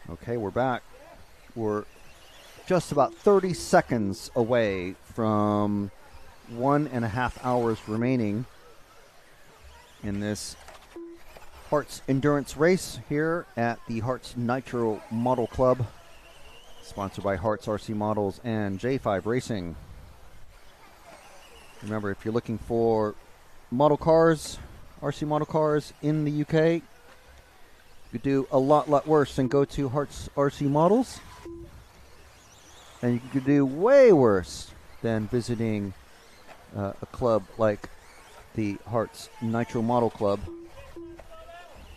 Okay, we're back. We're just about 30 seconds away from 1.5 hours remaining in this Herts endurance race here at the Herts Nitro Model Club, sponsored by Herts RC Models and J5 Racing. Remember, if you're looking for model cars, RC model cars in the UK, you could do a lot worse than go to Herts RC Models. And you could do way worse than visiting a club like the Herts Nitro Model Club.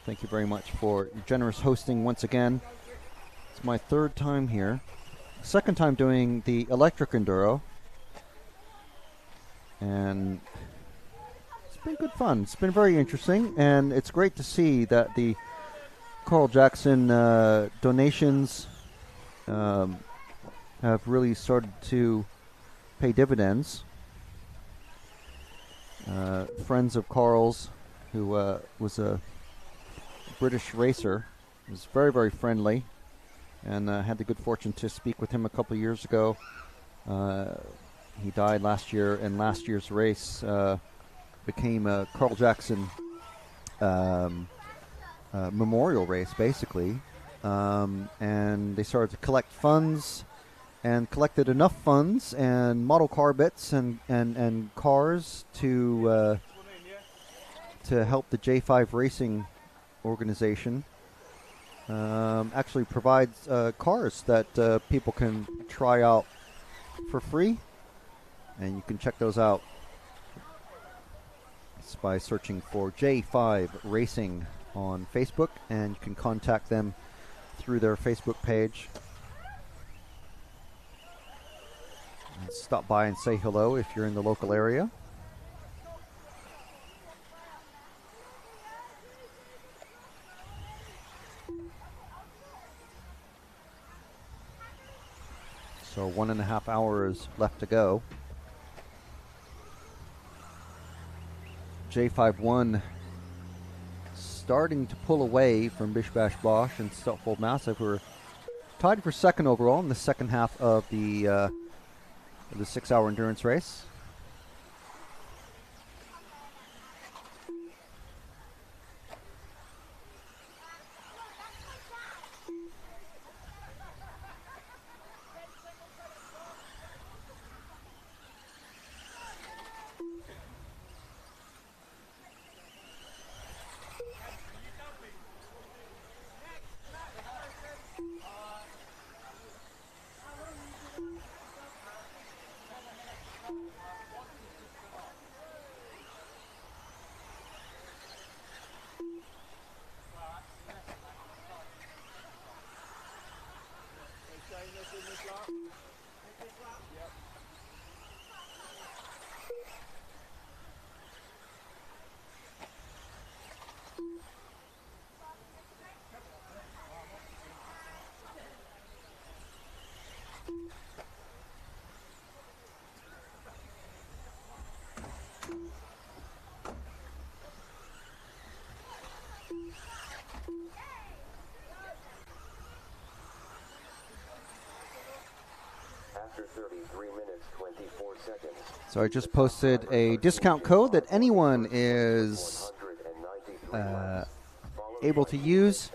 Thank you very much for your generous hosting once again. It's my 3rd time here. 2nd time doing the electric Enduro. And it's been good fun. It's been very interesting. And it's great to see that the Carl Jackson donations have really started to pay dividends. Friends of Carl's, who was a British racer, was very, very friendly, and had the good fortune to speak with him a couple of years ago. He died last year, and last year's race became a Carl Jackson memorial race, basically. And they started to collect funds and collected enough funds and model car bits and cars to help the J5 Racing organization actually provides cars that people can try out for free, and you can check those out by searching for J5 Racing on Facebook, and you can contact them through their Facebook page. And stop by and say hello if you're in the local area. So 1.5 hours left to go. J51 starting to pull away from Bish Bash Bosch and Stutfold Massive, who are tied for second overall in the second half of the 6-hour endurance race. After 33 minutes, 24 seconds. So I just posted a discount code that anyone is able to use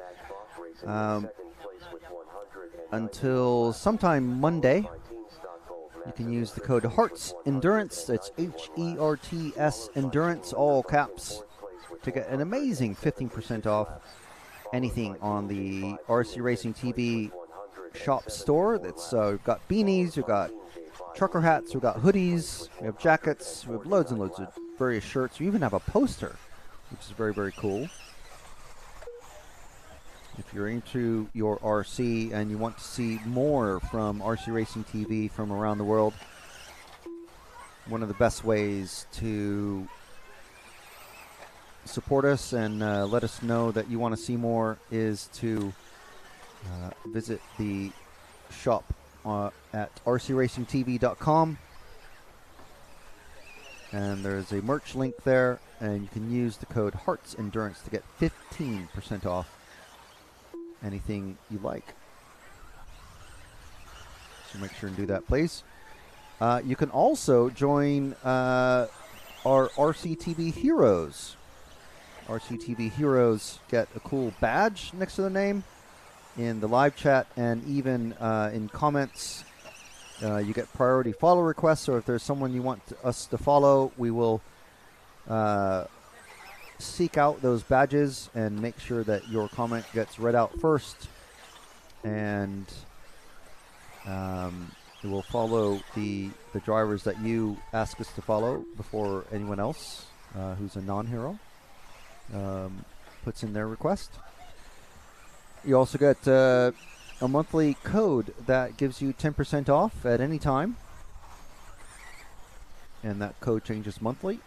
until sometime Monday. You can use the code Herts Endurance. That's HERTS Endurance, all caps, to get an amazing 15% off anything on the RC Racing TV shop store. That's we've got beanies, we've got trucker hats, we've got hoodies, we have jackets, we have loads and loads of various shirts. We even have a poster, which is very, very cool. If you're into your RC and you want to see more from RC Racing TV from around the world, one of the best ways to support us and let us know that you want to see more is to visit the shop at rcracingtv.com, and there's a merch link there, and you can use the code Herts Endurance to get 15% off anything you like. So make sure and do that, please. You can also join our RCTV Heroes. RCTV Heroes get a cool badge next to their name in the live chat, and even in comments. You get priority follow requests, so if there's someone you want us to follow, we will seek out those badges and make sure that your comment gets read out first, and we will follow the drivers that you ask us to follow before anyone else who's a non-hero puts in their request. You also get a monthly code that gives you 10% off at any time, and that code changes monthly.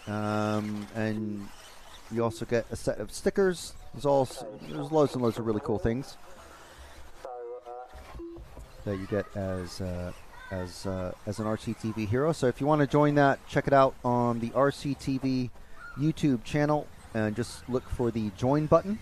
And you also get a set of stickers. There's loads and loads of really cool things that you get as an RCTV hero. So if you want to join that, check it out on the RCTV YouTube channel and just look for the join button.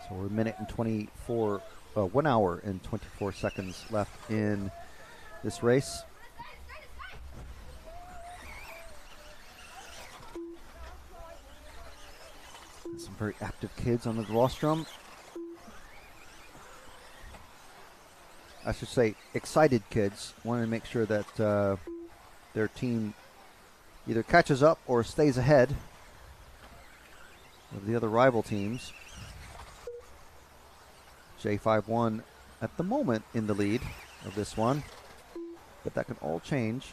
So we're a minute and 24, 1 hour and 24 seconds left in this race. Some very active kids on the rostrum. I should say excited kids. Want to make sure that their team either catches up or stays ahead of the other rival teams. J5 at the moment in the lead of this one, but that can all change.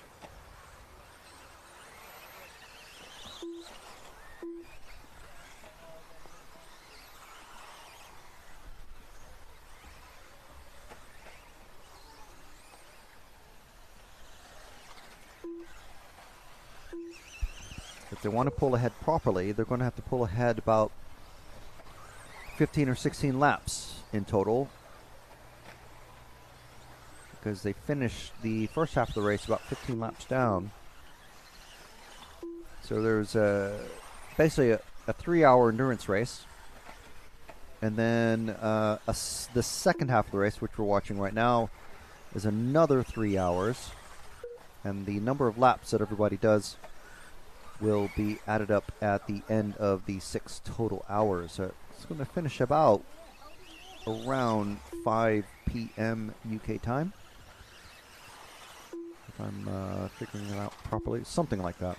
If they want to pull ahead properly, they're going to have to pull ahead about 15 or 16 laps in total, because they finished the first half of the race about 15 laps down. So there's basically a 3-hour endurance race, and then the second half of the race, which we're watching right now, is another 3 hours, and the number of laps that everybody does will be added up at the end of the 6 total hours. It's going to finish about around 5 p.m. UK time, if I'm figuring it out properly, something like that.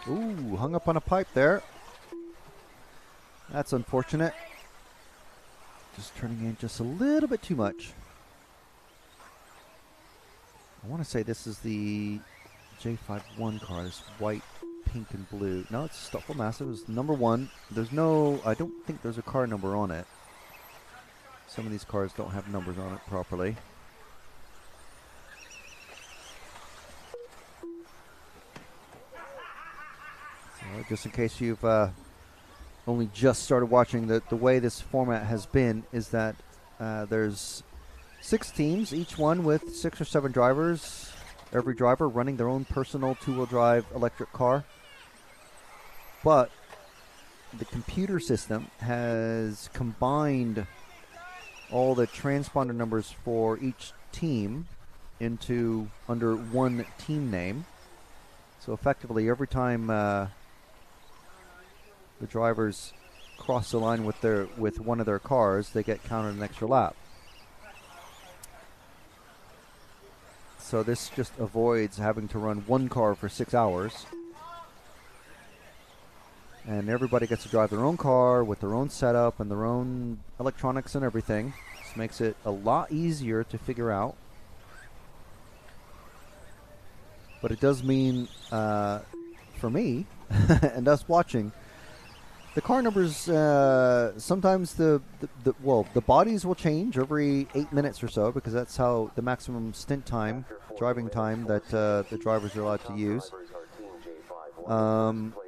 Ooh, hung up on a pipe there. That's unfortunate. Just turning in just a little bit too much. I want to say this is the J51 car, this white, pink, and blue. No, it's Stoffel Massive. It's number 1. There's no, I don't think there's a car number on it. Some of these cars don't have numbers on it properly. Just in case you've only just started watching, the way this format has been is that there's 6 teams, each one with 6 or 7 drivers, every driver running their own personal 2-wheel drive electric car. But the computer system has combined all the transponder numbers for each team into under one team name. So effectively, every time the drivers cross the line with one of their cars, they get counted an extra lap. So this just avoids having to run one car for 6 hours. And everybody gets to drive their own car with their own setup and their own electronics and everything. This makes it a lot easier to figure out. But it does mean, for me, and us watching, the car numbers, sometimes the bodies will change every 8 minutes or so, because that's how the maximum stint time, driving time, that the drivers are allowed to use.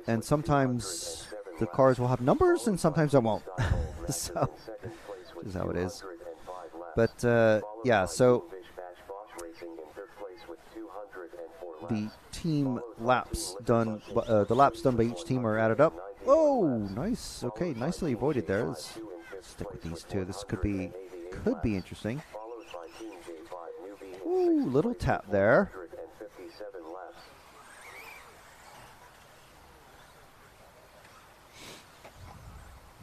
And sometimes the cars will have numbers, and sometimes they won't. So, this is how it is. But, yeah, so the team laps done, the laps done by each team are added up. Oh, nice. Okay, nicely avoided there. Let's stick with these two. This could be interesting. Ooh, little tap there.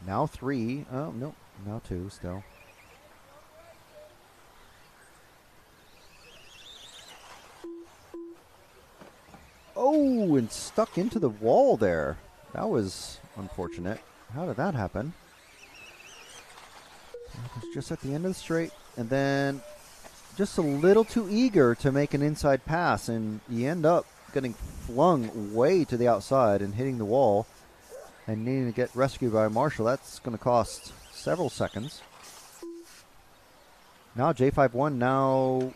Now 3. Oh, no. Now 2 still. Oh, and stuck into the wall there. That was unfortunate. How did that happen? It was just at the end of the straight, and then just a little too eager to make an inside pass, and you end up getting flung way to the outside and hitting the wall. and needing to get rescued by Marshall. That's going to cost several seconds. Now J51 now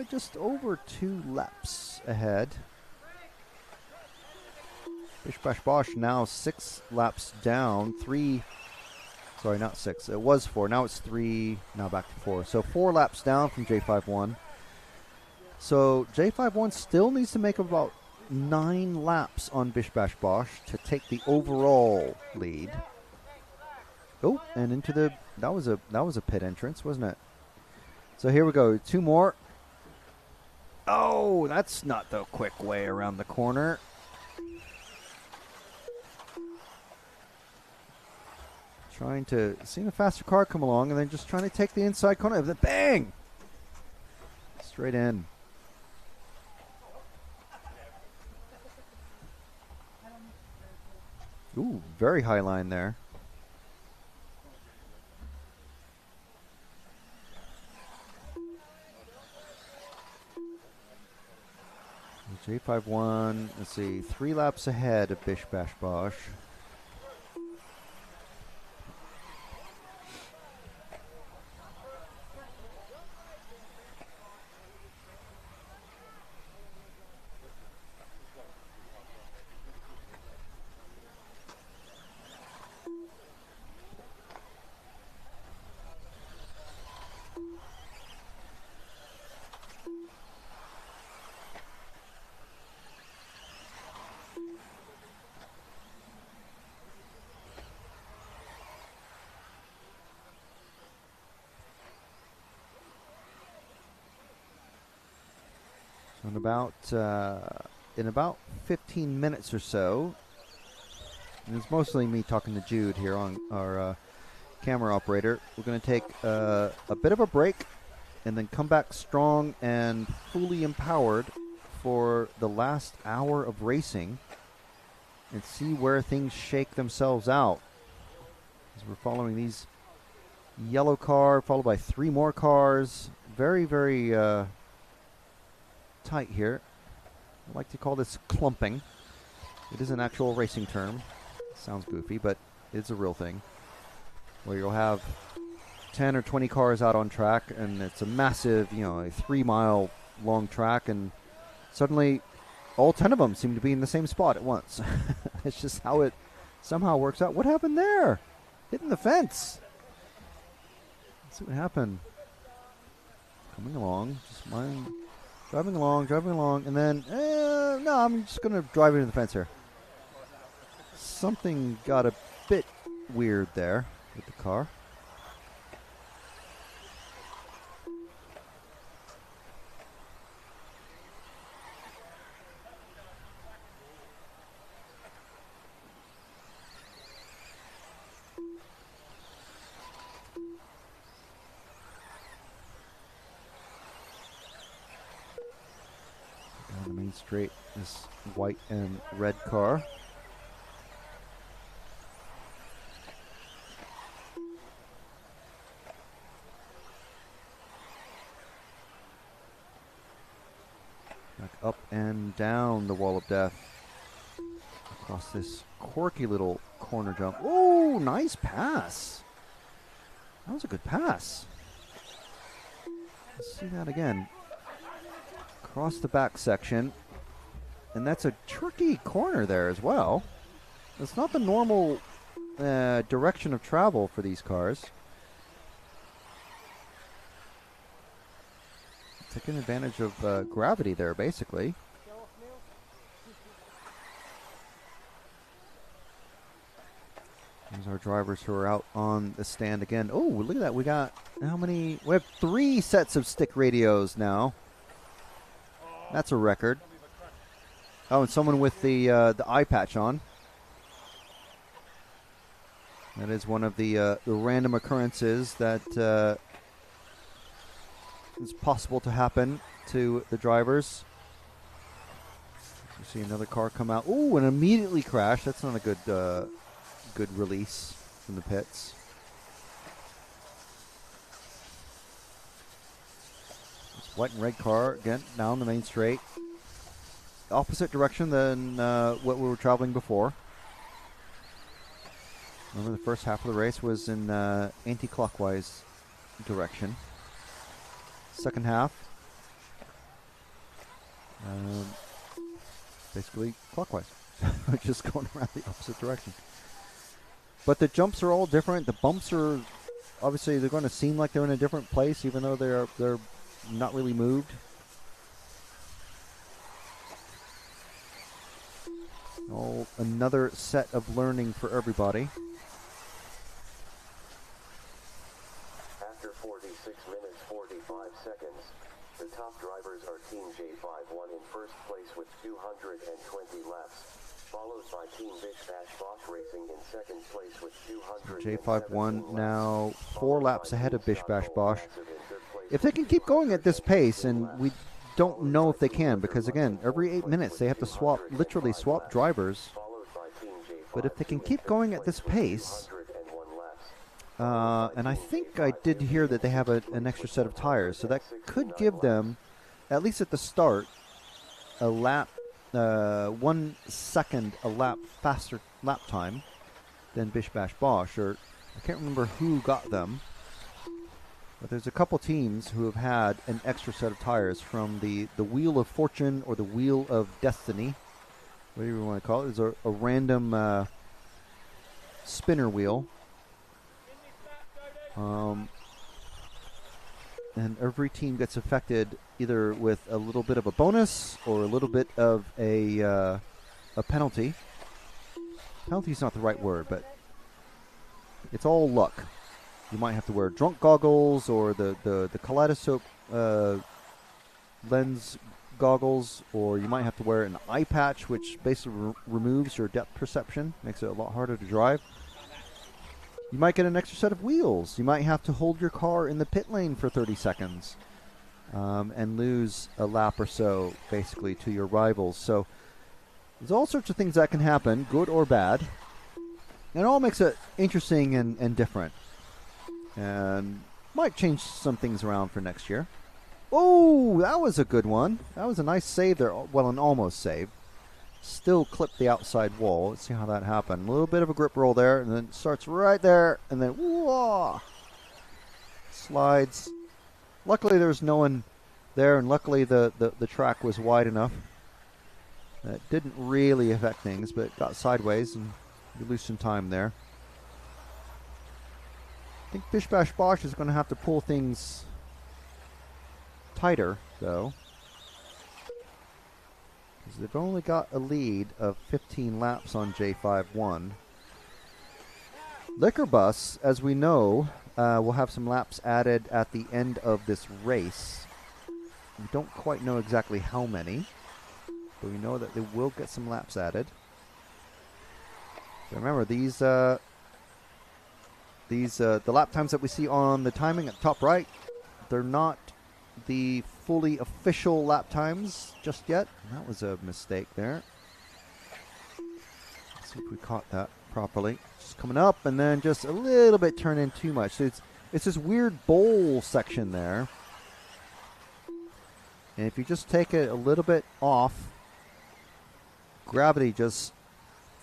just over 2 laps ahead. Bish Bash Bosch now 6 laps down. 3, sorry, not 6. It was 4. Now it's 3. Now back to 4. So 4 laps down from J51. So J51 still needs to make about 9 laps on Bish Bash Bosch to take the overall lead. Oh, and into the that was a pit entrance, wasn't it? So here we go. 2 more. Oh, that's not the quick way around the corner. Trying to see a faster car come along and then just trying to take the inside corner. Bang! Straight in. Ooh, very high line there. J51, let's see, 3 laps ahead of Bish Bash Bosch. In about 15 minutes or so, and it's mostly me talking to Jude here on our camera operator, we're going to take a bit of a break and then come back strong and fully empowered for the last hour of racing and see where things shake themselves out. As we're following these yellow car, followed by 3 more cars. Very, very tight here. I like to call this clumping. It is an actual racing term. Sounds goofy, but it's a real thing. Where you'll have 10 or 20 cars out on track, and it's a massive, a 3-mile long track, and suddenly all 10 of them seem to be in the same spot at once. It's just how it somehow works out. What happened there? Hitting the fence. Let's see what happened. Coming along, just mind. Driving along, and then, no, I'm just going to drive into the fence here. Something got a bit weird there with the car. Straight, this white and red car. Back up and down the wall of death. Across this quirky little corner jump. Oh, nice pass. That was a good pass. Let's see that again. Across the back section. And that's a tricky corner there as well. It's not the normal direction of travel for these cars. Taking advantage of gravity there, basically. There's our drivers who are out on the stand again. Oh, look at that. We got how many? We have 3 sets of stick radios now. That's a record. Oh, and someone with the eye patch on. That is one of the random occurrences that is possible to happen to the drivers. You see another car come out. Ooh, and immediately crash. That's not a good release from the pits. This white and red car again down the main straight. Opposite direction than what we were traveling before. Remember, the first half of the race was in anti-clockwise direction. Second half, basically clockwise, just going around the opposite direction. But the jumps are all different. The bumps are obviously they're going to seem like they're in a different place, even though they're not really moved. Oh, another set of learning for everybody. After 46 minutes 45 seconds, the top drivers are Team J5-1 in first place with 220 laps, followed by Team Bish Bash Boss Racing in second place with 200. J5-1 now 4 laps ahead of Bish Bash Bosch. If they can keep going at this pace, and we don't know if they can, because again, every 8 minutes they have to literally swap drivers. But if they can keep going at this pace, and I think I did hear that they have an extra set of tires, so that could give them, at least at the start, a lap, 1 second a lap faster lap time than Bish Bash Bosch, or I can't remember who got them. But there's a couple teams who have had an extra set of tires from the Wheel of Fortune or the Wheel of Destiny, whatever you want to call it. It's a random spinner wheel. And every team gets affected either with a little bit of a bonus or a little bit of a penalty. Penalty is not the right word, but it's all luck. You might have to wear drunk goggles or the kaleidoscope lens goggles, or you might have to wear an eye patch, which basically removes your depth perception, makes it a lot harder to drive. You might get an extra set of wheels. You might have to hold your car in the pit lane for 30 seconds and lose a lap or so, basically, to your rivals. So there's all sorts of things that can happen, good or bad. And it all makes it interesting and different. And might change some things around for next year. Oh, that was a good one. That was a nice save there. Well, an almost save. Still clipped the outside wall. Let's see how that happened. A little bit of a grip roll there, and then it starts right there, and then whoa, slides. Luckily, there's no one there, and luckily the track was wide enough that didn't really affect things, but it got sideways, and you lose some time there. I think Bish Bash Bosch is going to have to pull things tighter, though, because they've only got a lead of 15 laps on J5-1. Liquor Bus, as we know, will have some laps added at the end of this race. We don't quite know exactly how many, but we know that they will get some laps added. So remember, the lap times that we see on the timing at the top right, they're not the fully official lap times just yet. That was a mistake there. Let's see if we caught that properly. Just coming up and then just a little bit turn in too much. So it's this weird bowl section there. And if you just take it a little bit off, gravity just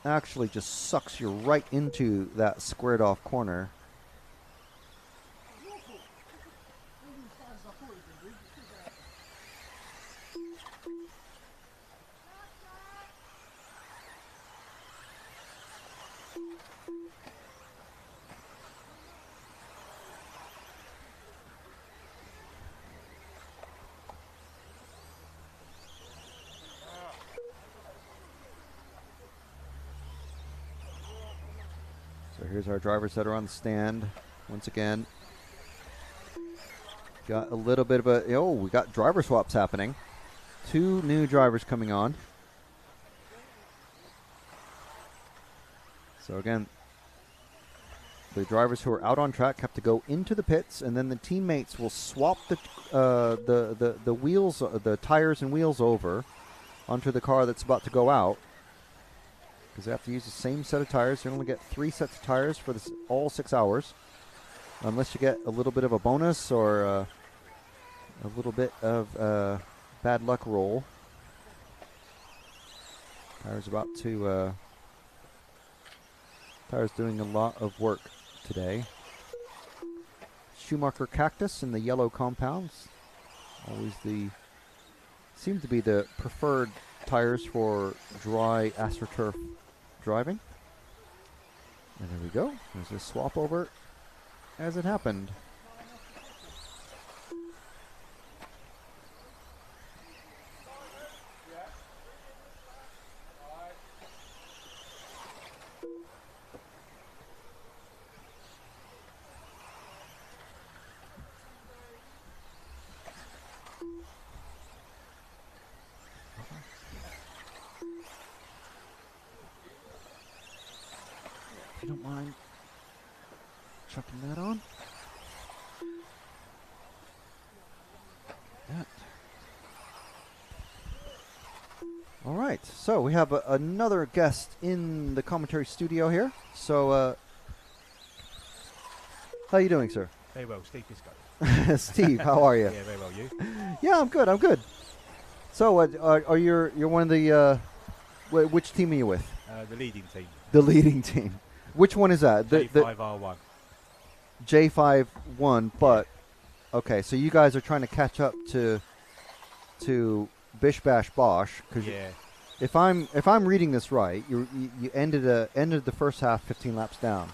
actually just sucks you right into that squared off corner. So here's our drivers that are on the stand. Once again, got a little bit of a, we got driver swaps happening. 2 new drivers coming on. So again, the drivers who are out on track have to go into the pits, and then the teammates will swap the wheels, the tires and wheels over onto the car that's about to go out, because they have to use the same set of tires. They only get 3 sets of tires for this all 6 hours, unless you get a little bit of a bonus or a little bit of bad luck roll. Tires Tires doing a lot of work today. Schumacher Cactus in the yellow compounds. Always seem to be the preferred tires for dry AstroTurf driving. And there we go. There's a swap over as it happened. If you don't mind chucking that on. That. All right, so we have another guest in the commentary studio here. So, how are you doing, sir? Very well, Steve Bisco. Steve, how are you? Yeah, very well. You? Yeah, I'm good. I'm good. So, are you're one of the which team are you with? The leading team. The leading team. Which one is that? J5R1. J51, but okay, so you guys are trying to catch up to Bish Bash Bosch, because if I'm reading this right, you ended the first half 15 laps down,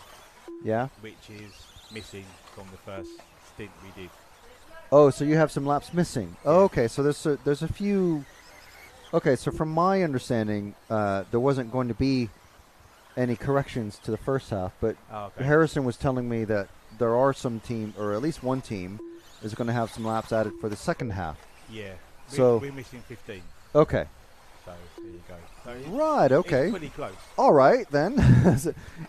yeah. Which is missing from the first stint we did. Oh, so you have some laps missing. Oh, okay, so there's a few. Okay, so from my understanding, there wasn't going to be any corrections to the first half, but Harrison was telling me that there are some team, or at least one team, is going to have some laps added for the second half. Yeah. So we're missing 15. Okay. So there you go. So right. Okay. It's pretty close. All right then.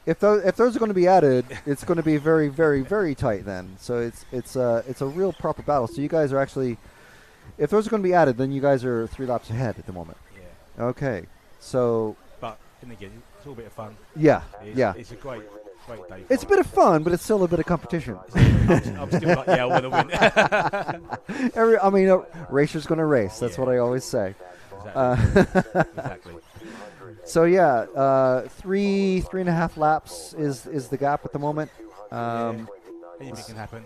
if those are going to be added, it's going to be very, very, very tight then. So it's a real proper battle. So you guys are actually, if those are going to be added, then you guys are 3 laps ahead at the moment. Yeah. Okay. So. But and again, it's all a bit of fun. Yeah. It's a great day. It's a bit of fun, but it's still a bit of competition. I'm still like, yeah, I want to win. I mean, a racer's going to race. That's what I always say. Exactly. So yeah, 3.5 laps is the gap at the moment. Anything can happen.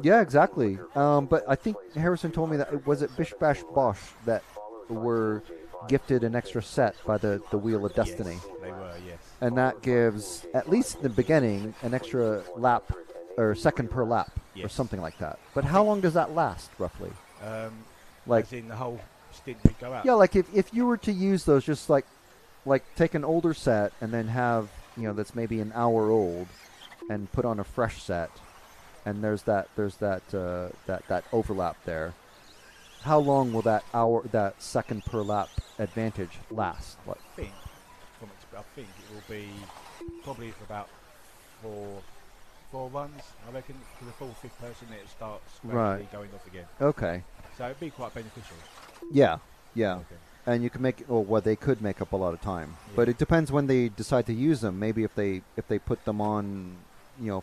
Yeah, exactly. But I think Harrison told me that was it Bish Bash Bosch that were gifted an extra set by the Wheel of Destiny. Yes, they were, yes. And that gives, at least in the beginning, an extra lap or second per lap or something like that. But how long does that last, roughly? Like in the whole stint we go out? Yeah, like if you were to use those, just like take an older set and then have, that's maybe an hour old and put on a fresh set, and there's that overlap there. How long will that second per lap advantage last? I think it will be probably for about four runs. I reckon for the full fifth person it starts gradually going off again. Okay. So it'd be quite beneficial. Yeah. Okay. And you can make, they could make up a lot of time, but it depends when they decide to use them. Maybe if they put them on,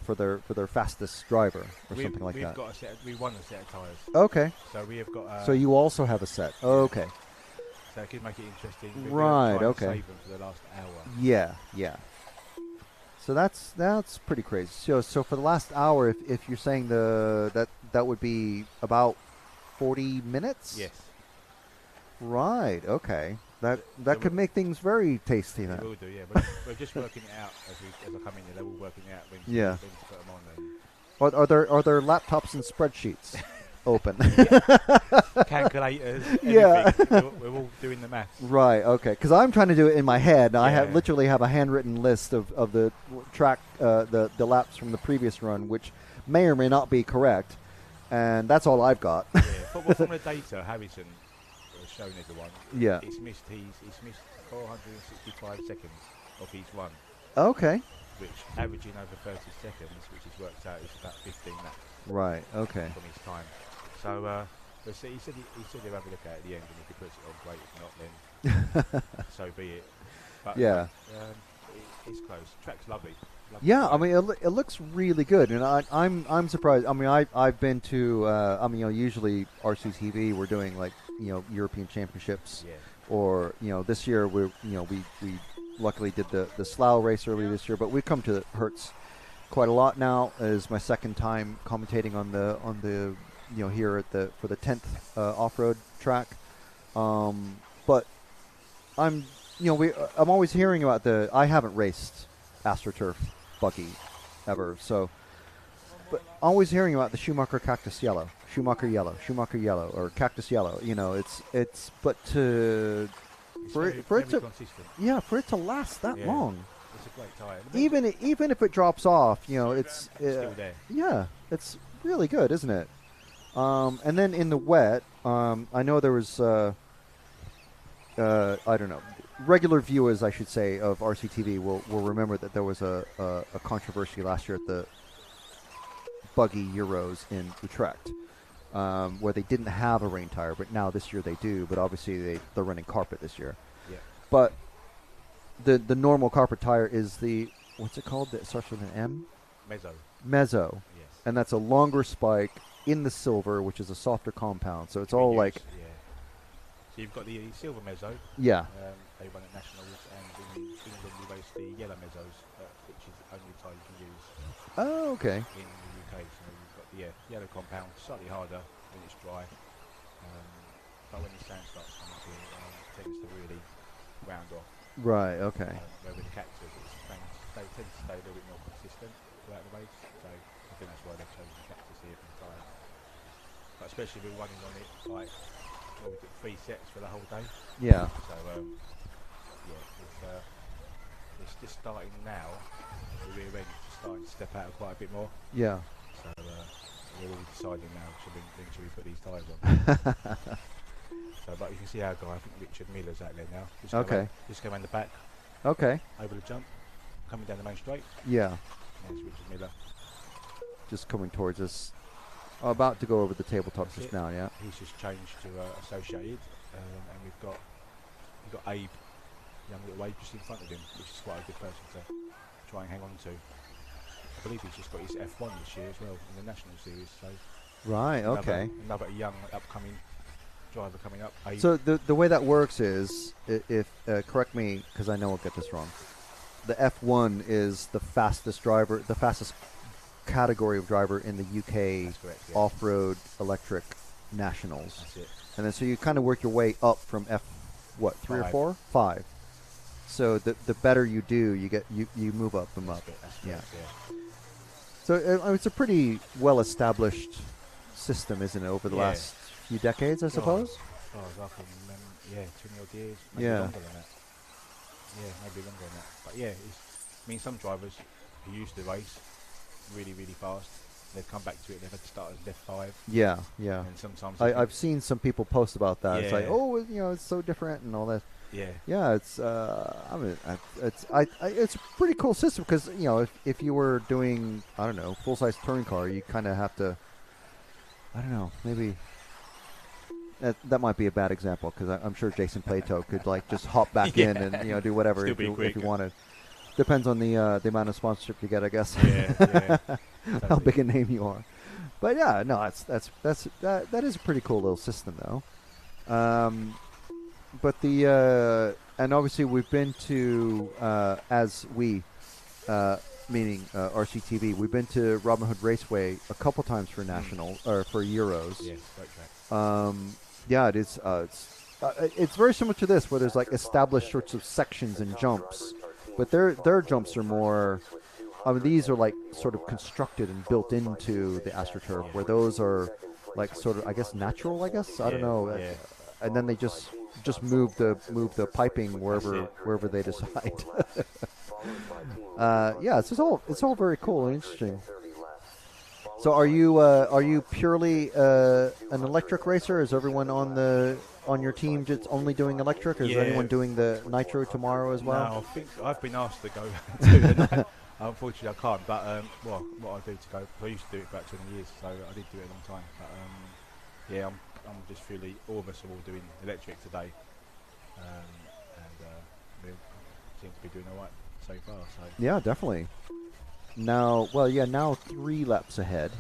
for their fastest driver or something like that. We won a set of tyres. Okay. So we have got. So you also have a set. Oh, okay. So it could make it interesting. Right. Okay. Save them for the last hour. Yeah. So that's pretty crazy. So for the last hour, if you're saying that would be about 40 minutes. Yes. Right. Okay. That could make things very tasty then. We will do, yeah. We're just working it out as I come in here. They're all working out when to put them on. Then. Are there laptops and spreadsheets open? Calculators. Everything. We're all doing the maths. Right. Okay. Because I'm trying to do it in my head. I literally have a handwritten list of the track the laps from the previous run, which may or may not be correct, and that's all I've got. Yeah. But from the data, Harrison shown everyone. Yeah. He's missed 465 seconds of his run. Okay. Which averaging over 30 seconds, which is worked out is about 15 laps. Right. Okay. From his time. So he said he'll have a look at it at the end, and if he puts it on, great. If not, then so be it. But it's close. Track's lovely. Yeah, I mean it looks really good, and I'm surprised. I mean I've been to usually RCTV we're doing like European Championships, or this year we luckily did the Slough race earlier this year, but we've come to Herts quite a lot now. It is my second time commentating on the here at for the 10th off-road track. But I'm always hearing about I haven't raced AstroTurf buggy ever, so but always hearing about the Schumacher Cactus Yellow, Schumacher Yellow, or Cactus Yellow. It's but for it to for it to last that long. It's a great tyre. Even if it drops off, it's still there. Yeah, it's really good, isn't it? And then in the wet, I know there was I don't know, regular viewers, I should say, of RCTV will remember that there was a controversy last year at the Buggy Euros in Utrecht, where they didn't have a rain tire, but now this year they do. But obviously they're running carpet this year. Yeah. But the normal carpet tire is what's it called? It starts with an M. Mezzo. Yes. And that's a longer spike in the silver, which is a softer compound. So it's all like. Yeah. So you've got the silver mezzo. Yeah. They run at nationals, and in England we race the yellow mezzos, which is the only tire you can use. Oh, okay. In the UK, so you've got the yellow compound, slightly harder when it's dry, but when the sand starts coming through, it tends to really round off. Right. Okay. Where with the cactus, they tend to stay a little bit more consistent throughout the race. So I think that's why they've chosen the cactus here for the tyre. But especially if we're running on it like 3 sets for the whole day. Yeah. So it's just starting now. The rear end is starting to step out quite a bit more. Yeah. So we're all deciding now when should we put these tyres on. So, but you can see our guy, I think Richard Miller's out there now. Just go around the back. Okay. Over the jump, coming down the main straight. Yeah. There's Richard Miller. Just coming towards us. About to go over the tabletop just now, yeah. He's just changed to Associated, and we've got Abe, young little Abe, just in front of him, which is quite a good person to try and hang on to. I believe he's just got his F1 this year as well in the national series. So right, okay. Another young upcoming driver coming up. Abe. So the way that works is, if correct me because I know I'll get this wrong. The F1 is the fastest driver, the fastest category of driver in the UK off-road electric nationals. That's it. And then so you kind of work your way up from F3 or 4? 5. So the better you do, you move up and up. Yeah. So it's a pretty well-established system, isn't it, over the last few decades, I suppose? Oh, I can remember, 20 odd years, maybe longer than that. Yeah, maybe longer than that. But yeah, some drivers who used to race really, really fast, they've come back to it, they've had to start as left 5. Yeah. And sometimes I've seen some people post about that. Yeah. It's like, it's so different and all that. Yeah. It's it's a pretty cool system because if you were doing full-size touring car, you kind of have to maybe that might be a bad example because I'm sure Jason Plato could just hop back in and do whatever if you wanted. Depends on the amount of sponsorship you get, I guess. Yeah. How big a name you are. But yeah, no, that is a pretty cool little system though. But and obviously we've been to meaning RCTV, we've been to Robin Hood Raceway a couple times for national or for Euros. Yeah, great track. Yeah, it is. It's very similar to this, where there's established sorts of sections and jumps, but their jumps are more. These are sort of constructed and built into the AstroTurf, where those are sort of natural. I don't know. Yeah. And then they just move the piping wherever they decide. It's all very cool and interesting. So are you purely an electric racer? Is everyone on your team just only doing electric, or is anyone doing the nitro tomorrow as well? No, I think I've been asked to go do the unfortunately I can't, but what I do to go, I used to do it for about 20 years, so I did do it a long time. But I'm just really, all of us are all doing electric today, and we seem to be doing all right so far. So yeah, definitely. Now 3 laps ahead.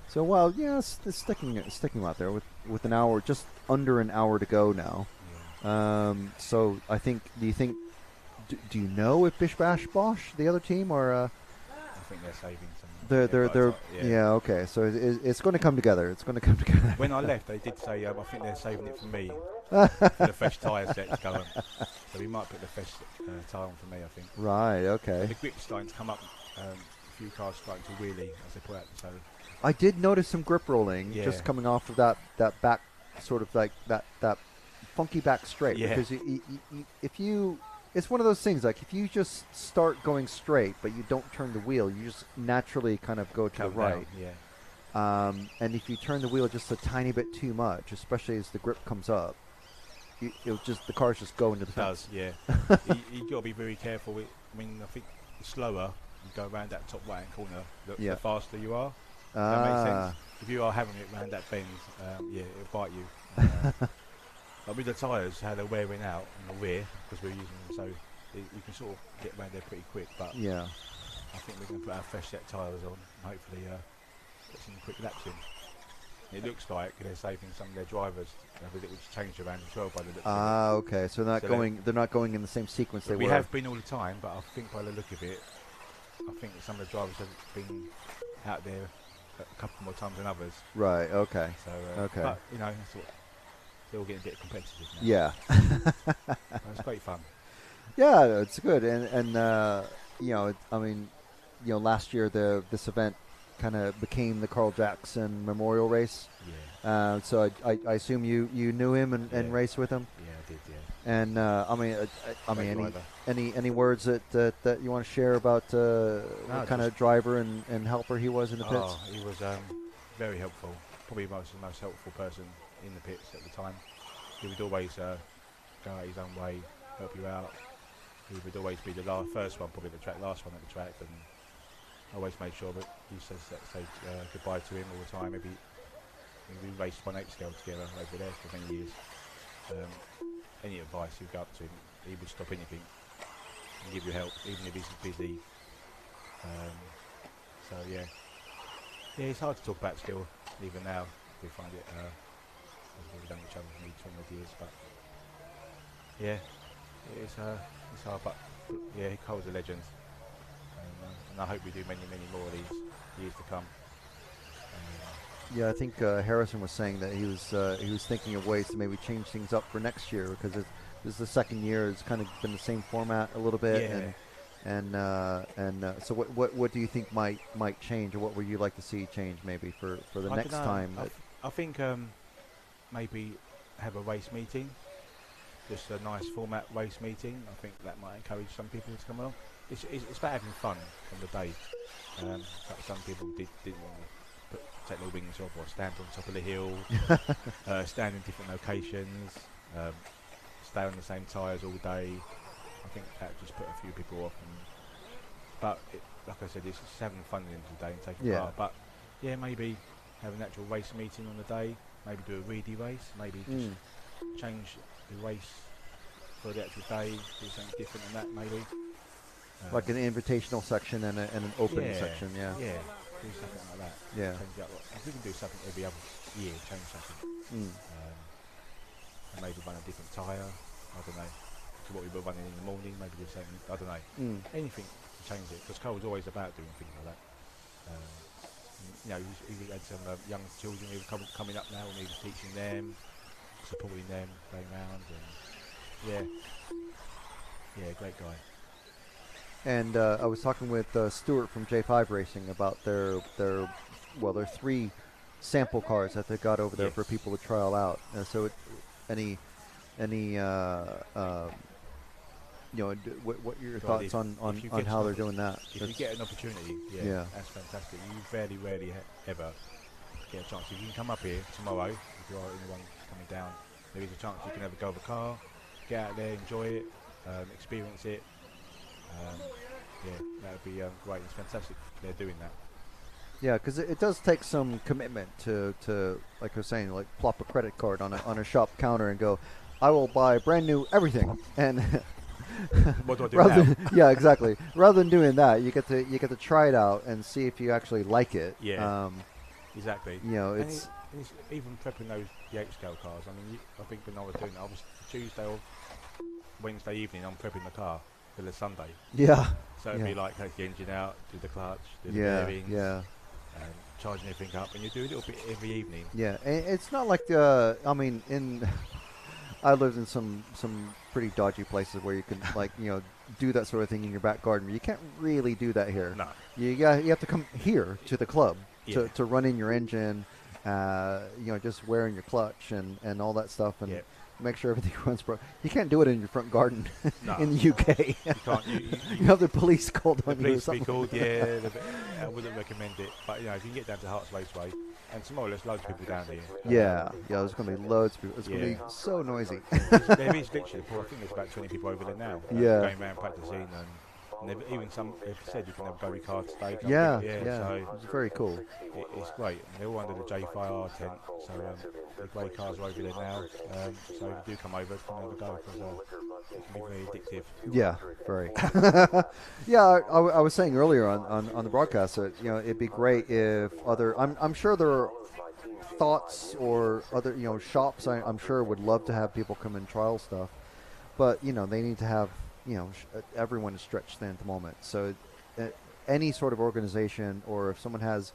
So it's sticking out there with an hour, just under an hour to go now. Yeah. So do you think do you know if Bish Bash Bosch, the other team, or? I think they're saving some. They're yeah, okay. So it's going to come together. It's going to come together. When I left, they did say I think they're saving it for me for the fresh tyre set to go on. So we might put the fresh tyre on for me, I think. Right. Okay. And the grip's starting to come up. A few cars starting to wheelie as they put out. So I did notice some grip rolling just coming off of that back, sort of like that funky back straight. Yeah. Because if you it's one of those things, like if you just start going straight but you don't turn the wheel, you just naturally kind of go to the right. Down, and if you turn the wheel just a tiny bit too much, especially as the grip comes up, the cars just go into the fence. It does, you got to be very careful with, I mean, I think the slower you go around that top right hand corner, the faster you are. That makes sense. If you are having it around that bend, it'll bite you. Like with the tyres, how they're wearing out in the rear, because we're using them, so you can sort of get around there pretty quick. But yeah, I think we're going to put our fresh set tyres on and hopefully get some quick laps in. It looks like they're saving some of their drivers with it, which changed around as well by the looks of it. Okay, so they're not going in the same sequence they were. We have been all the time, but I think by the look of it, I think some of the drivers have been out there a couple more times than others. Right. Okay. So okay. But you know, that's what, they're all getting a bit competitive now. Yeah. It's great fun. Yeah, it's good, and I mean, last year this event kind of became the Carl Jackson Memorial Race. Yeah. So I assume you knew him and raced with him. Yeah, I did. Yeah. And I mean, any words that you want to share about what kind of driver and helper he was in the pits? Oh, he was very helpful. Probably the most helpful person in the pits at the time. He would always go out his own way, help you out. He would always be the first one, probably the last one at the track, and I always made sure that he say goodbye to him all the time. Maybe we raced 1/8 scale together over there for many years. Any advice you'd go up to him, he would stop anything and give you help, even if he's busy. So yeah, it's hard to talk about still, even now. We find it. We've known each other for 20 odd years, but yeah, it's hard. But yeah, Cole's a legend, and I hope we do many more of these years to come. Yeah, I think Harrison was saying that he was thinking of ways to maybe change things up for next year, because this is the second year. It's kind of been the same format a little bit, so what do you think might change, or what would you like to see change maybe for the next time? I think maybe have a race meeting, just a nice format race meeting. I think that might encourage some people to come along. It's about having fun on the day. Some people didn't want to take their wings off or stand on top of the hill, stand in different locations, stay on the same tyres all day. I think that just put a few people off. But like I said, it's just having fun in the day and taking part. But yeah, maybe have an actual race meeting on the day. Maybe do a reedy race. Maybe just change the race for the actual day. Do something different than that, maybe. Like an invitational section and an opening section. Yeah. Yeah. Do something like that. Yeah. Change up. If we can do something every other year, change something. And maybe run a different tyre. I don't know. To what we were running in the morning, maybe do something. I don't know. Anything to change it, because Cole's always about doing things like that. He had some young children who were coming up now, and he was teaching them, supporting them, going round, and great guy. And I was talking with Stuart from J5 Racing about their 3 sample cars that they got over there for people to trial out. So what are your thoughts on how they're doing that? If you get an opportunity, that's fantastic. You rarely ever get a chance. If you can come up here tomorrow, if you are anyone coming down, there is a chance you can have a go of a car, get out there, enjoy it, experience it. That would be great. It's fantastic they're doing that. Yeah, because it does take some commitment to like I was saying, like plop a credit card on a shop counter and go, I will buy brand new everything. And what do I do now? Yeah, exactly. Rather than doing that, you get to try it out and see if you actually like it. Yeah, exactly. It's even prepping those 8 scale cars. I mean, I think when I was doing it, I was Tuesday or Wednesday evening, I'm prepping the car. till the Sunday. Yeah. So it'd be like take the engine out, do the clutch, do the Yeah, bearings, yeah. charging everything up, and you do a little bit every evening. Yeah, and it's not like I mean, I lived in some pretty dodgy places where you can like do that sort of thing in your back garden. You can't really do that here. No. You have to come here to the club to run in your engine, just wearing your clutch and all that stuff and make sure everything runs. You can't do it in your front garden in the UK. You can't. You have the police called on you. The police or be something. called. Yeah, I wouldn't recommend it. But if you can get down to Herts Raceway, and tomorrow there's loads of people down here. Yeah, there's going to be loads of people. It's going to be so noisy. There is literally, I think there's about 20 people over there now. Going around practicing, and even some they've said you can have go car today. Yeah, so it's very cool. It's great. And they're all under the J5 tent, so the grey cars are over there now. So if you do come over, come have a go because it can be very addictive. Yeah, very. Yeah, I was saying earlier on the broadcast that it'd be great if I'm sure there are thoughts or other shops I'm sure would love to have people come and trial stuff, but they need to have everyone is stretched thin at the moment. So any sort of organization, or if someone has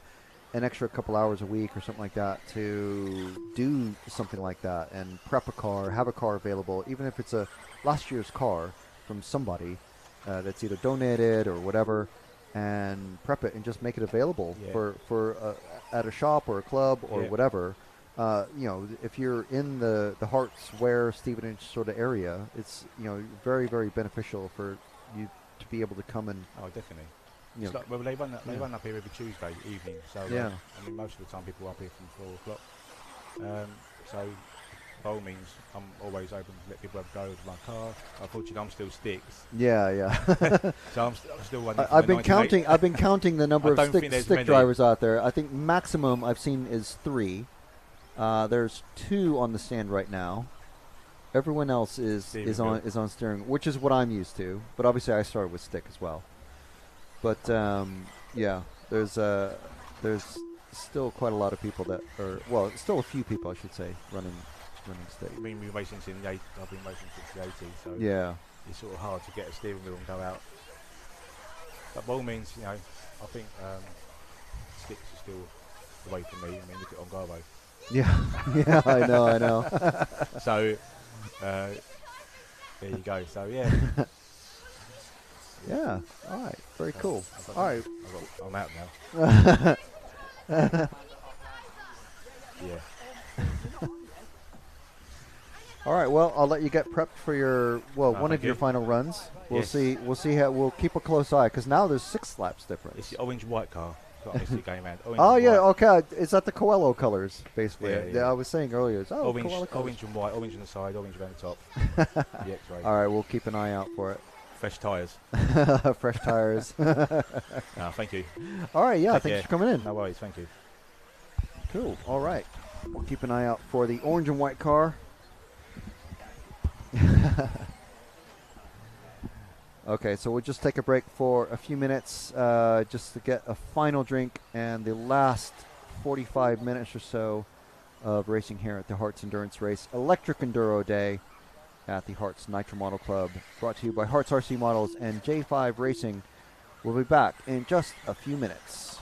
an extra couple hours a week or something like that to do something like that and prep a car, have a car available, even if it's a last year's car from somebody that's either donated or whatever, and prep it and just make it available for at a shop or a club or whatever. If you're in the Herts, Ware, Stevenage sort of area, it's very, very beneficial for you to be able to come and. Oh, definitely. Like, well, they run up here every Tuesday evening, so I mean most of the time people are up here from 4 o'clock. So by all means, I'm always open to let people have a go with my car. Unfortunately, I'm still sticks. Yeah. So I'm still running. I've been counting the number of stick drivers out there. I think maximum I've seen is 3. There's 2 on the stand right now. Everyone else is on steering, which is what I'm used to. But obviously, I started with stick as well. But there's still quite a lot of people that are still a few people I should say running stick. I mean, I've been racing since the 80s, so it's sort of hard to get a steering wheel and go out. But by all means, I think sticks are still the way for me. I mean, look at Ongarvo. Yeah, I know. So there you go. So yeah. Yeah. All right. Very cool. All right. I'm out now. Yeah. All right. Well, I'll let you get prepped for your one of your final runs. We'll see. We'll see how. We'll keep a close eye because now there's 6 laps difference. It's the orange-white car. Going around. Oh yeah. Okay. Is that the Coelho colors basically? Yeah. I was saying earlier. It's, orange and white. Orange on the side. Orange around the top. The X-ray. All right. We'll keep an eye out for it. Fresh tyres. Fresh tyres. No, thank you. All right, yeah, thanks for coming in. No worries, thank you. Cool. All right. We'll keep an eye out for the orange and white car. Okay, so we'll just take a break for a few minutes just to get a final drink and the last 45 minutes or so of racing here at the Herts Endurance Race Electric Enduro Day at the Herts Nitro Model Club, brought to you by Herts RC Models and J5 Racing. We'll be back in just a few minutes.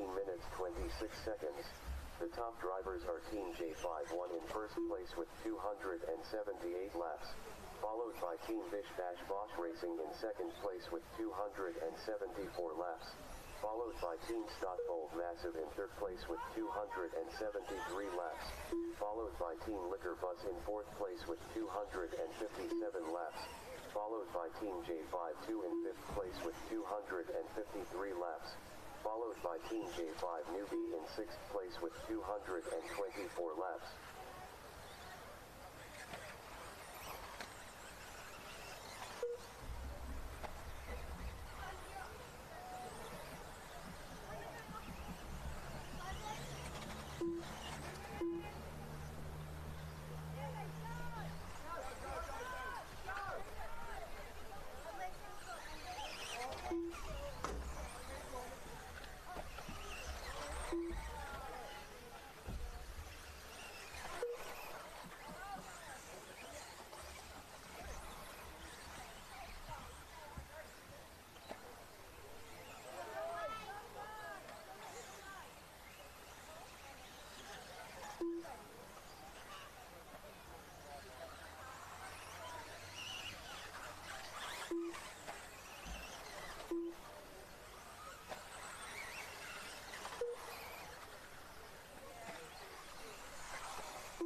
minutes 26 seconds. The top drivers are Team J5 in first place with 278 laps, followed by Team Bish-Boss Racing in second place with 274 laps, followed by Team Stockfold Massive in third place with 273 laps, followed by Team Liquor Bus in fourth place with 257 laps, followed by Team J52 in fifth place with 253 laps, followed by Team J5 Newbie in sixth place with 224 laps.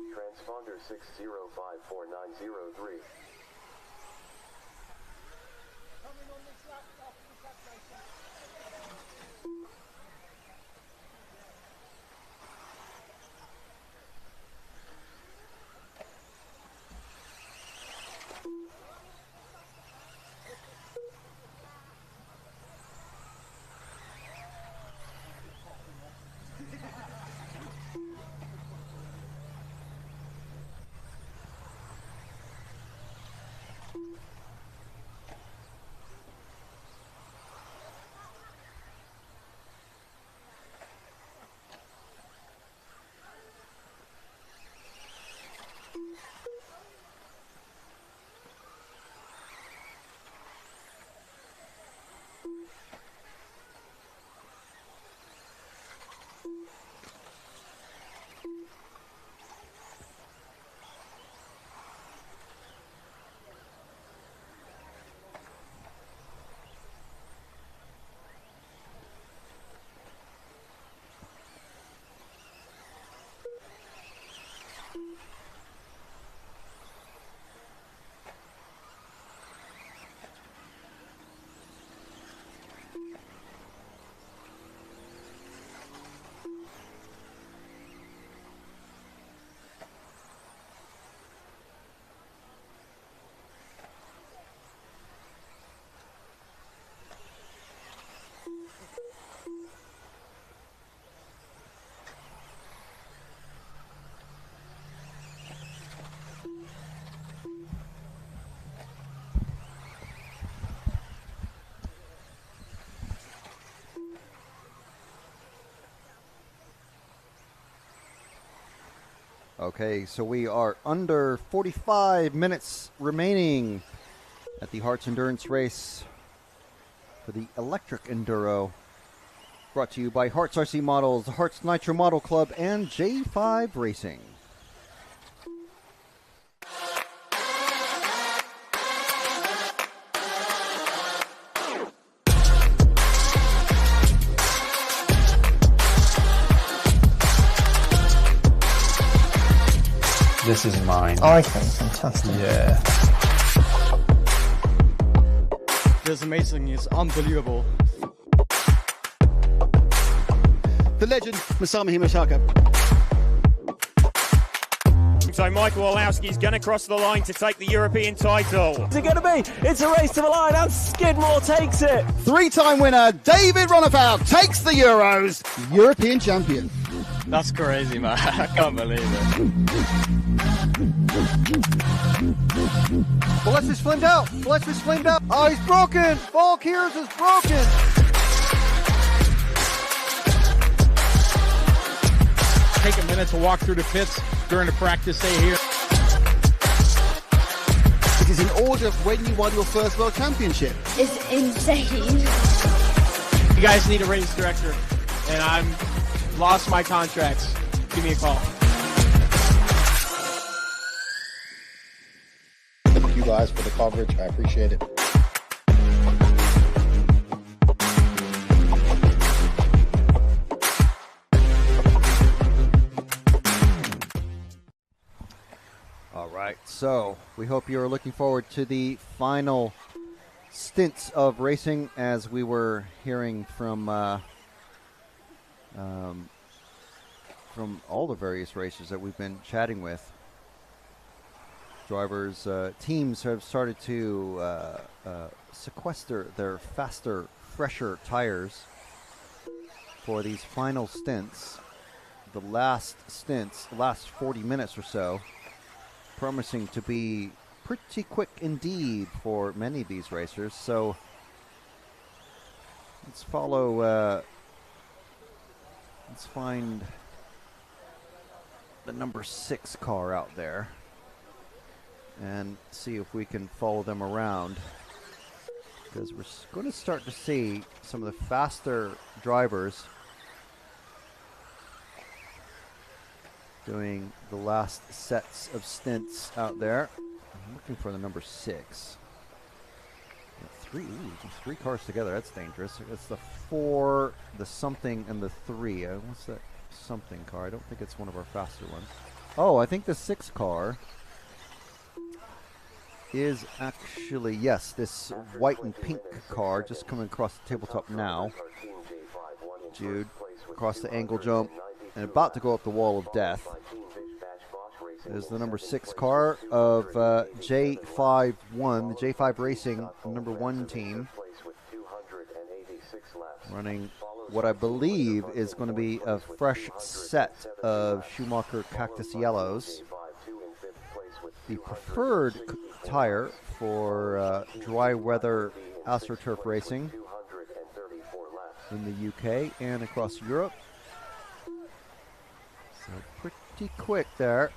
Transponder 6054903. Okay, so we are under 45 minutes remaining at the Herts Endurance Race for the Electric Enduro. Brought to you by Herts RC Models, the Herts Nitro Model Club, and J5 Racing. This is mine. Okay, fantastic. Yeah. This amazing is unbelievable. The legend, Masami Himashaka. So Michael Olowski's going to cross the line to take the European title. What's it going to be? It's a race to the line and Skidmore takes it. Three-time winner David Ronnefout takes the Euros, European champion. That's crazy, man. I can't believe it. Balessis flamed out. Balessis flamed out. Oh, he's broken. Valkyrs is broken. Take a minute to walk through the pits during the practice day here. It is in order of when you won your first World Championship. It's insane. You guys need a race director, and I'm lost my contracts, give me a call. Thank you guys for the coverage. I appreciate it. All right, so we hope you are looking forward to the final stints of racing, as we were hearing from all the various racers that we've been chatting with. Drivers, teams have started to sequester their faster, fresher tires for these final stints. The last stints, the last 40 minutes or so, promising to be pretty quick indeed for many of these racers. So let's follow, let's find the number 6 car out there and see if we can follow them around, because we're going to start to see some of the faster drivers doing the last sets of stints out there. I'm looking for the number 6. Three cars together, that's dangerous. It's the 4, the something, and the 3. What's that something car? I don't think it's one of our faster ones. Oh, I think the 6 car is actually, yes, this white and pink car just coming across the tabletop now. Jude, across the angle jump, and about to go up the wall of death. Is the number 6 car of J51, the J5 Racing number 1 team, running what I believe is going to be a fresh set of Schumacher Cactus Yellows, the preferred tire for dry weather AstroTurf racing in the UK and across Europe. So pretty quick there.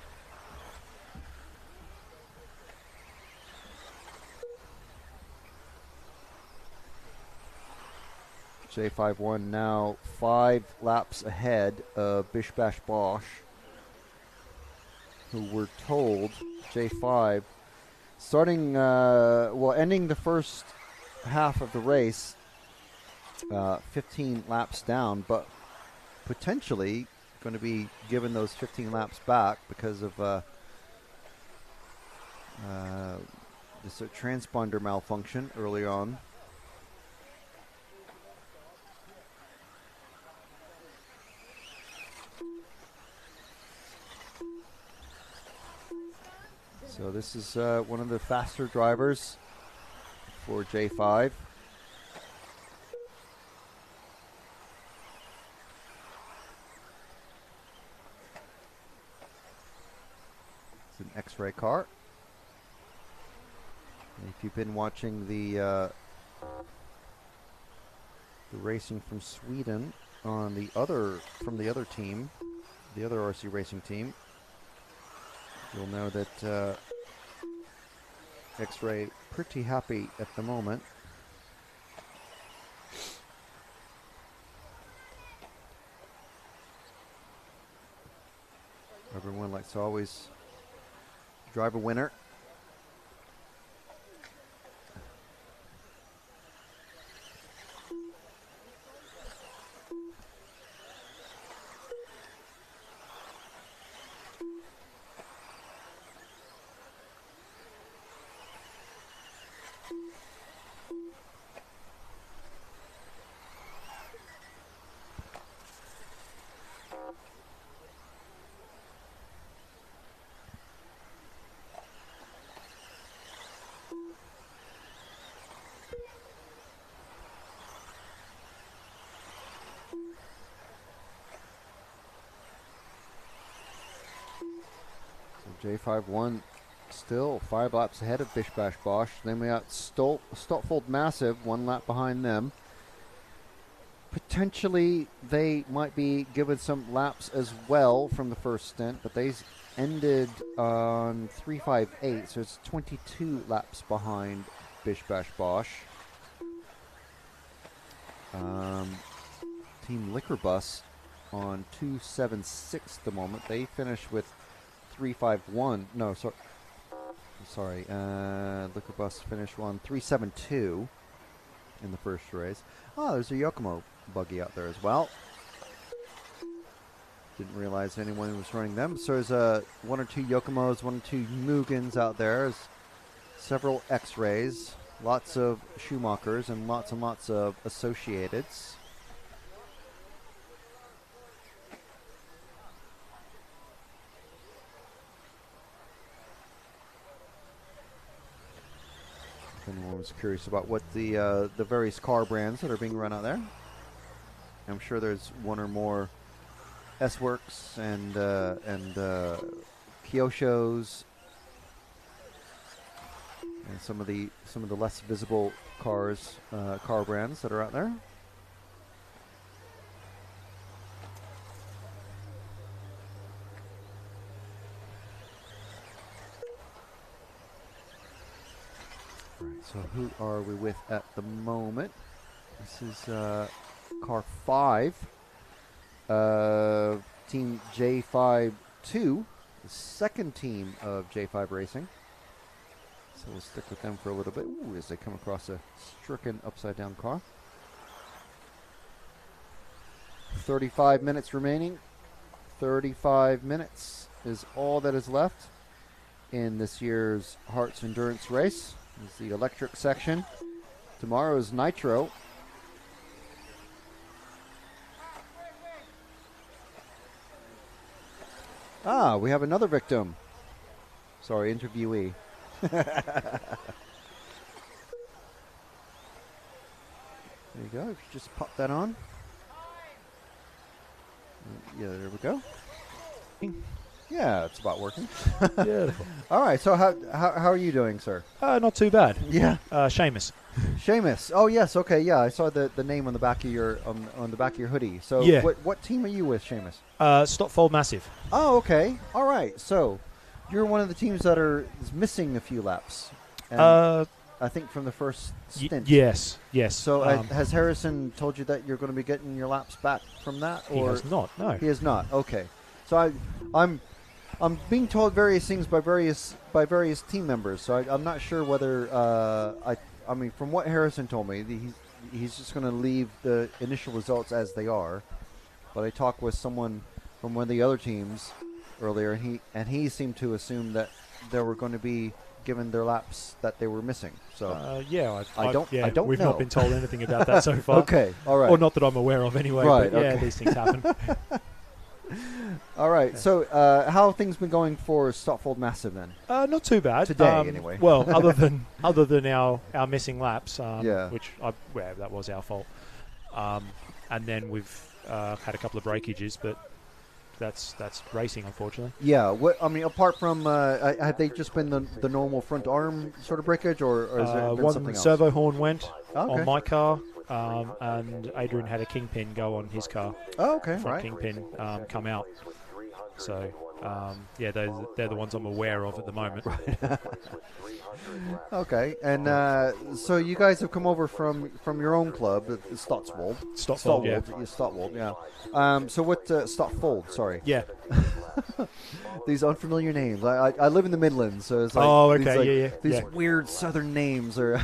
J51 now 5 laps ahead of Bish Bash Bosch, who we're told J5 starting, ending the first half of the race 15 laps down, but potentially going to be given those 15 laps back because of this transponder malfunction early on. So this is one of the faster drivers for J5. It's an X-ray car. And if you've been watching the racing from Sweden on the other team, the other RC Racing team, you'll know that X-Ray pretty happy at the moment. Everyone likes to always drive a winner. J51 still 5 laps ahead of Bish Bash Bosch. Then we got Stoltfold Massive 1 lap behind them. Potentially they might be given some laps as well from the first stint, but they ended on 358, so it's 22 laps behind Bish Bash Bosch. Team Liquor Bus on 276 at the moment. They finish with 351. No, sorry. Liquor Bus finished on 372 in the first race. Oh, there's a Yokomo buggy out there as well. Didn't realize anyone was running them. So there's one or two Yokomos, one or two Mugans out there. There's several X-Rays, lots of Schumachers, and lots of Associateds. If anyone was curious about what the various car brands that are being run out there, I'm sure there's one or more S-Works and Kyoshos, and some of the less visible car brands that are out there. So who are we with at the moment? This is car 5. Team J5-2, the second team of J5 Racing. So we'll stick with them for a little bit. Ooh, as they come across a stricken upside-down car. 35 minutes remaining. 35 minutes is all that is left in this year's Herts Endurance race. This is the electric section. Tomorrow's Nitro. Ah, we have another victim. Sorry, interviewee. There you go. If you just pop that on. Yeah, there we go. Yeah, it's about working. Beautiful. All right. So how are you doing, sir? Not too bad. Yeah. Seamus. Seamus. Oh yes. Okay. Yeah, I saw the name on the back of your on the back of your hoodie. So yeah. What team are you with, Seamus? Stopfold Massive. Oh, okay. All right. So you're one of the teams that is missing a few laps. And I think from the first stint. Yes. So has Harrison told you that you're going to be getting your laps back from that? Or He has not. No. He has not. Okay. So I'm being told various things by various team members. So I'm not sure whether I mean, from what Harrison told me, he's just going to leave the initial results as they are. But I talked with someone from one of the other teams earlier, and he seemed to assume that they were going to be given their laps that they were missing. So I don't We've know. not been told anything about that so far. Okay, all right. Or not that I'm aware of anyway. Right, but okay. these things happen. All right. So how have things been going for Stopfold Massive then? Not too bad today, anyway. Well, other than our missing laps, which that was our fault. And then we've had a couple of breakages, but that's racing, unfortunately. Yeah. What I mean, apart from have they just been the normal front arm sort of breakage, or has there been something one else? servo horn went Okay. on my car, and Adrian had a kingpin go on his car. Oh, okay, front right. Kingpin come out. So they're the ones I'm aware of at the moment. Okay, and so you guys have come over from your own club, Stotwold. Stotwold, yeah. Stotwold, yeah. So what, Stotfold, sorry. Yeah. These unfamiliar names. I live in the Midlands, so it's like these weird southern names are.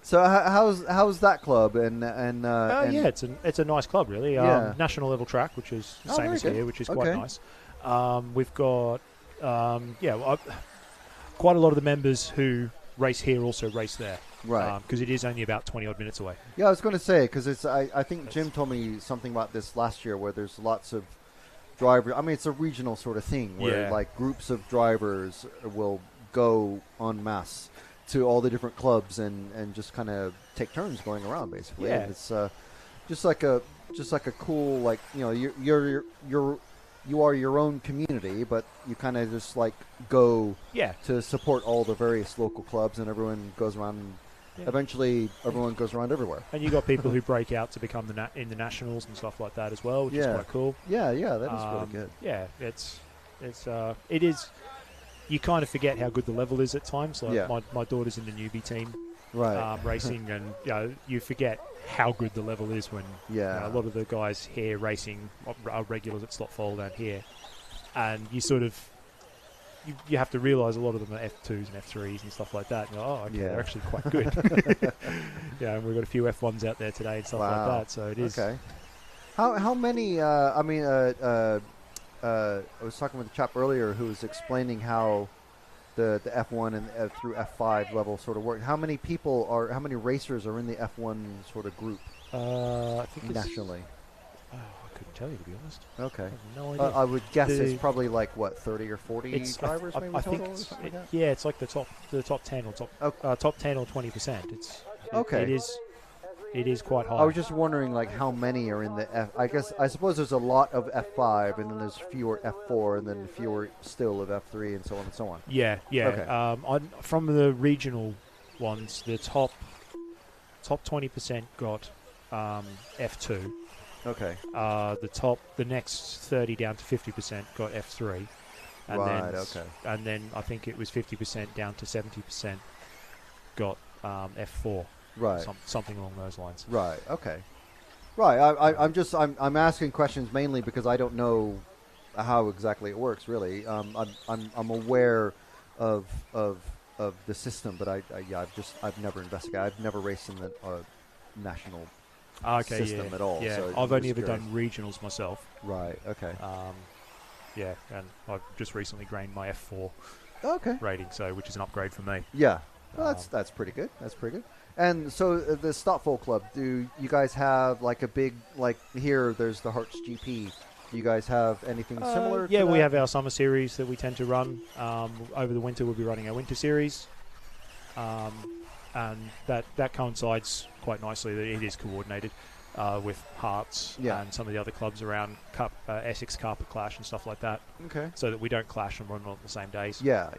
So how's that club and it's a nice club, really. National level track, which is the same as here, which is quite nice. We've got quite a lot of the members who race here also race there, right? Because it is only about 20 odd minutes away. Yeah, I was going to say, because it's I think Jim told me something about this last year, where there's lots of drivers. I mean, it's a regional sort of thing where like groups of drivers will go en masse to all the different clubs and just kind of take turns going around, basically. Yeah. And it's just like a cool, like, you know, you are your own community, but you kind of just like go to support all the various local clubs, and everyone goes around. And eventually, everyone goes around everywhere. And you got people who break out to become in the nationals and stuff like that as well, which is quite cool. Yeah, that is really good. Yeah, it is. You kind of forget how good the level is at times. Like my daughter's in the newbie team, racing, and you forget how good the level is when a lot of the guys here racing are regulars at Slotfold down here, and you sort of you have to realise a lot of them are F2s and F3s and stuff like that. And okay, they're actually quite good. And we've got a few F1s out there today and stuff like that. So it is. Okay. How many? I was talking with a chap earlier who was explaining how the F1 and through F5 level sort of work. How many racers are in the F1 sort of group? I think nationally. I couldn't tell you, to be honest. Okay. I have no idea. I would guess it's probably like 30 or 40 drivers, maybe I total, think or something like that? Yeah, it's like the top 10 or top 10 or 20%. It is quite high. I was just wondering, like, how many are in the F. I suppose there's a lot of F5, and then there's fewer F4, and then fewer still of F3, and so on and so on. Yeah. Okay. From the regional ones, the top 20% got F2. Okay. The next 30 down to 50% got F3. And then I think it was 50% down to 70% got F4. Right. Something along those lines. Right. Okay. Right. I'm asking questions mainly because I don't know how exactly it works. Really, I'm aware of the system, but I've never investigated. I've never raced in the national system at all. Yeah. So I've only ever done regionals myself. Right. Okay. And I've just recently gained my F4 rating, which is an upgrade for me. Yeah. Well, that's pretty good. That's pretty good. And so the Stotfold Club, do you guys have like a big, like here there's the Herts GP. Do you guys have anything similar to that? We have our summer series that we tend to run. Over the winter we'll be running our winter series. And that coincides quite nicely. That it is coordinated with Herts and some of the other clubs around Essex Carpet Clash and stuff like that. Okay. So that we don't clash and run on the same days. Yeah.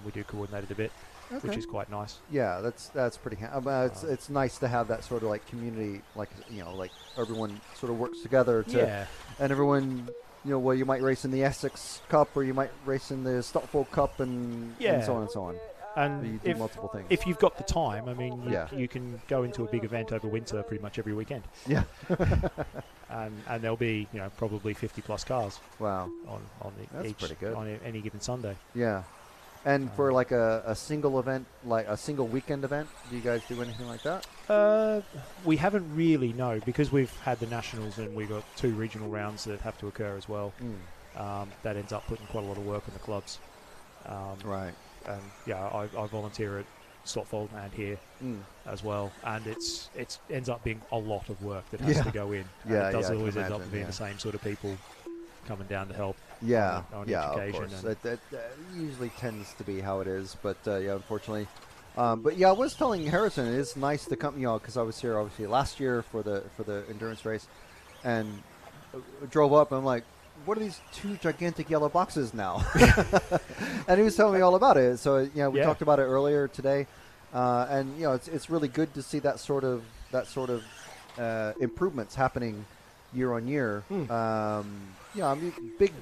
We do coordinate it a bit. Okay. Which is quite nice. Yeah, that's pretty. It's nice to have that sort of like community, like like everyone sort of works together and everyone, you might race in the Essex Cup or you might race in the Stotfold Cup and so on and so on. And you do multiple things. If you've got the time, I mean, you can go into a big event over winter pretty much every weekend. Yeah. and there'll be probably 50 plus cars. Wow. That's pretty good on any given Sunday. Yeah. And for like a single event, like a single weekend event, do you guys do anything like that? We haven't really, no, because we've had the nationals and we've got 2 regional rounds that have to occur as well. That ends up putting quite a lot of work on the clubs. Right. And I volunteer at Stotfold and here as well, and it ends up being a lot of work that has to go in. It does always end up being the same sort of people coming down to help. On each occasion. Of course. That usually tends to be how it is, but unfortunately. But I was telling Harrison, it is nice to come, because I was here obviously last year for the endurance race, and drove up. And I'm like, what are these 2 gigantic yellow boxes now? And he was telling me all about it. So we talked about it earlier today, and it's really good to see that sort of improvements happening year on year. I mean, big.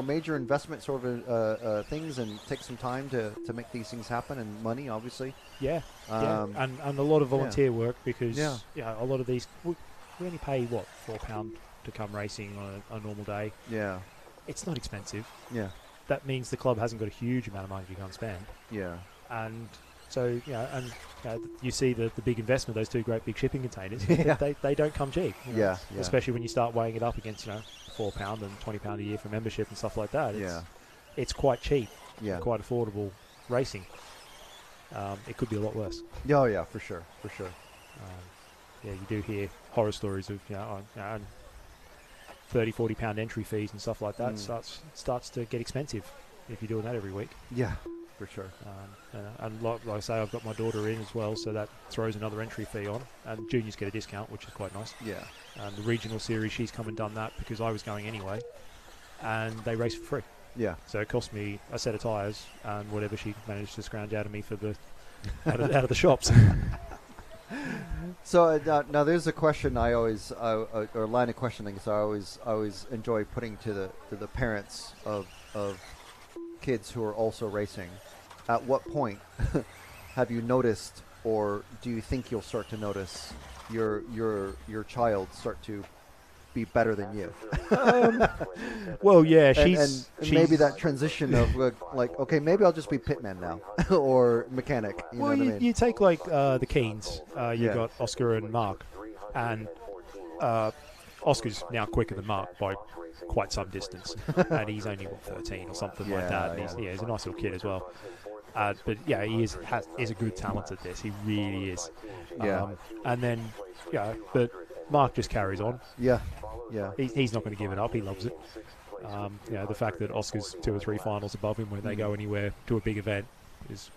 Major investment sort of things, and take some time to make these things happen, and money, obviously. And a lot of volunteer work, because a lot of these we only pay £4 to come racing on a normal day. Yeah, it's not expensive. Yeah, that means the club hasn't got a huge amount of money you can't spend. Yeah, and so you see the big investment, those 2 great big shipping containers. They don't come cheap. Especially when you start weighing it up against £4 and £20 a year for membership and stuff like that. It's quite cheap. Quite affordable racing. It could be a lot worse. Oh yeah, for sure. You do hear horror stories of £30-40 entry fees and stuff like that. Starts to get expensive if you're doing that every week. Yeah, for sure. And like I say, I've got my daughter in as well, so that throws another entry fee on, and juniors get a discount, which is quite nice. Yeah. And the regional series, she's come and done that because I was going anyway, and they race for free. Yeah. So it cost me a set of tyres and whatever she managed to scrounge out of me for out of the shops. So now there's a question I always, or line of questioning. So I always enjoy putting to the parents of kids who are also racing. At what point have you noticed or do you think you'll start to notice your child start to be better than you? Well, yeah, and maybe that transition of like, okay, maybe I'll just be pitman now or mechanic. You know what I mean? You take like the Keens. You got Oscar and Mark, and Oscar's now quicker than Mark by quite some distance, and he's only 13 or something like that. And he's a nice little kid as well. But yeah, he is a good talent at this. He really is. Yeah. And then but Mark just carries on. Yeah. He's not going to give it up. He loves it. The fact that Oscar's 2 or 3 finals above him when they go anywhere to a big event is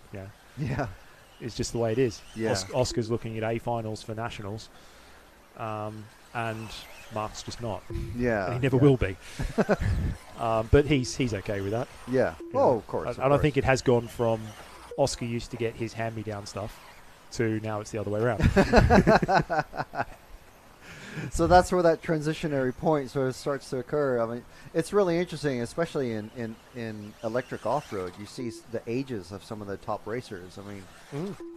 is just the way it is. Yeah. Oscar's looking at A finals for nationals, and Mark's just not. Yeah. And he never will be. But he's okay with that. Yeah. Oh, of course. And I think it has gone from Oscar used to get his hand-me-down stuff to now it's the other way around. So that's where that transitionary point sort of starts to occur. I mean, it's really interesting, especially in electric off-road. You see the ages of some of the top racers. I mean,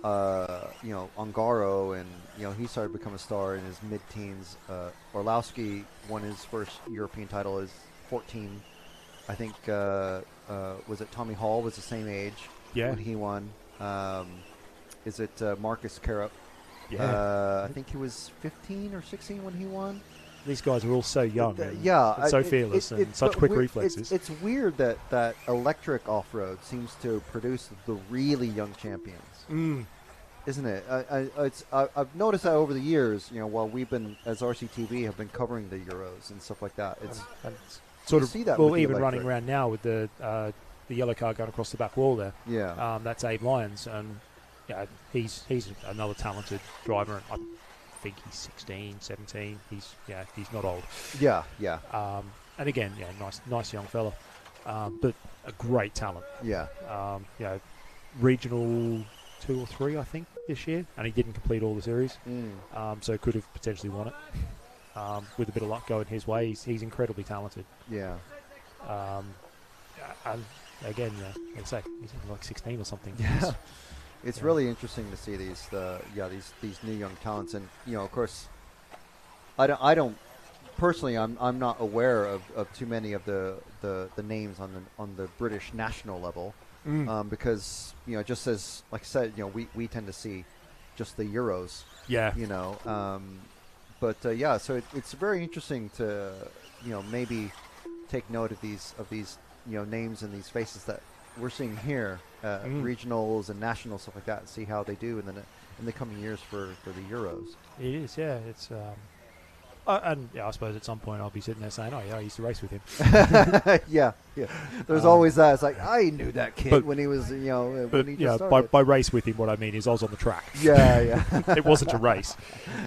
Ongaro, and he started to become a star in his mid-teens. Orlowski won his first European title as 14. I think was it Tommy Hall was the same age when he won. Is it Marcus Carup? Yeah. I think he was 15 or 16 when he won. These guys are all so young and so fearless and such but quick reflexes. It's weird that electric off-road seems to produce the really young champions. Isn't it? I've noticed that over the years, while we've been, as RCTV, have been covering the Euros and stuff like that. It's sort of, see that well, with even the running around now with the yellow car going across the back wall there. Yeah. That's Abe Lyons, and he's another talented driver. I think he's 16, 17. He's not old. Yeah. And again, nice young fella, but a great talent. Yeah. Regional 2 or 3, I think, this year, and he didn't complete all the series, so could have potentially won it. With a bit of luck going his way, he's incredibly talented. Yeah. And again, like I say, he's like 16 or something. Yeah. It's really interesting to see these new young talents, and of course, I don't personally. I'm not aware of too many of the names on the British national level, because just as like I said, we tend to see just the Euros. Yeah. So it's very interesting to maybe take note of these names and these faces that we're seeing here, regionals and nationals, stuff like that, and see how they do in the coming years for the Euros. It is, yeah. It's and I suppose at some point I'll be sitting there saying, "Oh yeah, I used to race with him." yeah. There's always that. It's like I knew that kid when he was, when he just started. By race with him, what I mean is I was on the track. Yeah. It wasn't a race.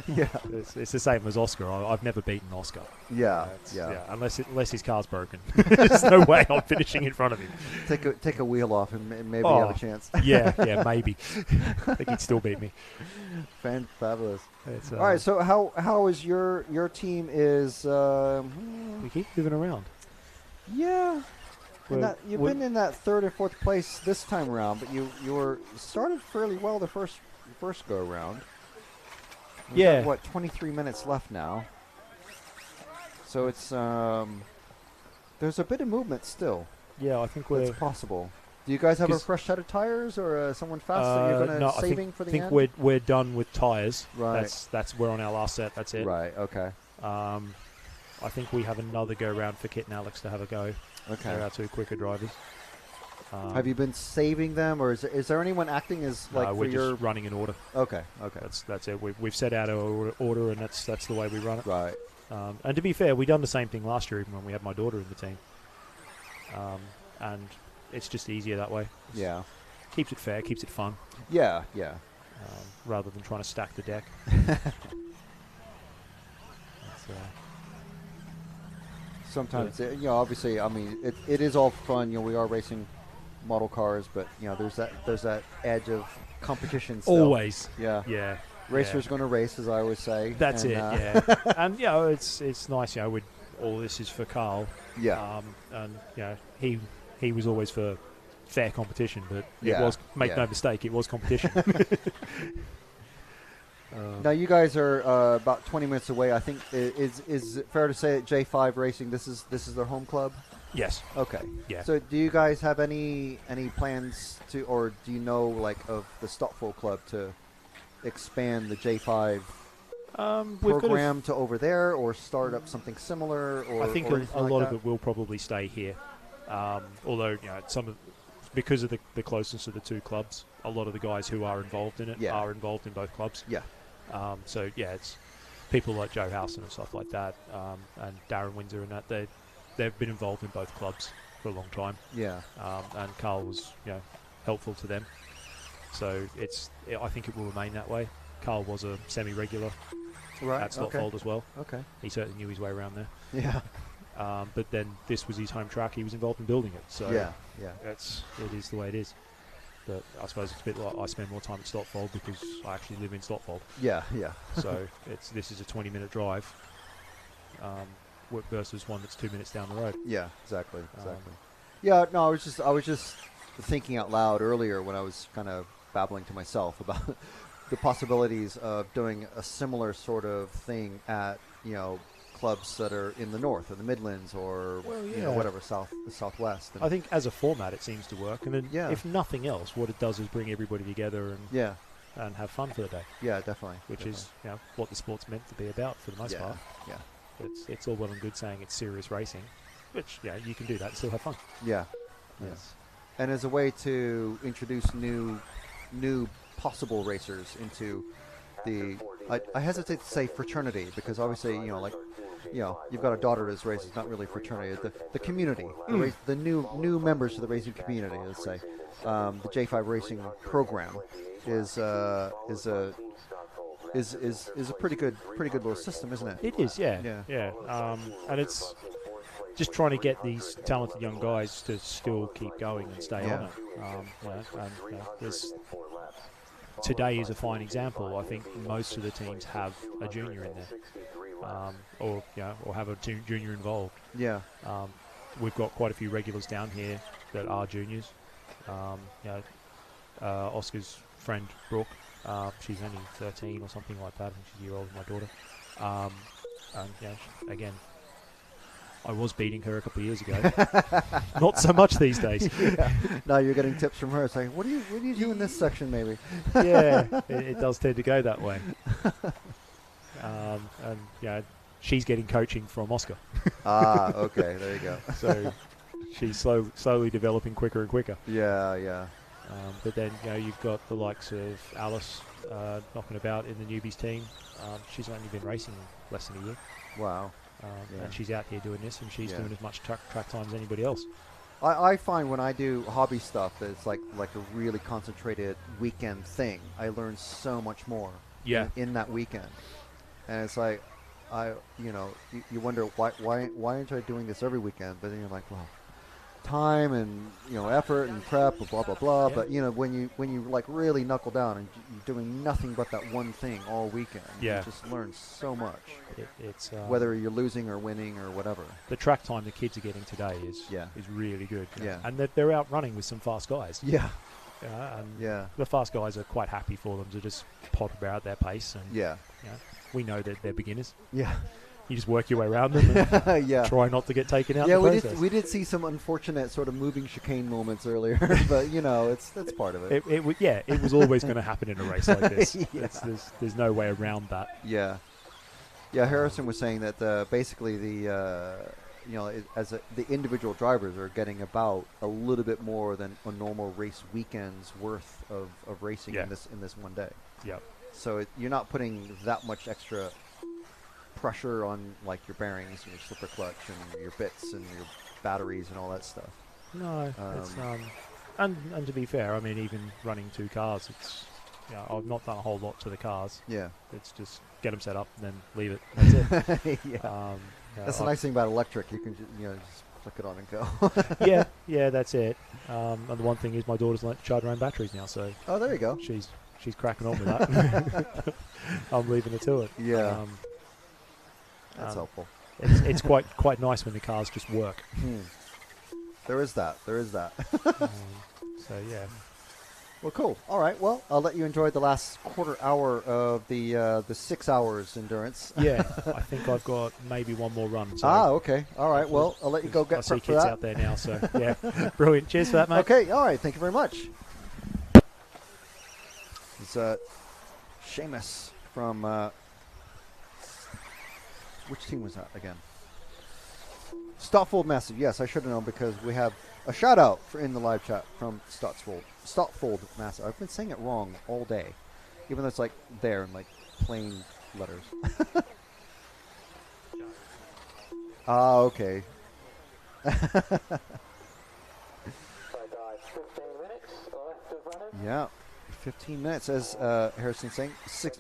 Yeah, it's the same as Oscar. I've never beaten Oscar. Yeah. Unless his car's broken, there's no way I'm finishing in front of him. Take a wheel off and maybe have a chance. yeah, maybe. I think he'd still beat me. Fabulous. All right, so how is your team is? We keep moving around. Yeah. You've been in that 3rd or 4th place this time around, but you were started fairly well the first go around. Yeah. Got, 23 minutes left now. So it's there's a bit of movement still. Yeah, I think it's possible. Do you guys have a fresh set of tires, or someone fast that you're going to saving for the end? I think we're done with tires. Right. We're on our last set. That's it. Right. Okay. I think we have another go round for Kit and Alex to have a go. Okay. They're our 2 quicker drivers. Have you been saving them, or is there anyone acting as like we're just running in order? Okay. That's it. We've set out our order, and that's the way we run it. Right. And to be fair, we done the same thing last year, even when we had my daughter in the team. And it's just easier that way. Yeah. Keeps it fair, keeps it fun. Yeah. Rather than trying to stack the deck. Sometimes, obviously, I mean, it is all fun. We are racing model cars, but there's that edge of competition still. Always. Yeah. Racers going to race, as I always say. That's it. Yeah. And it's nice. With all this is for Carl. Yeah. And he was always for fair competition, but Yeah, it was, make yeah. no mistake, it was competition. Now you guys are about 20 minutes away. I think is it fair to say that J5 Racing this is their home club? Yes. Okay. Yeah. So do you guys have any plans to, or do you know like of the Stotfold Club to expand the J5 program to over there, or start up something similar? Or I think or a lot like of it will probably stay here. Although because of the closeness of the two clubs, a lot of the guys who are involved in it are involved in both clubs. Yeah. So yeah, it's people like Joe Howson and stuff like that, and Darren Windsor and that they've been involved in both clubs for a long time. Yeah. And Carl was helpful to them. So I think it will remain that way. Carl was a semi-regular at Stotfold as well. Okay. He certainly knew his way around there. Yeah. But then this was his home track. He was involved in building it. So yeah. it is the way it is. But I suppose it's a bit like I spend more time at Stotfold because I actually live in Stotfold. Yeah. So this is a 20-minute drive versus one that's 2 minutes down the road. Yeah, exactly. Yeah, no, I was just thinking out loud earlier when I was kind of babbling to myself about the possibilities of doing a similar sort of thing at, clubs that are in the north or the Midlands or whatever the southwest. And I think as a format it seems to work, and then if nothing else, what it does is bring everybody together and have fun for the day. Yeah, definitely. Which is what the sport's meant to be about for the most part. Yeah. It's all well and good saying it's serious racing, which you can do that and still have fun. Yeah. Yes. And as a way to introduce new possible racers into the I hesitate to say fraternity, because obviously you've got a daughter that's racing. It's not really fraternity. The community, the new members of the racing community. Let's say the J5 Racing program is a pretty good little system, isn't it? It is, yeah. And it's just trying to get these talented young guys to still keep going and stay on it. Today is a fine example. I think most of the teams have a junior in there, or have a junior involved. Yeah. We've got quite a few regulars down here that are juniors. Oscar's friend Brooke, she's only 13 or something like that. I think she's a year older than my daughter. And again, I was beating her a couple of years ago. Not so much these days. Now you're getting tips from her saying, "What do you do in this section, maybe?" It does tend to go that way. And she's getting coaching from Oscar. Okay, there you go. So she's slowly developing quicker and quicker. Yeah. But then you've got the likes of Alice knocking about in the newbies team. She's only been racing less than a year. Wow. And she's out here doing this, and she's doing as much track time as anybody else. I find when I do hobby stuff that it's like a really concentrated weekend thing. I learn so much more in that weekend. And it's like, you wonder why aren't I doing this every weekend? But then you're like, well, time and effort and prep and blah blah blah. But when you like really knuckle down and you're doing nothing but that one thing all weekend, you just learn so much. It's whether you're losing or winning or whatever. The track time the kids are getting today is really good. And they're out running with some fast guys. The fast guys are quite happy for them to just pop about their pace. And we know that they're beginners. You just work your way around them and try not to get taken out. We did see some unfortunate sort of moving chicane moments earlier, but that's part of it. It was always going to happen in a race like this. There's no way around that. Yeah, Harrison was saying that basically the individual drivers are getting about a little bit more than a normal race weekend's worth of racing in this one day. Yep. So you're not putting that much extra pressure on like your bearings and your slipper clutch and your bits and your batteries and all that stuff. No, it's and to be fair, I mean, even running two cars, it's I've not done a whole lot to the cars. Yeah, it's just get them set up and then leave it. That's it. That's the nice thing about electric. You can just flick it on and go. yeah, that's it. And the one thing is, my daughter's learnt to charge her own batteries now, so there you go. She's cracking on with that. I'm leaving her to it. Yeah. That's helpful. It's quite nice when the cars just work. There is that. There is that. So yeah. Well, cool. All right. Well, I'll let you enjoy the last quarter hour of the 6 hours endurance. Yeah, I think I've got maybe one more run. So okay. All right. Well, I'll let you go get I see prepped for kids that. out there now, so yeah. Brilliant. Cheers for that, mate. Okay. All right. Thank you very much. It's Seamus from which team was that again? Stotfold Massive. Yes, I should have known because we have a shout out in the live chat from Stotfold Massive. I've been saying it wrong all day, even though it's like there in like plain letters. Okay. Yeah, 15 minutes as Harrison saying.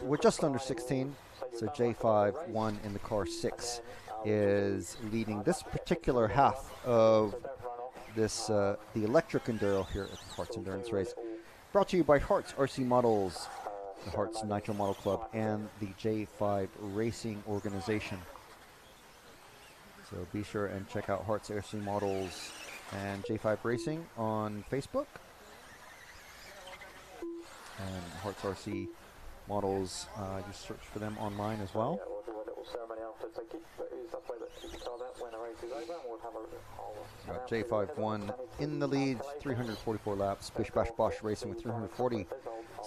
We're just under 16, so J5 1 in the car 6 is leading this particular half of this the electric enduro here at the Herts Endurance Race, brought to you by Herts RC Models, the Herts Nitro Model Club, and the J5 Racing Organization. So be sure and check out Herts RC Models and J5 Racing on Facebook, and Herts RC Models, just search for them online as well. Got J5-1 in the lead, 344 laps. Bish Bash Bosch Racing with 340.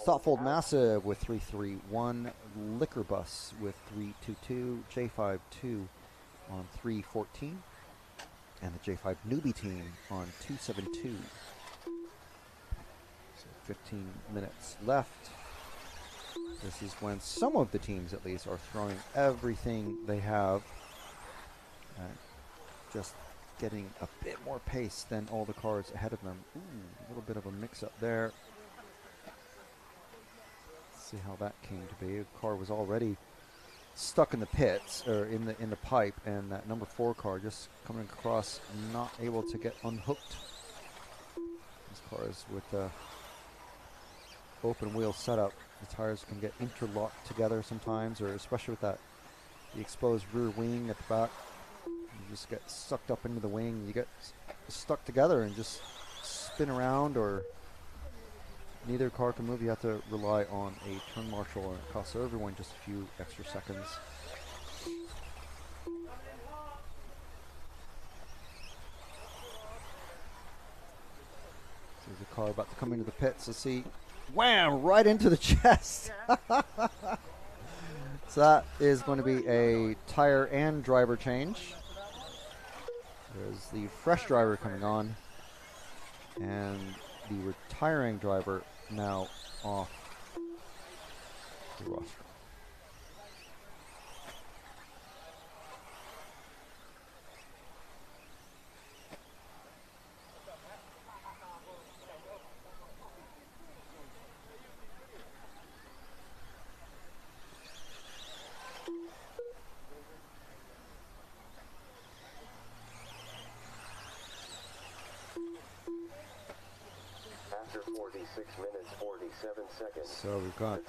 Stotfold Massive with 331. Liquor Bus with 322. J5-2 on 314. And the J5 Newbie team on 272. So 15 minutes left. This is when some of the teams, at least, are throwing everything they have. Just getting a bit more pace than all the cars ahead of them. Ooh, a little bit of a mix-up there. Let's see how that came to be. The car was already stuck in the pits, or in the pipe, and that number 4 car just coming across, not able to get unhooked. These cars with the open wheel setup, the tires can get interlocked together sometimes, or especially with the exposed rear wing at the back. You just get sucked up into the wing, you get stuck together and just spin around, or neither car can move. You have to rely on a turn marshal, and it costs everyone just a few extra seconds. There's a car about to come into the pits. Let's see. Wham! Right into the chest. So that is going to be a tire and driver change. There's the fresh driver coming on, and the retiring driver now off the roster. After 46 minutes, 47 seconds. So we've got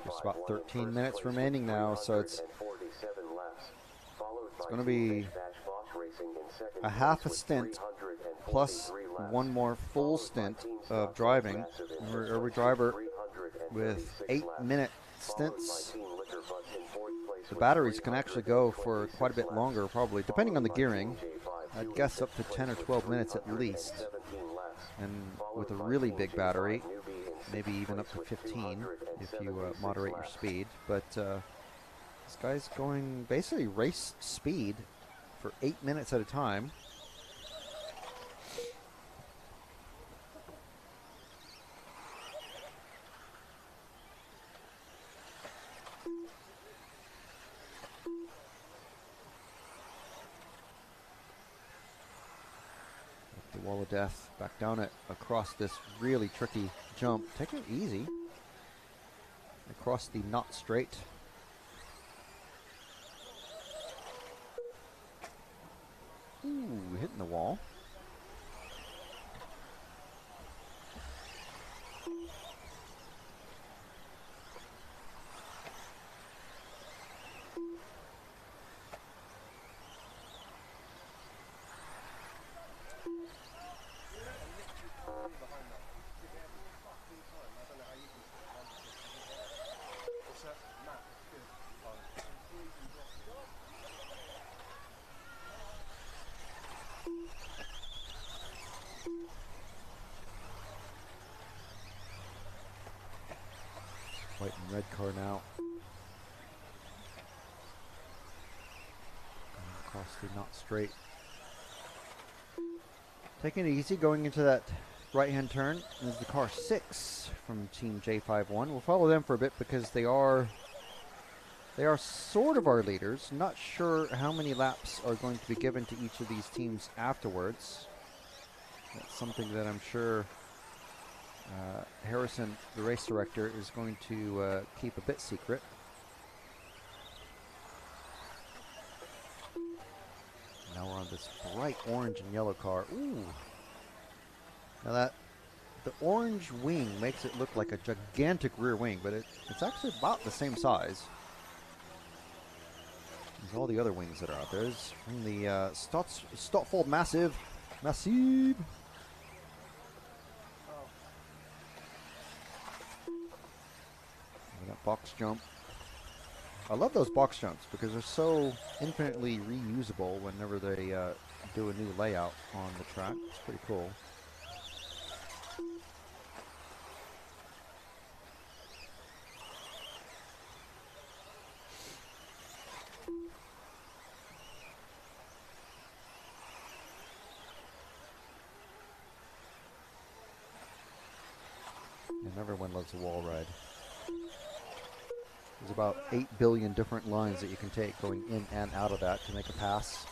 just about 13 minutes remaining now, so it's going to be a half a stint plus one more full stint of driving. Every driver with 8-minute stints. The batteries can actually go for quite a bit longer, probably, depending on the gearing. I'd guess up to 10 or 12 minutes at least. And with a really big battery, maybe even up to 15 if you moderate your speed. But this guy's going basically race speed for 8 minutes at a time. The wall of death, back down it across this really tricky jump. Take it easy. Across the not straight. Ooh, hitting the wall. White and red car now. Going across the not straight. Taking it easy, going into that right-hand turn. This is the car 6 from Team J51. We'll follow them for a bit because they are sort of our leaders. Not sure how many laps are going to be given to each of these teams afterwards. That's something that I'm sure Harrison, the race director, is going to keep a bit secret. Now we're on this bright orange and yellow car. Ooh. Now the orange wing makes it look like a gigantic rear wing, but it's actually about the same size as all the other wings that are out there. It's from the Stotfold Massive. That box jump. I love those box jumps because they're so infinitely reusable whenever they do a new layout on the track. It's pretty cool. And everyone loves a wall ride. There's about 8 billion different lines that you can take going in and out of that to make a pass.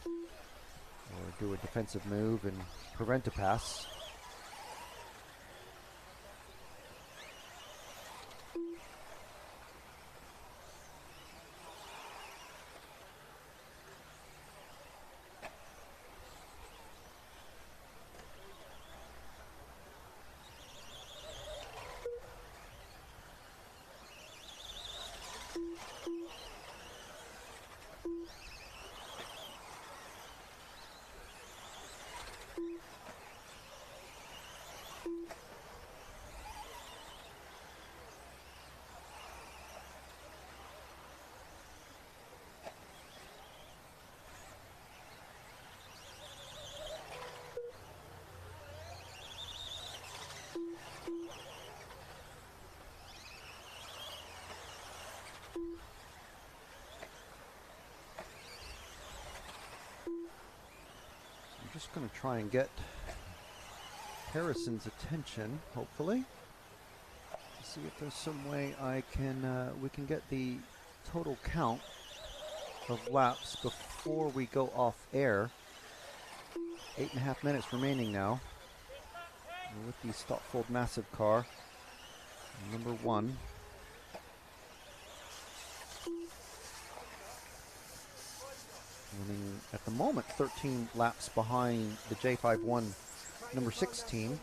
Or do a defensive move and prevent a pass. I'm just going to try and get Harrison's attention, hopefully. See if there's some way I can we can get the total count of laps before we go off air. 8.5 minutes remaining now. And with the Stotfold Massive car, number 1. Running at the moment 13 laps behind the J51 number 6 team.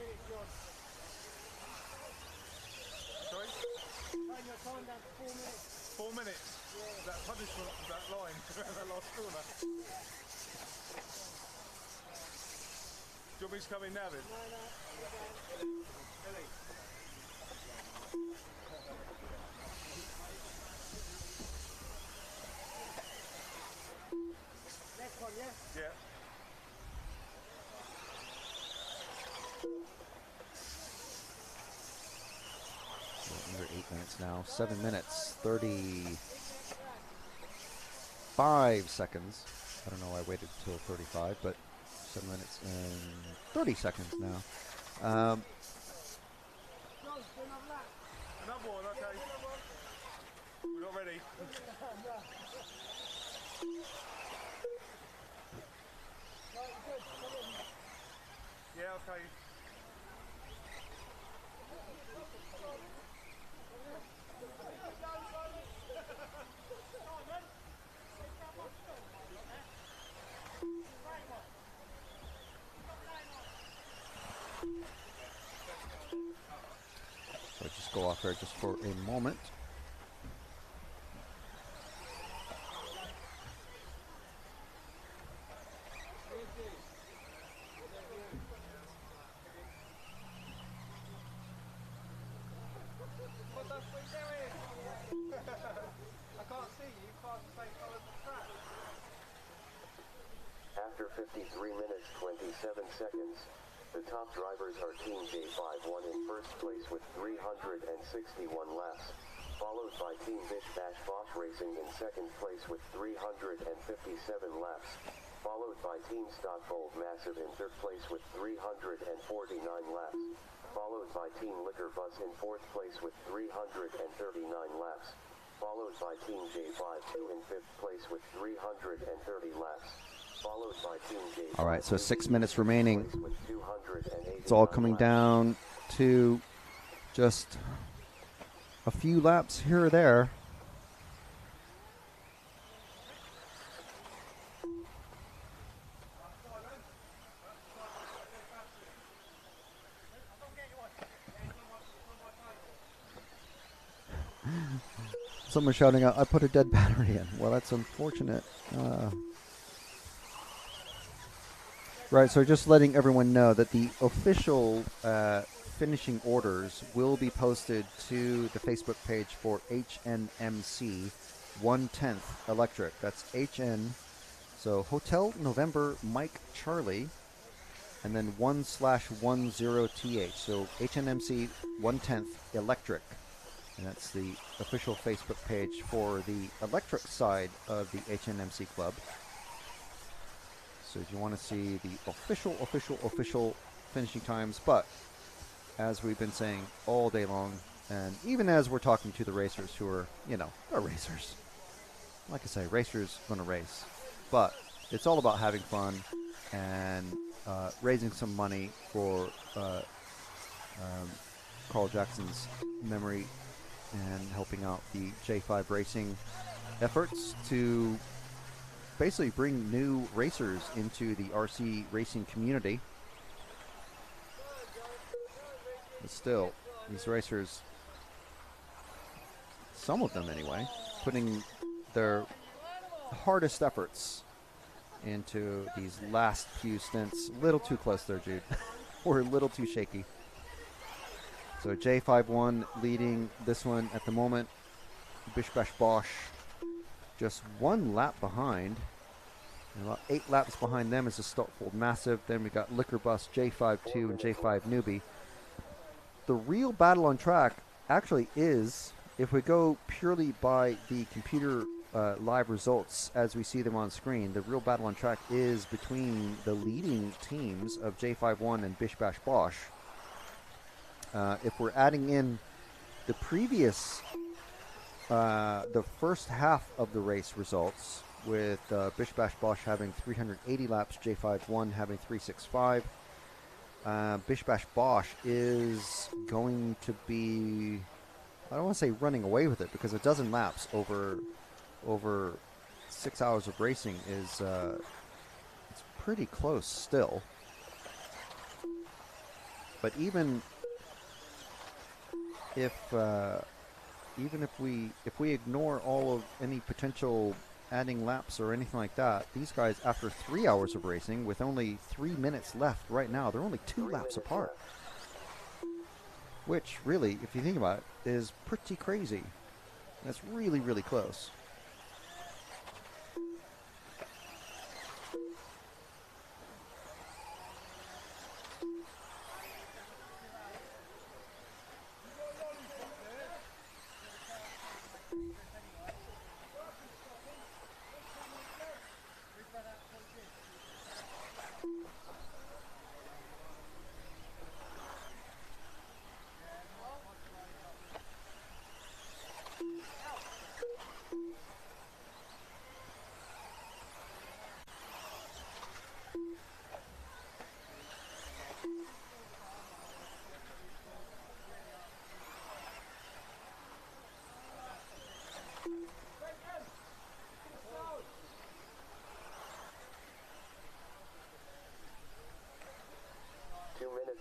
Sorry? 4 minutes? Yeah. That punishment for that line around that last corner. Do you want me to come in now then? No. Ellie. Next one, yeah? Yeah. Under 8 minutes now. 7 minutes, 35 seconds. I don't know why I waited until 35, but 7 minutes and 30 seconds now. Another one, okay. We're not ready. Yeah, okay. So just go off there just for a moment. After 53 minutes 27 seconds. The top drivers are Team J51 in first place with 361 laps, followed by Team Bish Bash Bosch Racing in second place with 357 laps, followed by Team Stockfold Massive in third place with 349 laps, followed by Team Liquor Bus in fourth place with 339 laps, followed by Team J52 in fifth place with 330 laps, followed by Team J5. All right, so 6 minutes remaining. It's all coming down to just a few laps here or there. Someone's shouting out, I put a dead battery in. Well, that's unfortunate. Right, so just letting everyone know that the official finishing orders will be posted to the Facebook page for HNMC 1/10 Electric. That's HN, so Hotel November Mike Charlie, and then 1/10th. So HNMC 1/10 Electric. And that's the official Facebook page for the electric side of the HNMC Club. So if you want to see the official finishing times, but as we've been saying all day long, and even as we're talking to the racers who are, are racers. Like I say, racers going to race. But it's all about having fun and raising some money for Carl Jackson's memory and helping out the J5 racing efforts to basically bring new racers into the RC racing community. But still, these racers, some of them anyway, putting their hardest efforts into these last few stints. A little too close there, Jude. Or a little too shaky. So J51 leading this one at the moment. Bish Bash Bosch just 1 lap behind. And about 8 laps behind them is the Stockfold Massive. Then we got Liquor Bus, J52, and J5 Newbie. The real battle on track actually is, if we go purely by the computer live results as we see them on screen, the real battle on track is between the leading teams of J51 and Bish Bash Bosch. If we're adding in the previous, the first half of the race results, with Bish Bash Bosch having 380 laps, J51 having 365, Bish Bash Bosch is going to be, I don't want to say running away with it, because a dozen laps over 6 hours of racing is it's pretty close still. But even if we ignore all of any potential adding laps or anything like that, these guys, after 3 hours of racing with only 3 minutes left right now, they're only 2 laps apart, which really, if you think about it, is pretty crazy. That's really, really close.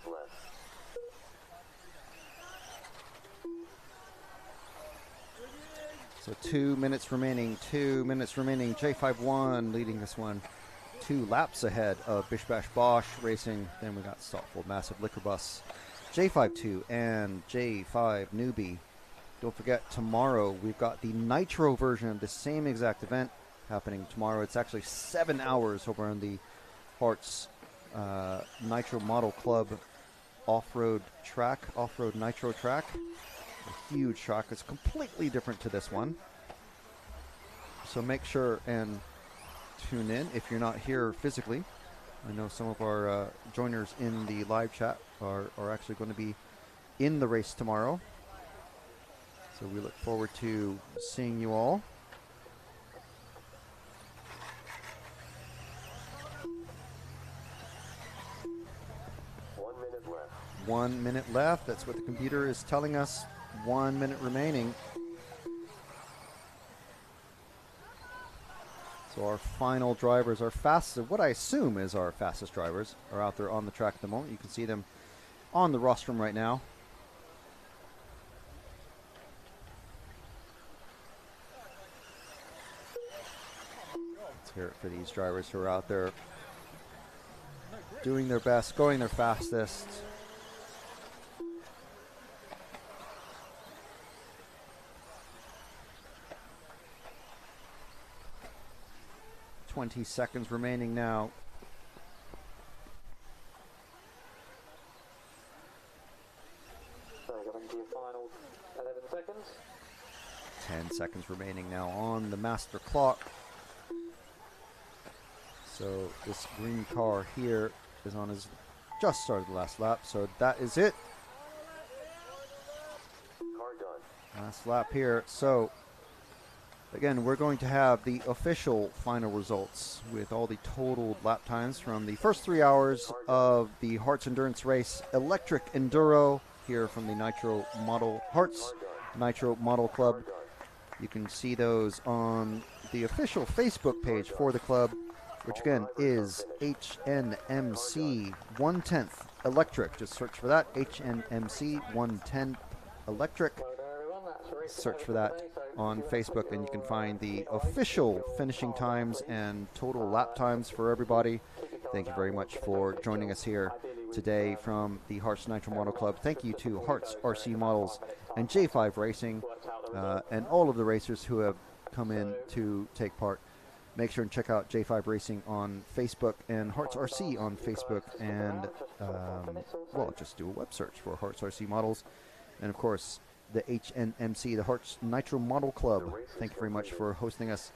Left. So 2 minutes remaining. 2 minutes remaining. J51 leading this one. 2 laps ahead of Bish Bash Bosch Racing. Then we got Stockfold Massive, Liquor Bus, J52, and J5 Newbie. Don't forget, tomorrow we've got the Nitro version of the same exact event happening tomorrow. It's actually 7 hours over on the Herts Nitro Model Club off-road nitro track. A huge track. It's completely different to this one. So make sure and tune in if you're not here physically. I know some of our joiners in the live chat are actually going to be in the race tomorrow. So we look forward to seeing you all. left. 1 minute left. That's what the computer is telling us. 1 minute remaining. So our final drivers, our fastest, what I assume is our fastest drivers, are out there on the track at the moment. You can see them on the rostrum right now. Let's hear it for these drivers who are out there doing their best, going their fastest. .20 seconds remaining now. So going to your final 11 seconds. 10 seconds remaining now on the master clock. So this green car here is on his just started the last lap, so that is it. Car done. Last lap here. So again, we're going to have the official final results with all the totaled lap times from the first 3 hours of the Herts Endurance Race Electric Enduro here from the Nitro Model Herts Nitro Model Club. You can see those on the official Facebook page for the club, which again is HNMC 1/10 Electric. Just search for that, HNMC 1/10 Electric. Search for that on Facebook and you can find the official finishing times and total lap times for everybody. Thank you very much for joining us here today from the Herts Nitro Model Club. Thank you to Herts RC Models and J5 Racing and all of the racers who have come in to take part. Make sure and check out J5 Racing on Facebook and Herts RC on Facebook, and well, just do a web search for Herts RC Models, and of course the HNMC, the Herts Nitro Model Club. Thank you very much for hosting us.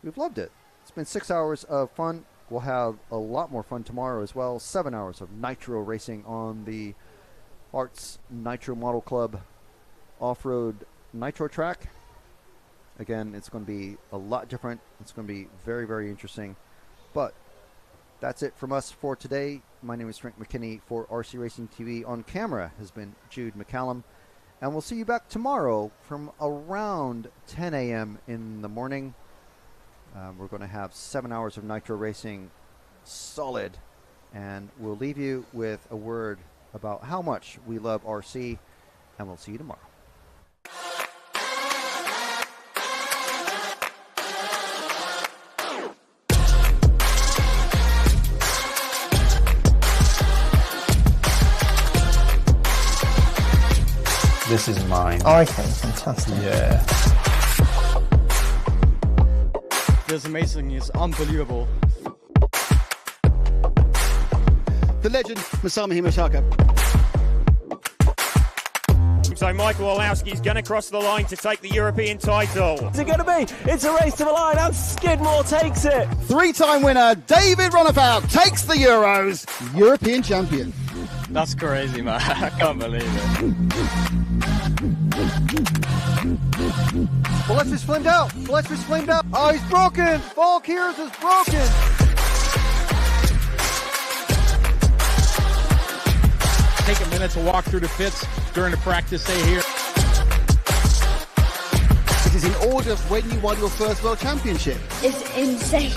We've loved it. It's been 6 hours of fun. We'll have a lot more fun tomorrow as well. 7 hours of nitro racing on the Herts Nitro Model Club off-road nitro track. Again, it's going to be a lot different. It's going to be very, very interesting. But that's it from us for today. My name is Frank McKinney for RC Racing TV. On camera has been Jude McCallum. And we'll see you back tomorrow from around 10 a.m. in the morning. We're going to have 7 hours of nitro racing solid. And we'll leave you with a word about how much we love RC. And we'll see you tomorrow. This is mine. Oh, okay, fantastic. Yeah. This is amazing. It's unbelievable. The legend, Masami Himashaka. So Michael Olowski's going to cross the line to take the European title. What's it going to be? It's a race to the line and Skidmore takes it. Three-time winner David Ronnefout takes the Euros, European champion. That's crazy, man. I can't believe it. Well, is flamed out. Is flamed out. Oh, he's broken. Volk Heroes is broken. Take a minute to walk through the pits during the practice day here. It is in order of when you won your first world championship. It's insane.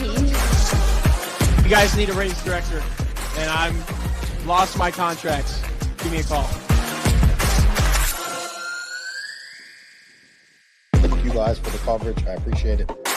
You guys need a race director, and I'm lost my contracts. Give me a call. Thank you guys for the coverage. I appreciate it.